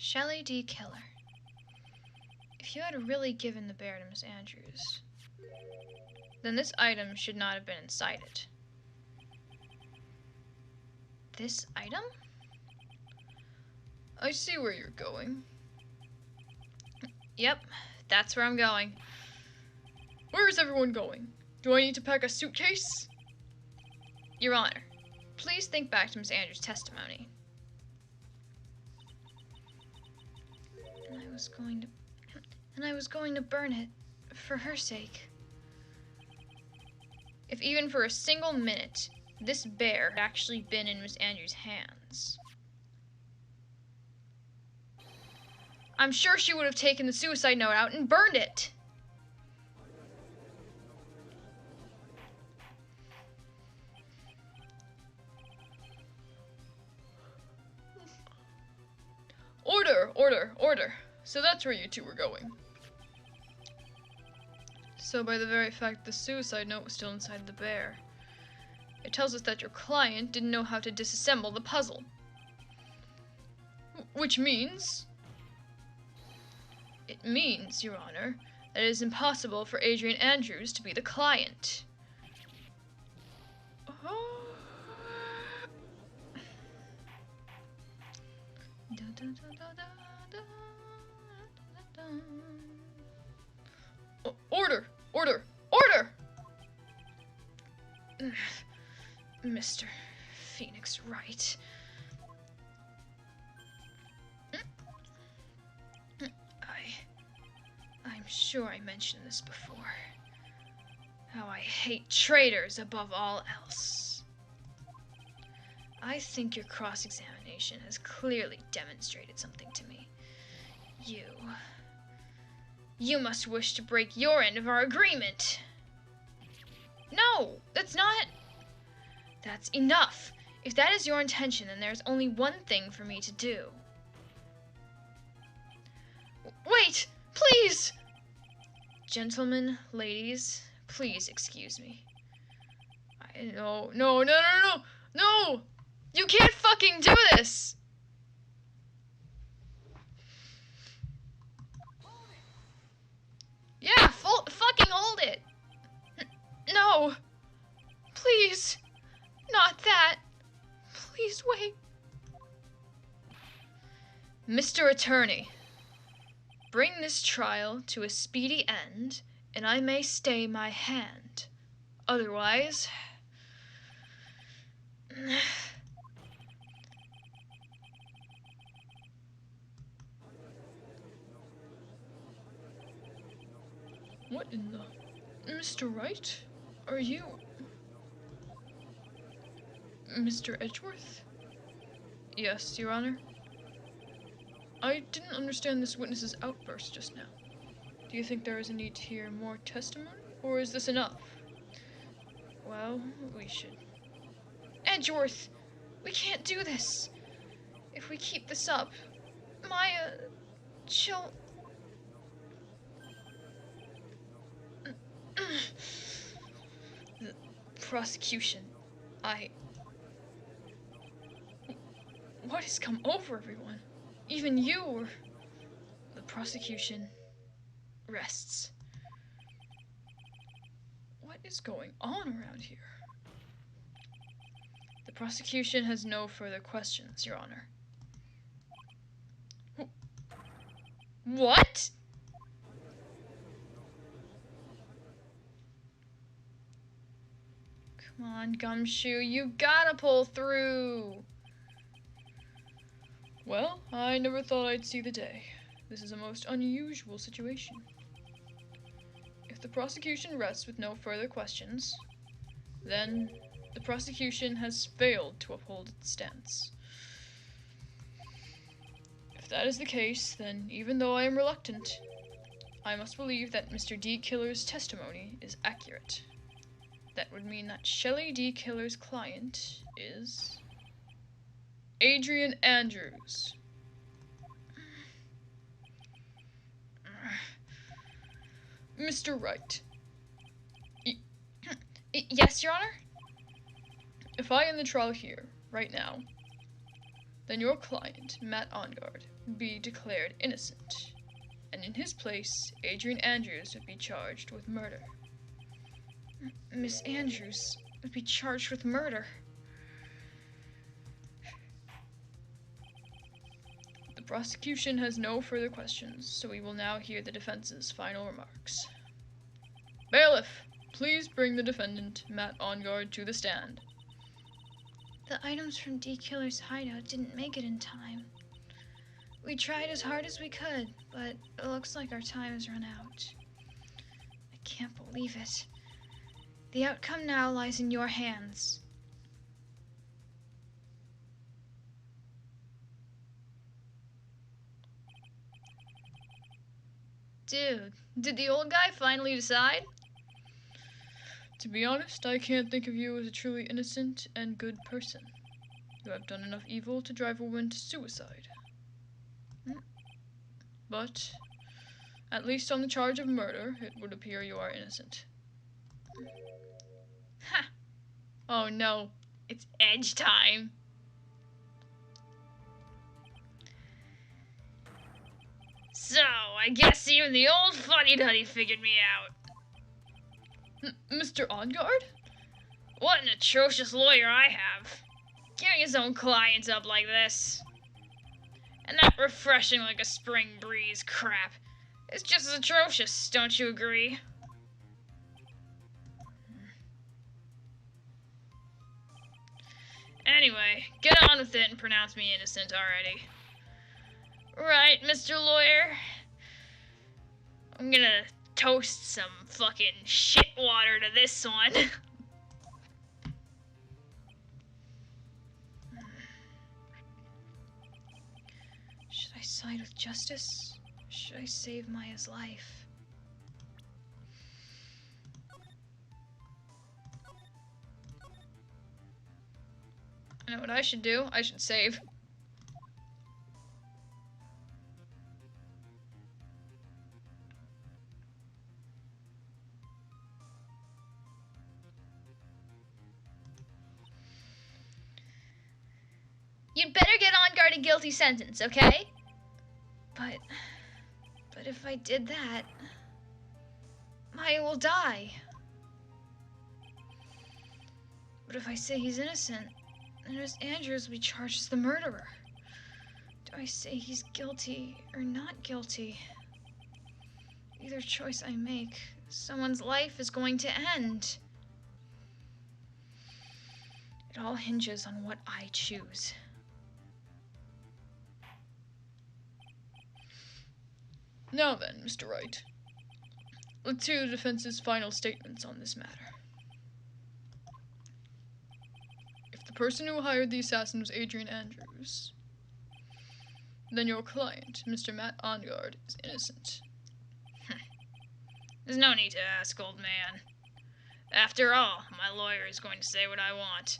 Shelley D. Killer. If you had really given the bear to Miss Andrews, then this item should not have been inside it. This item? I see where you're going. Yep, that's where I'm going. Where is everyone going? Do I need to pack a suitcase? Your Honor, please think back to Miss Andrews' testimony. And I was going to burn it for her sake. If even for a single minute, this bear had actually been in Miss Andrews' hands, I'm sure she would have taken the suicide note out and burned it. Order. So that's where you two were going. So by the very fact the suicide note was still inside the bear, it tells us that your client didn't know how to disassemble the puzzle. Which means... It means, Your Honor, that it is impossible for Adrian Andrews to be the client. Order! Mr. Phoenix Wright. I'm sure I mentioned this before. How I hate traitors above all else. I think your cross-examination has clearly demonstrated something to me. You must wish to break your end of our agreement. No, that's not... That's enough. If that is your intention, then there's only one thing for me to do. Wait, please! Gentlemen, ladies, please excuse me. No! You can't fucking do this! Yeah, fucking hold it! No! Please! Not that! Please wait. Mr. Attorney, bring this trial to a speedy end, and I may stay my hand. Otherwise... What in the... Mr. Wright? Are you Mr. Edgeworth? Yes, Your Honor. I didn't understand this witness's outburst just now. Do you think there is a need to hear more testimony, or is this enough? Well, we should. Edgeworth! We can't do this! If we keep this up, Maya... she'll... The prosecution. What has come over everyone? Even you or... The prosecution rests. What is going on around here? The prosecution has no further questions, Your Honor. What? Come on, Gumshoe, you gotta pull through. Well, I never thought I'd see the day. This is a most unusual situation. If the prosecution rests with no further questions, then the prosecution has failed to uphold its stance. If that is the case, then even though I am reluctant, I must believe that Mr. D. Killer's testimony is accurate. That would mean that Shelley D. Killer's client is... Adrian Andrews. Mr. Wright. Yes, Your Honor? If I end the trial here, right now, then your client, Matt Ongard, would be declared innocent, and in his place, Adrian Andrews would be charged with murder. Miss Andrews would be charged with murder. The prosecution has no further questions, so we will now hear the defense's final remarks. Bailiff, please bring the defendant, Matt Ongard, to the stand. The items from D. Killer's hideout didn't make it in time. We tried as hard as we could, but it looks like our time has run out. I can't believe it. The outcome now lies in your hands. Dude, did the old guy finally decide? To be honest, I can't think of you as a truly innocent and good person. You have done enough evil to drive a woman to suicide. But, at least on the charge of murder, it would appear you are innocent. Ha! Oh no, it's edge time. So, I guess even the old fuddy-duddy figured me out. Mr. Ongard? What an atrocious lawyer I have. Giving his own clients up like this. And that refreshing like a spring breeze crap is just as atrocious, don't you agree? Anyway, get on with it and pronounce me innocent already. Right, Mr. Lawyer? I'm gonna toast some fucking shit water to this one. Should I side with justice? Should I save Maya's life? I know what I should do. I should save. You'd better get on guard a guilty sentence, okay? But if I did that, Maya will die. But if I say he's innocent, then Miss Andrews will be charged as the murderer. Do I say he's guilty or not guilty? Either choice I make, someone's life is going to end. It all hinges on what I choose. Now then, Mr. Wright, let's hear the defense's final statements on this matter. person who hired the assassin was Adrian Andrews. Then your client, Mr. Matt Ongard, is innocent. There's no need to ask, old man. After all, my lawyer is going to say what I want.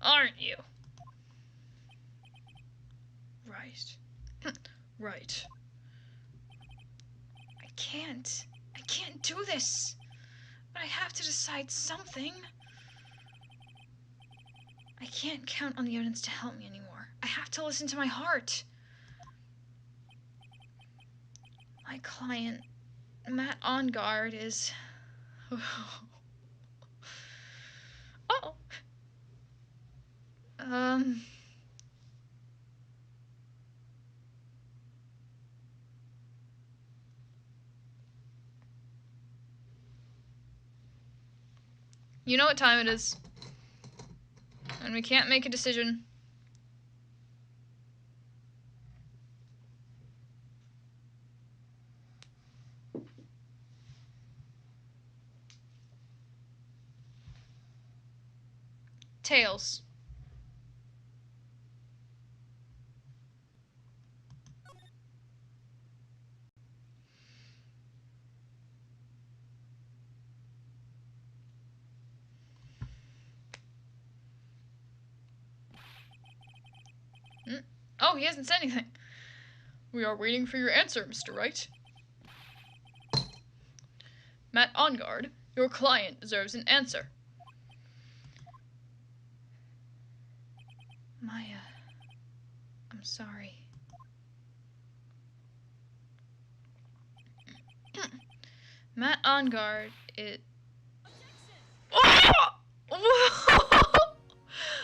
Aren't you? Right. Right. I can't do this. But I have to decide something. I can't count on the evidence to help me anymore. I have to listen to my heart. My client, Matt Ongard, is... Oh. You know what time it is. And we can't make a decision. Tails. Oh, he hasn't said anything. We are waiting for your answer, Mr. Wright. Matt Ongard, your client deserves an answer. Maya, I'm sorry. Matt Ongard,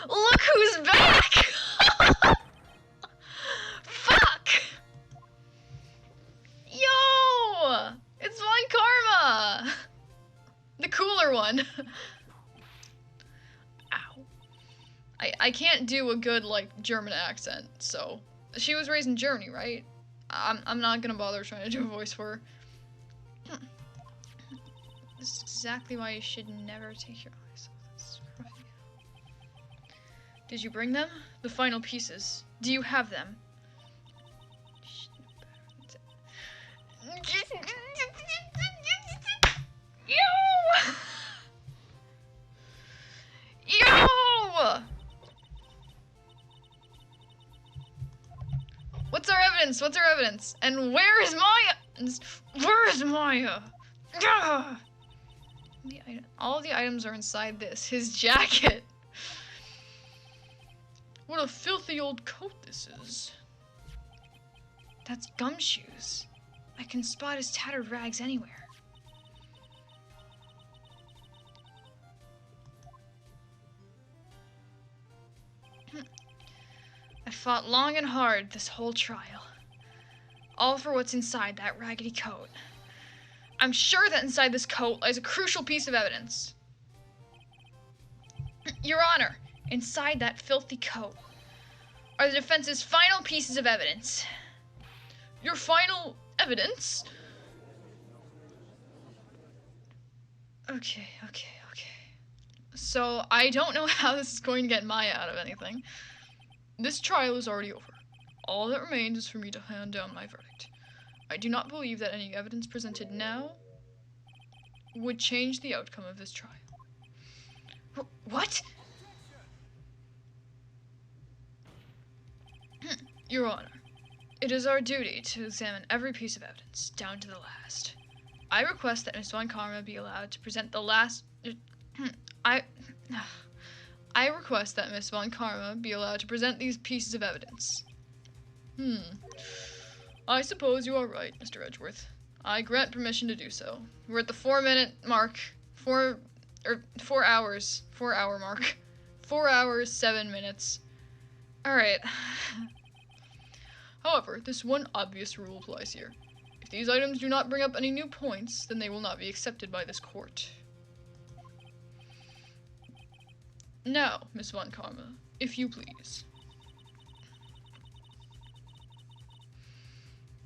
Look who's back! Fuck! Yo! It's Von Karma! The cooler one. Ow. I can't do a good, like, German accent, so... She was raised in Germany, right? I'm not gonna bother trying to do a voice for her. This is exactly why you should never take your eyes off this. Did you bring them? The final pieces. Do you have them? Yo! Yo! What's our evidence? What's our evidence? And where is Maya? Where is Maya? Gah! All the items are inside this. His jacket. What a filthy old coat this is. That's Gumshoes. I can spot his tattered rags anywhere. I fought long and hard this whole trial. All for what's inside that raggedy coat. I'm sure that inside this coat lies a crucial piece of evidence. Your Honor, inside that filthy coat are the defense's final pieces of evidence. Your final evidence? Okay. So, I don't know how this is going to get Maya out of anything. This trial is already over. All that remains is for me to hand down my verdict. I do not believe that any evidence presented now would change the outcome of this trial. What? Your Honor, it is our duty to examine every piece of evidence, down to the last. I request that Miss Von Karma be allowed to present the last... I request that Miss Von Karma be allowed to present these pieces of evidence. I suppose you are right, Mr. Edgeworth. I grant permission to do so. We're at the 4-minute mark. 4 hours. 4-hour mark. 4 hours, 7 minutes. Alright. However, this one obvious rule applies here. If these items do not bring up any new points, then they will not be accepted by this court. Now, Miss Von Karma, if you please.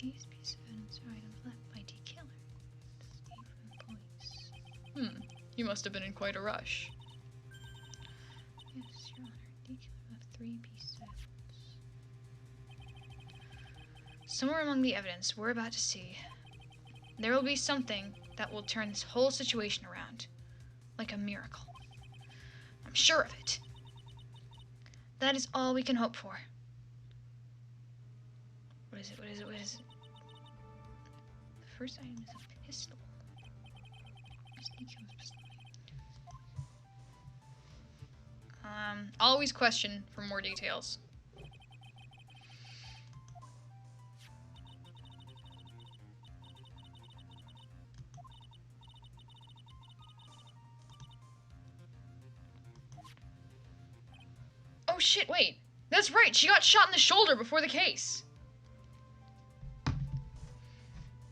These pieces of evidence are items left by D. Killer. Escape from the police. You must have been in quite a rush. Yes, Your Honor. D. Somewhere among the evidence we're about to see, there will be something that will turn this whole situation around. Like a miracle. I'm sure of it. That is all we can hope for. What is it? What is it? What is it? The first item is a pistol. Always question for more details. Oh shit, wait. That's right, she got shot in the shoulder before the case.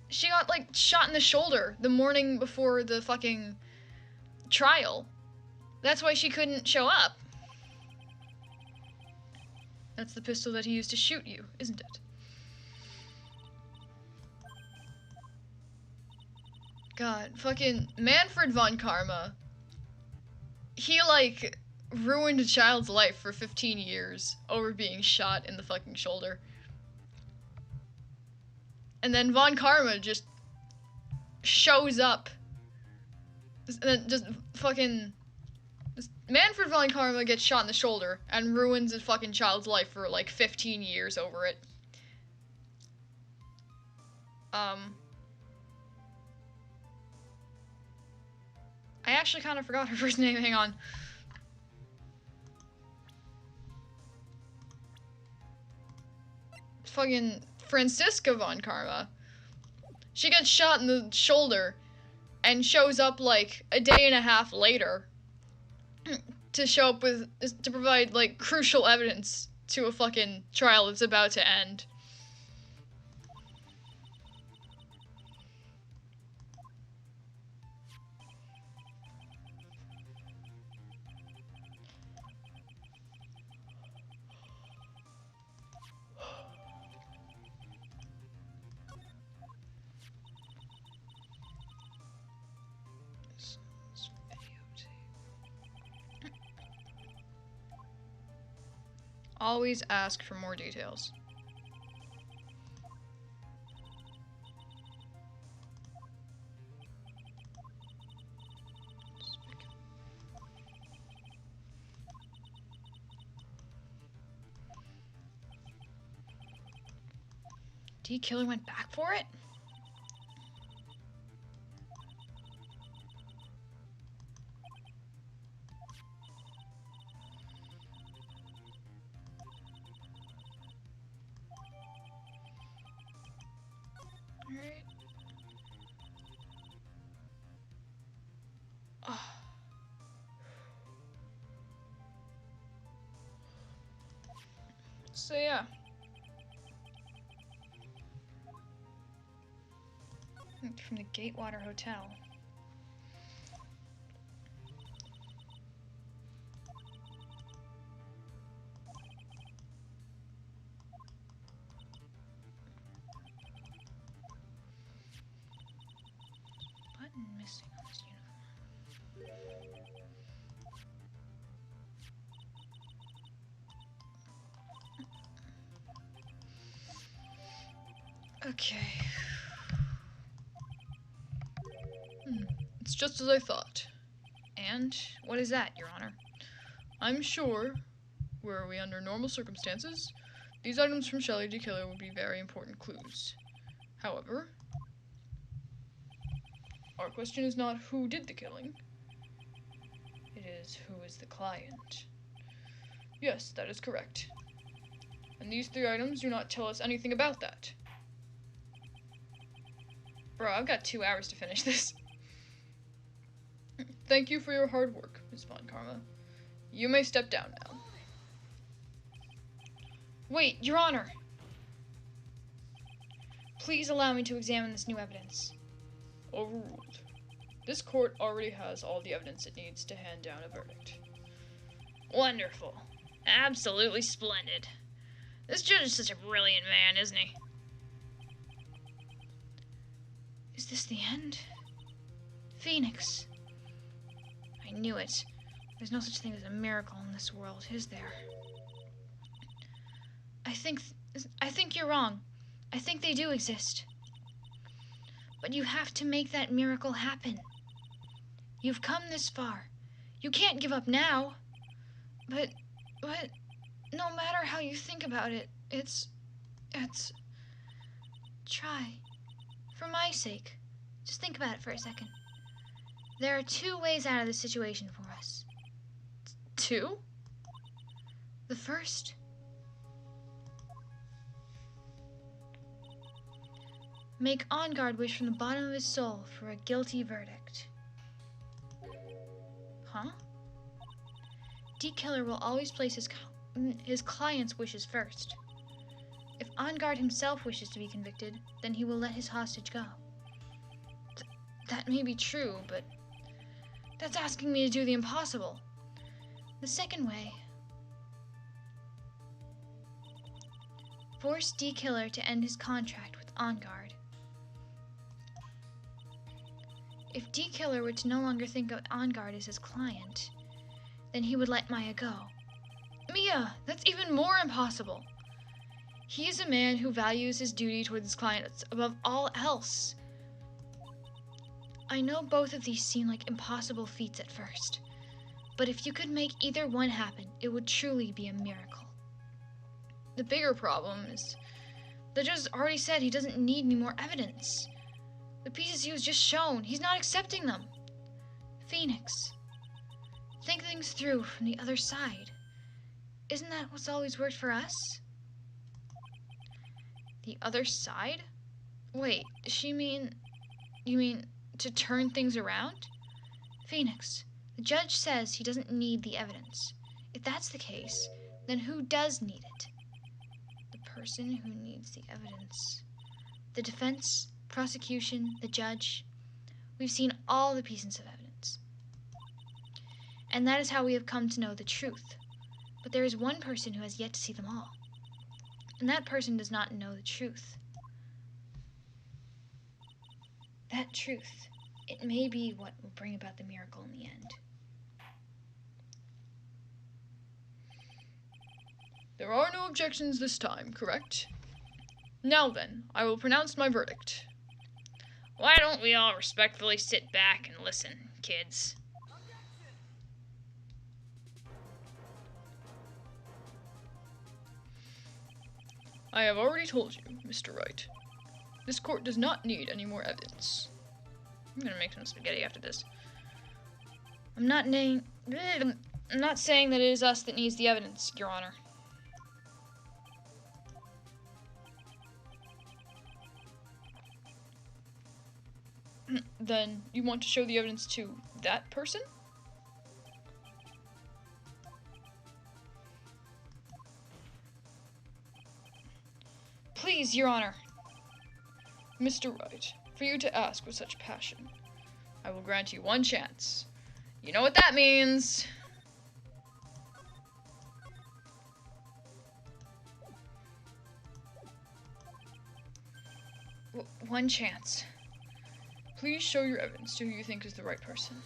She got, like, shot in the shoulder the morning before the fucking trial. That's why she couldn't show up. That's the pistol that he used to shoot you, isn't it? God, fucking Manfred von Karma. He, like, ruined a child's life for 15 years over being shot in the fucking shoulder. And then Von Karma just shows up. And then just fucking... Manfred von Karma gets shot in the shoulder and ruins a fucking child's life for like 15 years over it. I actually kind of forgot her first name, hang on. Fucking Franziska von Karma. She gets shot in the shoulder and shows up like a day and a half later to show up with, to provide like crucial evidence to a fucking trial that's about to end. Always ask for more details. D-Killer went back for it? Alright. Oh. So yeah. From the Gatewater Hotel. Button missing on this uniform. Okay. It's just as I thought. And what is that, Your Honor? I'm sure, were we under normal circumstances, these items from Shelley D-Killer would be very important clues. However, our question is not who did the killing. It is who is the client. Yes, that is correct. And these three items do not tell us anything about that. Bro, I've got 2 hours to finish this. Thank you for your hard work, Ms. Von Karma. You may step down now. Wait, Your Honor! Please allow me to examine this new evidence. Overruled. This court already has all the evidence it needs to hand down a verdict. Wonderful. Absolutely splendid. This judge is such a brilliant man, isn't he? Is this the end? Phoenix. I knew it. There's no such thing as a miracle in this world, is there? I think you're wrong. I think they do exist. But you have to make that miracle happen. You've come this far. You can't give up now. But, no matter how you think about it, it's... Try. For my sake. Just think about it for a second. There are 2 ways out of this situation for us. 2? The first... Make On Guard wish from the bottom of his soul for a guilty verdict. Huh? D-Killer will always place his client's wishes first. If On Guard himself wishes to be convicted, then he will let his hostage go. That may be true, but that's asking me to do the impossible. The second way... Force D-Killer to end his contract with On Guard. If D-Killer were to no longer think of On Guard as his client, then he would let Maya go. Mia, that's even more impossible. He is a man who values his duty toward his clients above all else. I know both of these seem like impossible feats at first, but if you could make either one happen, it would truly be a miracle. The bigger problem is the judge has already said he doesn't need any more evidence. The pieces he was just shown, he's not accepting them. Phoenix, think things through from the other side. Isn't that what's always worked for us? The other side? Wait, you mean to turn things around? Phoenix, the judge says he doesn't need the evidence. If that's the case, then who does need it? The person who needs the evidence. The defense, prosecution, the judge. We've seen all the pieces of evidence. And that is how we have come to know the truth. But there is one person who has yet to see them all. And that person does not know the truth. That truth, it may be what will bring about the miracle in the end. There are no objections this time, correct? Now then, I will pronounce my verdict. Why don't we all respectfully sit back and listen, kids? I have already told you, Mr. Wright. This court does not need any more evidence. I'm gonna make some spaghetti after this. I'm not saying that it is us that needs the evidence, Your Honor. Then you want to show the evidence to that person? Please, Your Honor. Mr. Wright, for you to ask with such passion, I will grant you one chance. You know what that means. One chance. Please show your evidence to who you think is the right person.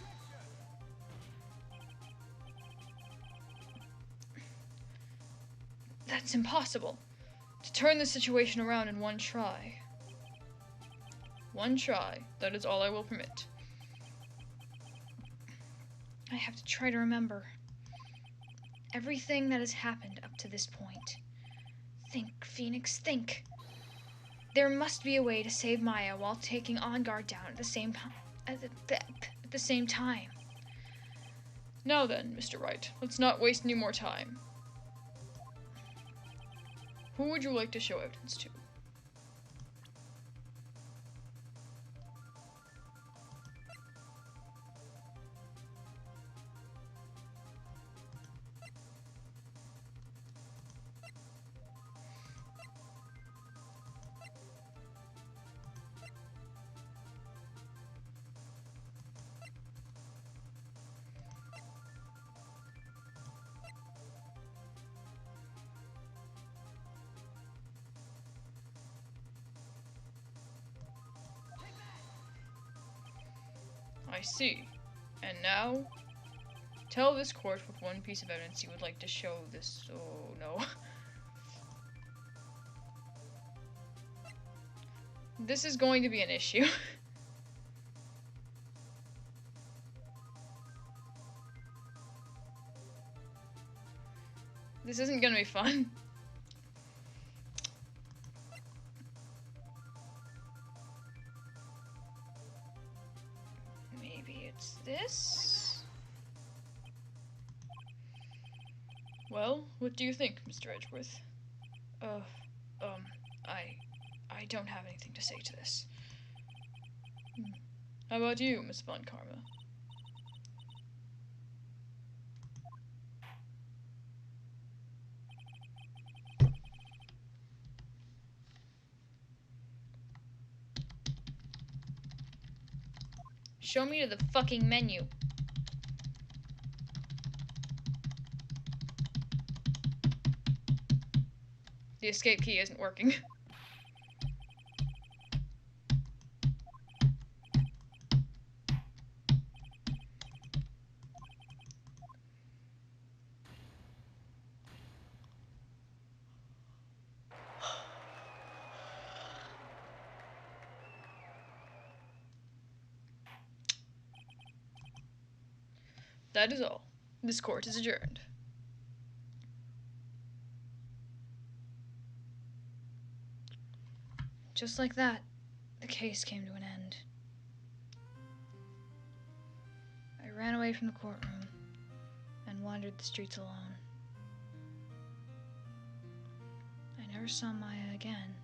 That's impossible. To turn the situation around in one try. One try, that is all I will permit. I have to try to remember everything that has happened up to this point. Think, Phoenix, think. There must be a way to save Maya while taking On Guard down at the same time. Now then, Mr. Wright, let's not waste any more time. Who would you like to show evidence to? I see. And now, tell this court with one piece of evidence you would like to show this. Oh, no. This is going to be an issue. This isn't gonna be fun. Maybe it's this? Well, what do you think, Mr. Edgeworth? I don't have anything to say to this. How about you, Miss Von Karma? Show me to the fucking menu. The escape key isn't working. That is all. This court is adjourned. Just like that, the case came to an end. I ran away from the courtroom and wandered the streets alone. I never saw Maya again.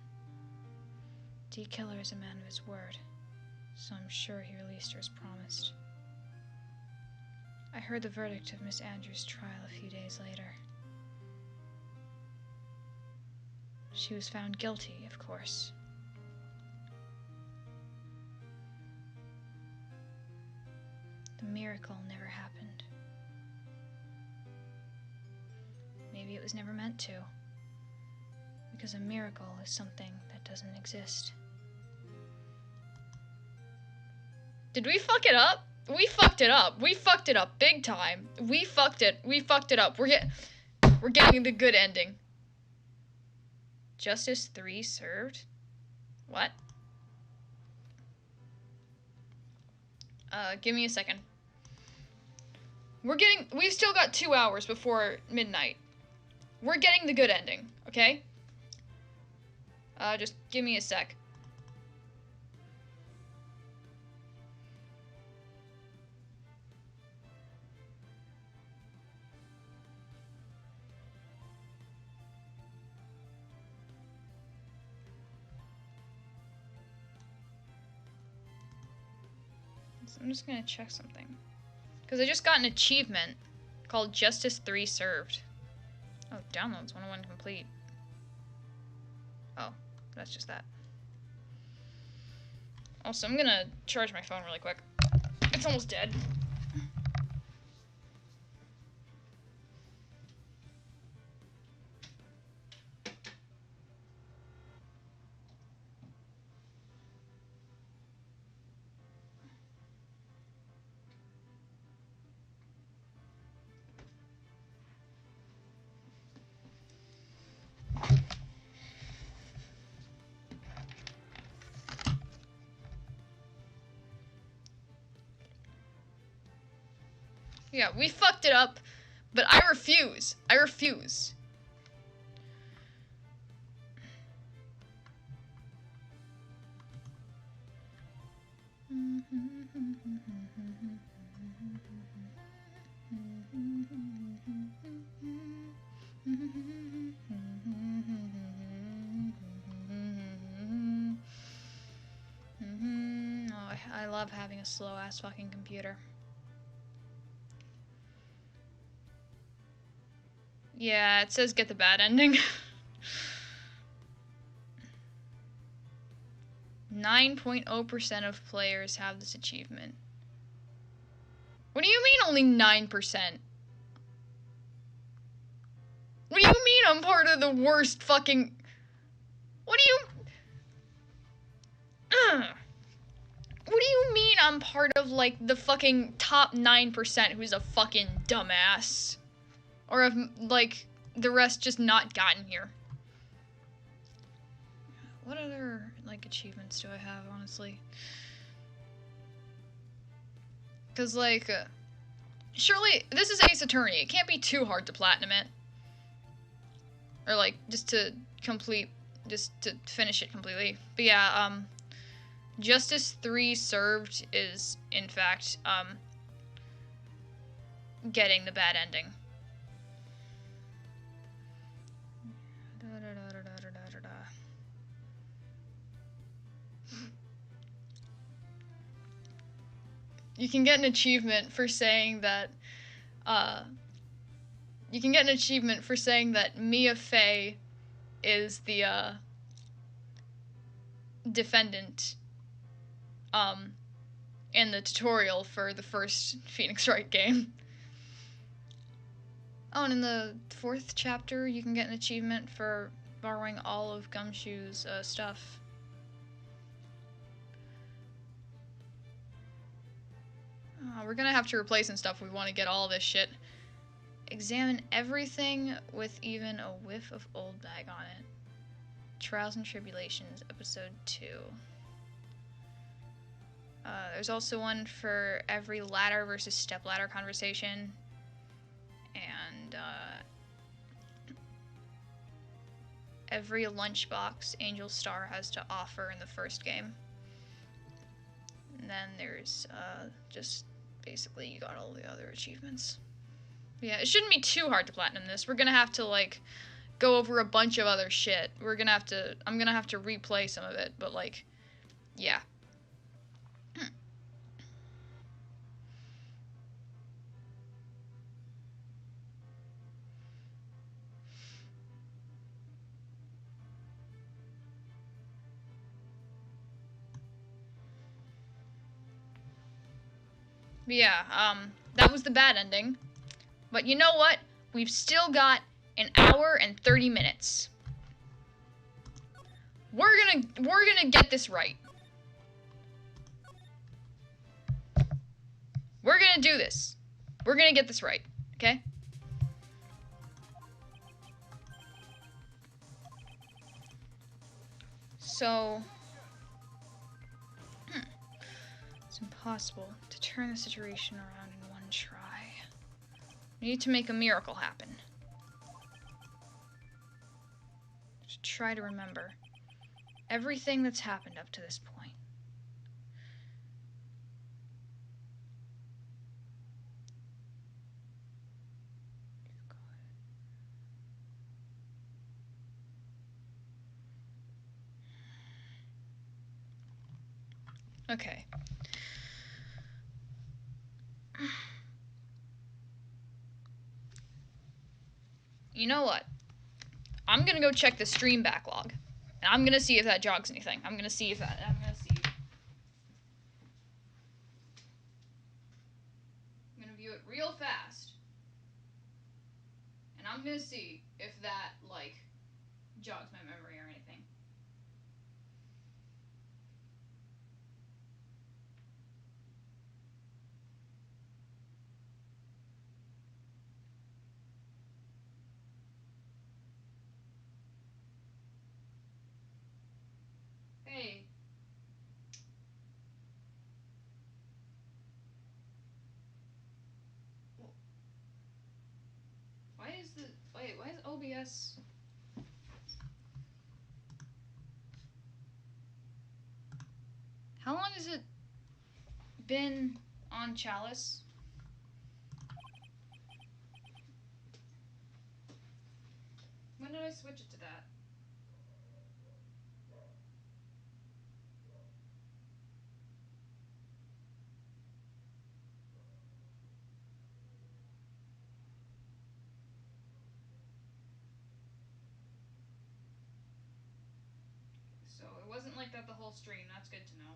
D. Keller is a man of his word, so I'm sure he released her as promised. I heard the verdict of Miss Andrews' trial a few days later. She was found guilty, of course. The miracle never happened. Maybe it was never meant to, because a miracle is something that doesn't exist. Did we fuck it up? We fucked it up. We fucked it up big time. We fucked it. We fucked it up. We're getting the good ending. Justice 3 served? What? Give me a second. We've still got 2 hours before midnight. We're getting the good ending, okay? Just give me a sec. I'm just gonna check something. Because I just got an achievement called Justice 3 Served. Oh, downloads 101 complete. Oh, that's just that. Also, I'm gonna charge my phone really quick. It's almost dead. Yeah, we fucked it up, but I refuse. I refuse. Oh, I love having a slow-ass fucking computer. Yeah, it says get the bad ending. 9.0% of players have this achievement. What do you mean only 9%? What do you mean I'm part of the worst fucking... What do you... What do you mean I'm part of, like, the fucking top 9% who's a fucking dumbass? Or have, like, the rest just not gotten here? What other, like, achievements do I have, honestly? Because, like, surely, this is Ace Attorney. It can't be too hard to platinum it. Or, like, just to finish it completely. But yeah, Justice 3 Served is, in fact, getting the bad ending. You can get an achievement for saying that, Mia Fey is the, defendant, in the tutorial for the first Phoenix Wright game. Oh, and in the 4th chapter, you can get an achievement for borrowing all of Gumshoe's, stuff. Oh, we're gonna have to replace some stuff if we want to get all this shit. Examine everything with even a whiff of old bag on it. Trials and Tribulations, episode 2. There's also one for every ladder versus stepladder conversation. And, every lunchbox Angel Star has to offer in the first game. And then there's, just basically you got all the other achievements. Yeah, it shouldn't be too hard to platinum this. We're gonna have to, like, go over a bunch of other shit. I'm gonna have to replay some of it, but, like, yeah. But yeah, that was the bad ending. But you know what? We've still got an hour and 30 minutes. We're gonna get this right. We're gonna do this. We're gonna get this right, okay? So, it's impossible to turn the situation around in one try. We need to make a miracle happen. Just try to remember everything that's happened up to this point. Okay. You know what? I'm gonna go check the stream backlog. And I'm gonna see if that jogs anything. I'm gonna see. I'm gonna view it real fast. And I'm gonna see if that, like, jogs my memory or anything. Hey. Why is OBS... How long has it been on Chalice? When did I switch it to that? So it wasn't like that the whole stream. That's good to know.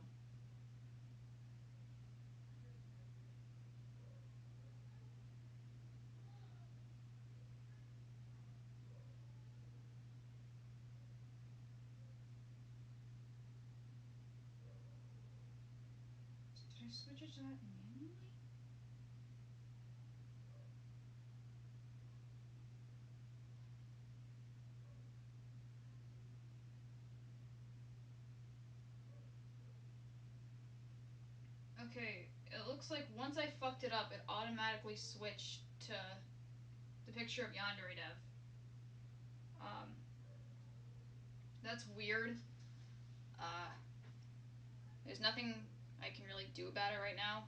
Did I switch it to that manually? Okay, it looks like once I fucked it up, it automatically switched to the picture of Yandere Dev. That's weird. There's nothing I can really do about it right now.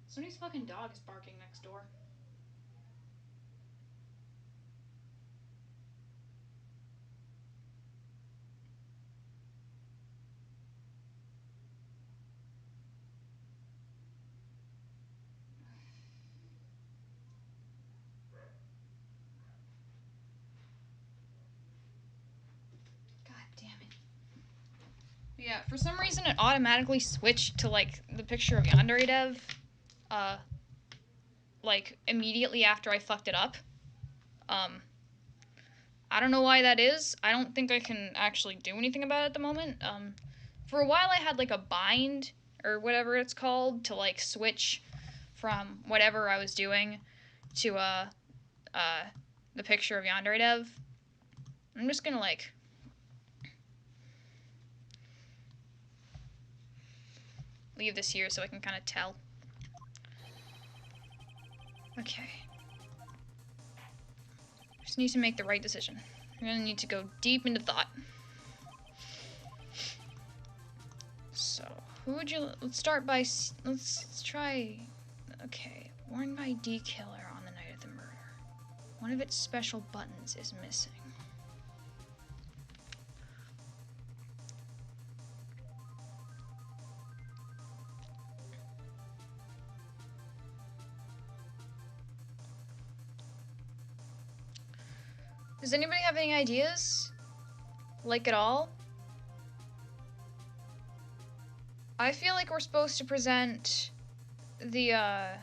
Somebody's fucking dog is barking next door. God damn it. Yeah, for some reason it automatically switched to like the picture of Yandere Dev, like immediately after I fucked it up. I don't know why that is. I don't think I can actually do anything about it at the moment. For a while I had like a bind or whatever it's called to like switch from whatever I was doing to the picture of Yandere Dev. I'm just gonna like leave this here so I can kind of tell. Okay. Just need to make the right decision. I'm gonna need to go deep into thought. So, who would you... Let's start by... Let's try... Okay. Worn by D-Killer on the night of the murder. One of its special buttons is missing. Does anybody have any ideas? Like at all? I feel like we're supposed to present the, I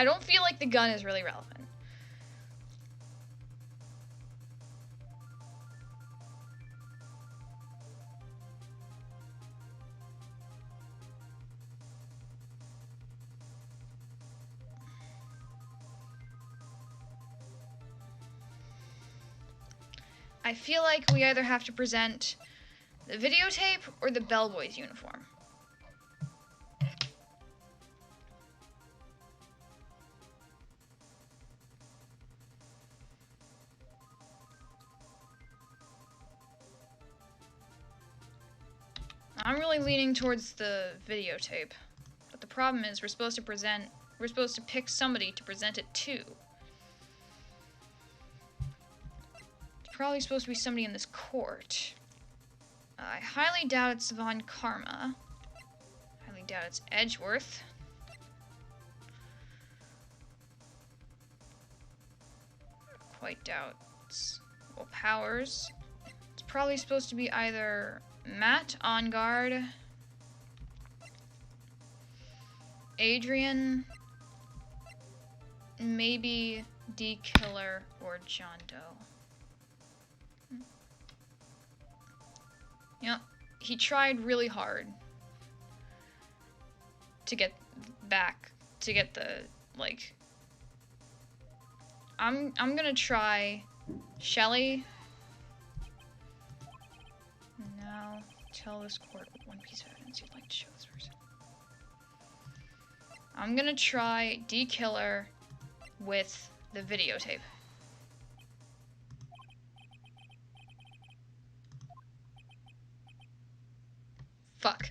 don't feel like the gun is really relevant. I feel like we either have to present the videotape or the bellboy's uniform. I'm really leaning towards the videotape. But the problem is we're supposed to pick somebody to present it to. Probably supposed to be somebody in this court. I highly doubt it's Von Karma. Highly doubt it's Edgeworth. Quite doubt it's Will Powers. It's probably supposed to be either Matt on guard, Adrian, maybe D-Killer or John Doe. Yeah, he tried really hard to get the, like... I'm gonna try Shelly. Now, tell this court one piece of evidence you'd like to show this person. I'm gonna try D-Killer with the videotape. Fuck.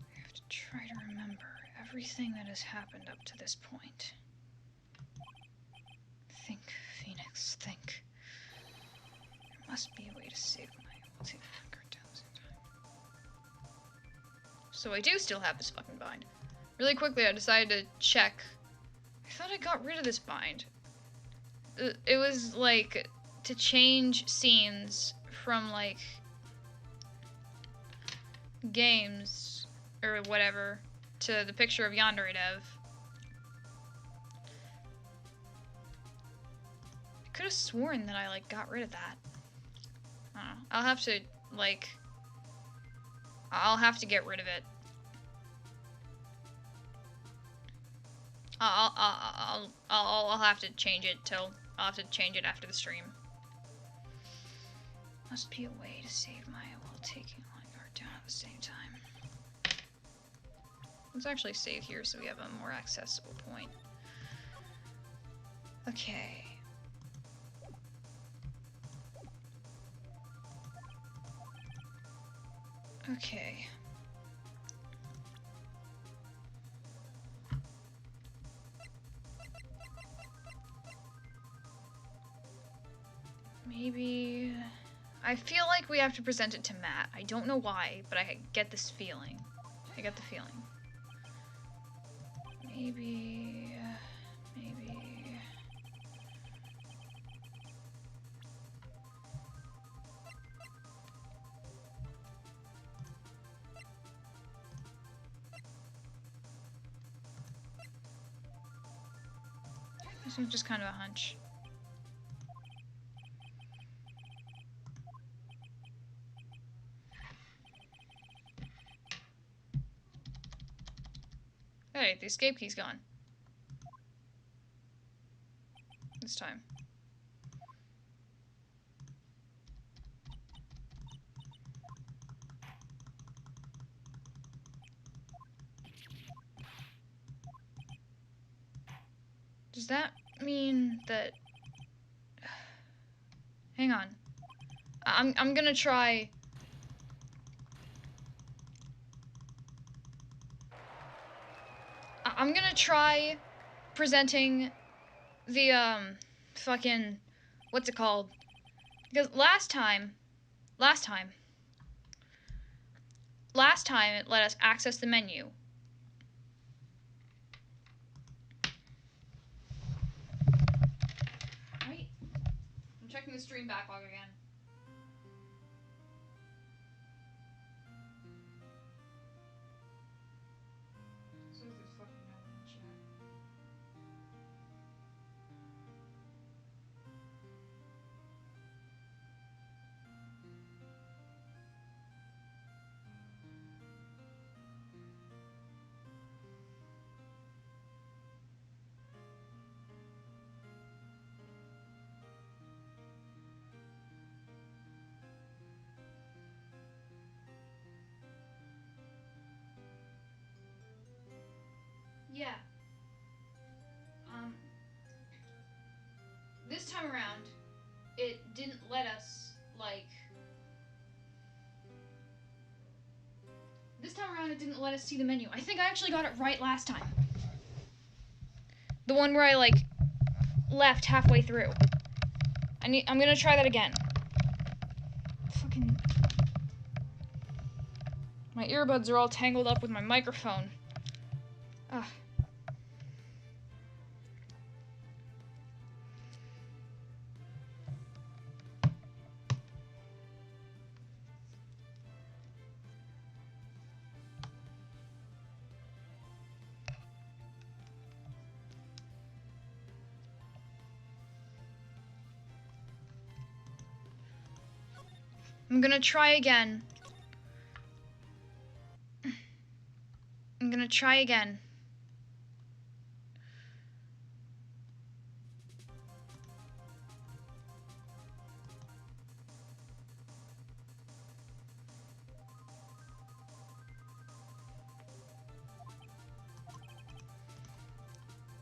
I have to try to remember everything that has happened up to this point. Think, Phoenix, think. There must be a way to save my ability to anchor down this time. So I do still have this fucking bind. Really quickly, I decided to check. I thought I got rid of this bind. It was, like, to change scenes from, like, games. or whatever to the picture of Yandere Dev. I could have sworn that I, like, got rid of that. I don't know. I'll have to, like... I'll have to get rid of it. I'll have to change it I'll have to change it after the stream. Must be a way to save Maya while taking Lionguard down at the same time. Let's actually save here so we have a more accessible point. Okay. Okay. Maybe... I feel like we have to present it to Matt. I don't know why, but I get this feeling. I get the feeling. Maybe... This one's just kind of a hunch. Hey, the escape key's gone. This time. Does that mean that... Hang on. I'm gonna try... I'm gonna try presenting the, fucking... What's it called? Because last time it let us access the menu. Right? I'm checking the stream backlog again. So is this fucking no in the chat? Yeah. This time around, it didn't let us, like... This time around, it didn't let us see the menu. I think I actually got it right last time. The one where I, like, left halfway through. I'm gonna try that again. Fucking... My earbuds are all tangled up with my microphone. Ugh. I'm gonna try again. I'm gonna try again.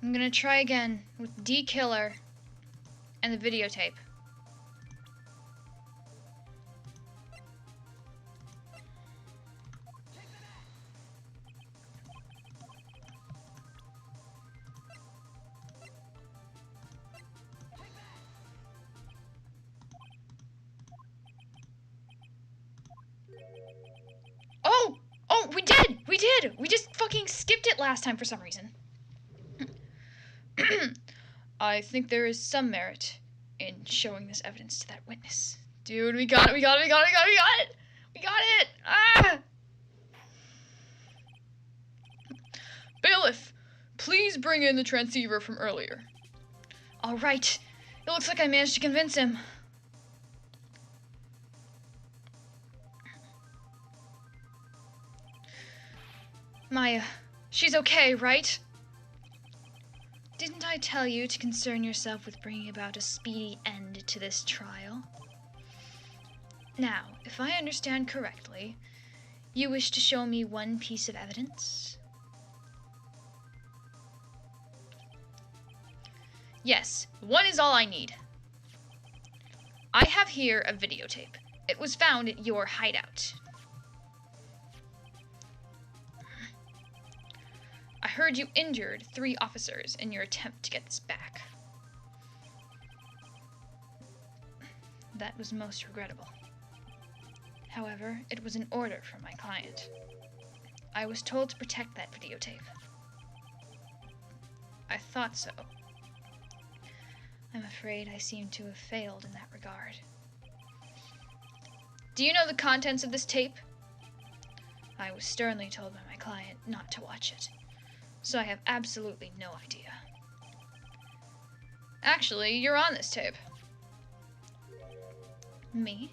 I'm gonna try again with D-Killer and the videotape. Oh, we did! We did! We just fucking skipped it last time for some reason. I think there is some merit in showing this evidence to that witness. Dude, we got it, we got it, we got it, we got it, we got it! We got it! Ah! Bailiff, please bring in the transceiver from earlier. All right. It looks like I managed to convince him. Maya, she's okay, right? Didn't I tell you to concern yourself with bringing about a speedy end to this trial? Now, if I understand correctly, you wish to show me one piece of evidence? Yes, one is all I need. I have here a videotape. It was found at your hideout. I heard you injured 3 officers in your attempt to get this back. That was most regrettable. However, it was an order from my client. I was told to protect that videotape. I thought so. I'm afraid I seem to have failed in that regard. Do you know the contents of this tape? I was sternly told by my client not to watch it, so I have absolutely no idea. Actually, you're on this tape. Me?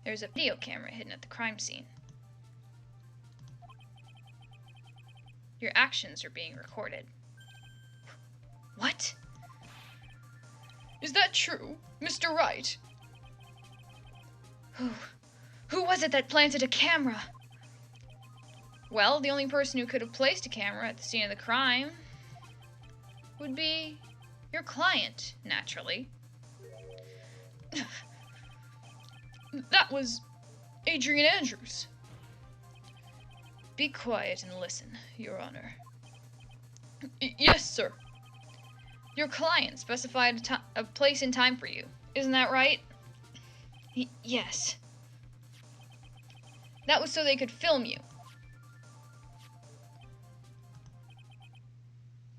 There's a video camera hidden at the crime scene. Your actions are being recorded. What? Is that true, Mr. Wright? Who was it that planted a camera? Well, the only person who could have placed a camera at the scene of the crime would be your client, naturally. That was Adrian Andrews. Be quiet and listen, Your Honor. Yes, sir. Your client specified a place and time for you. Isn't that right? Yes. That was so they could film you.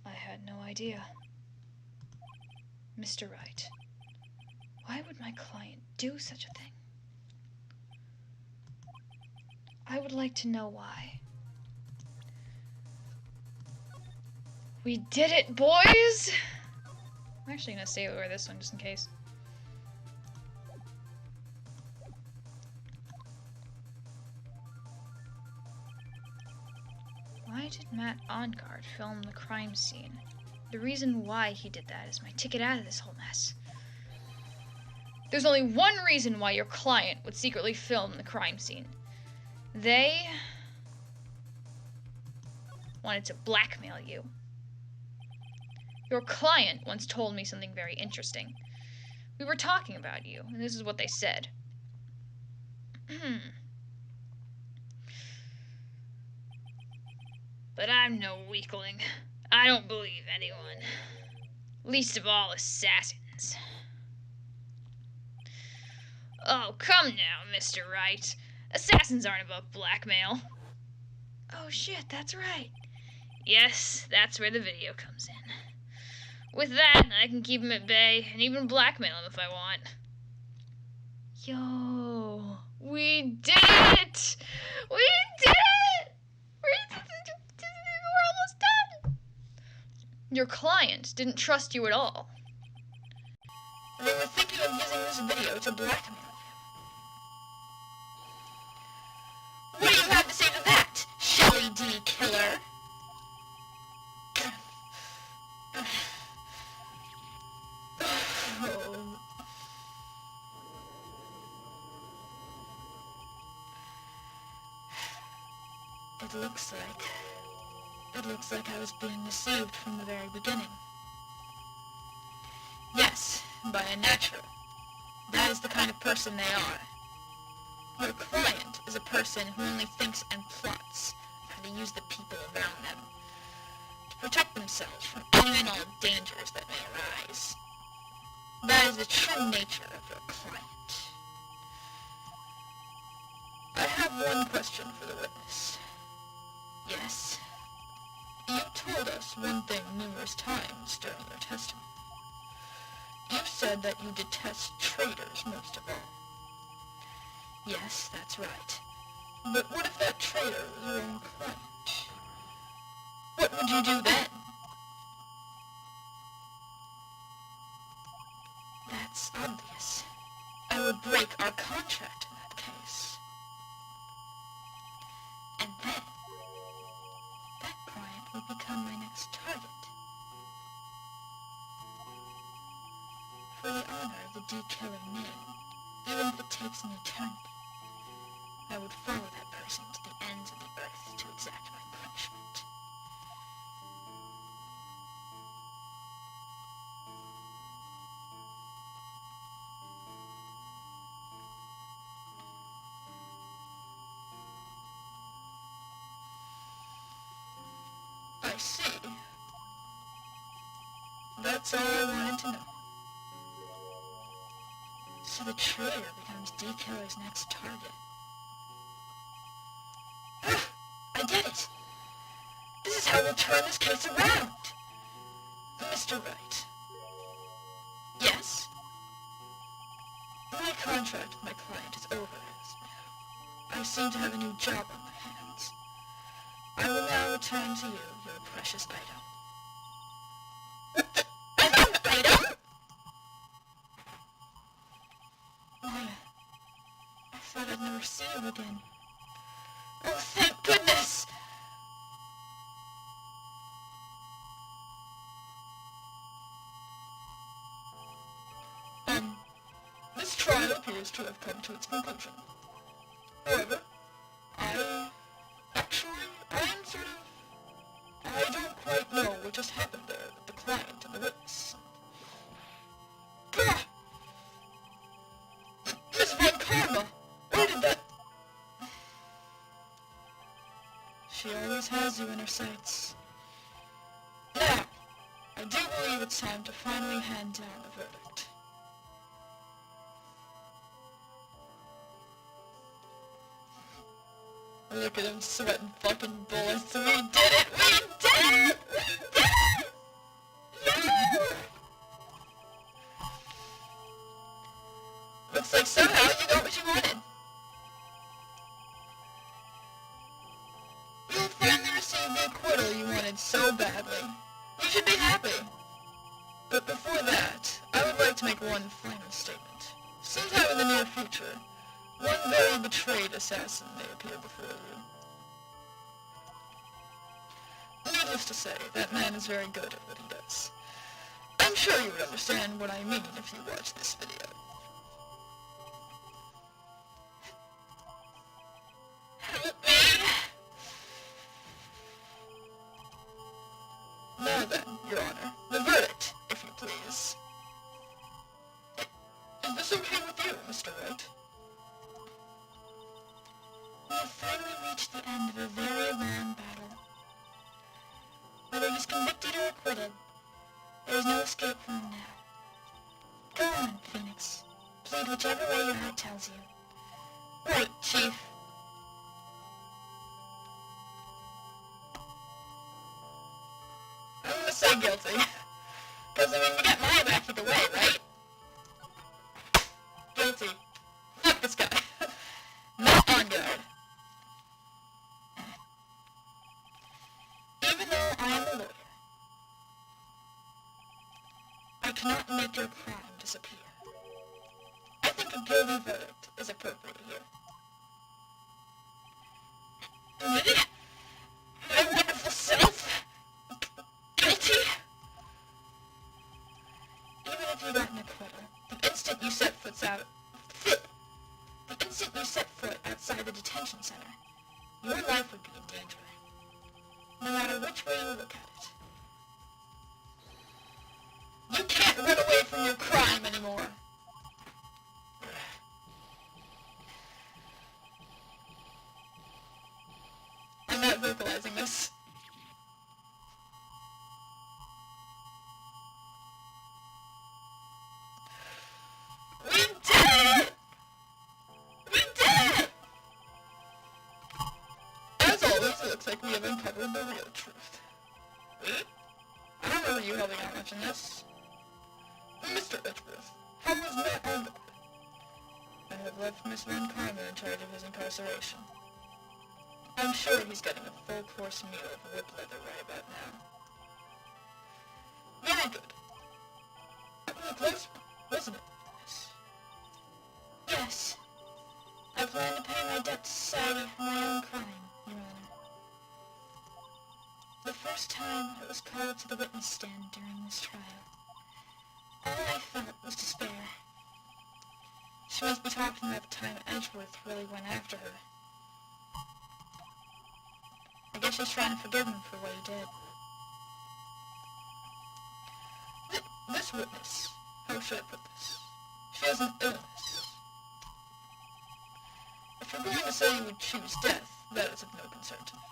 I had no idea. Mr. Wright, why would my client do such a thing? I would like to know why. We did it, boys! I'm actually gonna save over this one just in case. Why did Matt Ongard film the crime scene? The reason why he did that is my ticket out of this whole mess. There's only one reason why your client would secretly film the crime scene. They wanted to blackmail you. Your client once told me something very interesting. We were talking about you, and this is what they said. But I'm no weakling. I don't believe anyone. Least of all assassins. Oh, come now, Mr. Wright. Assassins aren't above blackmail. Oh shit, that's right. Yes, that's where the video comes in. With that, I can keep him at bay and even blackmail him if I want. Yo, we did it! We did it! We're almost done! Your client didn't trust you at all. They were thinking of using this video to blackmail you. What do you have to say to that, Shelley D. Killer? It looks like I was being deceived from the very beginning. Yes, by a natural. That is the kind of person they are. Your client is a person who only thinks and plots how to use the people around them to protect themselves from any and all dangers that may arise. That is the true nature of your client. I have one question for the witness. Yes. You told us one thing numerous times during your testimony. You said that you detest traitors most of all. Yes, that's right. But what traitor was your own client. What would you do then? That's obvious. I would break our contract in that case. And then, that client would become my next target. For the honor of the D-Killer name, even if it takes an eternity, I would follow that person to the ends of the earth to exact my punishment. I see. That's all I wanted to know. So the traitor becomes D-Killer's next target. Ah, I get it. This is how we'll turn this case around. Mr. Wright. Yes? My contract with my client is over as now. I seem to have a new job on my hands. I will now return to you your precious item. An item? Maya, I thought I'd never see you again. Oh, thank goodness! This trial appears to have come to its conclusion. However, I don't quite know what just happened there with the client and the witness. Gah! Miss Von Karma! Where did that... She always has you in her sights. Now, I do believe it's time to finally hand down a verdict. Look at him sweating fucking bullets. We did it! We did it! We did it! Yeah! Looks like somehow you got what you wanted. You finally received the acquittal you wanted so badly. You should be happy. But before that, I would like to make one final statement. Sometime in the near future, one very betrayed assassin may appear before you. Needless to say, that man is very good at what he does. I'm sure you would understand what I mean if you watch this video. Help me! Now then, Your Honor, the verdict, if you please. Is this okay with you, Mr. Wright? We have finally reached the end of a very long battle. Whether he's convicted or acquitted, there is no escape from him now. Go on, Phoenix. Plead whichever way your heart tells you. Right, Chief. I'm gonna say guilty. Because, I mean, you got Maya back either way, right? Guilty. Fuck this guy. Not on guard. Even though I am a lawyer, I cannot make your crime disappear. I think a guilty verdict is appropriate here. My wonderful self? Guilty? Even if you got an acquittal, the instant you set foot outside the detention center, your life would be in danger. No matter which way you look at it. You can't run away from your crime anymore. I'm not vocalizing this. We did it! We did it! As always, it looks like we have uncovered the real truth. Wait, I don't remember you helping out much in this. Mr. Edgeworth, how was Matt on guard? I have left Miss Van Karma in charge of his incarceration. I'm I'm sure he's getting a full course meal of whip leather right about now. Very good. That was a close one, wasn't it? Yes. I plan to pay my debt to society for my own crime, Your Honor. The first time I was called to the witness stand during this trial, all I felt was despair. She must be talking about the time Edgeworth really went after her. I guess she's trying to forgive him for what he did. This witness, how should I put this? She has an illness. If you're going to say you would choose death, that is of no concern to me.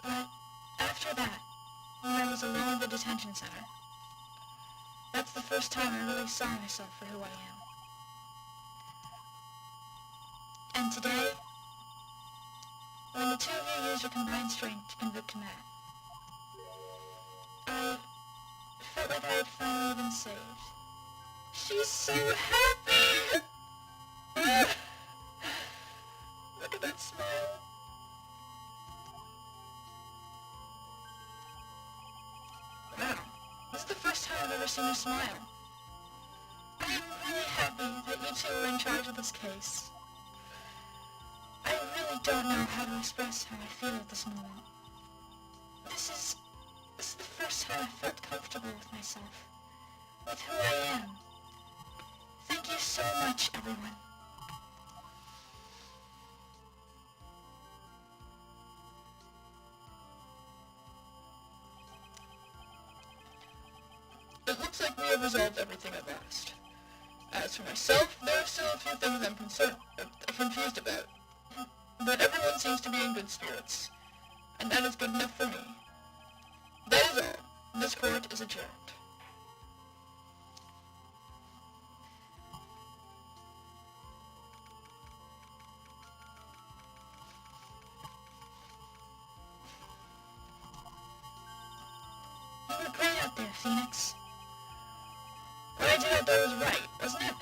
But after that, when I was alone in the detention center, that's the first time I really saw myself for who I am. And today, when the two of you used your combined strength to convict Matt, I felt like I had finally been saved. She's so happy! Look at that smile. Wow, this is the first time I've ever seen her smile. I am really happy that you two are in charge of this case. I really don't know how to express how I feel at this moment. This is the first time I felt comfortable with myself, with who I am. Thank you so much, everyone. It looks like we have resolved everything at last. As for myself, there are still a few things I'm confused about. But everyone seems to be in good spirits, and that is good enough for me. That is all. This court is adjourned. You were great out there, Phoenix. What I did out there was right, wasn't it?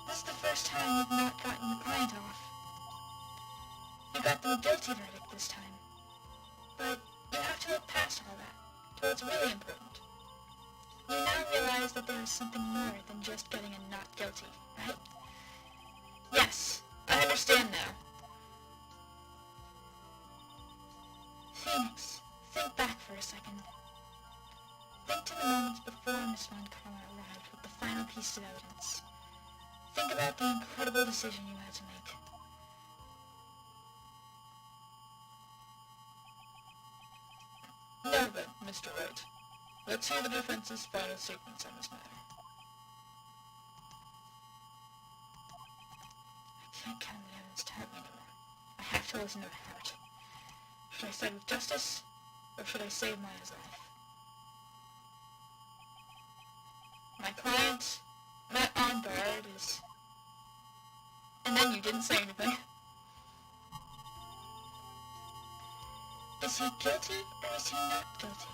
This is the first time you've not gotten your client off. You got them a guilty verdict this time. But you have to look past all that, to what's really important. You now realize that there is something more than just getting a not guilty, right? Yes, I understand now. Phoenix, think back for a second. Think to the moments before Miss Von Karma arrived with the final piece of evidence. Think about the incredible decision you had to make. Now then, Mr. Wright, let's hear the defense's final statements on this matter. I can't count the evidence to help me anymore. I have to listen to my heart. Should I side with justice, or should I save Maya's life? My client, Matt on guard, is... And then you didn't say anything. Is he guilty, or is he not guilty?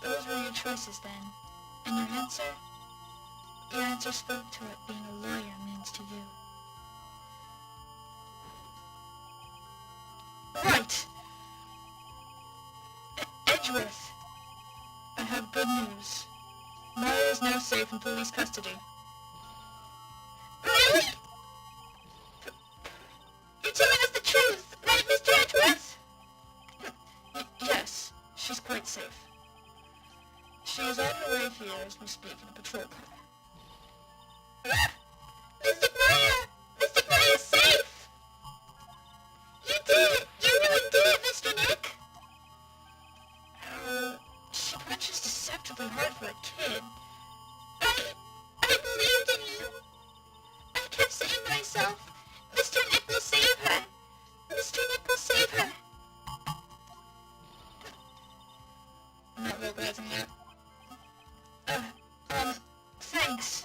Those were your choices then, and your answer spoke to what being a lawyer means to you. Right! Edgeworth, I have good news. Maya is now safe in police custody. Really? You're telling us the truth, right, Mr. Edgeworth? Yes, she's quite safe. She is on her way here as we speak in a patrol car. Mystic Maya! Mystic Maya is safe! You did it! You really did it, Mr. Nick! She punches deceptively hard for a kid. I believed in you. I kept saying to myself, Mr. Nick will save her. Mr. Nick will save her. I'm not vocalizing that. Thanks.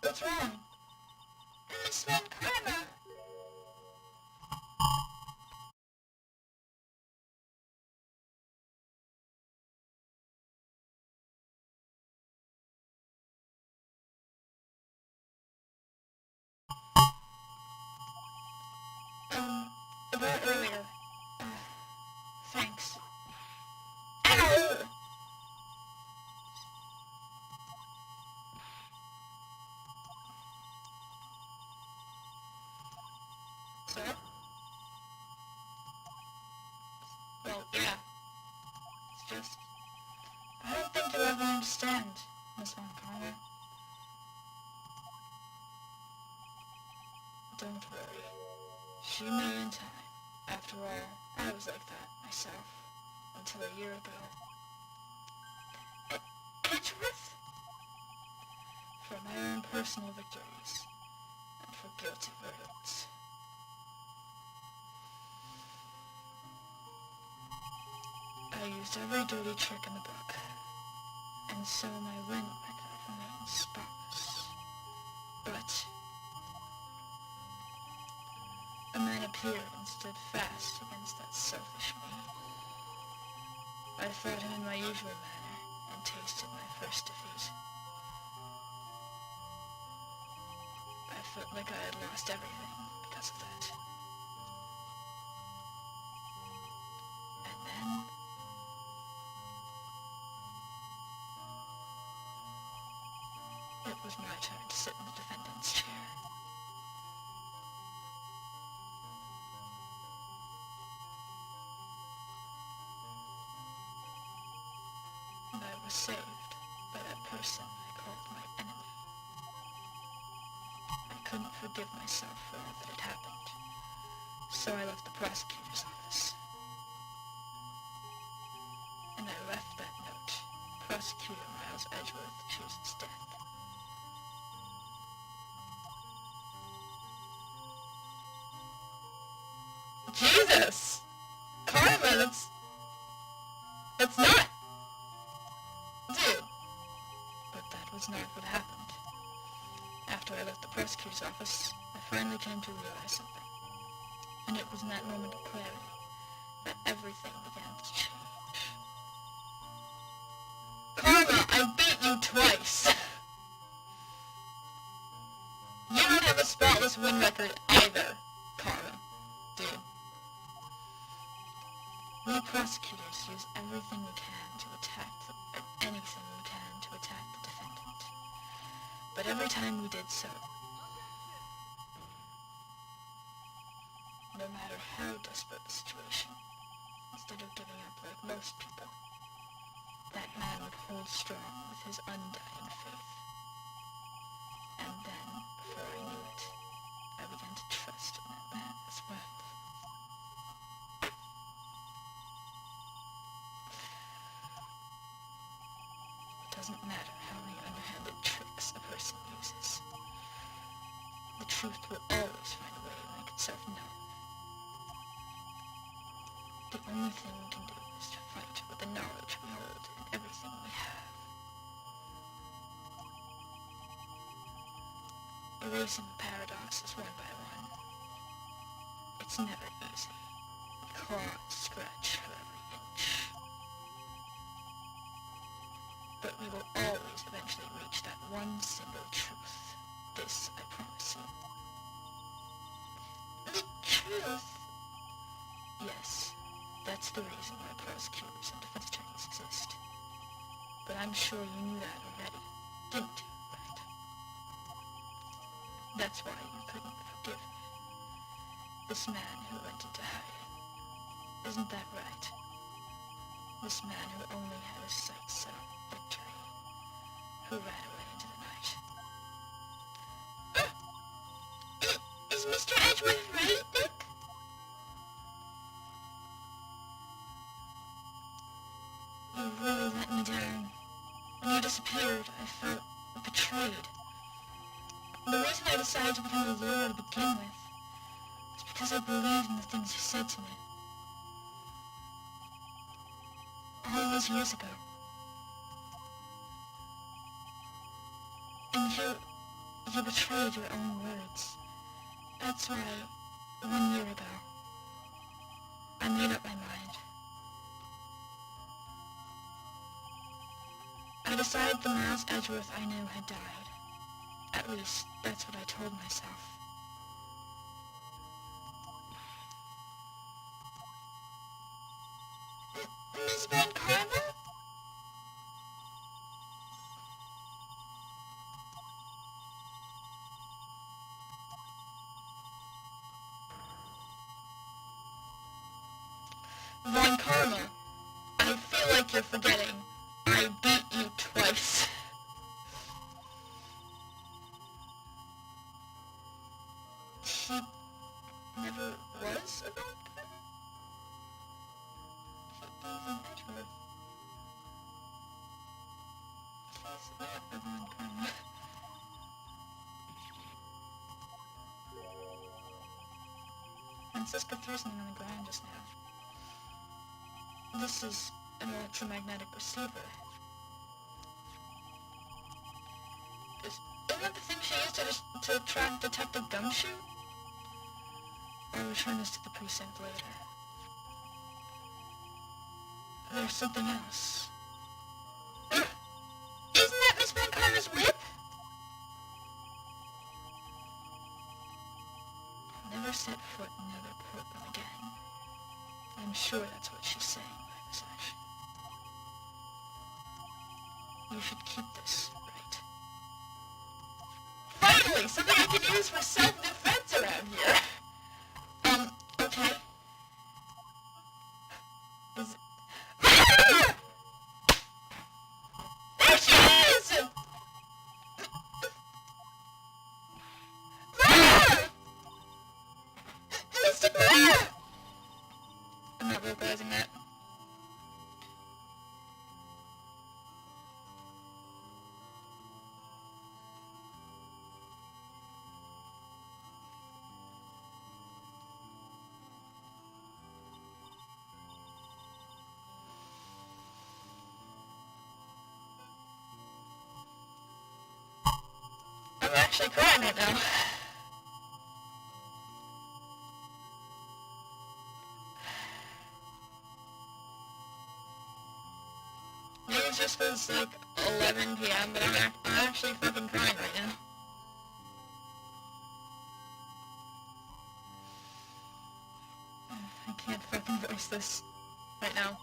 What's wrong? Miss Van Karma. about earlier. Thanks. Ow! So? Well, yeah. It's just... I don't think you'll ever understand, Miss Von Karma. Don't worry. She may in time. After all, I was like that myself. Until a year ago. Edgeworth? For my own personal victories. And for guilty verdicts. I used every dirty trick in the book. And so my win record remains spotless. But... a man appeared and stood fast against that selfish me. I fought him in my usual manner, and tasted my first defeat. I felt like I had lost everything because of that. And then... it was my turn to sit in the defendant's chair. And I was saved by that person I called my enemy. I couldn't forgive myself for all that had happened, so I left the prosecutor's office. And I left that note. Prosecutor Miles Edgeworth chooses death. Jesus! Karma, that's not... Dude. But that was not what happened. After I left the prosecutor's office, I finally came to realize something. And it was in that moment of clarity that everything began to change. Karma, I beat you twice! You don't have a spotless win record either, Karma. Dude. We prosecutors use everything we can to attack anything we can to attack the defendant. But every time we did so, no matter how desperate the situation, instead of giving up like most people, that man would hold strong with his undying faith. And then, before I knew it, I began to trust in that man as well. It doesn't matter how many underhanded tricks a person uses. The truth will always find a way to make itself known. The only thing we can do is to fight with the knowledge we hold in everything we have. Erasing the paradoxes one by one. It's never easy. Claw, scratch for every inch. But we will always eventually reach that one single truth. This I promise you. The truth? Yes, that's the reason why prosecutors and defense attorneys exist. But I'm sure you knew that already, didn't you, right? That's why you couldn't forgive me. This man who went into hiding. Isn't that right? This man who only had his sights set on victory. Who ran away into the night. Is Mr. Edgeworth right, Nick? You really let me down. When you disappeared, I felt betrayed. The reason I decided to become a lawyer to begin with was because I believed in the things you said to me. All those years ago. And you betrayed your own words. That's why, 1 year ago, I made up my mind. I decided the Miles Edgeworth I knew had died. At least, that's what I told myself. Von Karma, I feel like you're forgetting. I beat you twice. He never was a vampire? He's an hedgehog. He's not a Von Karma. Francisca threw something on the ground just now. This is an electromagnetic receiver. Isn't that the thing she used to track Detective Gumshoe? I'll return this to the precinct later. There's something else. Isn't that Miss Von Karma's whip? I'll never set foot in another portal again. I'm sure that's what she's saying by this action. You should keep this, right? Finally! Something I can use for self-defense around here! Okay. Is it... Ah! There she is! Ah! Mystic Maya! I'm not vocalizing that. I'm actually crying right now. Maybe it's just 'cause it's like 11 p.m., but I'm actually fucking crying right now. I can't fucking voice this right now.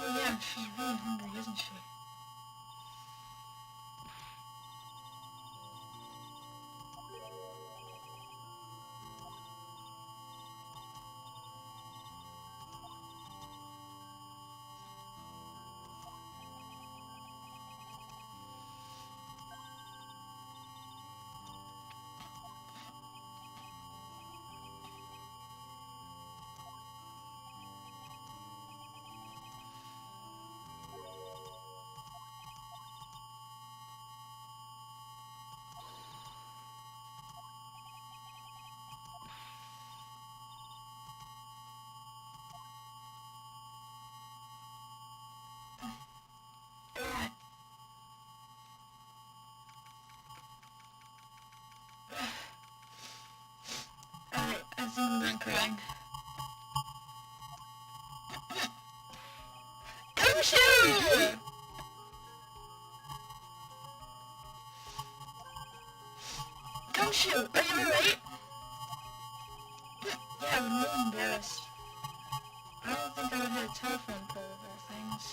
Oh yeah, she's really hungry, isn't she? God. Alright, I think I'm done crying. Gumshoe! Gumshoe, are you alright? Yeah, I'm really embarrassed. I don't think I would hit a telephone pole of all things.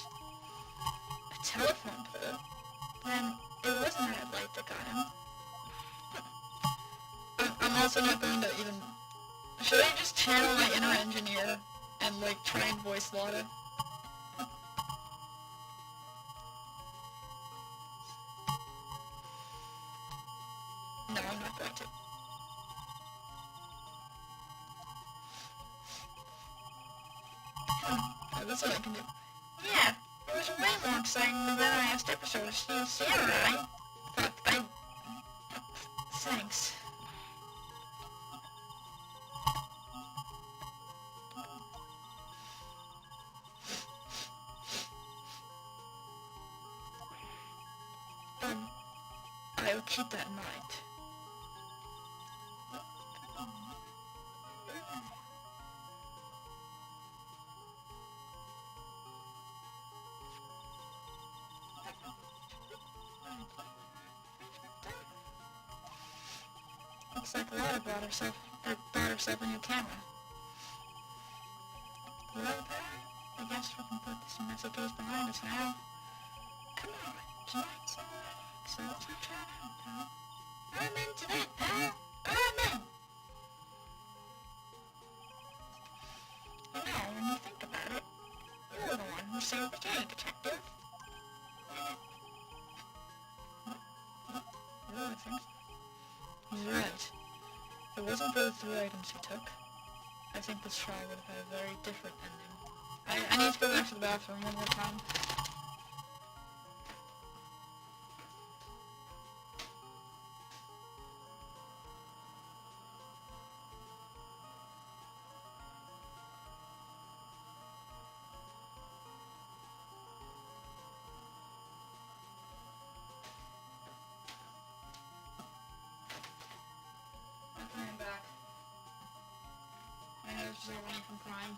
A telephone pole? Then it wasn't a red light that got him. I'm also not going to even Should I just channel my inner engineer and, like, try and voice Lotta? No, I'm not going to. Oh, that's what I can do. Yeah, it was way more exciting than the last episode. Sierra, thanks. I'll keep that in mind. Looks like Lotta bought herself a new camera. Well, I guess we can put this mess of case behind us now. Come on, tonight's all right, so let's go try it out, pal. I'm into that, pal. I'm in. You know, when you think about it, you're the one who saved the day, detective. Really, I think so. He's right. If it wasn't for the 3 items he took, I think this trial would have had a very different ending. I need to go back to the bathroom one more time. I'm back. I know she's running from crime.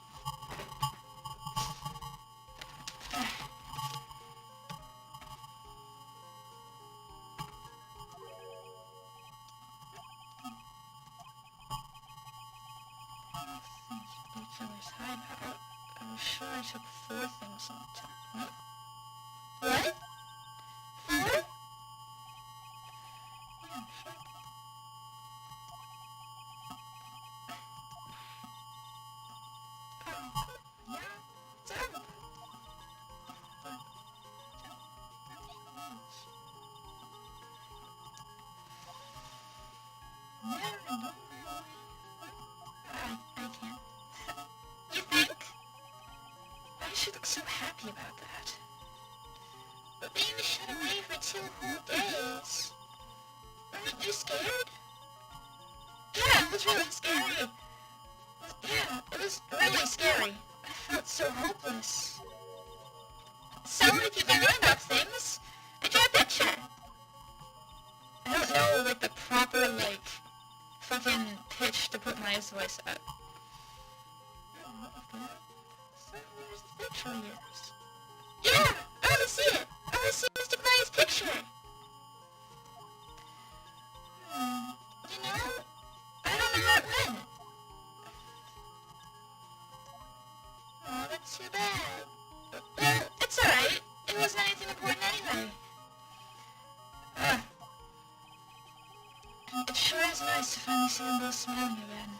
Each other's hideout. I'm sure I took 4 things on top. What? What? 4? Yeah, sure. Yeah, it's up. I can't. You think? I should look so happy about that. But being shut away for 2 whole days. Weren't you scared? Yeah, it was really scary. Yeah, it was really scary. I felt so hopeless. So if you can learn about things, I drew a picture. I don't know, like, the proper, like, fucking pitch to put Maya's voice at. So where's the picture of yours? Yeah, I wanna see it. I wanna see Mr. Maya's picture. You know, I don't know where it went. Oh, that's too bad. Well, it's alright. It wasn't anything important anyway. It sure is nice to finally see them both smiling again.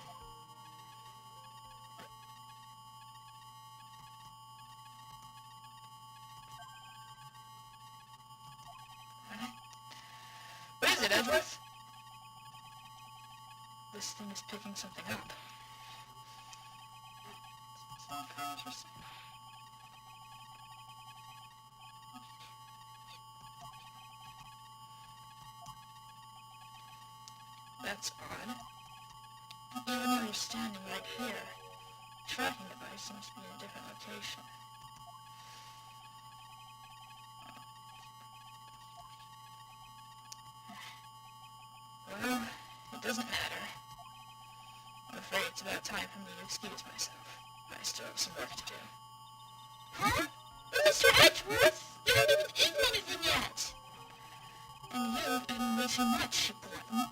What is it, Edgeworth? This thing is picking something up. Sounds very interesting. That's odd. Even though you're standing right here, the tracking device seems to be in a different location. Well, it doesn't matter. I'm afraid it's about time for me to excuse myself. I still have some work to do. Huh? Mr. Edgeworth? You haven't even eaten anything yet! And you've eaten way too much, you glutton.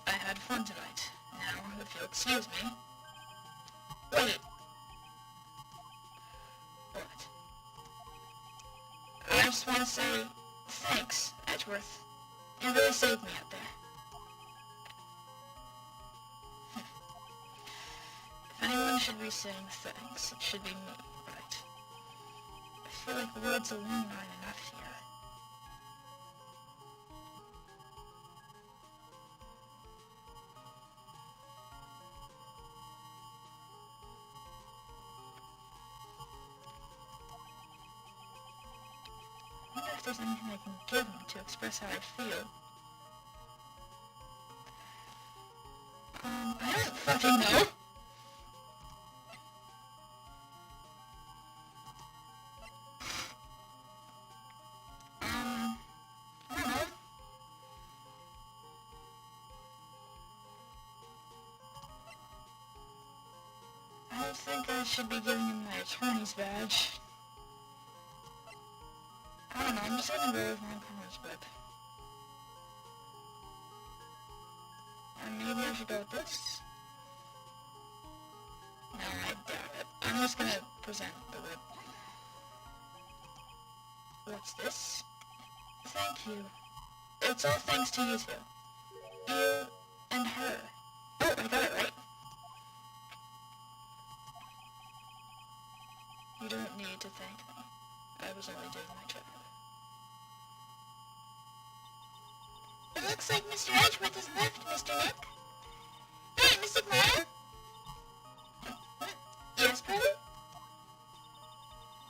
I had fun tonight. Now, if you'll excuse me... Wait. What? I just want to say thanks, Edgeworth. You really saved me out there. should be saying thanks. It should be me, right? I feel like words alone aren't enough here. I wonder if there's anything I can give him to express how I feel. I don't fucking know. I don't know. I don't think I should be giving him my attorney's badge. I don't know, I'm just gonna go with my opponent's whip. And maybe I should go with this? No, I doubt it. I'm just gonna present the whip. What's this? Thank you. It's all thanks to you two. You and her. Oh, I got it right. You don't need to thank me. I was only doing my job. It looks like Mr. Edgeworth has left, Mr. Nick. Hey, Mr. Clara? Yes, brother?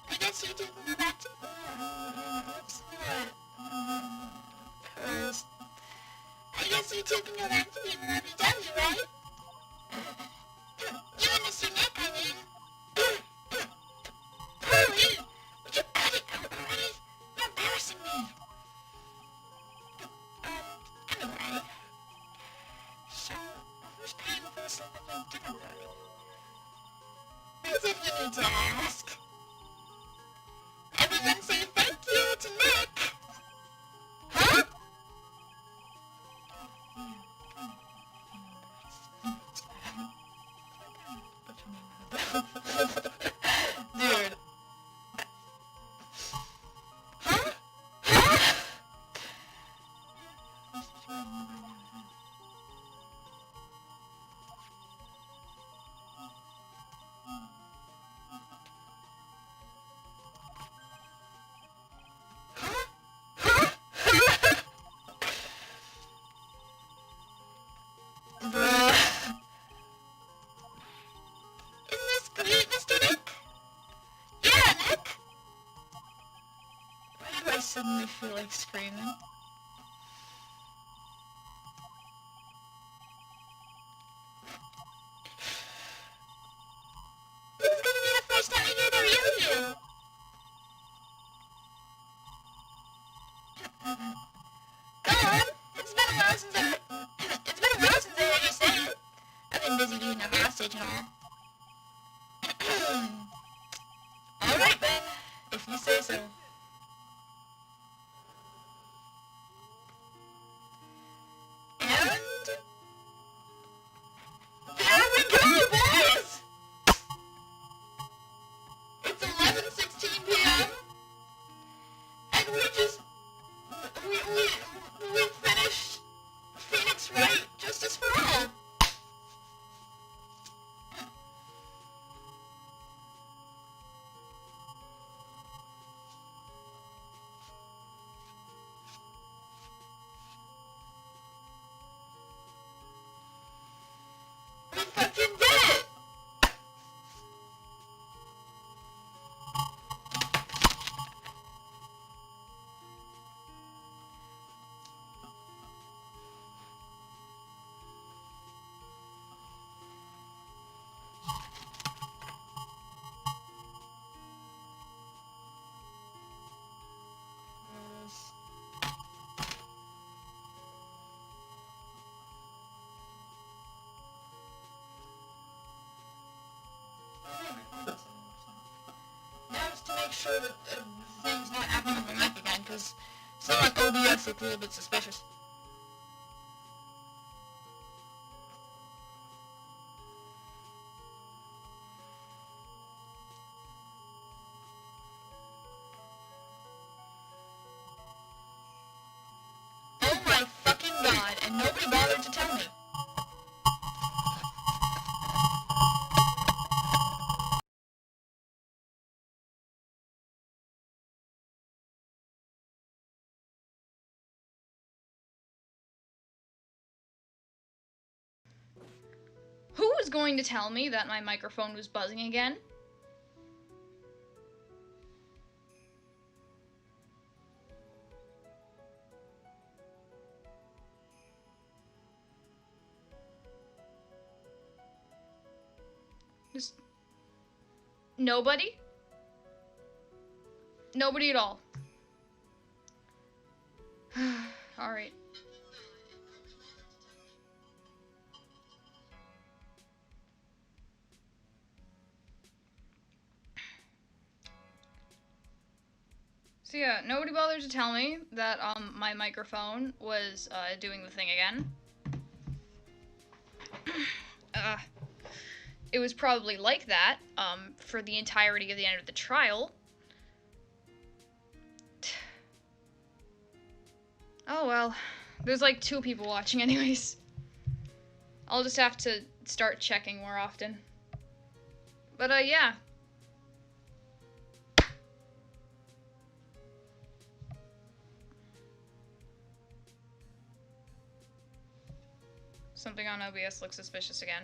I guess you two can go back to... Oops, pearls. I guess you two can go back to being lovey-dovey, right? You and Mr. Nick, I mean. Pearlie, would you cut it out already? You're embarrassing me. Anyway. So, who's paying for this lovely dinner party? As if you need to ask. Everyone say thank you to Nick! Huh? Dude. Huh? Huh? Bruh. Isn't this great, Mr. Nick? Yeah, Nick! Why do I suddenly feel like screaming? This is gonna be the first time I hear the real you! Go on! It's been a while since I heard you say it. I've been busy doing a hostage and all. Alright then, if you say so. And... there we go, boys! It's 11:16 p.m. And we finished Phoenix Wright Justice for All. We fucking did it! Now just to make sure that the thing's not acting on my mic again, because something like OBS looked a little bit suspicious. Oh my fucking god, and nobody bothered to tell me. was going to tell me that my microphone was buzzing again. Just nobody? Nobody at all. Alright. So yeah, nobody bothered to tell me that my microphone was doing the thing again. It was probably like that for the entirety of the end of the trial. Oh well, there's like 2 people watching anyways. I'll just have to start checking more often. But yeah. Something on OBS looks suspicious again.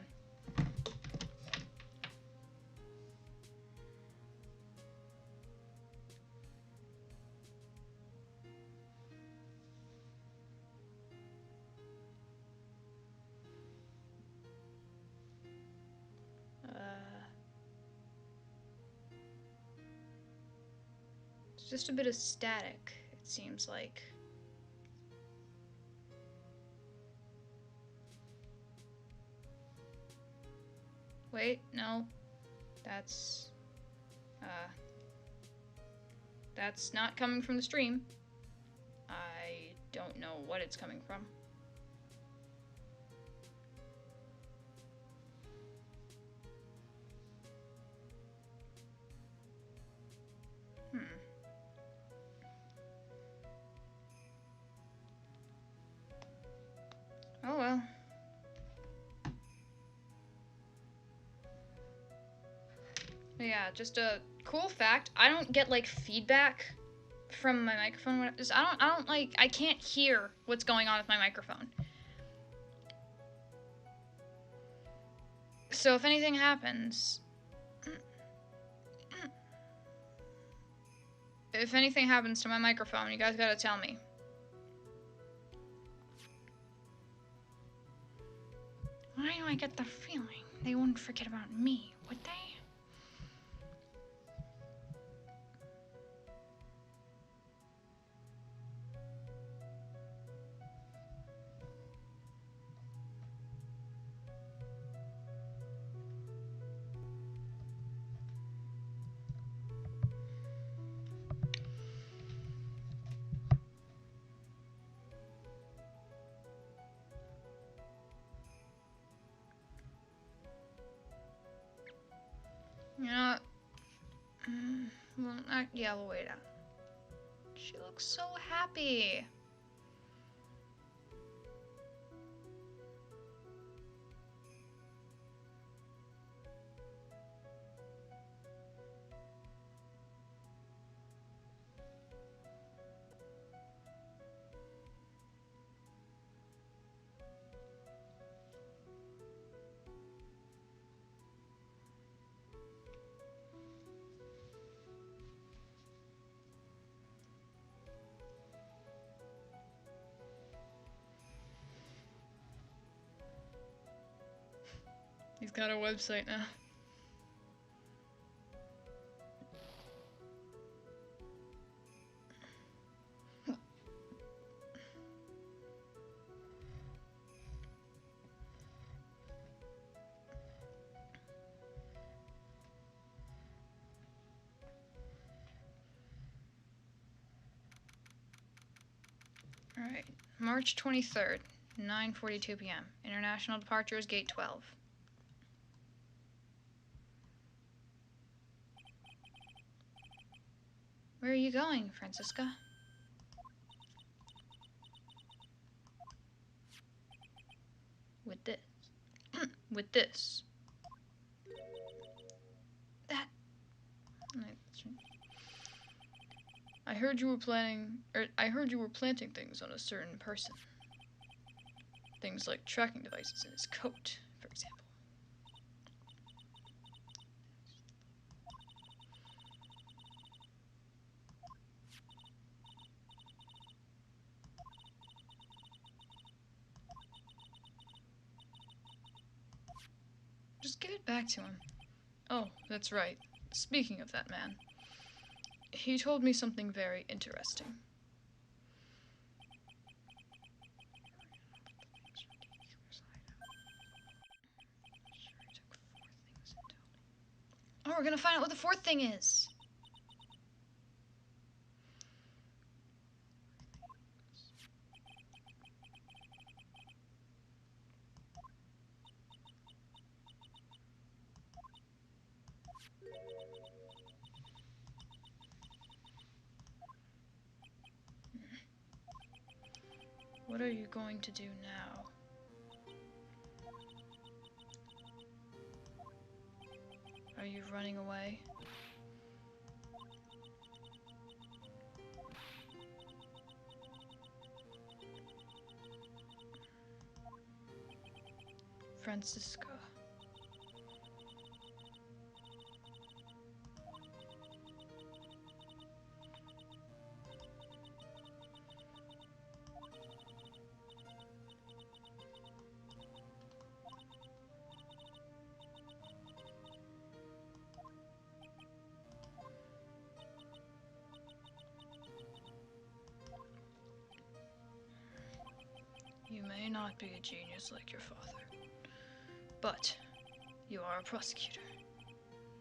It's just a bit of static, it seems like. Wait, no. That's not coming from the stream. I don't know what it's coming from. Oh well. Yeah, just a cool fact. I don't get like feedback from my microphone. I can't hear what's going on with my microphone. So if anything happens, to my microphone, you guys gotta tell me. Why do I get the feeling they wouldn't forget about me, would they? You know, well, yeah, we'll wait out. She looks so happy. He's got a website now. Alright, March 23rd, 9:42 p.m. International departure is gate 12. Where are you going, Francisca? With this. With this. That. I heard you were planting things on a certain person. Things like tracking devices in his coat, for example. give it back to him. Oh, that's right. Speaking of that man, he told me something very interesting. Oh, we're gonna find out what the fourth thing is. What are you going to do now? Are you running away? Francisca. You may not be a genius like your father, but you are a prosecutor.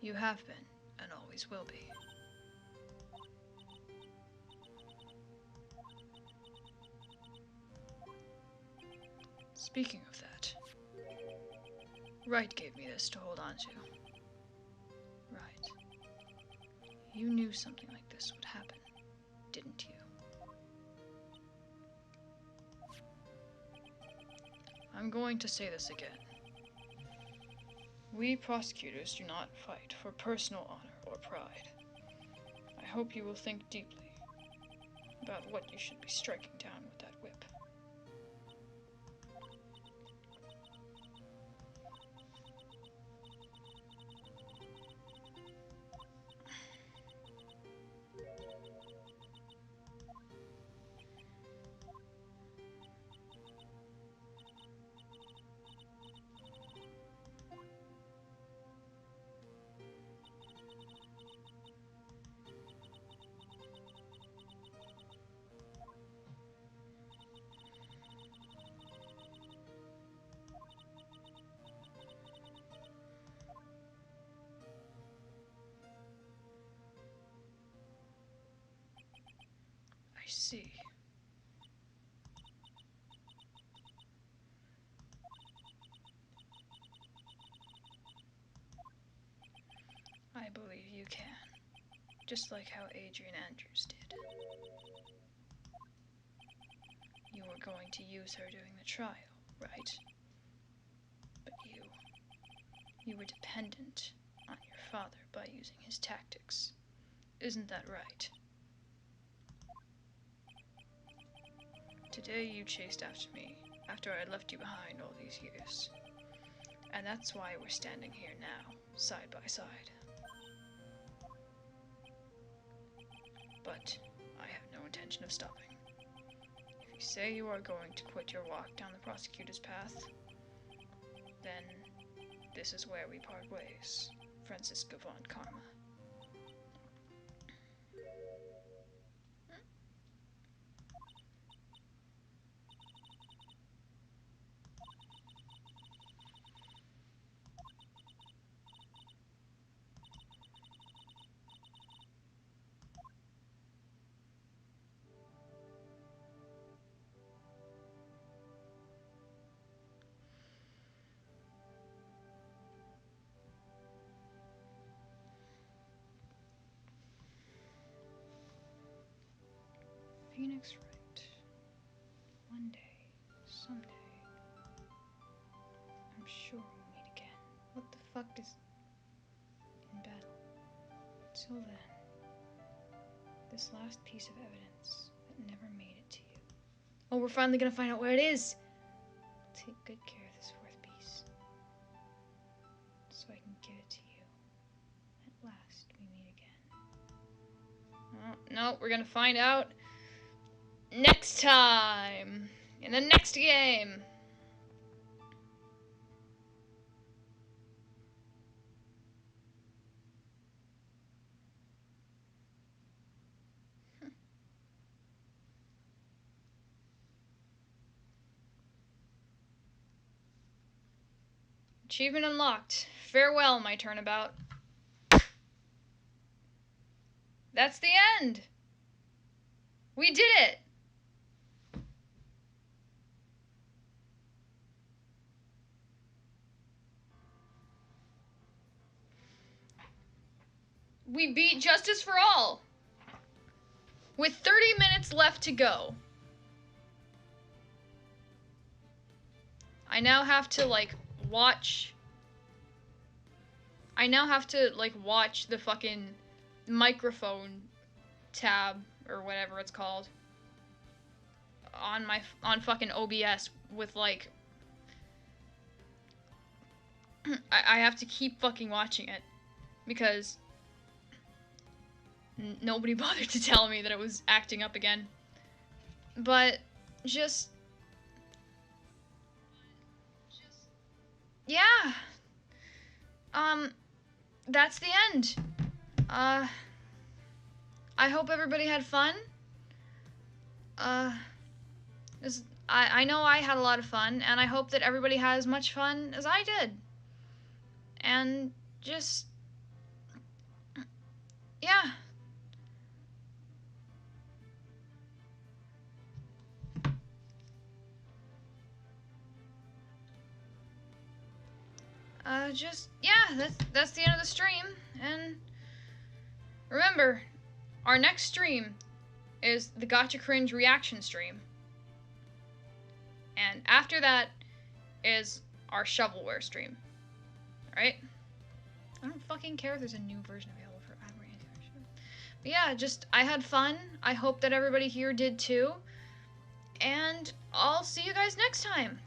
You have been, and always will be. Speaking of that, Wright gave me this to hold on to. Right. You knew something like this would happen, didn't you? I'm going to say this again. We prosecutors do not fight for personal honor or pride. I hope you will think deeply about what you should be striking down with that whip. I see. I believe you can, just like how Adrian Andrews did. You were going to use her during the trial, right? But you were dependent on your father by using his tactics. Isn't that right? Today you chased after me, after I left you behind all these years. And that's why we're standing here now, side by side. But I have no intention of stopping. If you say you are going to quit your walk down the prosecutor's path, then this is where we part ways, Francisca von Karma. Phoenix Wright. One day, someday, I'm sure we'll meet again. What the fuck is in battle? Till then, this last piece of evidence that never made it to you. Oh, we're finally gonna find out where it is! Take good care of this fourth piece, so I can give it to you. At last, we meet again. Oh, no, we're gonna find out next time, in the next game. Achievement unlocked. Farewell, my turnabout. That's the end. We did it. We beat Justice for All. With 30 minutes left to go. I now have to, like, watch... watch the fucking microphone tab, or whatever it's called, on fucking OBS with, like... I have to keep fucking watching it. Because... nobody bothered to tell me that it was acting up again. But, just... yeah. That's the end. I hope everybody had fun. I know I had a lot of fun, and I hope that everybody had as much fun as I did. And just... yeah. That's the end of the stream, and remember, our next stream is the Gotcha Cringe reaction stream, and after that is our shovelware stream, alright? I don't fucking care if there's a new version available for Adware Anti-Virus. But yeah, I had fun, I hope that everybody here did too, and I'll see you guys next time!